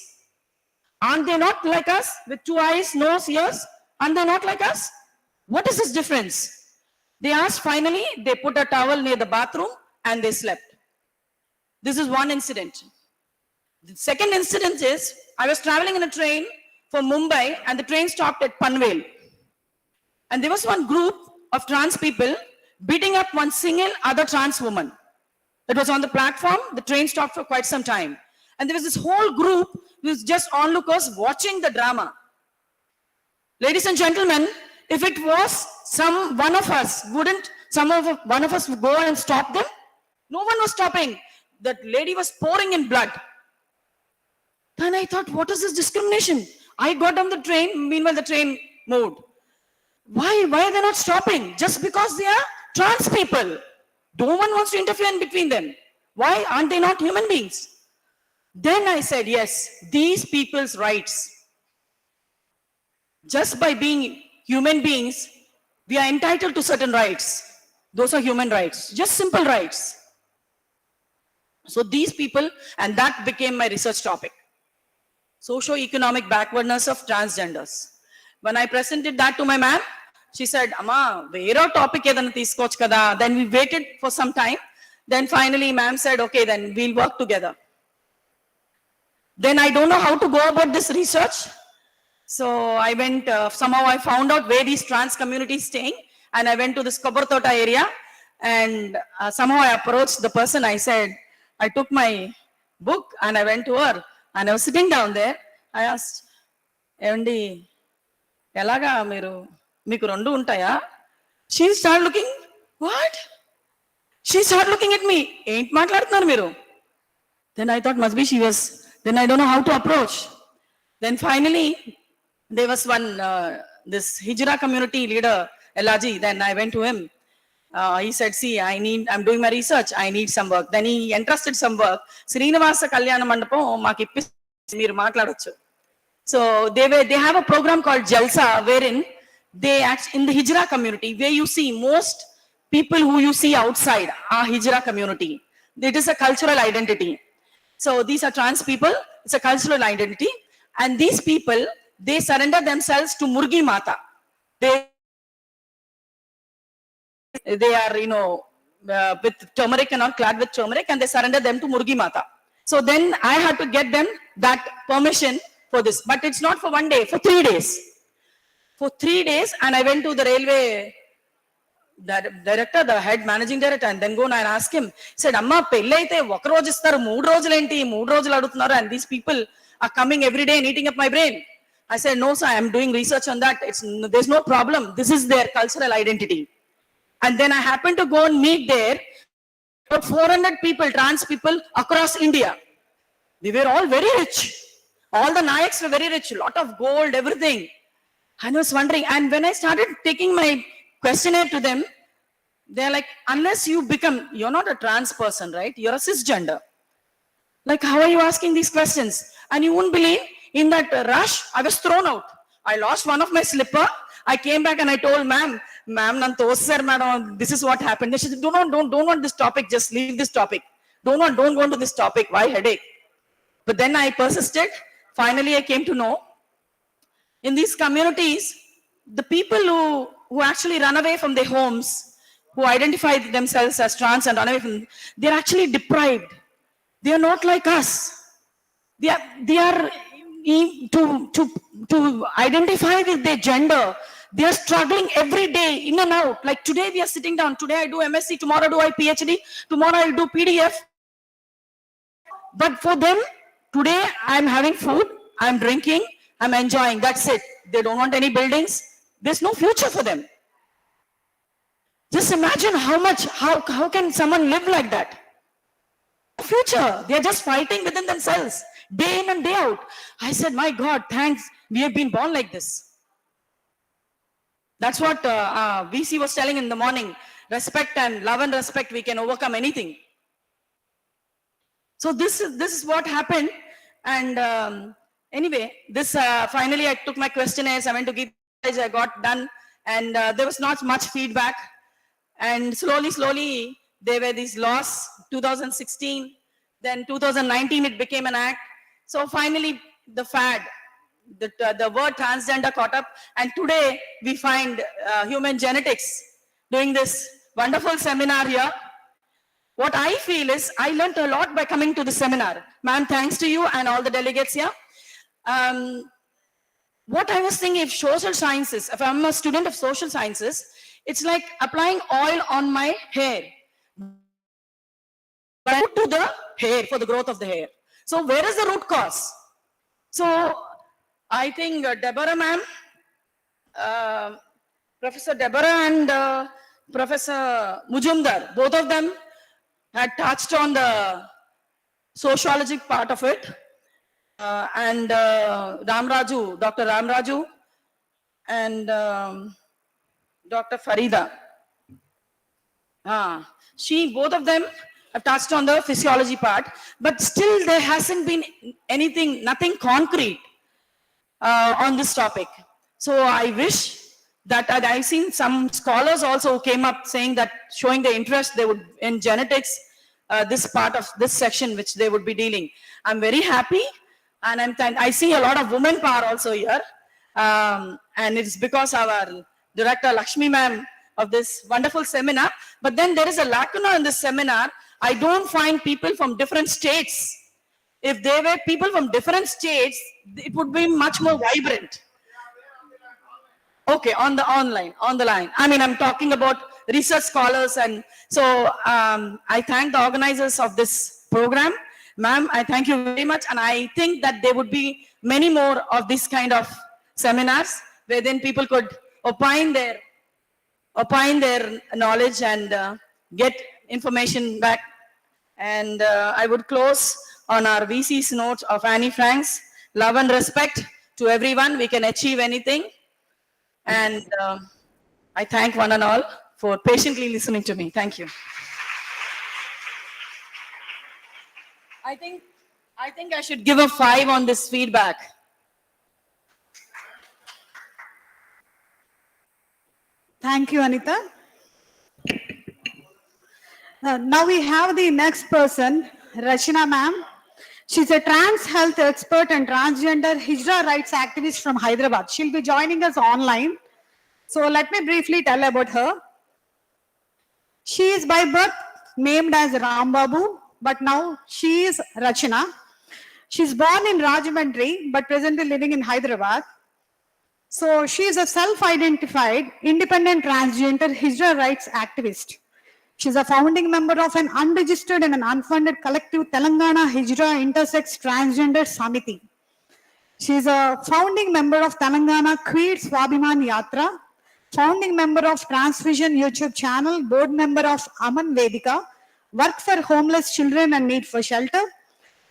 Aren't they not like us with two eyes, nose, ears? Aren't they not like us? What is this difference? They asked finally, they put a towel near the bathroom and they slept. This is one incident. The second incident is, I was traveling in a train from Mumbai and the train stopped at Panvel. And there was one group of trans people beating up one single other trans woman. It was on the platform, the train stopped for quite some time. And there was this whole group who was just onlookers watching the drama. Ladies and gentlemen, if it was one of us, wouldn't one of us go and stop them? No one was stopping. That lady was pouring in blood. Then I thought, what is this discrimination? I got on the train, meanwhile the train moved. Why are they not stopping? Just because they are trans people. No one wants to interfere in between them. Why aren't they not human beings? Then I said, yes, these people's rights. Just by being human beings, we are entitled to certain rights. Those are human rights, just simple rights. So these people, and that became my research topic. Socio-economic backwardness of transgenders. When I presented that to my ma'am, she said, Amma, vera topic edana teeskochu kada. Then we waited for some time. Then finally ma'am said, okay, then we'll work together. Then I don't know how to go about this research. So I went, somehow I found out where these trans communities staying, and I went to this Kobartota area, and somehow I approached the person. I said, I took my book and I went to her. And I was sitting down there. I asked, ఏమండి ఎలాగా మీకు రెండు ఉంటాయా? She started looking, what? She started looking at me. ఏంటి మాట్లాడుతున్నారు మీరు? Then I thought must be she was, then I don't know how to approach. Then finally, there was one, this Hijra community leader, Elaji, then I went to him. He said, see, I'm doing my research, I need some work. Then he entrusted some work. Srinivasa Kalyana Mandapam, maaku ippisi meer maatladochu. So they have a program called Jalsa, wherein they act in the Hijra community, where you see most people who you see outside are Hijra community. It is a cultural identity. So these are trans people, it's a cultural identity. And these people, they surrender themselves to Murgi Mata. They are, with turmeric and all, clad with turmeric, and they surrender them to Murgi Mata. So then I had to get them that permission for this. But it's not for one day, for 3 days. For 3 days, and I went to the railway director, the head managing director, and then go and I asked him, said, Amma, pellaite oka roju istaru, 3 rojulu enti, 3 rojulu adugutunnaru, and these people are coming every day and eating up my brain. I said, no sir, I am doing research on that. There's no problem. This is their cultural identity. And then I happened to go and meet there about 400 people, trans people across India. They were all very rich. All the Nayaks were very rich, lot of gold, everything. And I was wondering, and when I started taking my questionnaire to them, they're like, unless you're not a trans person, right? You're a cisgender. Like, how are you asking these questions? And you won't believe, in that rush, I was thrown out. I lost one of my slipper. I came back and I told ma'am, nan tosar madam, this is what happened. She said, don't want this topic, just leave this topic. Don't go into this topic. Why headache? But then I persisted. Finally, I came to know, in these communities, the people who actually run away from their homes, who identify themselves as trans and run away from, they're actually deprived. They are not like us. They are to identify with their gender. They are struggling every day, in and out. Like today we are sitting down. Today I do MSc, tomorrow do I PhD, tomorrow I'll do PDF. But for them, today I'm having food, I'm drinking, I'm enjoying, that's it. They don't want any buildings. There's no future for them. Just imagine how can someone live like that? Future. They're just fighting within themselves, day in and day out. I said, my God, thanks, we have been born like this. That's what VC was telling in the morning. Respect and love and respect, we can overcome anything. So this is what happened. And anyway, this finally I took my questionnaires, I went to give, I got done, and there was not much feedback. And slowly, there were these laws, 2016, then 2019 it became an act. So finally, the fad, the word transgender caught up, and today we find human genetics doing this wonderful seminar here. What I feel is, I learned a lot by coming to the seminar. Ma'am, thanks to you and all the delegates here. What I was thinking, if social sciences, if I'm a student of social sciences, it's like applying oil on my hair. But I put to the hair for the growth of the hair. So where is the root cause? So I think Deborah ma'am, Professor Deborah and Professor Mujumdar, both of them had touched on the sociologic part of it. And Dr. Ramraju and Dr. Farida. Both of them have touched on the physiology part, but still there hasn't been nothing concrete on this topic. So I wish that I've seen some scholars also came up saying that, showing the interest they would in genetics, this part of this section which they would be dealing. I'm very happy, and I see a lot of women power also here, and it's because our Director Lakshmi ma'am of this wonderful seminar. But then there is a lacuna in this seminar. I don't find people from different states. If there were people from different states, it would be much more vibrant. Okay, on the line. I mean, I'm talking about research scholars. And so I thank the organizers of this program. Ma'am, I thank you very much, and I think that there would be many more of this kind of seminars where then people could opine their knowledge and get information back. And I would close on our VC's note of Annie Frank's love and respect to everyone. We can achieve anything. And I thank one and all for patiently listening to me. Thank you. I think I should give a 5 on this feedback. Thank you, Anita. Now we have the next person, Rachina ma'am. She's a trans health expert and transgender Hijra rights activist from Hyderabad. She'll be joining us online. So let me briefly tell about her. She is by birth named as Rambabu, but now she is Rachina. She's born in Rajahmundry, but presently living in Hyderabad. So she is a self-identified, independent transgender Hijra rights activist. She's a founding member of an unregistered and an unfunded collective Telangana Hijra Intersex Transgender Samiti. She's a founding member of Telangana Queer Swabhiman Yatra, founding member of Transvision YouTube channel, board member of Aman Vedika, work for homeless children and need for shelter,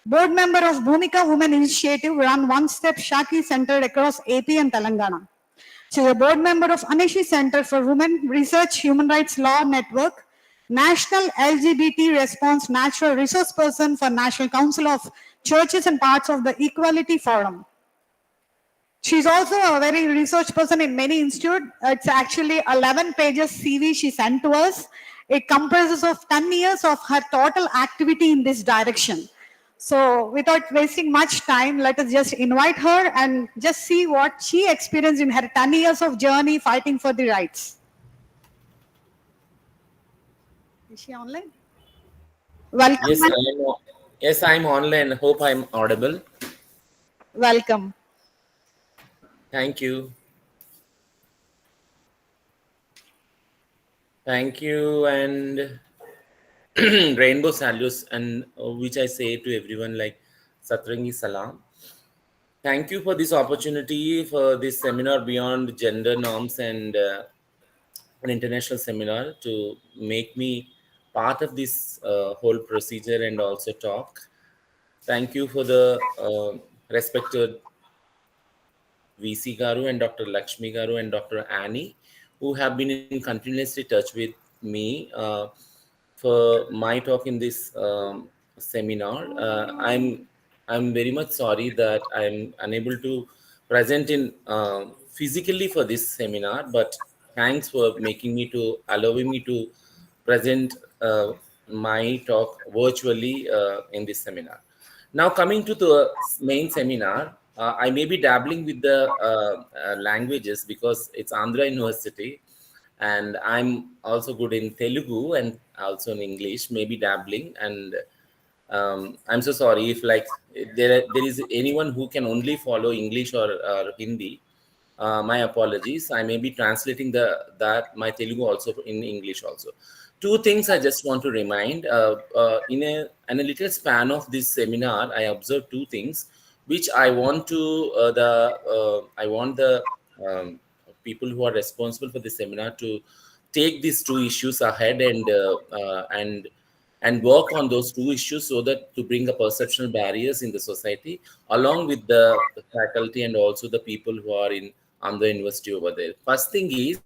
board member of Bhumika Women Initiative, run one-step Shaki Center across AP and Telangana. She is a board member of Anishi Center for Women Research Human Rights Law Network, National LGBT Response Natural Resource Person for National Council of Churches and Parts of the Equality Forum. She's also a very research person in many institutes. It's actually 11 pages CV she sent to us. It comprises of 10 years of her total activity in this direction. So without wasting much time, let us just invite her and just see what she experienced in her 10 years of journey fighting for the rights. Is she online? Welcome. Yes, I'm online. Hope I'm audible. Welcome. Thank you. Thank you, and rainbow salutes, and which I say to everyone like Satrangi Salam. Thank you for this opportunity for this seminar beyond gender norms and an international seminar to make me part of this whole procedure and also talk. Thank you for the respected VC Garu and Dr. Lakshmi Garu and Dr. Annie, who have been in continuously touch with me for my talk in this seminar. I'm very much sorry that I'm unable to present in physically for this seminar, but thanks for allowing me to present my talk virtually in this seminar. Now coming to the main seminar, I may be dabbling with the languages because it's Andhra University, and I'm also good in Telugu and also in English, maybe dabbling. And I'm so sorry if there is anyone who can only follow English or Hindi. My apologies. I may be translating my Telugu also in English also. Two things I just want to remind. In a little span of this seminar, I observed two things, which I want the people who are responsible for the seminar to take these two issues ahead and work on those two issues so that to bring a perceptual barriers in the society, along with the faculty and also the people who are in Andhra University over there. First thing is,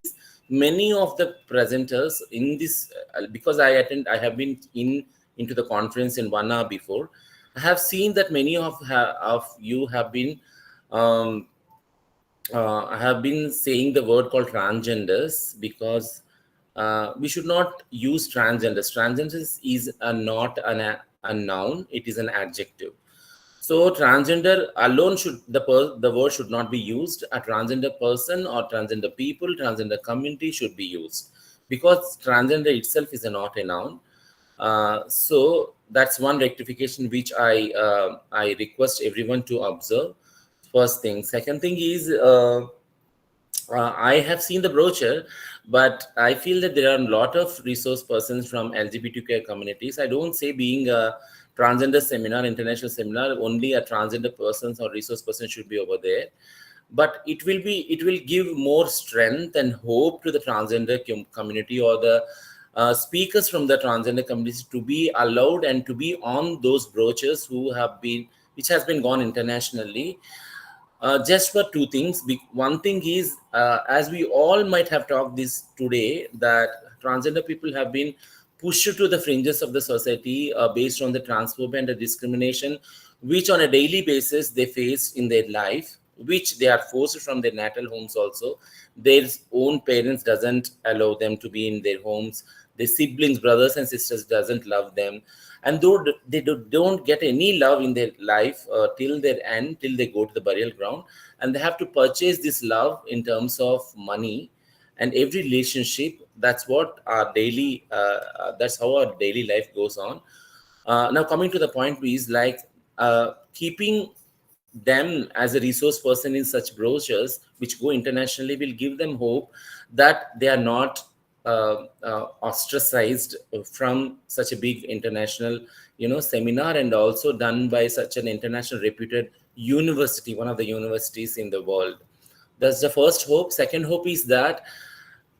many of the presenters in this, because I have been into the conference in 1 hour before, I have seen that many of you have been saying the word called transgenders, because we should not use transgenders. Transgenders is not a noun, it is an adjective. So transgender alone the word should not be used. A transgender person or transgender people, transgender community should be used, because transgender itself is not a noun. So that's one rectification which I request everyone to observe. First thing. Second thing is I have seen the brochure, but I feel that there are a lot of resource persons from LGBTQ communities. I don't say being a transgender seminar, international seminar, only a transgender persons or resource person should be over there. But it will give more strength and hope to the transgender community or the speakers from the transgender community to be allowed and to be on those brochures which has been gone internationally, just for two things. One thing is, as we all might have talked this today, that transgender people have been pushed to the fringes of the society based on the transphobia and the discrimination, which on a daily basis they face in their life, which they are forced from their natal homes also. Their own parents doesn't allow them to be in their homes. Their siblings, brothers and sisters doesn't love them, and though don't get any love in their life till their end, till they go to the burial ground, and they have to purchase this love in terms of money and every relationship. That's what our daily that's how our daily life goes on. Now coming to the point is like, keeping them as a resource person in such brochures which go internationally will give them hope that they are not ostracized from such a big international seminar, and also done by such an international reputed university, one of the universities in the world. That's the first hope. Second hope is that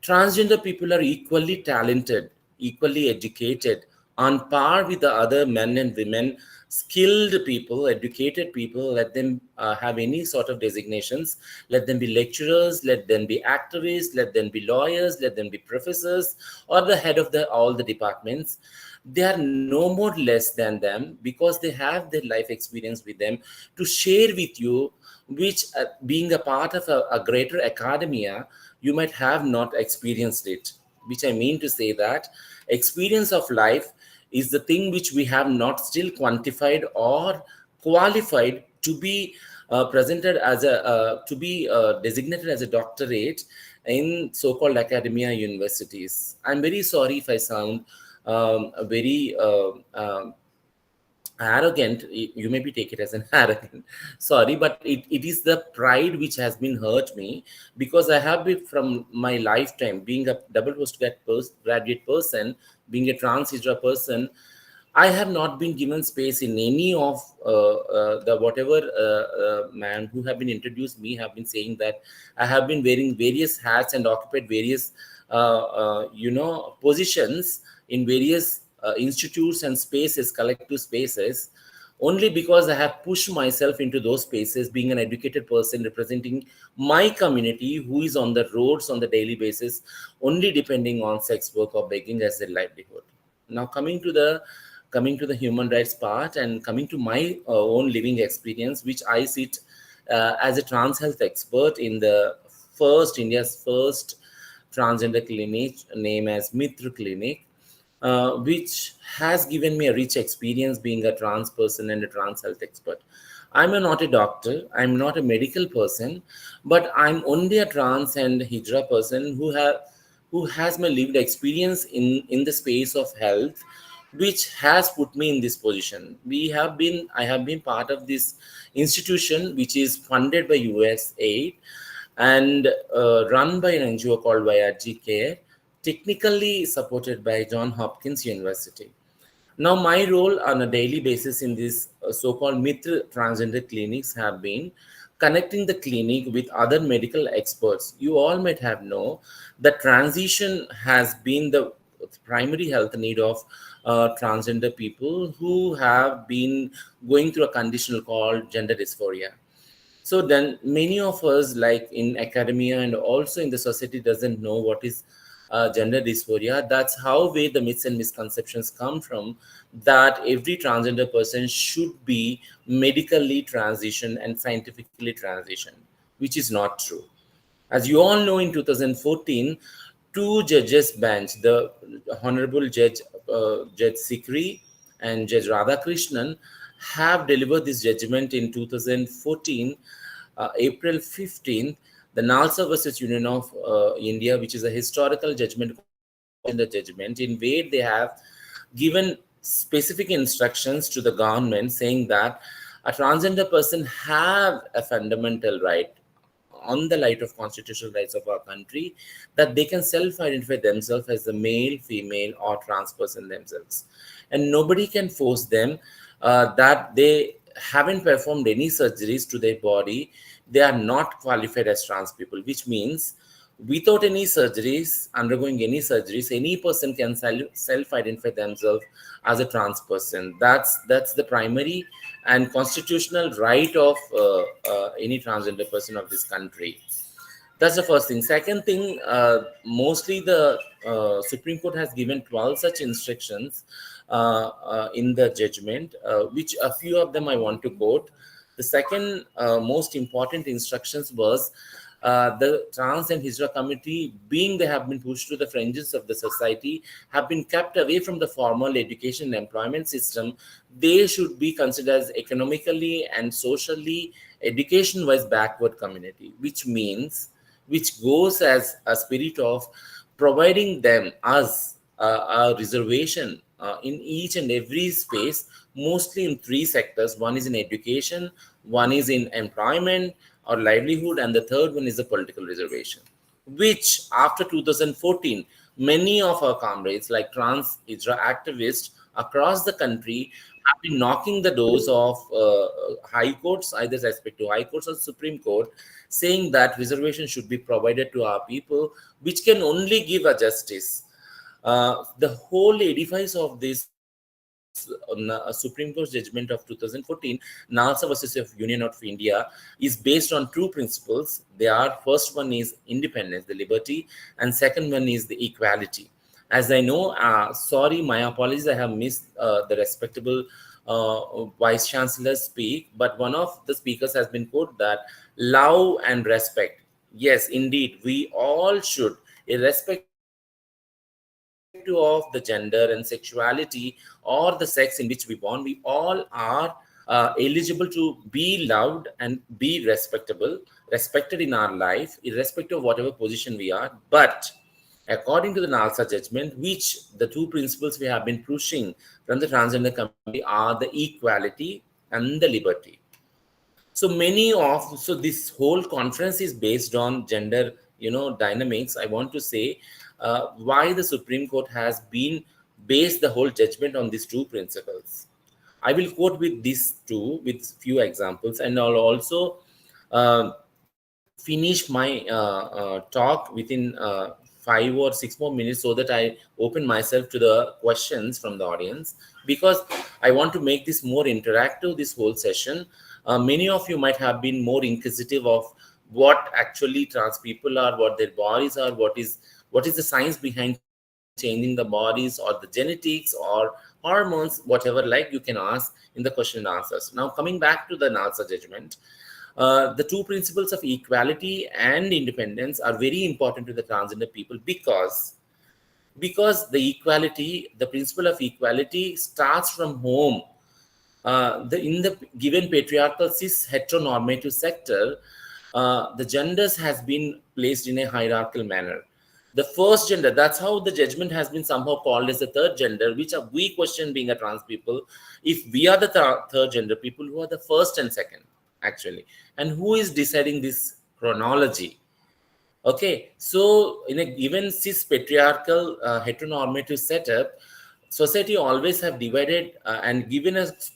transgender people are equally talented, equally educated, on par with the other men and women, skilled people, educated people. Let them have any sort of designations. Let them be lecturers, let them be activists, let them be lawyers, let them be professors, or the head of all the departments. They are no more less than them because they have their life experience with them to share with you, which being a part of a greater academia, you might have not experienced it. Which I mean to say that experience of life is the thing which we have not still quantified or qualified to be presented as to be designated as a doctorate in so-called academia universities. I'm very sorry if I sound very arrogant. You maybe take it as an arrogant, sorry, but it is the pride which has been hurt me, because I have been from my lifetime being a double postgraduate person, being a transgender person. I have not been given space in any of the whatever man who have been introduced me have been saying that I have been wearing various hats and occupied various positions in various institutes and spaces, collective spaces, only because I have pushed myself into those spaces, being an educated person representing my community who is on the roads on the daily basis, only depending on sex work or begging as their livelihood. Now coming to the human rights part, and coming to my own living experience, which I sit as a trans health expert in the India's first transgender clinic, named as Mitra Clinic, which has given me a rich experience being a trans person and a trans health expert. I'm not a doctor, I'm not a medical person, but I'm only a trans and hijra person who has my lived experience in the space of health, which has put me in this position. I have been part of this institution, which is funded by US aid and run by an NGO called YRG Care, technically supported by Johns Hopkins University. Now, my role on a daily basis in these so-called Mitra transgender clinics have been connecting the clinic with other medical experts. You all might have known that transition has been the primary health need of transgender people who have been going through a condition called gender dysphoria. So then many of us, like in academia and also in the society, doesn't know what is gender dysphoria. That's how where the myths and misconceptions come from, that every transgender person should be medically transitioned and scientifically transitioned, which is not true. As you all know, in 2014, two judges bench, the Honorable Judge Sikri and Judge Radhakrishnan, have delivered this judgment in 2014, April 15th, the Nalsa versus Union of India, which is a historical judgment, in where they have given specific instructions to the government saying that a transgender person have a fundamental right on the light of constitutional rights of our country, that they can self-identify themselves as a male, female, or trans person themselves. And nobody can force them that they haven't performed any surgeries to their body, they are not qualified as trans people, which means without any surgeries, undergoing any surgeries, any person can self-identify themselves as a trans person. That's the primary and constitutional right of any transgender person of this country. That's the first thing. Second thing, mostly the Supreme Court has given 12 such instructions in the judgment, which a few of them I want to quote. The second most important instructions was the trans and Hijra community, being they have been pushed to the fringes of the society, have been kept away from the formal education and employment system. They should be considered as economically and socially, education-wise backward community, which goes as a spirit of providing them as a reservation in each and every space, mostly in three sectors. One is in education, one is in employment or livelihood, and the third one is a political reservation, which after 2014, many of our comrades like trans Hijra activists across the country have been knocking the doors of high courts, either respective high courts or Supreme Court, saying that reservation should be provided to our people, which can only give a justice. The whole edifice of this Supreme Court judgment of 2014, NALSA versus Union of India, is based on two principles. They are, first one is independence, the liberty, and second one is the equality. As I know, sorry, my apologies, I have missed the respectable Vice Chancellor speak, but one of the speakers has been quoted that love and respect. Yes, indeed, we all should, irrespective of the gender and sexuality or the sex in which we born, we all are eligible to be loved and be respected in our life, irrespective of whatever position we are. But according to the NALSA judgment, which the two principles we have been pushing from the transgender community are the equality and the liberty. So this whole conference is based on gender, dynamics. I want to say why the Supreme Court has been based the whole judgment on these two principles. I will quote with these two, with few examples, and I'll also finish my talk within 5 or 6 more minutes, so that I open myself to the questions from the audience, because I want to make this more interactive, this whole session. Many of you might have been more inquisitive of what actually trans people are, what their bodies are, what is the science behind changing the bodies, or the genetics or hormones, whatever, like you can ask in the question and answers. Now, coming back to the NALSA judgment, the two principles of equality and independence are very important to the transgender people, because the principle of equality starts from home. In the given patriarchal cis heteronormative sector, the genders has been placed in a hierarchical manner. The first gender, that's how the judgment has been somehow called as the third gender, which we question, being a trans people, if we are the third gender people, who are the first and second actually, and who is deciding this chronology? Okay, so in a given cis patriarchal heteronormative setup, society always have divided and given us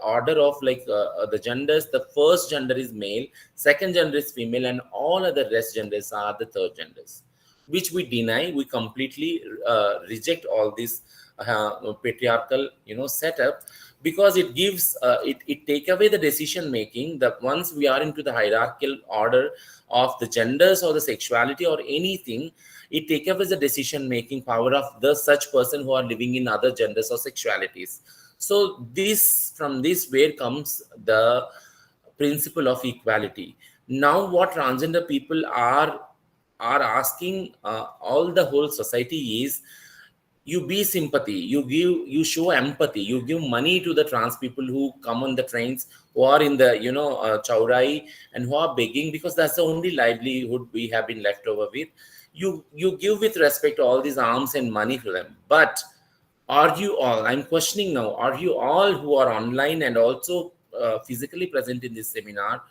order of the genders. The first gender is male, second gender is female, and all other rest genders are the third genders, which we deny. We completely reject all this patriarchal setup, because it gives it take away the decision making. That once we are into the hierarchical order of the genders or the sexuality or anything, it take away the decision making power of the such person who are living in other genders or sexualities. So from this where comes the principle of equality. Now what transgender people are asking all the whole society is, you be sympathy, you show empathy, you give money to the trans people who come on the trains, who are in the chaurai, and who are begging, because that's the only livelihood we have been left over with. You give with respect to all these arms and money to them. But are you all, I'm questioning now, are you all who are online and also physically present in this seminar,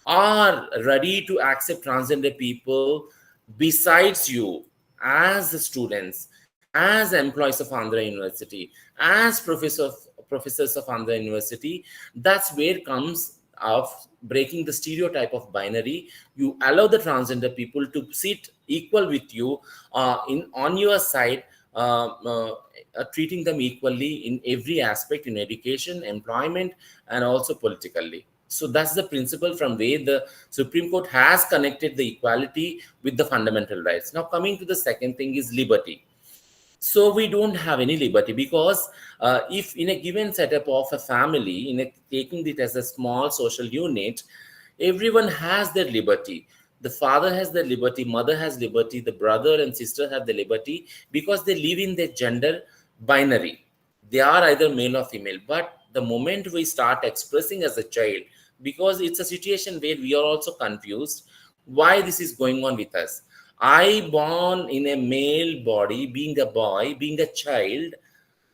are ready to accept transgender people besides you, as the students, as employees of Andhra University, as professors of Andhra University. That's where comes of breaking the stereotype of binary. You allow the transgender people to sit equal with you in on your side, treating them equally in every aspect, in education, employment, and also politically. So that's the principle from where the Supreme Court has connected the equality with the fundamental rights. Now, coming to the second thing is liberty. So we don't have any liberty, because if in a given setup of a family, taking it as a small social unit, everyone has their liberty. The father has the liberty, mother has liberty, the brother and sister have the liberty, because they live in their gender binary. They are either male or female. But the moment we start expressing as a child, because it's a situation where we are also confused why this is going on with us. I born in a male body, being a boy, being a child,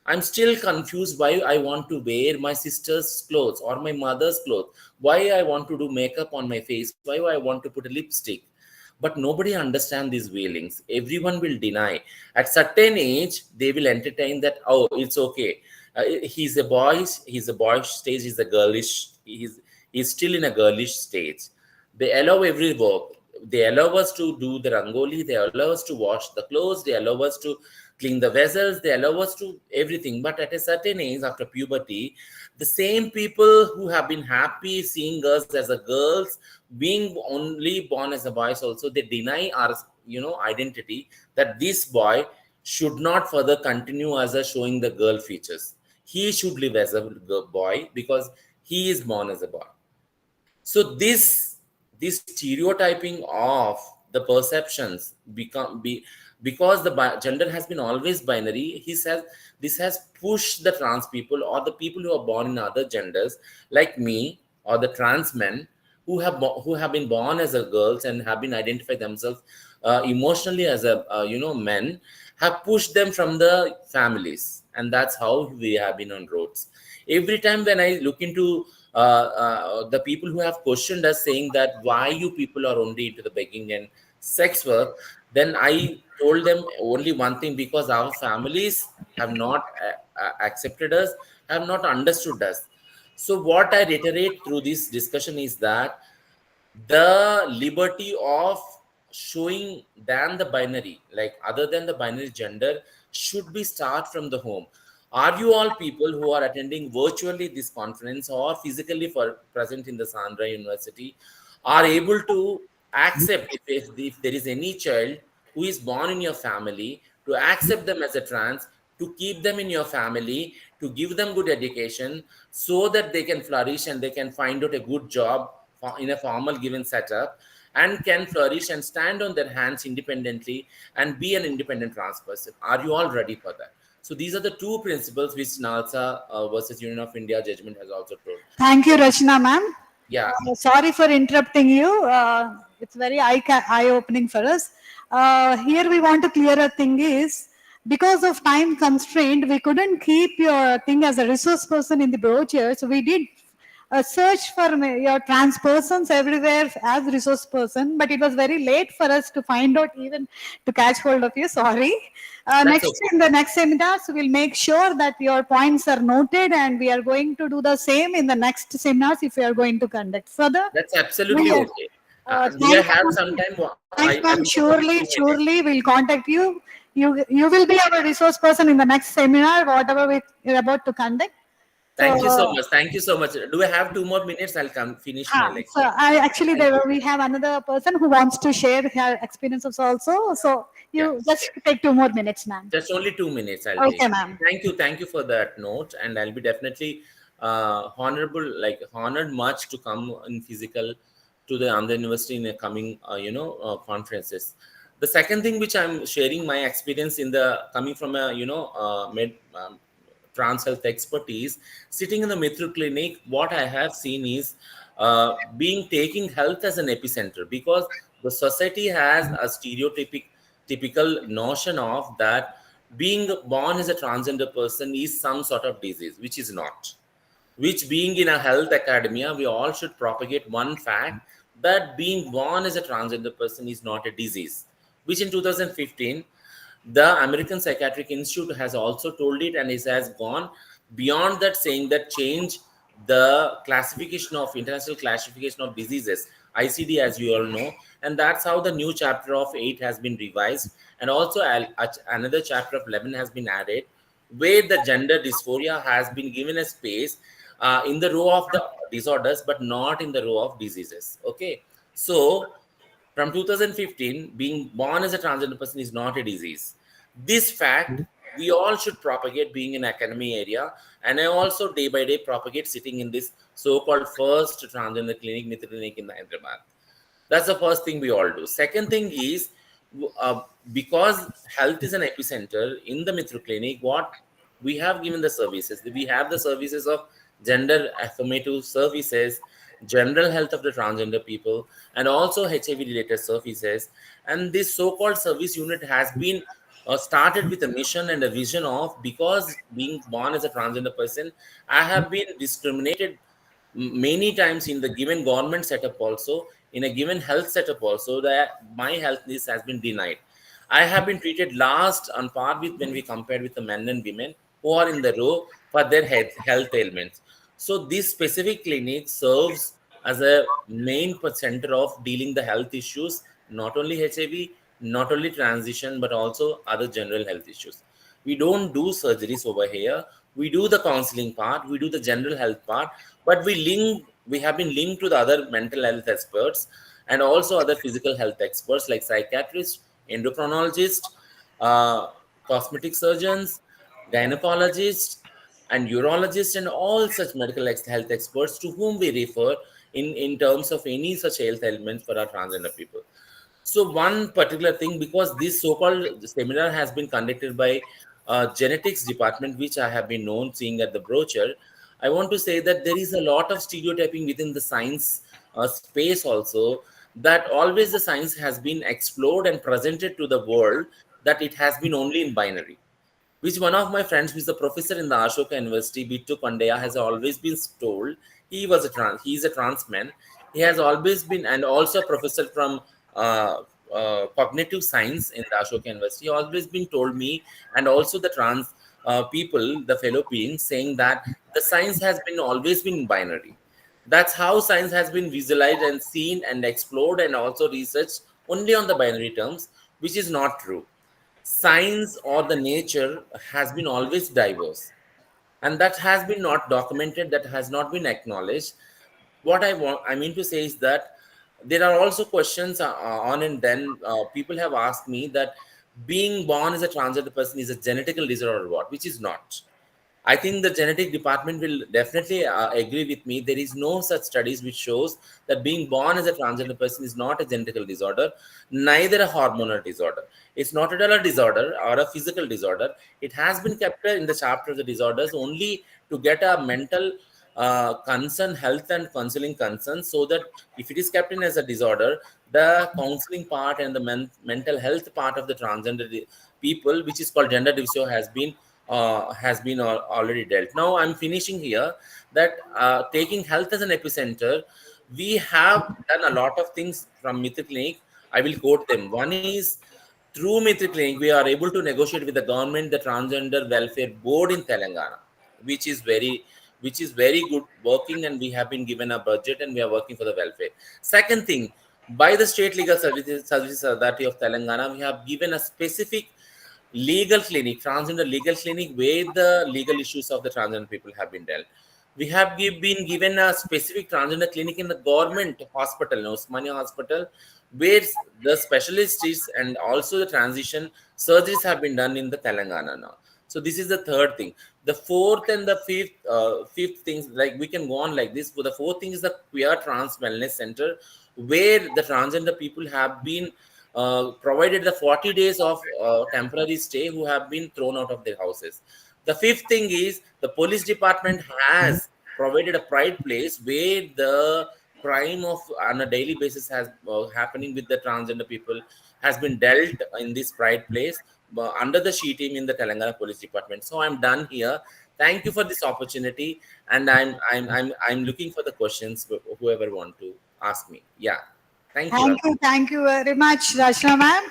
I'm still confused why I want to wear my sister's clothes or my mother's clothes, why I want to do makeup on my face, why I want to put a lipstick. But nobody understands these feelings. Everyone will deny. At certain age, they will entertain that, oh, it's okay. He's a boy stage, he's a girlish, he's still in a girlish stage. They allow every work. They allow us to do the rangoli, they allow us to wash the clothes, they allow us to clean the vessels, they allow us to everything. But at a certain age, after puberty, the same people who have been happy seeing us as a girls, being only born as a boys also, they deny our identity, that this boy should not further continue as a showing the girl features. He should live as a boy because he is born as a boy. So this stereotyping of the perceptions because the gender has been always binary. This has pushed the trans people, or the people who are born in other genders like me, or the trans men who have been born as a girls and have been identified themselves emotionally as a men, have pushed them from the families, and that's how we have been on roads. Every time when I look into the people who have questioned us, saying that why you people are only into the begging and sex work, then I told them only one thing: because our families have not accepted us, have not understood us. So what I reiterate through this discussion is that the liberty of showing than the binary, like other than the binary gender, should be start from the home. Are you all people who are attending virtually this conference or physically present in the Andhra University are able to accept, if there is any child who is born in your family, to accept them as a trans, to keep them in your family, to give them good education so that they can flourish and they can find out a good job in a formal given setup, and can flourish and stand on their hands independently and be an independent trans person. Are you all ready for that? So these are the two principles which NALSA versus Union of India judgment has also told. Thank you, Rachna ma'am. Yeah. Sorry for interrupting you. It's very eye-opening for us. Here we want to clear a thing is, because of time constraint, we couldn't keep your thing as a resource person in the brochure. So we did a search for your trans persons everywhere as resource person, but it was very late for us to find out, even to catch hold of you. Sorry. Next, okay. in the next seminars, we'll make sure that your points are noted, and we are going to do the same in the next seminars if we are going to conduct further. That's absolutely Yes. okay. Do I have some time? Thanks, ma'am. Surely we'll contact you. You will be our resource person in the next seminar, whatever we're about to conduct. Thank you so much. Thank you so much. Do I have 2 more minutes? I'll come finish my lecture. So we have another person who wants to share her experiences also. So you just take 2 more minutes, ma'am. Just only 2 minutes. I'll Okay, take. ma'am. Thank you for that note, and I'll be definitely honored much to come in physical to the Andhra University in the coming conferences. The second thing which I'm sharing my experience in the coming from a trans health expertise, sitting in the Mithru clinic, what I have seen is being taking health as an epicenter, because the society has a typical notion of that being born as a transgender person is some sort of disease, which is not. Which, being in a health academia, we all should propagate one fact: that being born as a transgender person is not a disease, which in 2015, the American Psychiatric Institute has also told it, and it has gone beyond that, saying that change the classification of international classification of diseases, ICD, as you all know, and that's how the new chapter of 8 has been revised, and also another chapter of 11 has been added, where the gender dysphoria has been given a space in the row of the disorders, but not in the row of diseases. Okay, so from 2015, being born as a transgender person is not a disease. This fact we all should propagate, being in academy area, and I also day by day propagate sitting in this so-called first transgender clinic, Mitra clinic in Hyderabad. That's the first thing we all do. Second thing is, uh, because health is an epicenter in the Mitra clinic, what we have given the services, we have the services of gender affirmative services, general health of the transgender people, and also HIV related services. And this so-called service unit has been started with a mission and a vision of, because being born as a transgender person, I have been discriminated many times in the given government setup, also in a given health setup, also that my health list has been denied. I have been treated last on par with when we compared with the men and women who are in the row for their health ailments. So this specific clinic serves as a main center of dealing the health issues, not only HIV, not only transition, but also other general health issues. We don't do surgeries over here. We do the counseling part, we do the general health part, but we have been linked to the other mental health experts and also other physical health experts like psychiatrists, endocrinologists, uh, cosmetic surgeons, gynecologists, and urologists, and all such medical health experts to whom we refer in terms of any such health elements for our transgender people. So one particular thing, because this so-called seminar has been conducted by genetics department, which I have been known seeing at the brochure, I want to say that there is a lot of stereotyping within the science space also, that always the science has been explored and presented to the world that it has been only in binary, which one of my friends, who is a professor in the Ashoka University, Bittu Pandya, has always been told. He's a trans man. He has always been, and also a professor from cognitive science in the Ashoka University, always been told me, and also the trans people, the fellow beings, saying that the science has been always been binary. That's how science has been visualized and seen and explored and also researched only on the binary terms, which is not true. Science or the nature has been always diverse, and that has been not documented, that has not been acknowledged. What I mean to say is that there are also questions on, and then people have asked me that being born as a transgender person is a genetical disorder or what, which is not. I think the genetic department will definitely agree with me. There is no such studies which shows that being born as a transgender person is not a genetical disorder, neither a hormonal disorder. It's not at all a disorder or a physical disorder. It has been kept in the chapter of the disorders only to get a mental concern, health and counseling concern, so that if it is kept in as a disorder, the counseling part and the mental health part of the transgender people, which is called gender dysphoria, has been already dealt. Now I'm finishing here that taking health as an epicenter, we have done a lot of things from Mitra Clinic. I will quote them. One is, through Mitra Clinic, we are able to negotiate with the government, the Transgender Welfare Board in Telangana, which is very good working, and we have been given a budget and we are working for the welfare. Second thing, by the State Legal Services Authority of Telangana, we have given a specific legal clinic, transgender legal clinic, where the legal issues of the transgender people have been dealt. We have been given a specific transgender clinic in the government hospital, Osmania Hospital, where the specialist is, and also the transition surgeries have been done in the Telangana now. So this is the third thing. The fourth and the fifth things, like we can go on like this. But the fourth thing is the Queer Trans Wellness Center, where the transgender people have been provided the 40 days of temporary stay who have been thrown out of their houses. The fifth thing is the police department has provided a pride place where the crime of on a daily basis has happening with the transgender people has been dealt in this pride place under the she team in the Telangana Police Department. So I'm done here. Thank you for this opportunity, and I'm looking for the questions whoever want to ask me. Yeah. Thank you. Thank you very much, Rachna ma'am.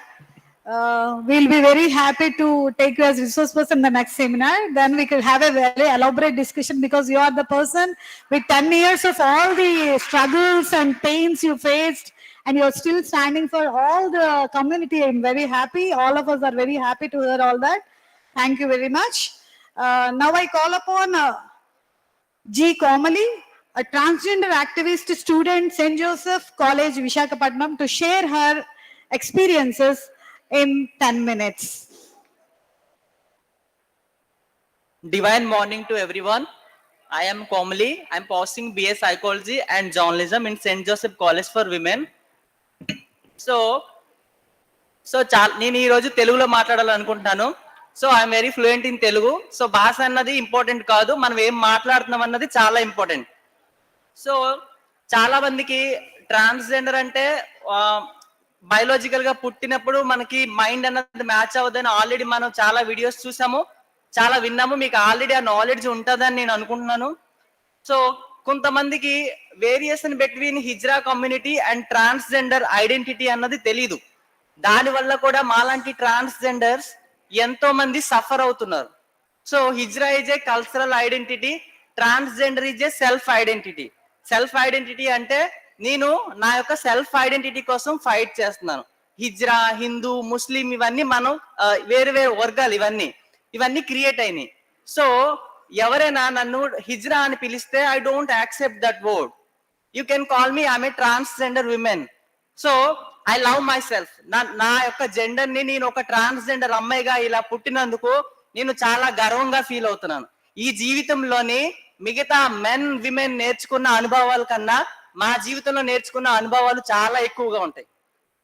We'll be very happy to take you as resource person in the next seminar. Then we could have a very elaborate discussion because you are the person with 10 years of all the struggles and pains you faced, and you're still standing for all the community. I'm very happy. All of us are very happy to hear all that. Thank you very much. Now I call upon G. Komali, a transgender activist student, St. Joseph College, Visakhapatnam, to share her experiences in 10 minutes. Divine morning to everyone. I am Komali. I am pursuing BA Psychology and Journalism in St. Joseph College for Women. నేను ఈరోజు తెలుగులో మాట్లాడాలనుకుంటున్నాను. So I'm very fluent in Telugu. So భాష అన్నది important కాదు, మనం ఏం మాట్లాడుతున్నాం అన్నది చాలా ఇంపార్టెంట్. సో చాలా మందికి ట్రాన్స్జెండర్ అంటే బయోలాజికల్ గా పుట్టినప్పుడు మనకి మైండ్ అన్నది మ్యాచ్ అవ్వదని ఆల్రెడీ మనం చాలా వీడియోస్ చూసాము, చాలా విన్నాము. మీకు ఆల్రెడీ ఆ నాలెడ్జ్ ఉంటుందని నేను అనుకుంటున్నాను. సో కొంతమందికి variation between hijra community and transgender identity అన్నది తెలీదు. దానివల్ల కూడా మాలాంటి ట్రాన్స్జెండర్స్ ఎంతో మంది సఫర్ అవుతున్నారు. So hijra is a cultural identity, transgender is a self identity. Self identity అంటే నేను నా యొక్క సెల్ఫ్ ఐడెంటిటీ కోసం ఫైట్ చేస్తున్నాను. హిజ్రా, హిందూ, ముస్లిం ఇవన్నీ మనం వేరు వేరు వర్గాలు, ఇవన్నీ క్రియేట్ అయినాయి. సో ఎవరైనా నన్ను హిజ్రా అని పిలిస్తే I don't accept that word. You can call me I'm a transgender women. So I love my self. నా యొక్క జెండర్ ని నేను ఒక ట్రాన్స్జెండర్ అమ్మాయిగా ఇలా పుట్టినందుకు నేను చాలా గర్వంగా ఫీల్ అవుతున్నాను. ఈ జీవితంలోని మిగతా మెన్ విమెన్ నేర్చుకున్న అనుభవాల కన్నా మా జీవితంలో నేర్చుకున్న అనుభవాలు చాలా ఎక్కువగా ఉంటాయి.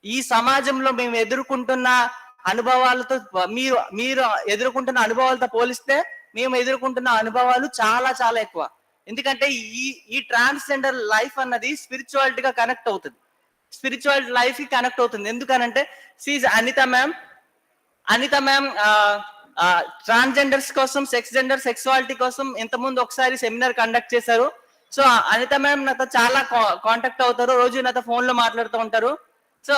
ఈ సమాజంలో మేము ఎదుర్కొంటున్న అనుభవాలతో మీరు ఎదుర్కొంటున్న అనుభవాలతో పోలిస్తే మేము ఎదుర్కొంటున్న అనుభవాలు చాలా చాలా ఎక్కువ. ఎందుకంటే ఈ ట్రాన్స్జెండర్ లైఫ్ అన్నది స్పిరిచువాలిటీ గా కనెక్ట్ అవుతుంది, స్పిరిచువల్ లైఫ్ కి కనెక్ట్ అవుతుంది. ఎందుకనంటే షీజ్ అనిత మ్యామ్ ట్రాన్స్జెండర్స్ కోసం, సెక్స్ జెండర్ సెక్సువాలిటీ కోసం ఇంతకుముందు ఒకసారి సెమినార్ కండక్ట్ చేశారు. సో అనిత మ్యామ్ నాతో చాలా కాంటాక్ట్ అవుతారు, రోజు నాతో ఫోన్ లో మాట్లాడుతూ ఉంటారు. సో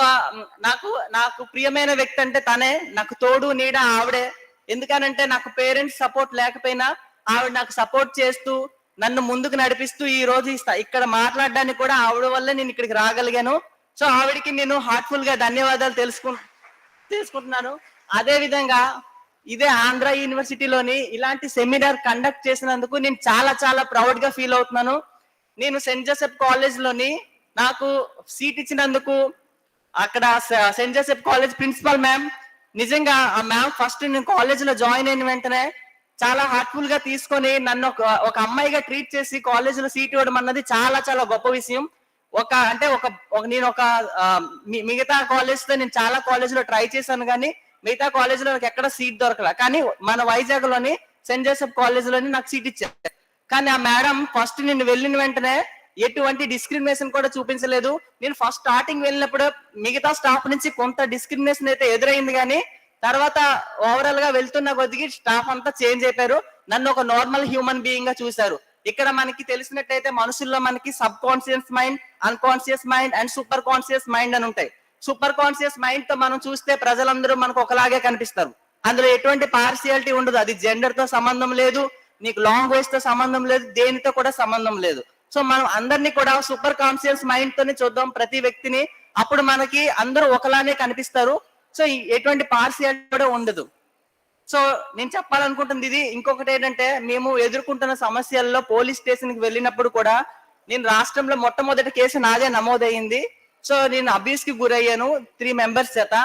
నాకు ప్రియమైన వ్యక్తి అంటే తనే, నాకు తోడు నీడ ఆవిడే. ఎందుకనంటే నాకు పేరెంట్స్ సపోర్ట్ లేకపోయినా ఆవిడ నాకు సపోర్ట్ చేస్తూ నన్ను ముందుకు నడిపిస్తూ ఈ రోజు ఇక్కడ మాట్లాడడానికి కూడా ఆవిడ వల్లే నేను ఇక్కడికి రాగలిగాను. సో ఆవిడకి నేను హార్ట్ఫుల్ గా ధన్యవాదాలు తెలుసుకుంటున్నాను. అదే విధంగా ఇదే ఆంధ్ర యూనివర్సిటీలోని ఇలాంటి సెమినార్ కండక్ట్ చేసినందుకు నేను చాలా చాలా ప్రౌడ్ గా ఫీల్ అవుతున్నాను. నేను సెయింట్ జోసెఫ్ కాలేజ్ లోని నాకు సీట్ ఇచ్చినందుకు అక్కడ saint Joseph college principal ma'am, నిజంగా ఆ మ్యామ్ ఫస్ట్ నేను కాలేజ్ లో జాయిన్ అయిన వెంటనే చాలా హార్ట్ఫుల్ గా తీసుకొని నన్ను ఒక అమ్మాయిగా ట్రీట్ చేసి కాలేజ్ లో సీట్ ఇవ్వడం అన్నది చాలా చాలా గొప్ప విషయం. నేను మిగతా కాలేజ్ తో నేను చాలా కాలేజ్ లో ట్రై చేశాను, కానీ మిగతా కాలేజ్ లో నాకు ఎక్కడ సీట్ దొరకలే. కానీ మన వైజాగ్ లోని సెయింట్ జోసెఫ్ కాలేజ్ లోని నాకు సీట్ ఇచ్చారు. కానీ ఆ మేడం ఫస్ట్ నేను వెళ్ళిన వెంటనే ఎటువంటి డిస్క్రిమినేషన్ కూడా చూపించలేదు. నేను ఫస్ట్ స్టార్టింగ్ వెళ్ళినప్పుడు మిగతా స్టాఫ్ నుంచి కొంత డిస్క్రిమినేషన్ అయితే ఎదురైంది, కానీ తర్వాత ఓవరాల్ గా వెళ్తున్న కొద్దికి స్టాఫ్ అంతా చేంజ్ అయిపోయారు. నన్ను ఒక నార్మల్ హ్యూమన్ బీయింగ్ గా చూశారు. ఇక్కడ మనకి తెలిసినట్టయితే మనుషుల్లో మనకి sub conscious mind, unconscious mind and super conscious mind అని ఉంటాయి. సూపర్ కాన్షియస్ మైండ్ తో మనం చూస్తే ప్రజలందరూ మనకు ఒకలాగే కనిపిస్తారు. అందులో ఎటువంటి పార్షియాలిటీ ఉండదు. అది జెండర్ తో సంబంధం లేదు, నీకు లాంగ్వేజ్ తో సంబంధం లేదు, దేనితో కూడా సంబంధం లేదు. సో మనం అందరినీ కూడా సూపర్ కాన్షియస్ మైండ్ తోనే చూద్దాం ప్రతి వ్యక్తిని, అప్పుడు మనకి అందరూ ఒకలానే కనిపిస్తారు. సో ఎటువంటి పార్షియాలిటీ కూడా ఉండదు. సో నేను చెప్పాలనుకుంటుంది ఇది. ఇంకొకటి ఏంటంటే, మేము ఎదుర్కొంటున్న సమస్యల్లో పోలీస్ స్టేషన్ కి వెళ్ళినప్పుడు కూడా నేను రాష్ట్రంలో మొట్టమొదటి కేసు నాదే నమోదయ్యింది. సో నేను అబ్యూస్ కి గురయ్యాను 3 మెంబర్స్ చేత.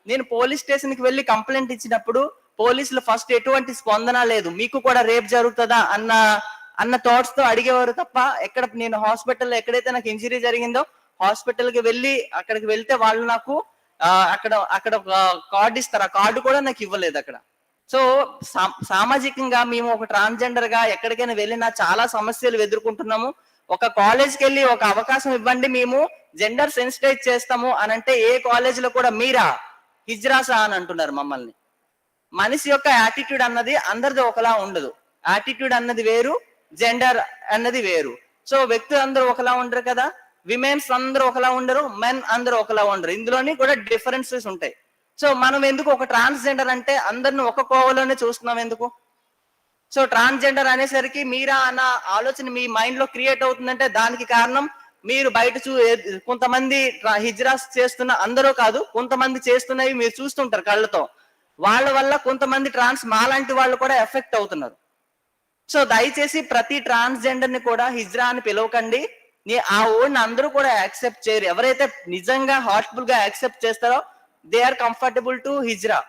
నేను పోలీస్ స్టేషన్ కి వెళ్ళి కంప్లైంట్ ఇచ్చినప్పుడు పోలీసులు ఫస్ట్ ఎటువంటి స్పందన లేదు, మీకు కూడా రేప్ జరుగుతుందా అన్న థాట్స్ తో అడిగేవారు తప్ప, ఎక్కడ నేను హాస్పిటల్లో ఎక్కడైతే నాకు ఇంజరీ జరిగిందో హాస్పిటల్ కి వెళ్ళి అక్కడికి వెళ్తే వాళ్ళు నాకు అక్కడ కార్డు ఇస్తారు, ఆ కార్డు కూడా నాకు ఇవ్వలేదు అక్కడ. సో సామాజికంగా మేము ఒక ట్రాన్స్జెండర్ గా ఎక్కడికైనా వెళ్ళినా చాలా సమస్యలు ఎదుర్కొంటున్నాము. ఒక కాలేజ్కి వెళ్ళి ఒక అవకాశం ఇవ్వండి, మేము జెండర్ సెన్సిటైజ్ చేస్తాము అని అంటే ఏ కాలేజ్ లో కూడా మీరా హిజ్రాసా అని అంటున్నారు మమ్మల్ని. మనిషి యొక్క యాటిట్యూడ్ అన్నది అందరిది ఒకలా ఉండదు. యాటిట్యూడ్ అన్నది వేరు, జెండర్ అన్నది వేరు. సో వ్యక్తులు అందరూ ఒకలా ఉండరు కదా. విమెన్స్ అందరూ ఒకలా ఉండరు, మెన్ అందరూ ఒకలా ఉండరు. ఇందులోని కూడా డిఫరెన్సెస్ ఉంటాయి. సో మనం ఎందుకు ఒక ట్రాన్స్జెండర్ అంటే అందరిని ఒక కోవలోనే చూస్తున్నాం ఎందుకు? సో ట్రాన్స్జెండర్ అనేసరికి మీరా అన్న ఆలోచన మీ మైండ్ లో క్రియేట్ అవుతుందంటే దానికి కారణం మీరు బయట కొంతమంది హిజ్రాస్ చేస్తున్న అందరూ కాదు, కొంతమంది చేస్తున్నవి మీరు చూస్తుంటారు కళ్ళతో. వాళ్ళ వల్ల కొంతమంది ట్రాన్స్ మాలాంటి వాళ్ళు కూడా ఎఫెక్ట్ అవుతున్నారు. సో దయచేసి ప్రతి ట్రాన్స్జెండర్ ని కూడా హిజ్రా అని పిలవకండి. ఆ వర్డ్ని అందరూ కూడా యాక్సెప్ట్ చేయరు. ఎవరైతే నిజంగా హార్ట్ఫుల్ గా యాక్సెప్ట్ చేస్తారో they are comfortable to hijra,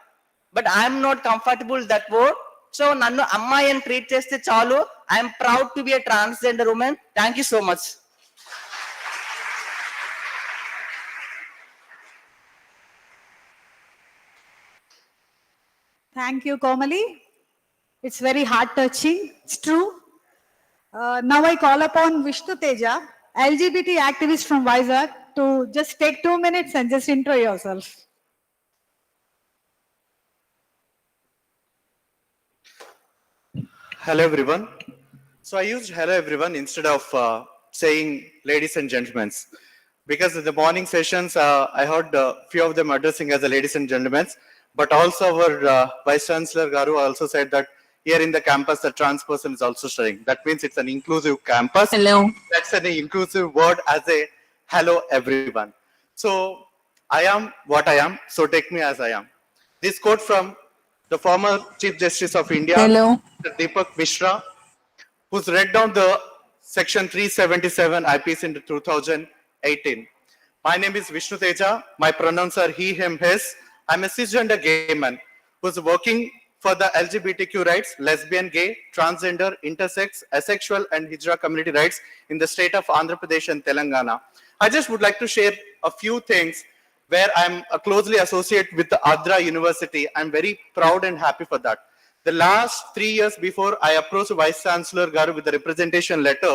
but I'm not comfortable that word. So నన్ను అమ్మాయి అని ట్రీట్ చేస్తే చాలు. I'm proud to be a transgender woman. Thank you so much. Thank you, Komali. It's very heart-touching. It's true. Now I call upon Vishnu Teja, LGBT activist from Vizag, to just take 2 minutes and just intro yourself. Hello, everyone. So I used hello, everyone, instead of saying ladies and gentlemen, because in the morning sessions, I heard a few of them addressing as a ladies and gentlemen, but also our Vice Chancellor Garu also said that here in the campus, the trans person is also studying. That means it's an inclusive campus. Hello. That's an inclusive word as a hello, everyone. So I am what I am, so take me as I am. This quote from the former Chief Justice of India, Hello. Mr. Deepak Mishra, who's read down the section 377 IPC in 2018. My name is Vishnu Teja. My pronouns are he, him, his. I'm a cisgender gay man who's working for the LGBTQ rights, lesbian, gay, transgender, intersex, asexual, and hijra community rights in the state of Andhra Pradesh and Telangana. I just would like to share a few things where I'm closely associated with the Andhra University. I'm very proud and happy for that. The last 3 years before, I approached Vice Chancellor Garu with a representation letter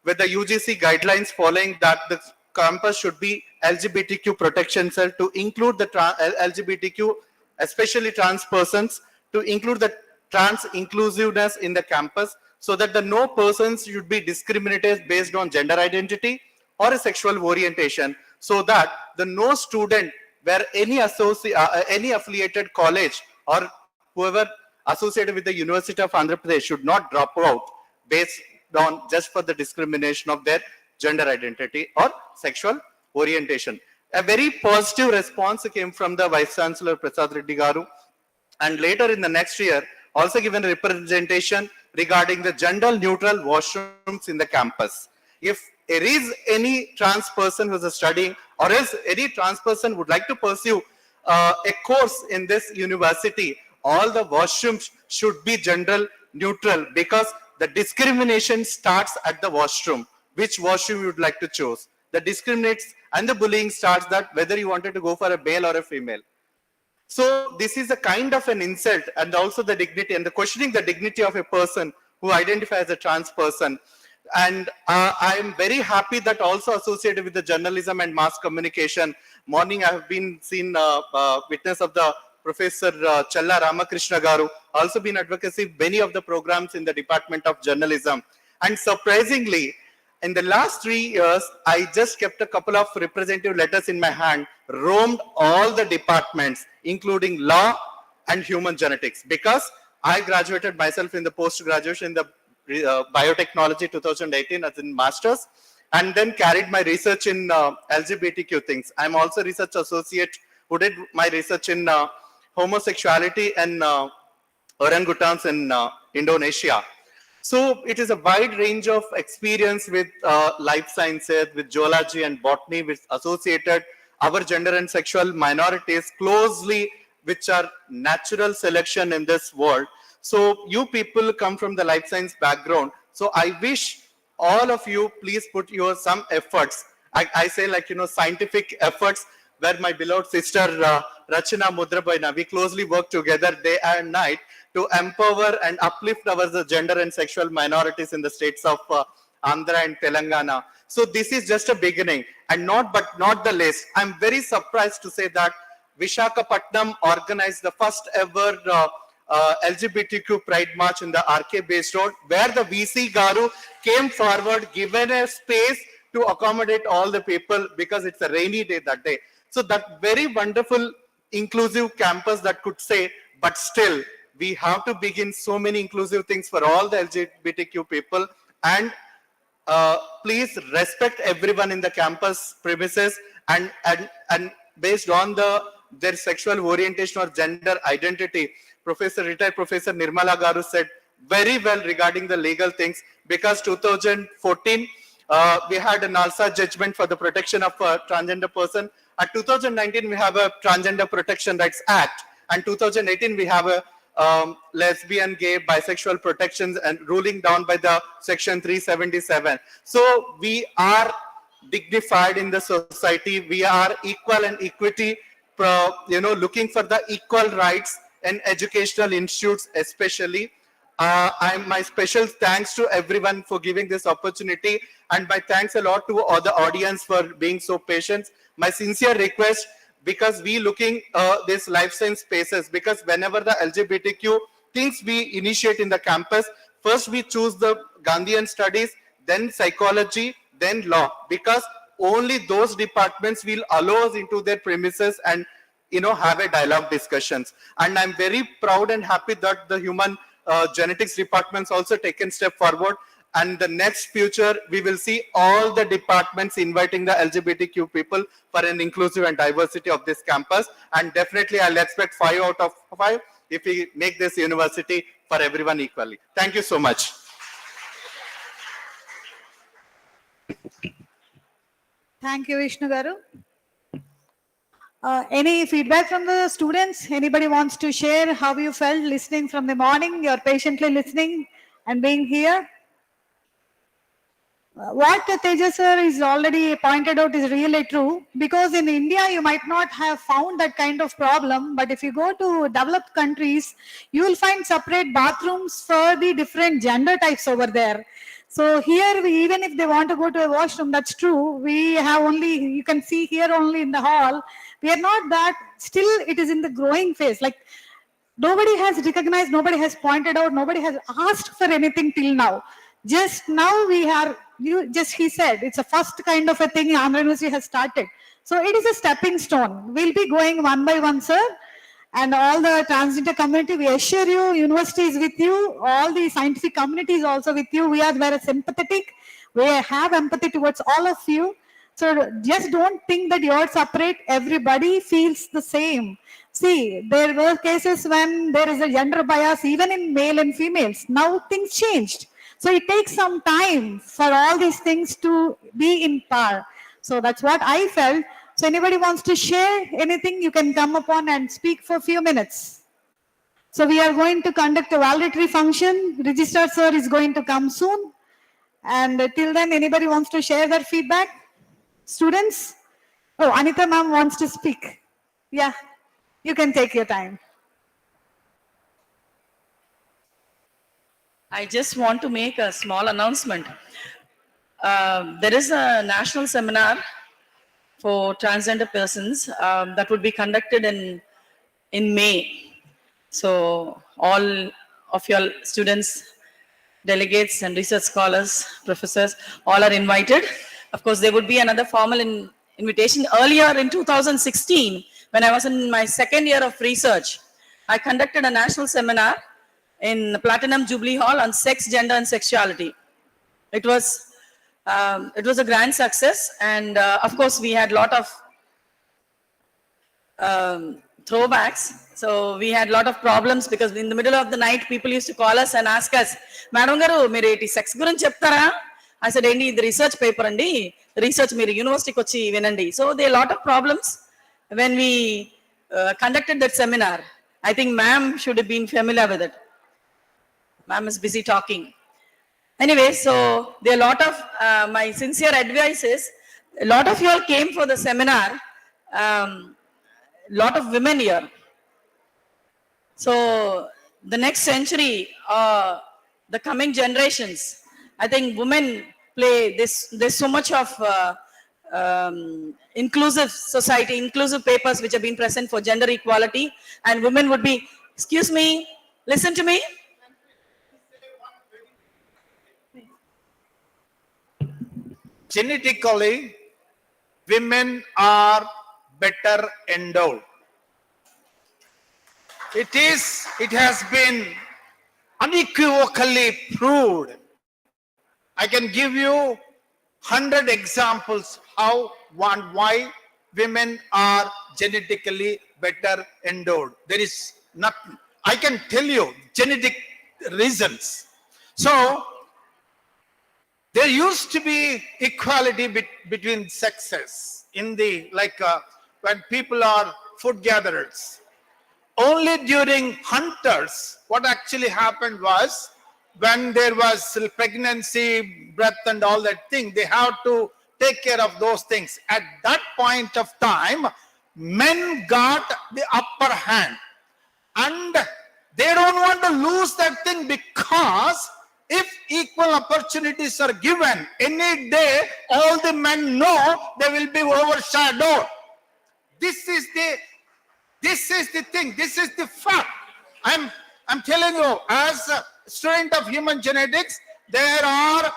with the UGC guidelines following that the campus should be LGBTQ protection cell to include the LGBTQ, especially trans persons, to include the trans inclusiveness in the campus so that the no persons should be discriminated based on gender identity or a sexual orientation, so that the no student where any affiliated college or whoever associated with the University of Andhra Pradesh should not drop out based on just for the discrimination of their gender identity or sexual orientation. A very positive response came from the Vice Chancellor Prasad Reddy Garu, and later in the next year also given a representation regarding the gender neutral washrooms in the campus. If there is any trans person who is studying, or else any trans person would like to pursue a course in this university, all the washrooms should be gender neutral, because the discrimination starts at the washroom. Which washroom you would like to choose? The discriminates and the bullying starts that whether you wanted to go for a male or a female. So this is a kind of an insult, and also the dignity and the questioning the dignity of a person who identifies as a trans person. And I am very happy that also associated with the journalism and mass communication. Morning I have been seen witness of the Professor Challa Ramakrishna Garu, also been advocacy many of the programs in the Department of Journalism. And surprisingly, in the last 3 years, I just kept a couple of representative letters in my hand, roamed all the departments, including law and human genetics, because I graduated myself in the post-graduation in the biotechnology 2018 as in master's, and then carried my research in LGBTQ things. I'm also research associate who did my research in homosexuality and orangutans in Indonesia. So it is a wide range of experience with life sciences, with zoology and botany, which associated our gender and sexual minorities closely, which are natural selection in this world. So you people come from the life science background. So I wish all of you please put your some efforts. I say scientific efforts, where my beloved sister Rachana Mudrabaina, we closely work together day and night to empower and uplift our gender and sexual minorities in the states of Andhra and Telangana. So this is just a beginning, and not the least. I'm very surprised to say that Visakhapatnam organized the first ever LGBTQ Pride March in the RK Base Road, where the VC Garu came forward, given a space to accommodate all the people because it's a rainy day that day. So that very wonderful inclusive campus that could say, but still we have to begin so many inclusive things for all the LGBTQ people, and please respect everyone in the campus premises, and based on their sexual orientation or gender identity. Retired Professor Nirmala Garu said very well regarding the legal things, because 2014 we had a NALSA judgment for the protection of a transgender person. At 2019 we have a Transgender Protection Rights Act, and 2018 we have a lesbian, gay, bisexual protections and ruling down by the section 377. So we are dignified in the society. We are equal and equity, looking for the equal rights in educational institutes especially. My special thanks to everyone for giving this opportunity, and my thanks a lot to all the audience for being so patient. My sincere request, because we looking these life science spaces, because whenever the LGBTQ things we initiate in the campus, first we choose the Gandhian studies, then psychology, then law, because only those departments will allow us into their premises and have a dialogue discussions. And I'm very proud and happy that the human genetics departments also taken step forward. And the next future, we will see all the departments inviting the LGBTQ people for an inclusive and diversity of this campus. And definitely, I'll expect 5 out of 5 if we make this university for everyone equally. Thank you so much. Thank you, Vishnu Garu. Any feedback from the students? Anybody wants to share how you felt listening from the morning? You're patiently listening and being here. What Tejas sir is already pointed out is really true, because in India you might not have found that kind of problem, but if you go to developed countries, you will find separate bathrooms for the different gender types over there. So here, even if they want to go to a washroom, that's true. We have only, you can see here only in the hall, we are not that, still it is in the growing phase. Like nobody has recognized, nobody has pointed out, nobody has asked for anything till now. Just now we are, he said, it's a first kind of a thing Andhra University has started. So it is a stepping stone. We'll be going one by one, sir. And all the transgender community, we assure you, university is with you. All the scientific community is also with you. We are very sympathetic. We have empathy towards all of you. So just don't think that you're separate. Everybody feels the same. See, there were cases when there is a gender bias even in male and females. Now things changed. So it takes some time for all these things to be in par. So that's what I felt. So anybody wants to share anything, you can come upon and speak for a few minutes. So we are going to conduct a valedictory function. Registrar sir is going to come soon. And till then, anybody wants to share their feedback? Students? Oh, Anita ma'am wants to speak. Yeah, you can take your time. I just want to make a small announcement. There is a national seminar for transgender persons that would be conducted in May. So all of your students, delegates and research scholars, professors, all are invited. Of course, there would be another formal invitation. Earlier in 2016, when I was in my second year of research, I conducted a national seminar in Platinum Jubilee Hall on sex, gender and sexuality. It was a grand success, and of course we had a lot of throwbacks. So we had a lot of problems because in the middle of the night people used to call us and ask us, Madam Garu, meer eti sex gurinchi cheptara? I said, Endi, the research paper andi, research meer university kochi vinandi. So there are a lot of problems when we conducted that seminar. I think ma'am should have been familiar with it. Ma'am is busy talking. Anyway, so there are a lot of, my sincere advice is, a lot of you all came for the seminar, lot of women here. So the next century, the coming generations, I think women play this, there's so much of inclusive society, inclusive papers which have been present for gender equality, and women would be, excuse me, listen to me. genetically, women are better endowed. It has been unequivocally proved. I can give you 100 examples how and why women are genetically better endowed. There is nothing. I can tell you genetic reasons. So there used to be equality between sexes in the when people are food gatherers. Only during hunters, what actually happened was when there was pregnancy, birth and all that thing, they have to take care of those things. At that point of time, men got the upper hand. And they don't want to lose that thing, because if equal opportunities are given, any day all the men know they will be overshadowed. This is the thing. This is the fact. I'm telling you, as a student of human genetics, there are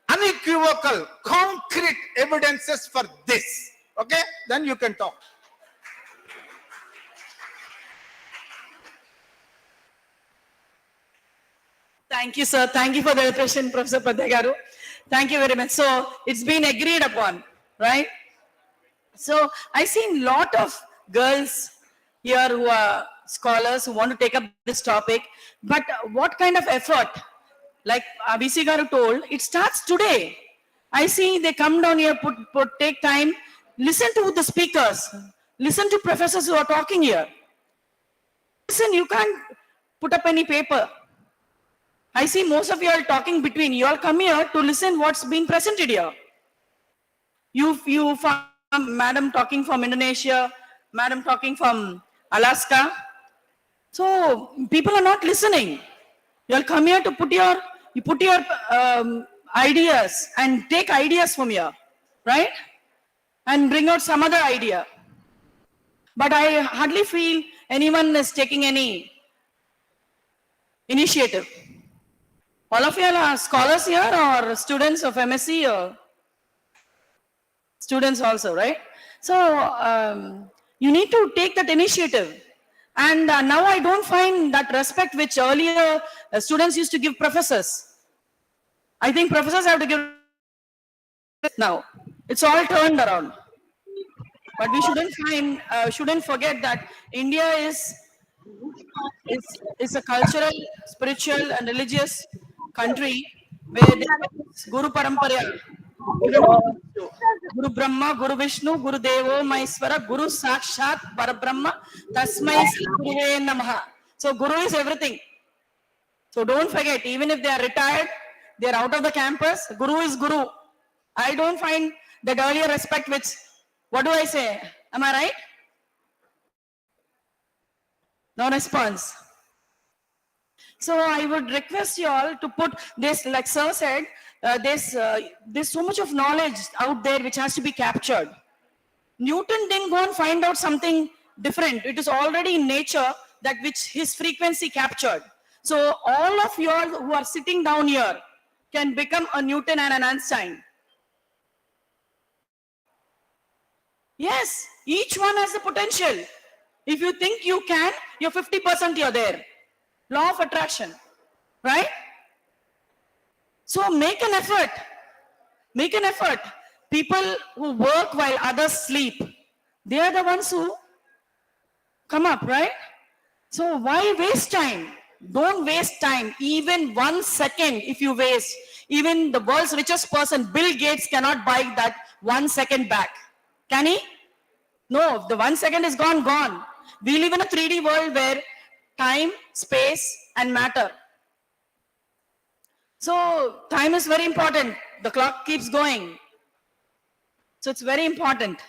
unequivocal, concrete evidences for this. Okay? Then you can talk. Thank you, sir. Thank you for the question, Professor Padhya garu. Thank you very much. So it's been agreed upon, right? So I seen lot of girls here who are scholars who want to take up this topic, but what kind of effort? Like Abhisi garu told, it starts today. I see they come down here, take time, listen to the speakers, listen to professors who are talking here. Listen, you can't put up any paper. I see most of you all talking between. You all come here to listen what's being presented here. You found madam talking from Indonesia, madam talking from Alaska. So people are not listening. You all come here to put your ideas and take ideas from here, right? And bring out some other idea. But I hardly feel anyone is taking any initiative. All of you are scholars here or students of MSc or students also, right? So you need to take that initiative. And now I don't find that respect which earlier students used to give professors. I think professors have to give now. It's all turned around. But we shouldn't forget that India is a cultural, spiritual and religious country where there is Guru Parampara. Guru Brahma, Guru Vishnu, Guru Devo Maheshwara, Guru Sakshat Parabrahma, Tasmai Guruve Namaha. So Guru is everything. So don't forget, even if they are retired, they are out of the campus, Guru is Guru. I don't find that earlier respect which, what do I say? Am I right? No response. So I would request you all to put this, like sir said, there's so much of knowledge out there which has to be captured. Newton didn't go and find out something different. It is already in nature, that which his frequency captured. So all of you all who are sitting down here can become a Newton and an Einstein. Yes, each one has the potential. If you think you can, you're 50% you're there. Law of attraction, right? So make an effort. Make an effort. People who work while others sleep, they are the ones who come up, right? So why waste time? Don't waste time. Even 1 second if you waste, even the world's richest person, Bill Gates, cannot buy that 1 second back. Can he? No, the 1 second is gone, gone. We live in a 3D world where time, space, and matter. So time is very important. The clock keeps going. So it's very important.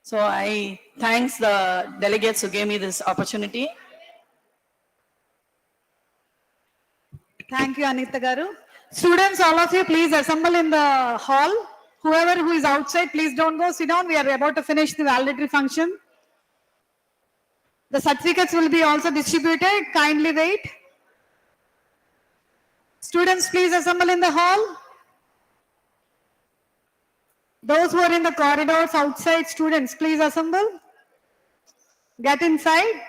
So I thanks the delegates who gave me this opportunity. Thank you, Anita Garu. Students, all of you, please assemble in the hall. Whoever who is outside, please don't go. Sit down. We are about to finish the valedictory function. The certificates will be also distributed. Kindly wait. Students, please assemble in the hall. Those who are in the corridors outside, students, please assemble. Get inside.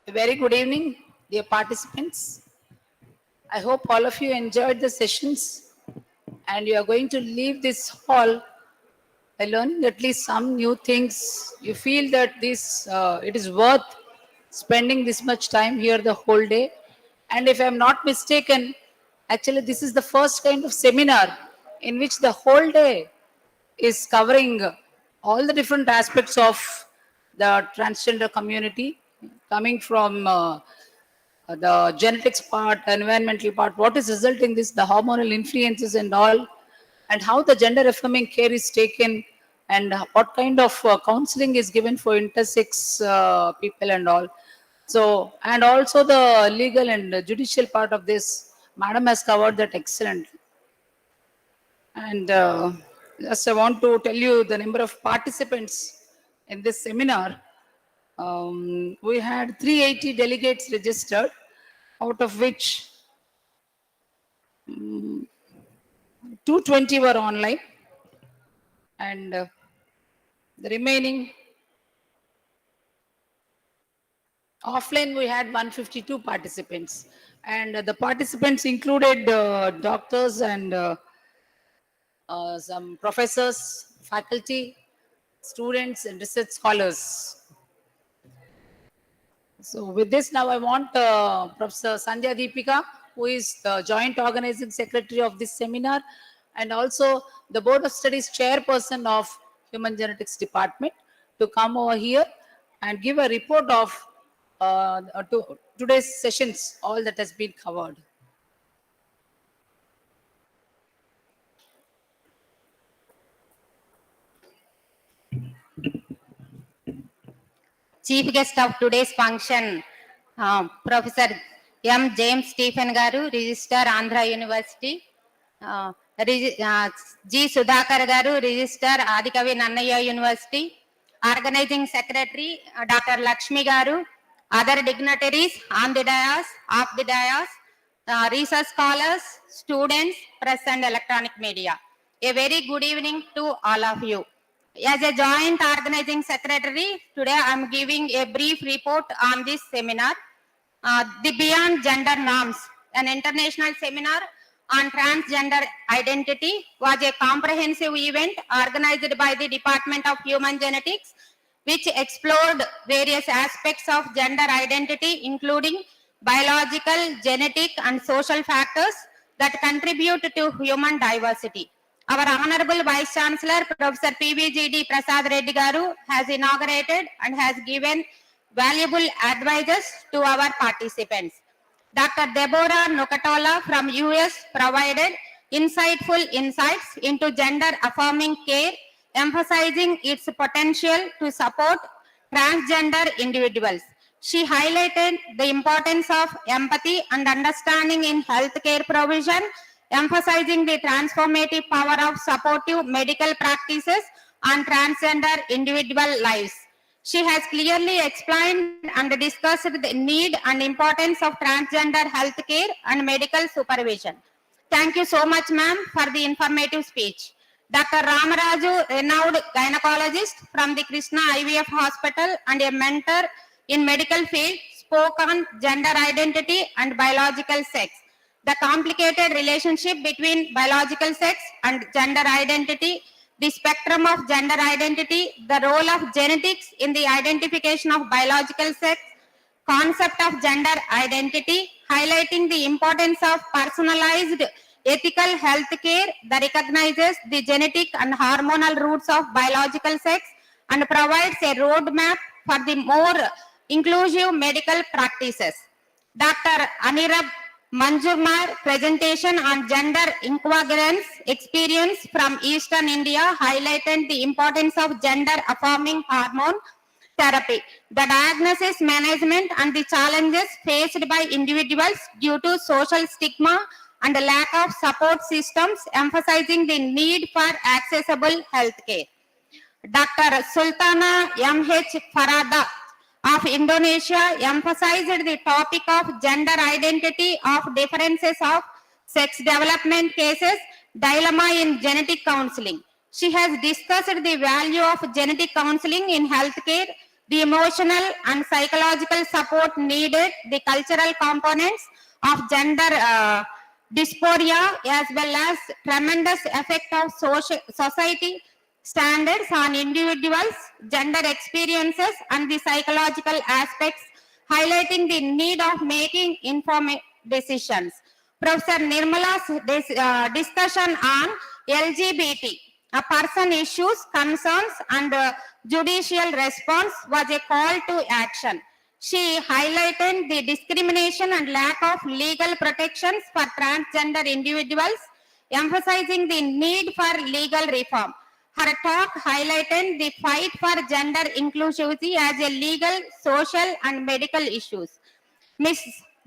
A very good evening, dear participants. I hope all of you enjoyed the sessions and you are going to leave this hall by learning at least some new things. You feel that it is worth spending this much time here the whole day. And if I'm not mistaken, actually this is the first kind of seminar in which the whole day is covering all the different aspects of the transgender community, coming from the genetics part, environmental part, what is resulting this, the hormonal influences and all, and how the gender affirming care is taken, and what kind of counseling is given for intersex people and all. So, and also the legal and judicial part of this, Madam has covered that excellently. And just I want to tell you the number of participants in this seminar. We had 380 delegates registered, out of which 220 were online, and the remaining offline we had 152 participants, and the participants included doctors and some professors, faculty, students and research scholars. So with this now I want Professor Sandhya Deepika, who is the joint organizing secretary of this seminar and also the Board of Studies chairperson of Human Genetics Department, to come over here and give a report of today's sessions, all that has been covered. Chief guest of today's function, Professor M. James Stephen Garu, Registrar, Andhra University. G. Sudhakar Garu, Registrar, Adikavi Nannaya University. Organizing Secretary, Dr. Lakshmi Garu. Other dignitaries on the dais, off the dais, research scholars, students, press and electronic media. A very good evening to all of you. As a joint organizing secretary, today I am giving a brief report on this seminar, The Beyond Gender Norms, an international seminar on transgender identity, was a comprehensive event organized by the Department of Human Genetics, which explored various aspects of gender identity, including biological, genetic, and social factors that contribute to human diversity. Our Honorable Vice Chancellor, Professor PVGD Prasad Reddy Garu, has inaugurated and has given valuable advices to our participants. Dr. Deborah Nukatola from US provided insightful insights into gender affirming care, emphasizing its potential to support transgender individuals. She highlighted the importance of empathy and understanding in healthcare provision, emphasizing the transformative power of supportive medical practices on transgender individual lives. She has clearly explained and discussed the need and importance of transgender healthcare and medical supervision. Thank you so much, ma'am, for the informative speech. Dr. Ramaraju, renowned gynecologist from the Krishna IVF Hospital and a mentor in medical field, spoke on gender identity and biological sex. The complicated relationship between biological sex and gender identity, the spectrum of gender identity, the role of genetics in the identification of biological sex, concept of gender identity, highlighting the importance of personalized ethical health care that recognizes the genetic and hormonal roots of biological sex and provides a roadmap for the more inclusive medical practices. Dr. Anirab Manjumar presentation on gender incongruence experience from Eastern India highlighted the importance of gender affirming hormone therapy, the diagnosis management and the challenges faced by individuals due to social stigma and the lack of support systems, emphasizing the need for accessible health care. Dr. Sultana M.H. Farada of Indonesia emphasized the topic of gender identity of differences of sex development cases, dilemma in genetic counseling. She has discussed the value of genetic counseling in healthcare, the emotional and psychological support needed, the cultural components of gender dysphoria, as well as tremendous effect of society standards on individuals, gender experiences, and the psychological aspects, highlighting the need of making informed decisions. Professor Nirmala's discussion on LGBT, a person issues, concerns, and judicial response was a call to action. She highlighted the discrimination and lack of legal protections for transgender individuals, emphasizing the need for legal reform. Her talk highlighted the fight for gender inclusivity as a legal, social, and medical issues. Ms.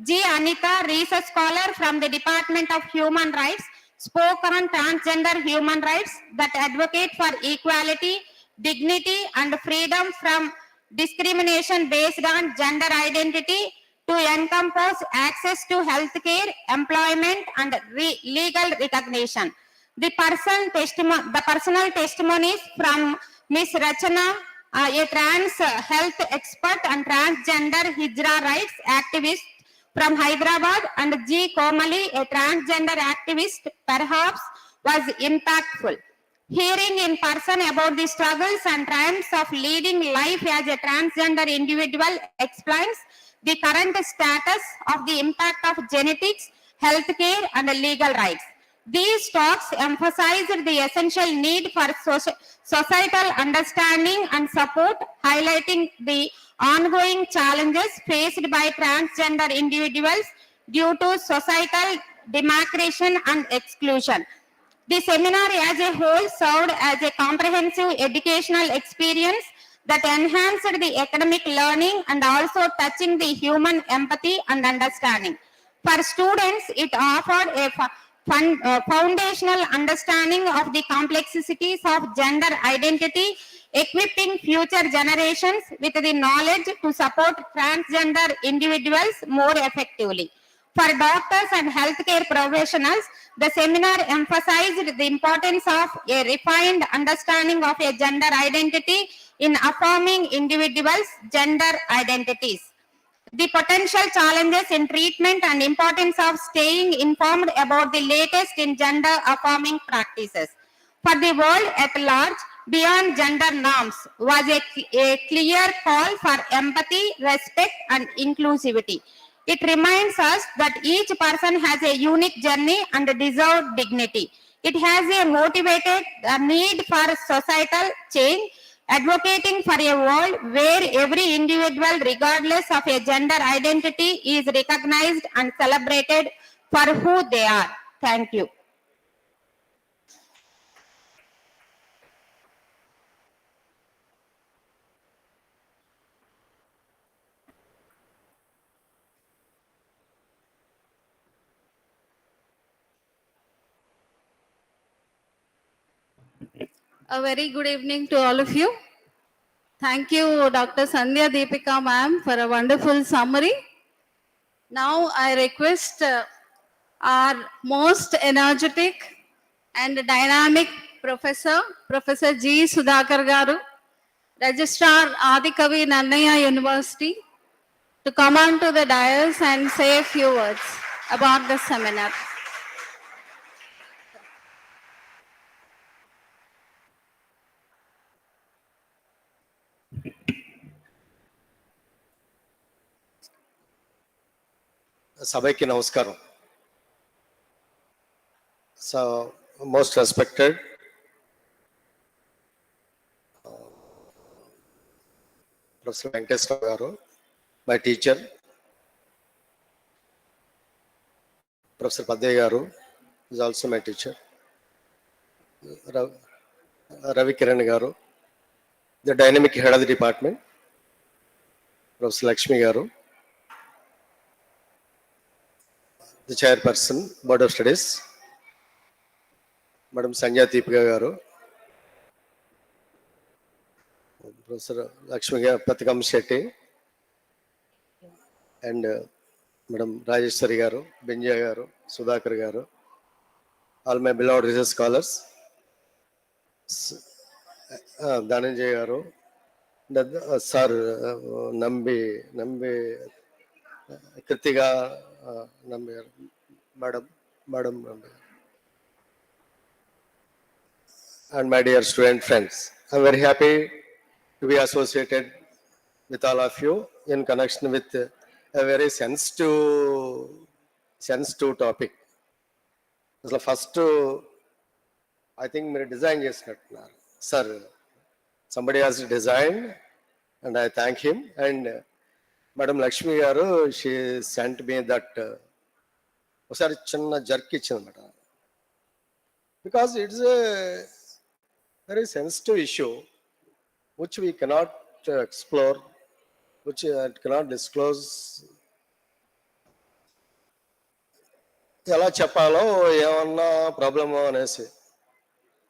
G. Anita, research scholar from the Department of Human Rights, spoke on transgender human rights that advocate for equality, dignity, and freedom from discrimination based on gender identity to encompass access to healthcare, employment, and legal recognition. The personal testimonies from Ms. Rachana, a trans health expert and transgender Hijra rights activist from Hyderabad, and G. Komali, a transgender activist, perhaps was impactful. Hearing in person about the struggles and triumphs of leading life as a transgender individual explains the current status of the impact of genetics, healthcare, and legal rights. These talks emphasized the essential need for societal understanding and support, highlighting the ongoing challenges faced by transgender individuals due to societal demarcation and exclusion. The seminar as a whole served as a comprehensive educational experience that enhanced the academic learning and also touching the human empathy and understanding. For students, it offered a foundational understanding of the complexities of gender identity, equipping future generations with the knowledge to support transgender individuals more effectively. For doctors and healthcare professionals, The seminar emphasized the importance of a refined understanding of a gender identity in affirming individuals' gender identities, the potential challenges in treatment and importance of staying informed about the latest in gender affirming practices. For the world at large, beyond gender norms was a clear call for empathy, respect, and inclusivity. It reminds us that each person has a unique journey and deserved dignity. It has a motivated need for societal change, advocating for a world where every individual, regardless of a gender identity, is recognized and celebrated for who they are. Thank you. A very good evening to all of you. Thank you, Dr. Sandhya Deepika ma'am, for a wonderful summary. Now I request our most energetic and dynamic professor, Professor G. Sudhakar Garu, Registrar Adikavi Nannaya University, to come on to the dais and say a few words about the seminar. సభకి నమస్కారం. So, most respected Professor Venkateswara garu, my teacher, Professor Padaya garu is also my teacher, Ravi Kiran garu, the dynamic head of the department, Professor Lakshmi garu, the chairperson, Board of Studies, Madam Sandhya Deepika garu, Professor Lakshmi Pathikam Shetty, and Madam Rajeshwari garu, Benjya garu, Sudhakar garu, all my beloved research scholars, Dhananjay garu, Sir Nambi, Kritika Nambi, Madam Nambi, and my dear student friends. I'm very happy to be associated with all of you in connection with a very sensitive topic. So first, I think మీరు design చేసినట్టున్నారు sir. Somebody has designed and I thank him, and Madam Lakshmi garu, she sent me that ఒకసారి చిన్న jerk ఇచ్చిందన్నమాట, because it's a very sensitive issue which we cannot explore, which cannot disclose. ఎలా చెప్పాలో ఏమన్నా ప్రాబ్లమో అనేసి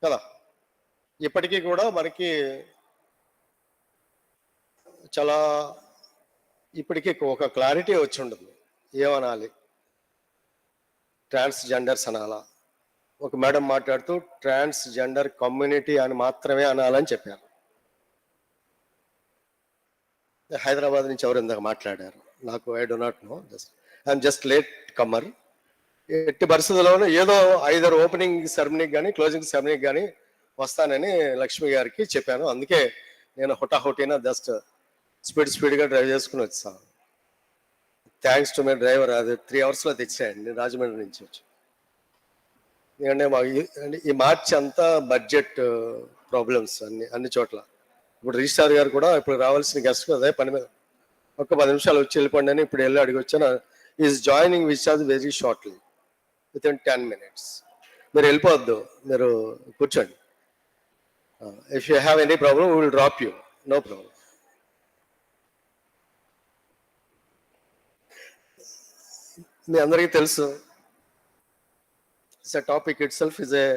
కదా. ఇప్పటికీ కూడా మనకి చాలా ఇప్పటికీ ఒక క్లారిటీ వచ్చి ఉంటుంది. ఏమనాలి, ట్రాన్స్జెండర్స్ అనాలా? ఒక మేడం మాట్లాడుతూ ట్రాన్స్జెండర్ కమ్యూనిటీ అని మాత్రమే అనాలని చెప్పారు. హైదరాబాద్ నుంచి ఎవరు ఇందాక మాట్లాడారు, నాకు I do not know, I'm just latecomer. ఎట్టి పరిస్థితుల్లోనూ ఏదో ఐదర్ ఓపెనింగ్ సెరమనీకి కానీ క్లోజింగ్ సెరమనీకి కానీ వస్తానని లక్ష్మి గారికి చెప్పాను. అందుకే నేను హుటాహుటీనా జస్ట్ స్పీడ్గా డ్రైవ్ చేసుకుని వచ్చాను. థ్యాంక్స్ టు మై డ్రైవర్, అది 3 అవర్స్లో తెచ్చాయండి, నేను రాజమండ్రి నుంచి వచ్చి. ఎందుకంటే మాకు ఈ మార్చి అంతా బడ్జెట్ ప్రాబ్లమ్స్ అన్ని చోట్ల. ఇప్పుడు రిజిస్ట్రార్ గారు కూడా ఇప్పుడు రావాల్సిన గెస్ట్ అదే పని మీద ఒక 10 నిమిషాలు వచ్చి వెళ్ళిపోండి అని ఇప్పుడు వెళ్ళి అడిగి వచ్చాను. Is joining which as very shortly, within 10 minutes. మీరు వెళ్ళిపోవద్దు, మీరు కూర్చోండి. If you have any problem we will drop you, no problem. మీ అందరికీ తెలుసు, the topic itself is a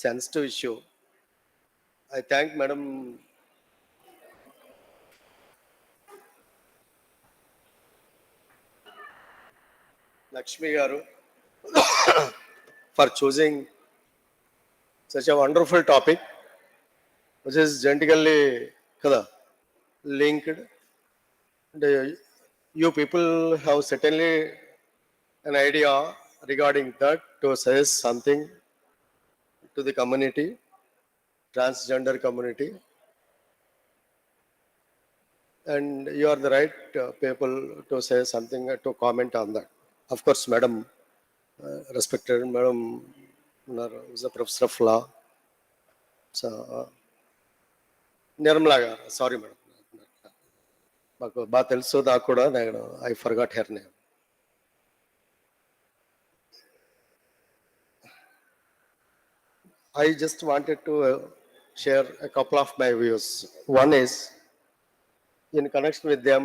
sensitive issue. I thank Madam Lakshmi garu for choosing such a wonderful topic, which is genetically linked. And, you people have certainly an idea regarding that to suggest something to the community, transgender community. And you are the right people to say something, to comment on that. Of course, Madam, respected Madam, is a professor of law. So, Nirmala garu, sorry Madam. మాకు బాగా తెలుసు నాకు కూడా నేను I forgot her name. I just wanted to share a couple of my views. One is, in connection with them,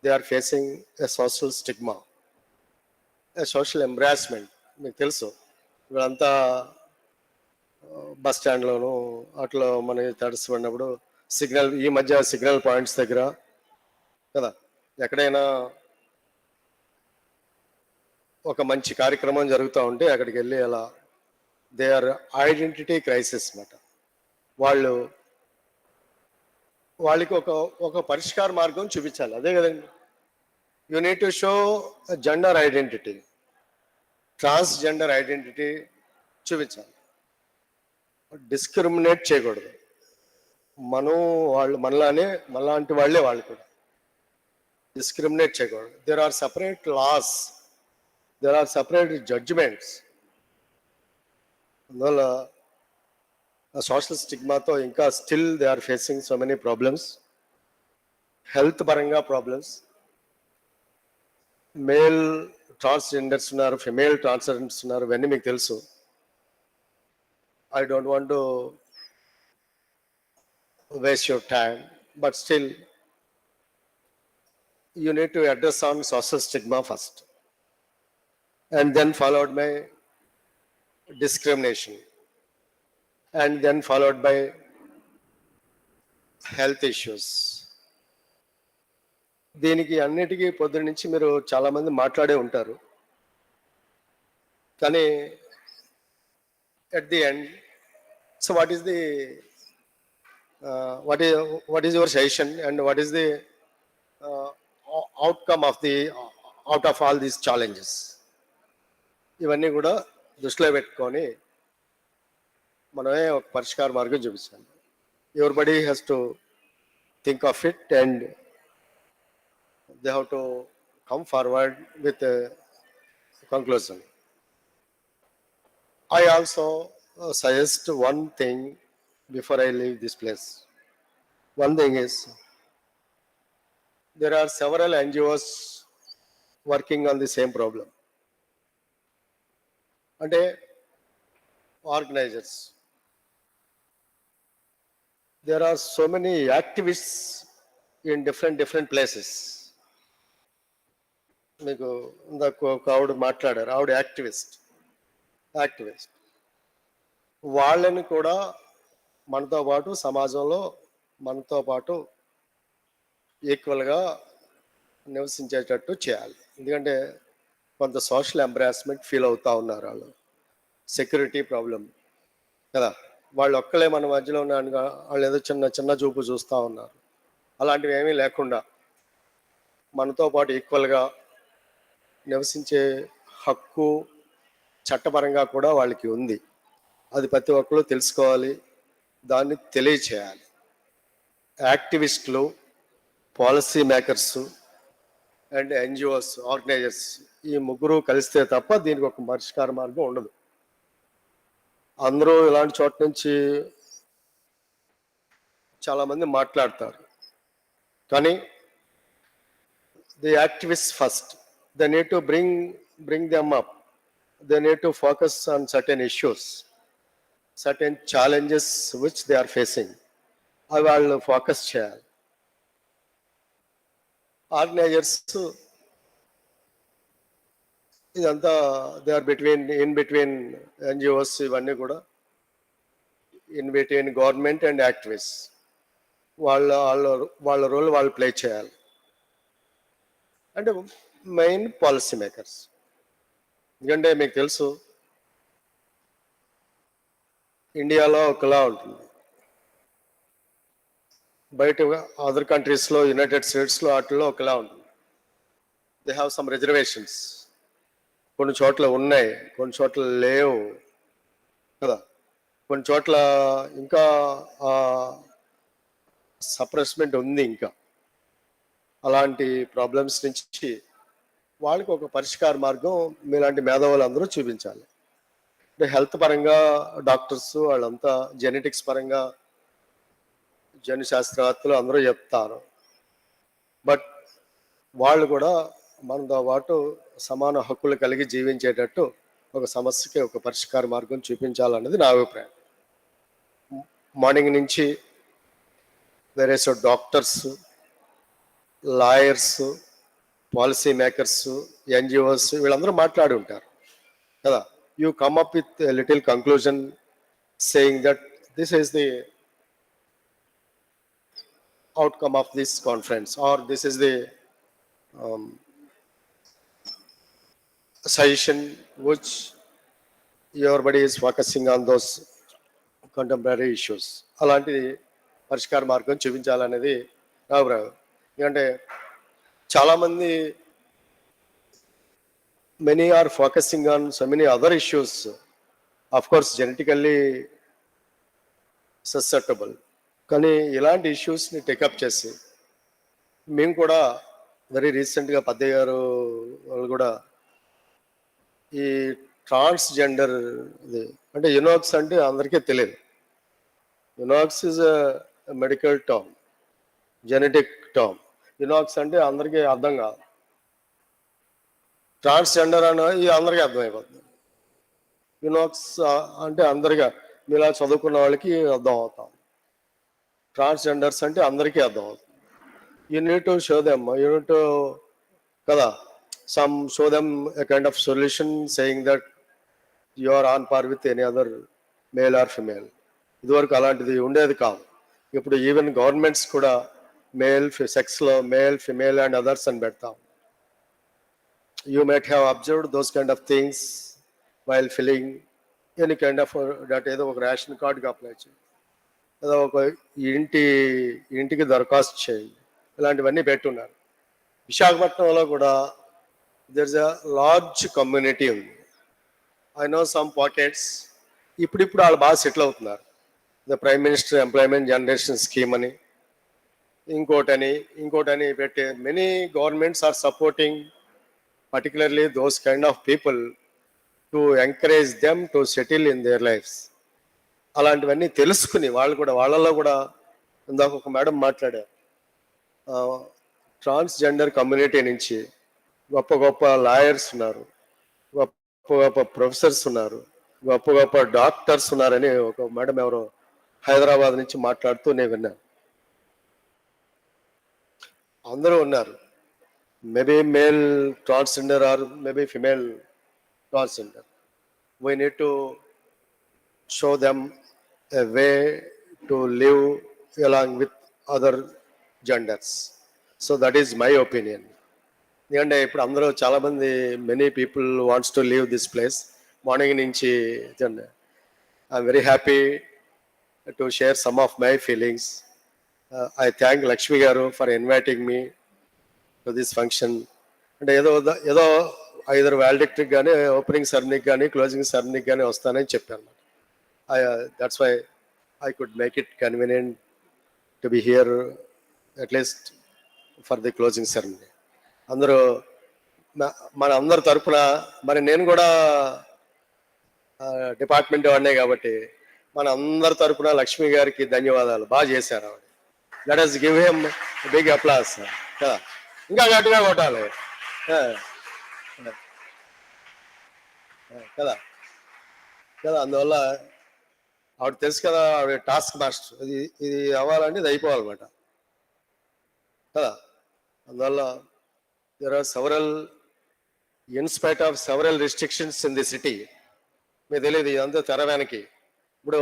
they are facing a social stigma, a social embarrassment. మీకు తెలుసు వీళ్ళంతా bus స్టాండ్లోను అట్లా మనకి తడిసిపడినప్పుడు సిగ్నల్, ఈ మధ్య signal points దగ్గర కదా, ఎక్కడైనా ఒక మంచి కార్యక్రమం జరుగుతూ ఉంటే అక్కడికి వెళ్ళి అలా దే ఆర్ ఐడెంటిటీ క్రైసిస్ అన్నమాట. వాళ్ళకి ఒక పరిష్కార మార్గం చూపించాలి. అదే కదండి, you need to show gender identity, transgender identity చూపించాలి. డిస్క్రిమినేట్ చేయకూడదు. వాళ్ళు మనలాంటి వాళ్ళే వాళ్ళు కూడా డిస్క్రిమినేట్ చేయకూడదు. There are separate laws, there are separate judgements. అందువల్ల సోషల్ స్టిగ్మాతో ఇంకా still they are facing so many problems, health పరంగా ప్రాబ్లమ్స్. మేల్ ట్రాన్స్జెండర్స్ ఉన్నారు, ఫిమేల్ ట్రాన్స్జెండర్స్ ఉన్నారు, ఇవన్నీ మీకు తెలుసు. I don't want to waste your time, but still you need to address on social stigma first, and then followed by discrimination, and then followed by health issues. దీనికి అన్నిటికీ పొద్దున్న నుంచి మీరు చాలా మంది మాట్లాడే ఉంటారు, కానీ at the end, so what is your suggestion, and what is the outcome of out of all these challenges? ఇవన్నీ కూడా దృష్టిలో పెట్టుకొని మనమే ఒక పరిష్కార మార్గం చూపించాలి. Everybody has to think of it, and they have to come forward with conclusion. I also suggest one thing before I leave this place. One thing is, there are several NGOs working on the same problem. And organizers. There are so many activists in different places. మీకు ఇందాక ఒక ఆవిడ మాట్లాడారు, ఆవిడ activist. వాళ్ళని కూడా మనతో పాటు సమాజంలో మనతో పాటు ఈక్వల్గా నివసించేటట్టు చేయాలి. ఎందుకంటే కొంత సోషల్ ఎంబ్రాస్మెంట్ ఫీల్ అవుతూ ఉన్నారు వాళ్ళు, సెక్యూరిటీ ప్రాబ్లం కదా. వాళ్ళు ఒక్కలే మన మధ్యలో ఉన్న వాళ్ళు ఏదో చిన్న చూపు చూస్తూ ఉన్నారు. అలాంటివి ఏమీ లేకుండా మనతో పాటు ఈక్వల్గా నివసించే హక్కు చట్టపరంగా కూడా వాళ్ళకి ఉంది. అది ప్రతి ఒక్కరు తెలుసుకోవాలి, దాన్ని తెలియచేయాలి. యాక్టివిస్టులు, policy makers and NGOs, organisers, ఈ ముగ్గురు కలిస్తే తప్ప దీనికి ఒక పరిష్కార మార్గం ఉండదు. అందరూ ఇలాంటి చోట నుంచి చాలామంది మాట్లాడతారు, కానీ the activist first, they need to bring them up. They need to focus on certain issues, certain challenges which they are facing. అవి వాళ్ళు ఫోకస్ చేయాలి. ఆర్గనైజర్స్ ఇదంతా they are in between NGOs, ఇవన్నీ కూడా in between government and activist. వాళ్ళ role వాళ్ళు play చేయాలి. అంటే మెయిన్ పాలసీ మేకర్స్. ఎందుకంటే మీకు తెలుసు, ఇండియాలో ఒకలా ఉంటుంది, బయట అదర్ కంట్రీస్లో యునైటెడ్ స్టేట్స్లో వాటిల్లో ఒకలా ఉంటుంది. They have some reservations. కొన్ని చోట్ల ఉన్నాయి, కొన్ని చోట్ల లేవు కదా. కొన్ని చోట్ల ఇంకా సప్రెస్మెంట్ ఉంది. ఇంకా అలాంటి ప్రాబ్లమ్స్ నుంచి వాళ్ళకి ఒక పరిష్కార మార్గం మీలాంటి మేధావులు అందరూ చూపించాలి. అంటే హెల్త్ పరంగా డాక్టర్స్ వాళ్ళంతా జెనెటిక్స్ పరంగా జన్యు శాస్త్రవేత్తలు అందరూ చెప్తారు. బట్ వాళ్ళు కూడా మనతో పాటు సమాన హక్కులు కలిగి జీవించేటట్టు ఒక సమస్యకి ఒక పరిష్కార మార్గం చూపించాలన్నది నా అభిప్రాయం. మార్నింగ్ నుంచి వేరే doctors, lawyers, policy makers, NGOs వీళ్ళందరూ మాట్లాడి ఉంటారు కదా. You come up with little conclusion saying that this is the outcome of this conference, or this is the suggestion which everybody is focusing on those contemporary issues. అలాంటి పరిష్కార మార్గం చూపించాలనేది నా అభిప్రాయం. ఎందుకంటే చాలామంది many are focusing on so many other issues, of course genetically susceptible, కానీ ఇలాంటి ఇష్యూస్ని take up చేసి మేము కూడా వెరీ రీసెంట్గా పద్దయ్య గారు వాళ్ళు కూడా ఈ ట్రాన్స్జెండర్ అంటే యునాక్స్ అంటే అందరికీ తెలియదు. Eunuchs is a medical term, genetic term. Eunuchs అంటే అందరికీ అర్థం కాదు. ట్రాన్స్జెండర్ అనేది అందరికీ అర్థమైపోతుంది. యునాక్స్ అంటే అందరికీ మీలా చదువుకున్న వాళ్ళకి అర్థం అవుతాం. ట్రాన్స్జెండర్స్ అంటే అందరికీ అర్థం అవుతుంది. You need to show them, you need to కదా, some show them a kind of solution saying that you are on par with any other male or female. ఇదివరకు అలాంటిది ఉండేది కాదు. ఇప్పుడు ఈవెన్ గవర్నమెంట్స్ కూడా మేల్ సెక్స్లో మేల్, ఫిమేల్ అండ్ అదర్స్ అని పెడతాం. You might have observed those kind of things while filling any kind of that. ఏదో ఒక రేషన్ కార్డుకి అప్లై చేయండి, ఏదో ఒక ఇంటికి దరఖాస్తు చేయండి, ఇలాంటివన్నీ పెట్టున్నారు. విశాఖపట్నంలో కూడా there is a large community ఉంది. I know some pockets. ఇప్పుడు వాళ్ళు బాగా సెటిల్ అవుతున్నారు. The prime minister employment generation scheme అని ఇంకోటని పెట్టే many governments are supporting particularly those kind of people to encourage them to settle in their lives. అలాంటివన్నీ తెలుసుకుని వాళ్ళు కూడా, వాళ్ళల్లో కూడా ఇందాక ఒక మేడం మాట్లాడారు, ట్రాన్స్జెండర్ కమ్యూనిటీ నుంచి గొప్ప గొప్ప లాయర్స్ ఉన్నారు, గొప్ప గొప్ప ప్రొఫెసర్స్ ఉన్నారు, గొప్ప గొప్ప డాక్టర్స్ ఉన్నారని ఒక మేడం ఎవరో హైదరాబాద్ నుంచి మాట్లాడుతూ నేను విన్నాను. అందరూ ఉన్నారు. Maybe male transgender or maybe female transgender. We need to show them a way to live along with other genders. So that is my opinion. ఎందుకంటే ఇప్పుడు అందరూ చాలామంది many people wants to leave this place. Morning నుంచి I'm very happy to share some of my feelings. I thank Lakshmi garu for inviting me to this function. అంటే ఏదో either వాల్డిక్ట్కి కానీ, opening సెరమనీకి కానీ, closing సెరమనీకి కానీ వస్తానని చెప్పాను. That's why I could make it convenient to be here at least for the closing ceremony. అందరూ మన అందరి తరఫున, మరి నేను కూడా డిపార్ట్మెంట్ వాడినే కాబట్టి మన అందరి తరఫున లక్ష్మి గారికి ధన్యవాదాలు. బాగా చేశారు ఆవిడ. Let us give him big applause కదా. ఇంకా గట్టిగా కొట్టాలి కదా కదా. అందువల్ల ఆవిడ తెలుసు కదా, ఆవిడ టాస్క్ మాస్టర్. ఇది అవ్వాలంటే ఇది అయిపోవాలన్నమాట కదా. అందువల్ల there are several, in spite of several restrictions in the city. మీకు తెలియదు ఇదంతా తెర వెనక్కి. ఇప్పుడు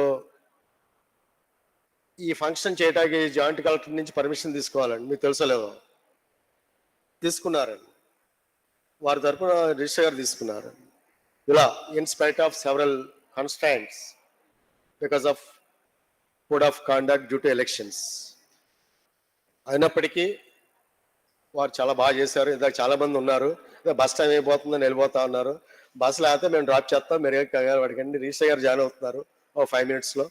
ఈ ఫంక్షన్ చేయడానికి జాయింట్ కలెక్టర్ నుంచి పర్మిషన్ తీసుకోవాలండి, మీకు తెలుసో లేదో. తీసుకున్నారండి, వారి తరఫున రిజిస్టర్ గారు తీసుకున్నారు. ఇలా in spite of several constraints because of code of conduct due to elections. అయినప్పటికీ వారు చాలా బాగా చేశారు. ఇందాక చాలా మంది ఉన్నారు, బస్ టైం అయిపోతుందని వెళ్ళిపోతా ఉన్నారు. బస్సు లేకపోతే మేము డ్రాప్ చేస్తాం, మీరు కంగారు పడకండి. రిజిస్టర్ గారు జాయిన్ అవుతున్నారు ఒక 5 minutesలో.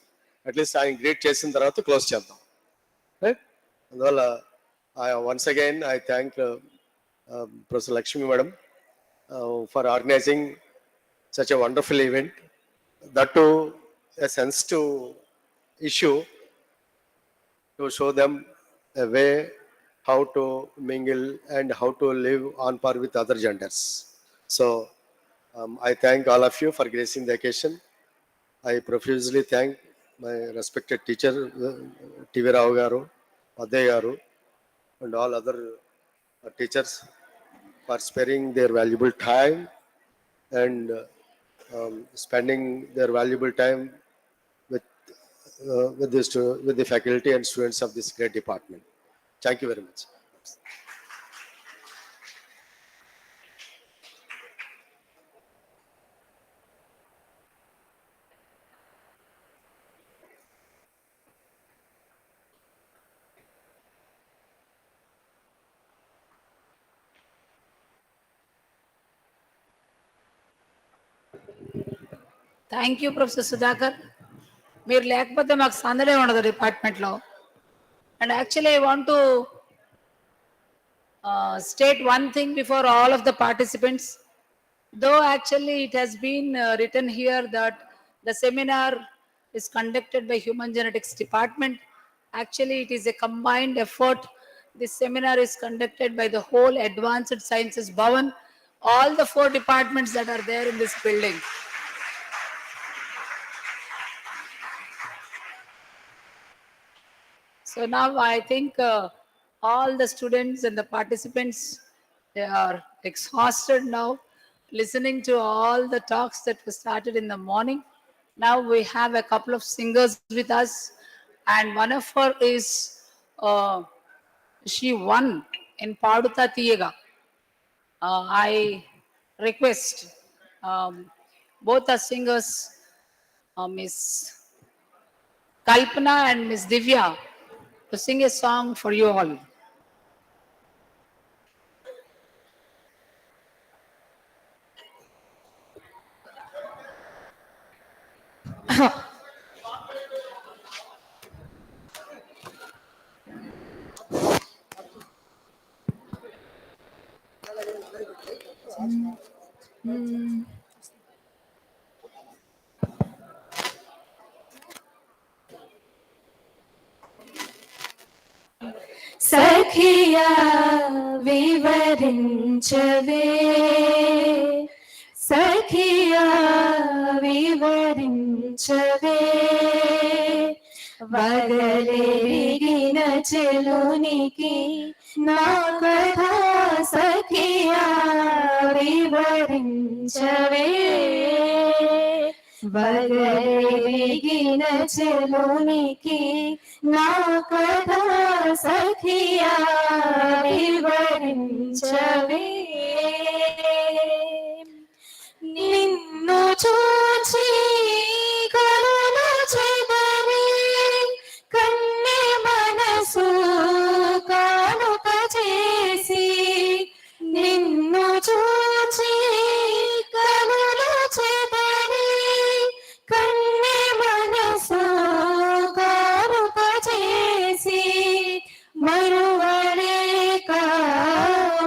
అట్లీస్ట్ ఆయన గ్రీట్ చేసిన తర్వాత క్లోజ్ చేద్దాం. రైట్? అందువల్ల once again I thank professor Lakshmi madam for organizing such a wonderful event, that too a sensitive issue, to show them a way how to mingle and how to live on par with other genders. So I thank all of you for gracing the occasion. I profusely thank my respected teacher TV Rao garu, Aday garu, and all other teachers for sparing their valuable time and spending their valuable time with the faculty and students of this great department. Thank you very much. Thank you professor Sudhakar. మీరు లేకపోతే మాకు సందడే ఉండదు డిపార్ట్మెంట్లో. And actually I want to state one thing before all of the participants. Though actually it has been written here that the seminar is conducted by Human Genetics Department, actually it is a combined effort. This seminar is conducted by the whole Advanced Sciences Bhavan, all the 4 departments that are there in this building. So now I think all the students and the participants, they are exhausted now, listening to all the talks that were started in the morning. Now we have a couple of singers with us, and one of her is, she won in Paduta Tiyega. I request both the singers, Miss Kalpana and Miss Divya, to sing a song for you all. సఖియా వివరించవే, సఖియా వివరించవే, వగలెరిగిన చెలునికి నా కథ సఖియా వివరించవే, వగలెరిగిన చెలునికి నా కథ సఖియా వివరించవే. నిన్ను చూచి కరుణ చెదరి కన్నె మనసు కానుక చేసి, నిన్ను చూచి కరుణ చెదరి కన్నె మనసు కానుక చేసి, మరువలేక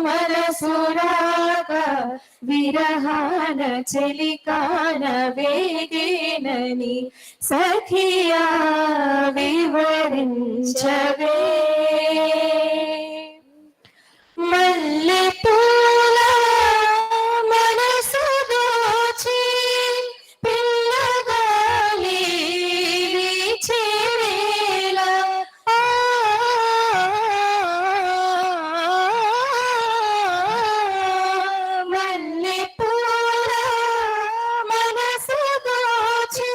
మనసురాక విరహాన చెలికాన వేగేనని సఖియా వివరించవే. మల్లె పూల మనసు దోచి పిల్లగాలి వీచేవేళ, మల్లె పూల మనసు దోచి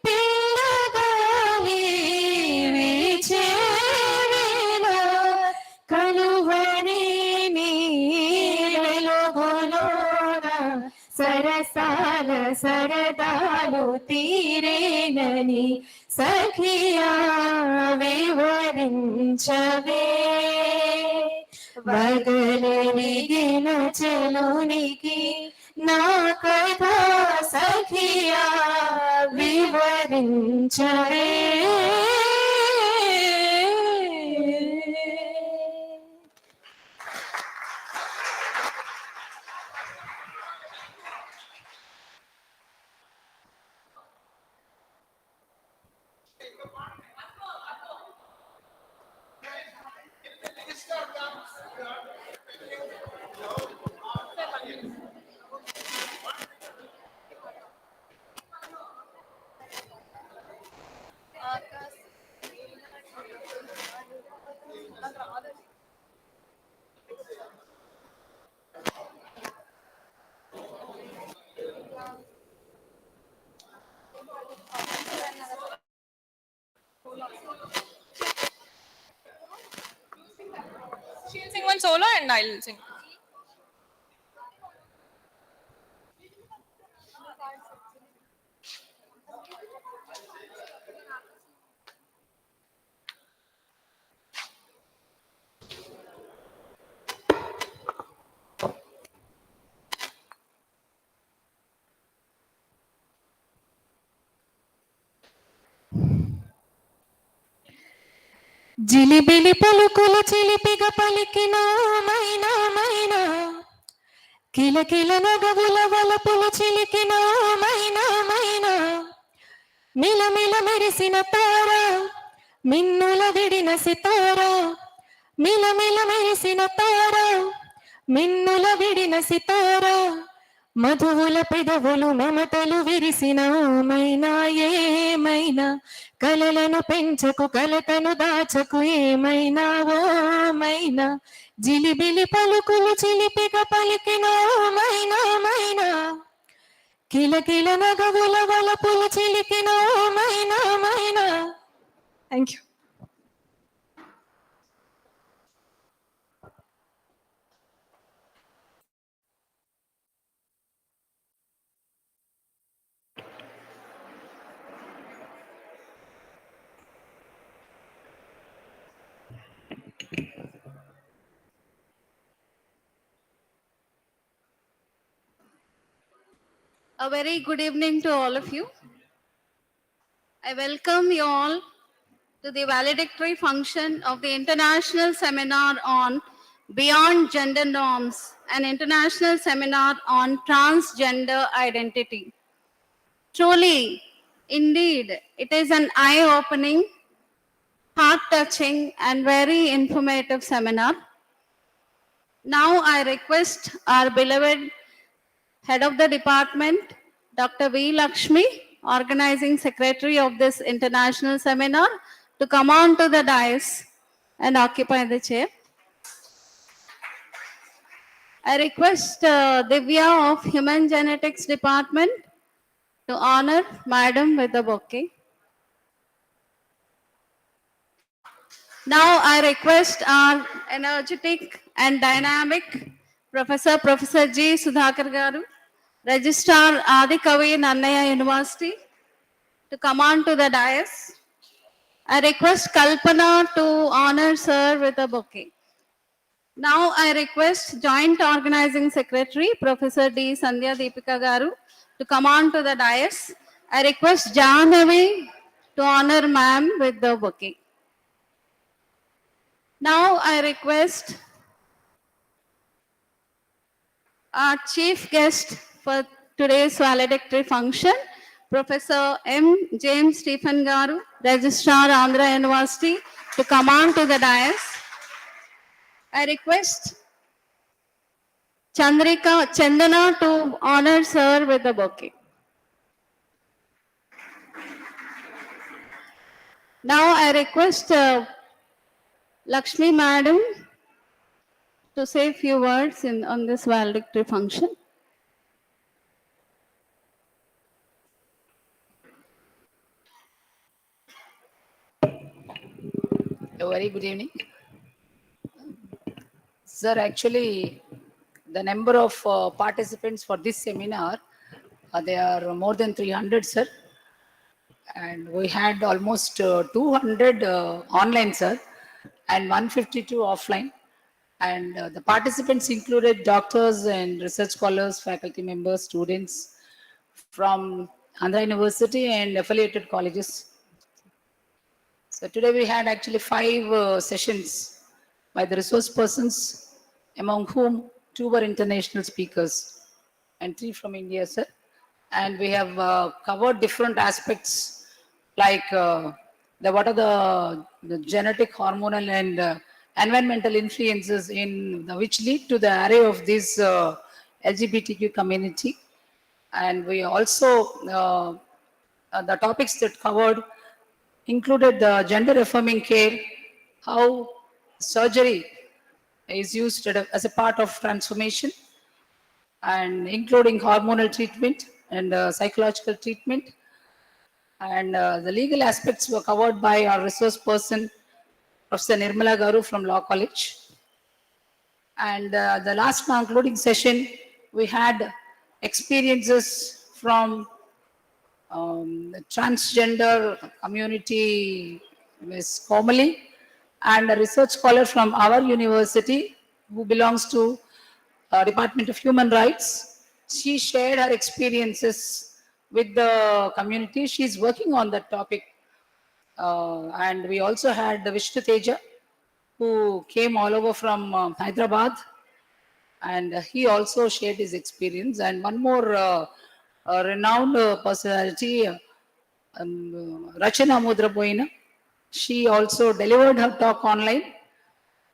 పిల్లగాలి వీచేవేళ, వ్యధాలు తీరేనని సఖియా వివరించవే వగలెరిగిన చెలునికి నా కథ సఖియా వివరించవే She'll sing one solo and I'll sing. జిలిబిలి పలుకులు చిలిపిగా పలికిన మైనా మైనా కిలకిల నగవుల వలపులు చిలికిన మైనా మైనా మిలమిల మెరిసిన తార మిన్నుల విడిన సితార మిలమిల మెరిసిన తార మిన్నుల విడిన సితార మధువుల పెదవులు మమతలు విరిసిన మైనా ఏమైనా కలలను పెంచకు కలతను దాచకు ఏమైనా ఓ మైనా జిలిబిలి పలుకులు చిలిపిగా పలికిన మైనా మైనా కిలకిల నగవుల వలపులు చిలికిన మైనా మైనా. Thank you. A very good evening to all of you. I welcome you all to the valedictory function of the International Seminar on Beyond Gender Norms, an international seminar on transgender identity. Truly, indeed, it is an eye-opening, heart-touching, and very informative seminar. Now I request our beloved Head of the Department, Dr. V. Lakshmi, Organizing Secretary of this international seminar, to come on to the dais and occupy the chair. I request Divya of Human Genetics Department to honor Madam with the bouquet. Now I request our energetic and dynamic Professor G. Sudhakar Garu, Registrar Adi Kavi Nannaya University, to come on to the dais. I request Kalpana to honor Sir with a bouquet. Now I request Joint Organizing Secretary Professor D. Sandhya Deepika Garu to come on to the dais. I request Jahnavi to honor Ma'am with the bouquet. Now I request our chief guest for today's valedictory function, Professor M. James Stephen Garu, Registrar Andhra University, to come on to the dais. I request Chandana to honor Sir with the bouquet. Now I request Lakshmi Madam to say a few words on this valedictory function. A very good evening. Sir, actually, the number of participants for this seminar They are more than 300, sir. And we had almost 200 online, sir, and 152 offline. And the participants included doctors and research scholars, faculty members, students from Andhra University and affiliated colleges. So today we had actually 5 sessions by the resource persons, among whom 2 were international speakers and 3 from India, sir. And we have covered different aspects like what are the genetic, hormonal and environmental influences which lead to the array of this LGBTQ community. And we also, the topics that covered included the gender affirming care, how surgery is used as a part of transformation, and including hormonal treatment and psychological treatment. And the legal aspects were covered by our resource person, Professor Nirmala Garu from Law College. And the last concluding session, we had experiences from the transgender community, Ms. Komali, and a research scholar from our university who belongs to Department of Human Rights. She shared her experiences with the community. She's working on that topic. And we also had Vishnu Teja, who came all over from Hyderabad, and he also shared his experience. And one more renowned personality, Rachana Mudrapoina, she also delivered her talk online,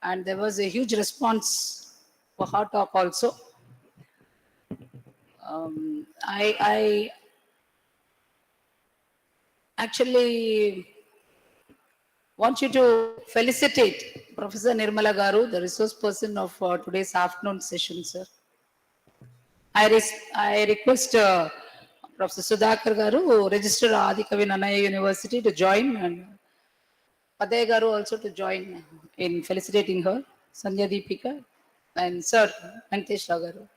and there was a huge response for her talk also. I actually want you to felicitate Professor Nirmala Garu, the resource person of today's afternoon session, sir. I request Professor Sudhakar Garu, registered Adikavi Nannaya University, to join, and Padaya Garu also to join in felicitating her, Sandhya Deepika, and Sir Venkatesh Rao Garu.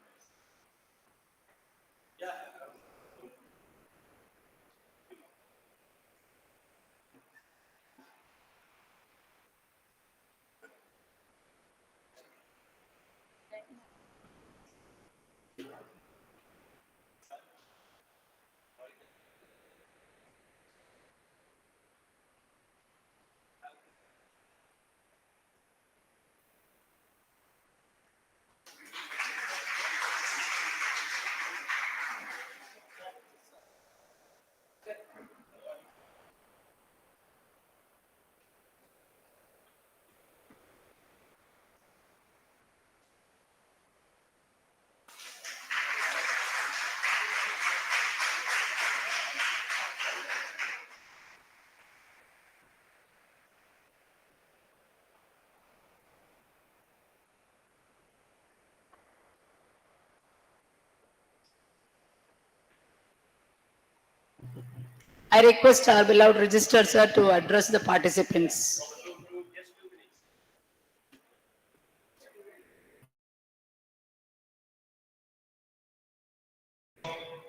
I request our beloved registered sir to address the participants.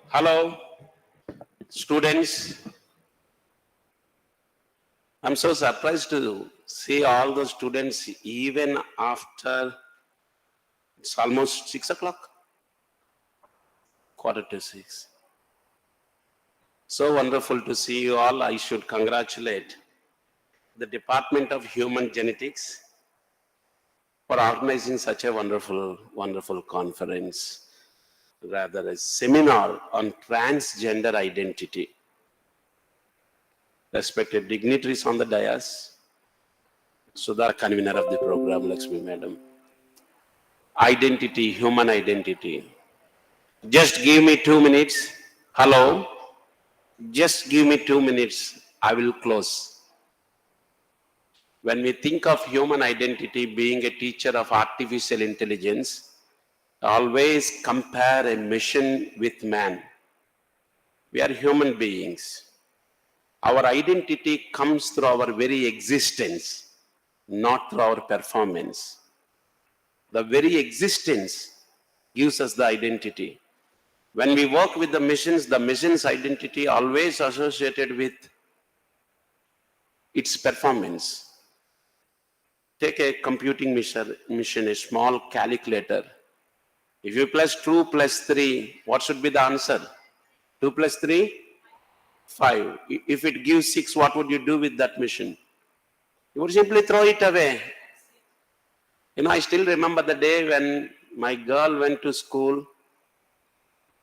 Hello, students. I'm so surprised to see all the students even after it's almost 6 o'clock, 5:45. So wonderful to see you all. I should congratulate the Department of Human Genetics for organizing such a wonderful conference, rather a seminar on transgender identity. Respected dignitaries on the dais, Sudha, convener of the program, Lakshmi Madam. Identity, human identity. Just give me 2 minutes. Hello? Just give me 2 minutes. I will close. When we think of human identity being a teacher of artificial intelligence, always compare a machine with man. We are human beings. Our identity comes through our very existence, not through our performance. The very existence gives us the identity. When we work with the mission's identity always associated with its performance. Take a computing mission, a small calculator. If you plus 2 plus 3, what should be the answer? 2 plus 3? 5. If it gives 6, what would you do with that mission? You would simply throw it away. You know, I still remember the day when my girl went to school,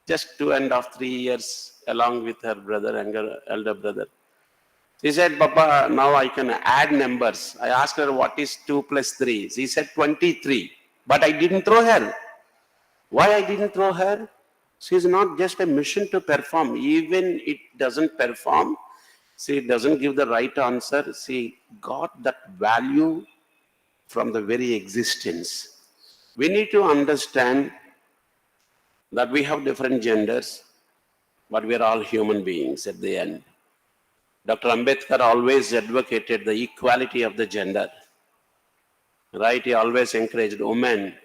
just 2.5, 3 years, along with her brother, elder brother. She said, Papa, now I can add numbers. I asked her, what is 2 plus 3? She said, 23. But I didn't throw her. Why I didn't throw her? She is not just a mission to perform. Even it doesn't perform, she doesn't give the right answer. She got that value from the very existence. We need to understand that we have different genders, but we are all human beings at the end. Dr. Ambedkar always advocated the equality of the gender, right? He always encouraged women.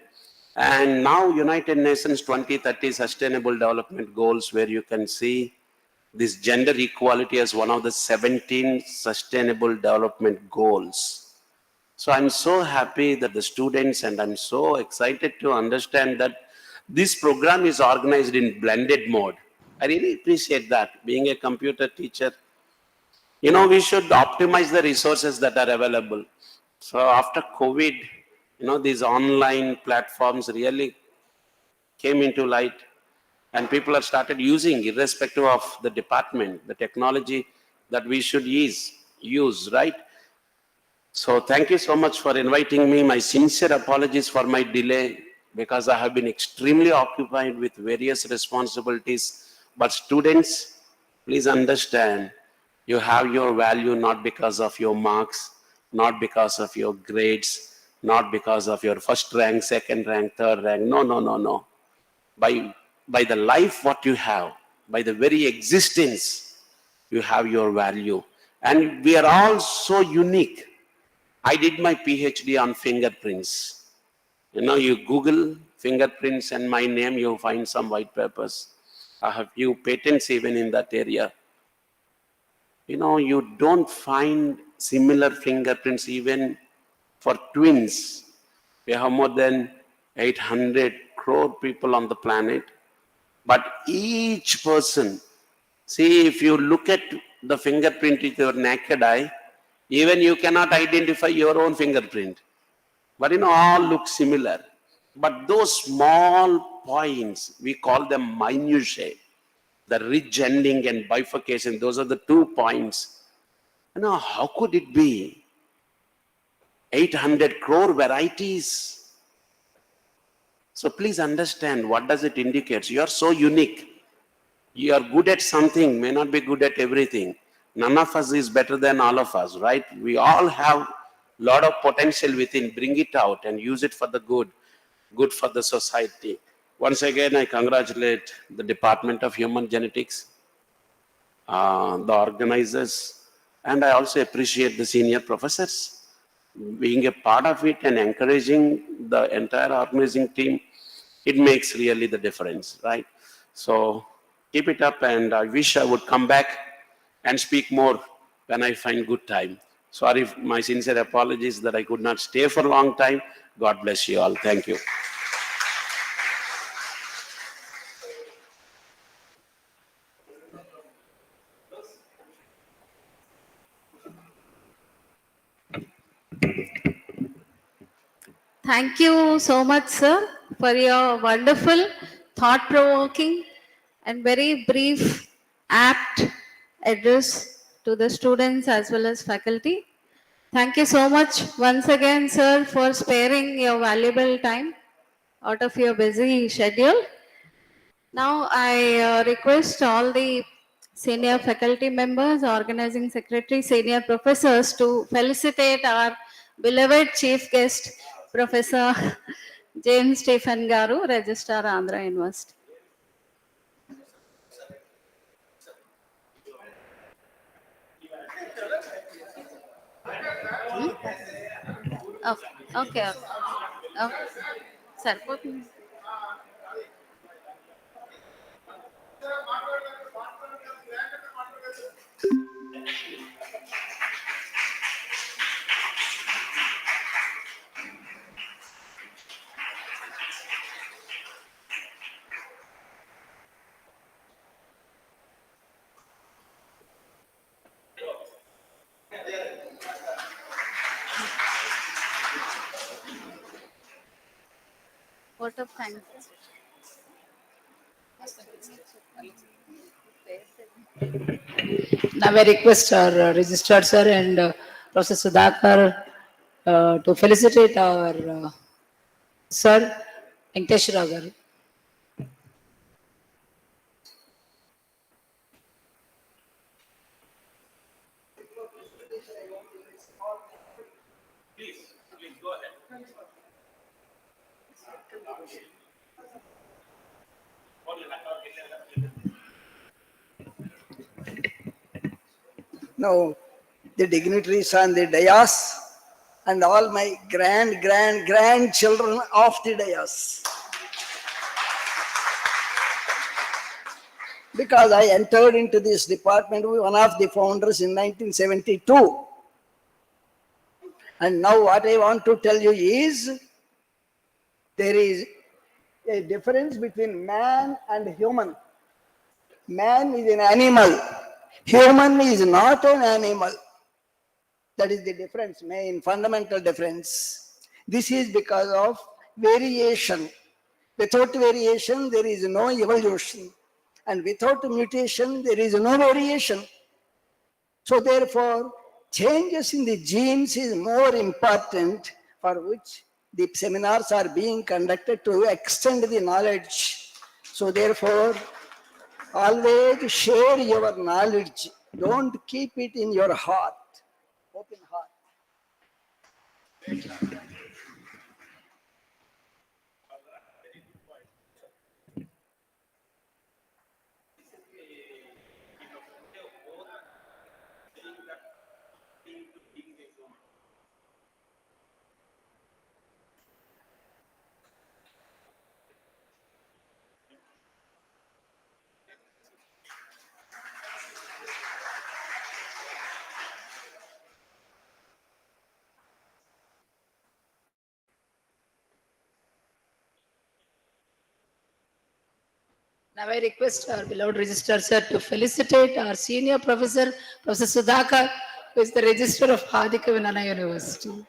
And now United Nations 2030 Sustainable Development Goals, where you can see this gender equality as one of the 17 Sustainable Development Goals. So I'm so happy that the students, and I'm so excited to understand that this program is organized in blended mode. I really appreciate that. Being a computer teacher, you know, we should optimize the resources that are available. So after COVID, you know, these online platforms really came into light, and people have started using, irrespective of the department, the technology that we should use, right? So thank you so much for inviting me. My sincere apologies for my delay, because I have been extremely occupied with various responsibilities. But students, please understand, you have your value not because of your marks, not because of your grades, not because of your first rank, second rank, third rank. No, no, no, no. By the life what you have, by the very existence, you have your value. And we are all so unique. I did my PhD on fingerprints. You know, you Google fingerprints and my name, you'll find some white papers. I have few patents even in that area. You know, you don't find similar fingerprints even for twins. We have more than 800 crore people on the planet. But each person, see, if you look at the fingerprint with your naked eye, even you cannot identify your own fingerprint. But you know, all look similar. But those small points, we call them minutiae. The ridge ending and bifurcation, those are the 2 points. You know, how could it be? 800 crore varieties. So please understand, what does it indicate? You are so unique. You are good at something, may not be good at everything. None of us is better than all of us, right? We all have a lot of potential within. Bring it out and use it for the good for the society. Once again, I congratulate the Department of Human Genetics, the organizers, and I also appreciate the senior professors being a part of it and encouraging the entire organizing team. It makes really the difference, right? So keep it up, and I wish I would come back and speak more when I find good time. Sorry, my sincere apologies that I could not stay for a long time. God bless you all. Thank you. Thank you so much, sir, for your wonderful, thought-provoking, and very brief, apt address to the students as well as faculty. Thank you so much once again, sir, for sparing your valuable time out of your busy schedule. Now, I request all the senior faculty members, organizing secretary, senior professors to felicitate our beloved chief guest, Professor James Stephen Garu, Registrar, Andhra University. Okay, okay, okay. Sir, vote of thanks. Now I request our registered sir and Professor Sudhakar to felicitate our sir Venkateshwara garu. Now, the dignitaries on the dais and all my grandchildren of the dais. Because I entered into this department with one of the founders in 1972. And now what I want to tell you is, there is a difference between man and human. Man is an animal. Human is not an animal. That is the difference, main fundamental difference. This is because of variation. Without variation, there is no evolution. And without mutation, there is no variation. So therefore, changes in the genes is more important, for which the seminars are being conducted to extend the knowledge. So therefore, always share your knowledge. Don't keep it in your heart. Open heart. Now I request our beloved registered sir to felicitate our senior professor, Professor Sudhakar, who is the registrar of Andhra University.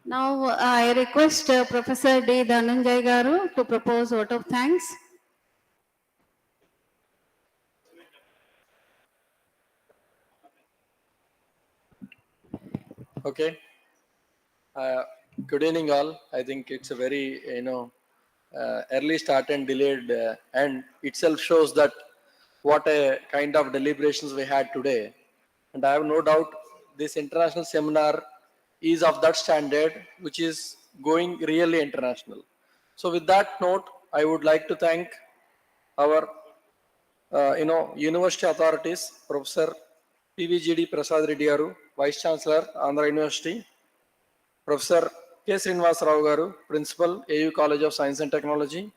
Now I request Professor D. Dhananjay Garu to propose vote of thanks. Okay. Good evening, all. I think it's a very, early start and delayed end itself shows that what a kind of deliberations we had today. And I have no doubt this international seminar is of that standard, which is going really international. So with that note, I would like to thank our, university authorities, Professor PVGD Prasad Reddy Garu, Vice Chancellor, Andhra University, Professor K. Srinivas Rao Garu, Principal, AU College of Science and Technology,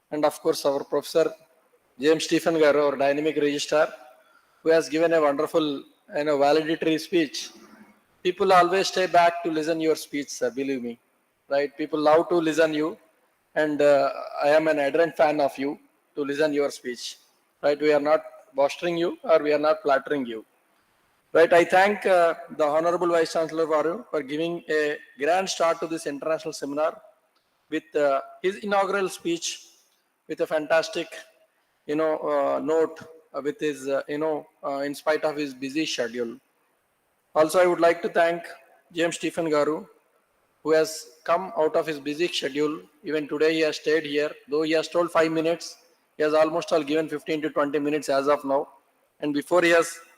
and of course our Professor James Stephen Garu, our Dynamic Registrar, who has given a wonderful and a valedictory speech. People always stay back to listen your speech, sir, believe me, right? People love to listen you, and I am an ardent fan of you to listen your speech, right? We are not bolstering you or we are not flattering you. Right, I thank the Honorable Vice Chancellor Varu for giving a grand start to this international seminar with his inaugural speech with a fantastic, note with his, in spite of his busy schedule. Also, I would like to thank James Stephen Garu, who has come out of his busy schedule. Even today he has stayed here, though he has told 5 minutes, he has almost all given 15 to 20 minutes as of now. And before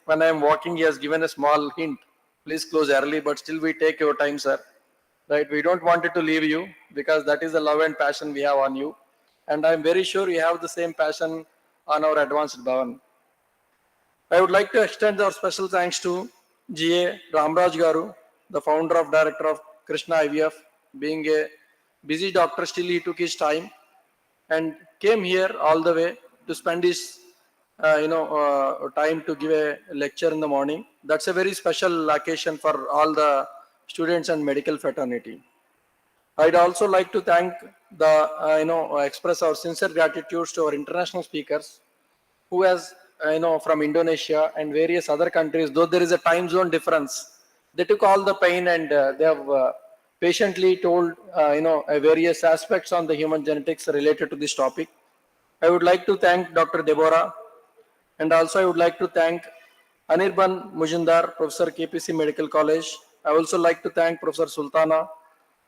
when I am walking, he has given a small hint. Please close early, but still we take your time, sir. Right? We don't want it to leave you because that is the love and passion we have on you. And I'm very sure you have the same passion on our advanced Bhavan. I would like to extend our special thanks to GA Ramraj Garu, the founder of director of Krishna IVF, Being a busy doctor, still he took his time and came here all the way to spend his time to give a lecture in the morning. That's a very special occasion for all the students and medical fraternity. I'd also like to thank express our sincere gratitude to our international speakers who has, from Indonesia and various other countries, though there is a time zone difference, they took all the pain and they have patiently told, various aspects on the human genetics related to this topic. I would like to thank Dr. Deborah, and also I would like to thank Anirban Mujindar, Professor KPC Medical College. I also like to thank Professor Sultana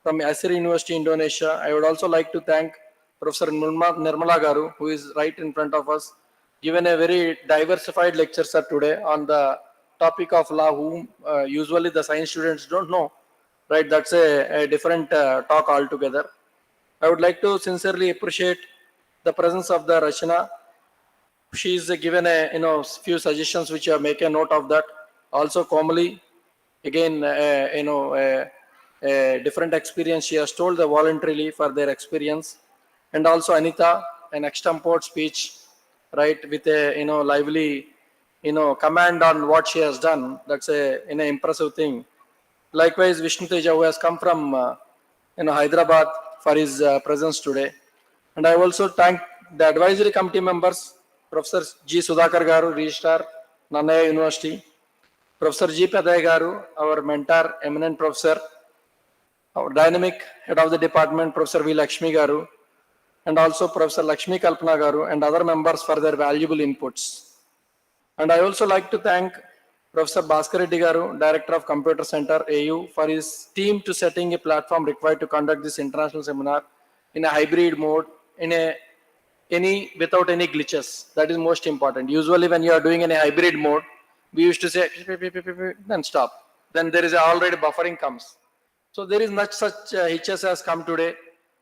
from Asir University, Indonesia. I would also like to thank Professor Nirmala Garu, who is right in front of us, given a very diversified lecture sir today on the topic of law, whom usually the science students don't know. Right, that's a different talk altogether. I would like to sincerely appreciate the presence of the Rachna. She's given a few suggestions which I make a note of that. Also Komali, again a different experience. She has told the voluntarily for their experience, and also Anita, an extempore speech, right, with a lively command on what she has done. That's a impressive thing. Likewise, Vishnu Teja, who has come from Hyderabad for his presence today. And I also thank the advisory committee members, Professor G. Sudhakar Garu, Registrar, Nannaya University, Professor G. Padaya Garu, our mentor, eminent professor, our dynamic head of the department, Professor V. Lakshmi Garu, and also Professor Lakshmi Kalpana Garu and other members for their valuable inputs. And I also like to thank Professor Bhaskar Reddy Garu, Director of Computer Center, AU, for his team to setting a platform required to conduct this international seminar in a hybrid mode, without any glitches. That is most important. Usually when you are doing in a hybrid mode, we used to say, then stop. Then there is already buffering comes. So there is not such hitches has come today,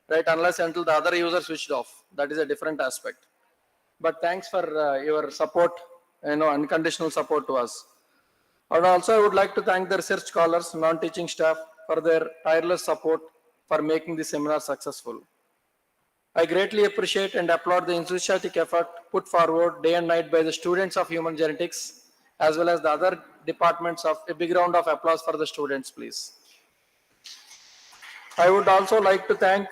right? Unless until the other user switched off. That is a different aspect. But thanks for your support, unconditional support to us. And also I would like to thank the research scholars, non-teaching staff for their tireless support for making this seminar successful. I greatly appreciate and applaud the enthusiastic effort put forward day and night by the students of human genetics, as well as the other departments. Of a big round of applause for the students, please. I would also like to thank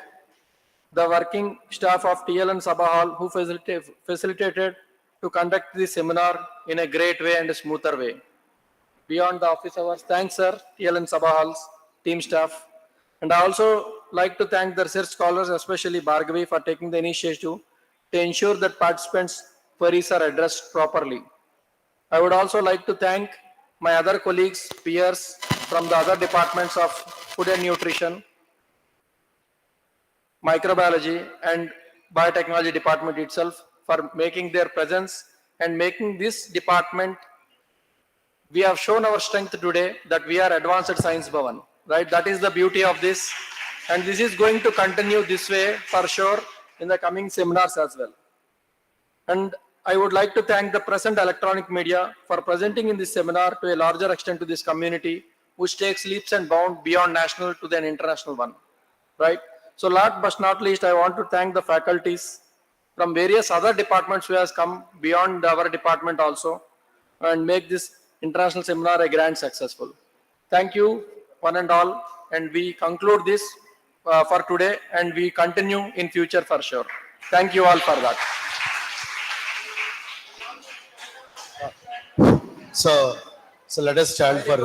the working staff of TLN Sabha Hall who facilitated to conduct this seminar in a great way and a smoother way. Beyond the office hours, thanks sir, TLN Sabha Hall's team staff. And I also like to thank the research scholars, especially Bhargavi, for taking the initiative to ensure that participants' queries are addressed properly. I would also like to thank my other colleagues, peers from the other departments of food and nutrition, microbiology and biotechnology department itself for making their presence and making this department. We have shown our strength today that we are advanced science bhavan, right? That is the beauty of this, and this is going to continue this way for sure in the coming seminars as well. And I would like to thank the present electronic media for presenting in this seminar to a larger extent to this community, which takes leaps and bounds beyond national to the international one, right? So last but not least, I want to thank the faculties from various other departments who has come beyond our department also and make this international seminar a grand successful. Thank you one and all, and we conclude this for today and we continue in future for sure. Thank you all for that. So let us stand for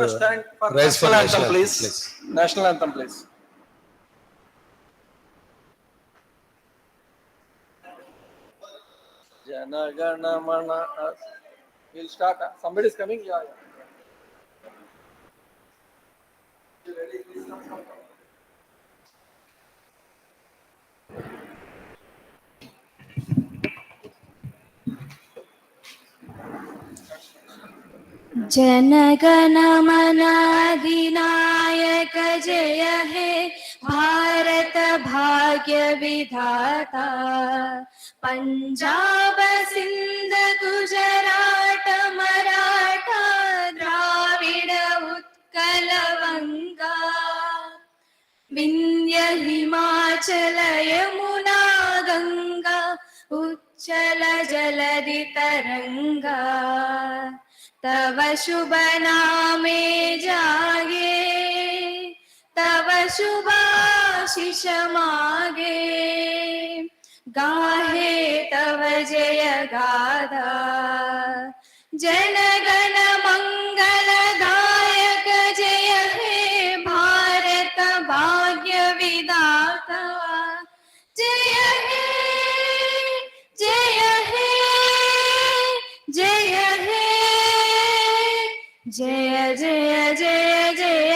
rise for national anthem, national please. please. National anthem, please. Jana Gana Mana. We'll start. Somebody is coming. Yeah. You ready? Please come. जनगण मन अधिनायक जय हे भारत भाग्य विधाता पंजाब सिंध गुजरात मराठा द्राविड उत्कल वंगा विंध्य हिमाचल यमुना गंगा उच्चल जलधि तरंगा तव शुभ नामे जागे तव शुभाशिष मागे गाहे तव जय गाथा जनगण मंगलदायक जय हे भारत भाग्य विधाता जय हे जय हे जय हे जय जय जय जय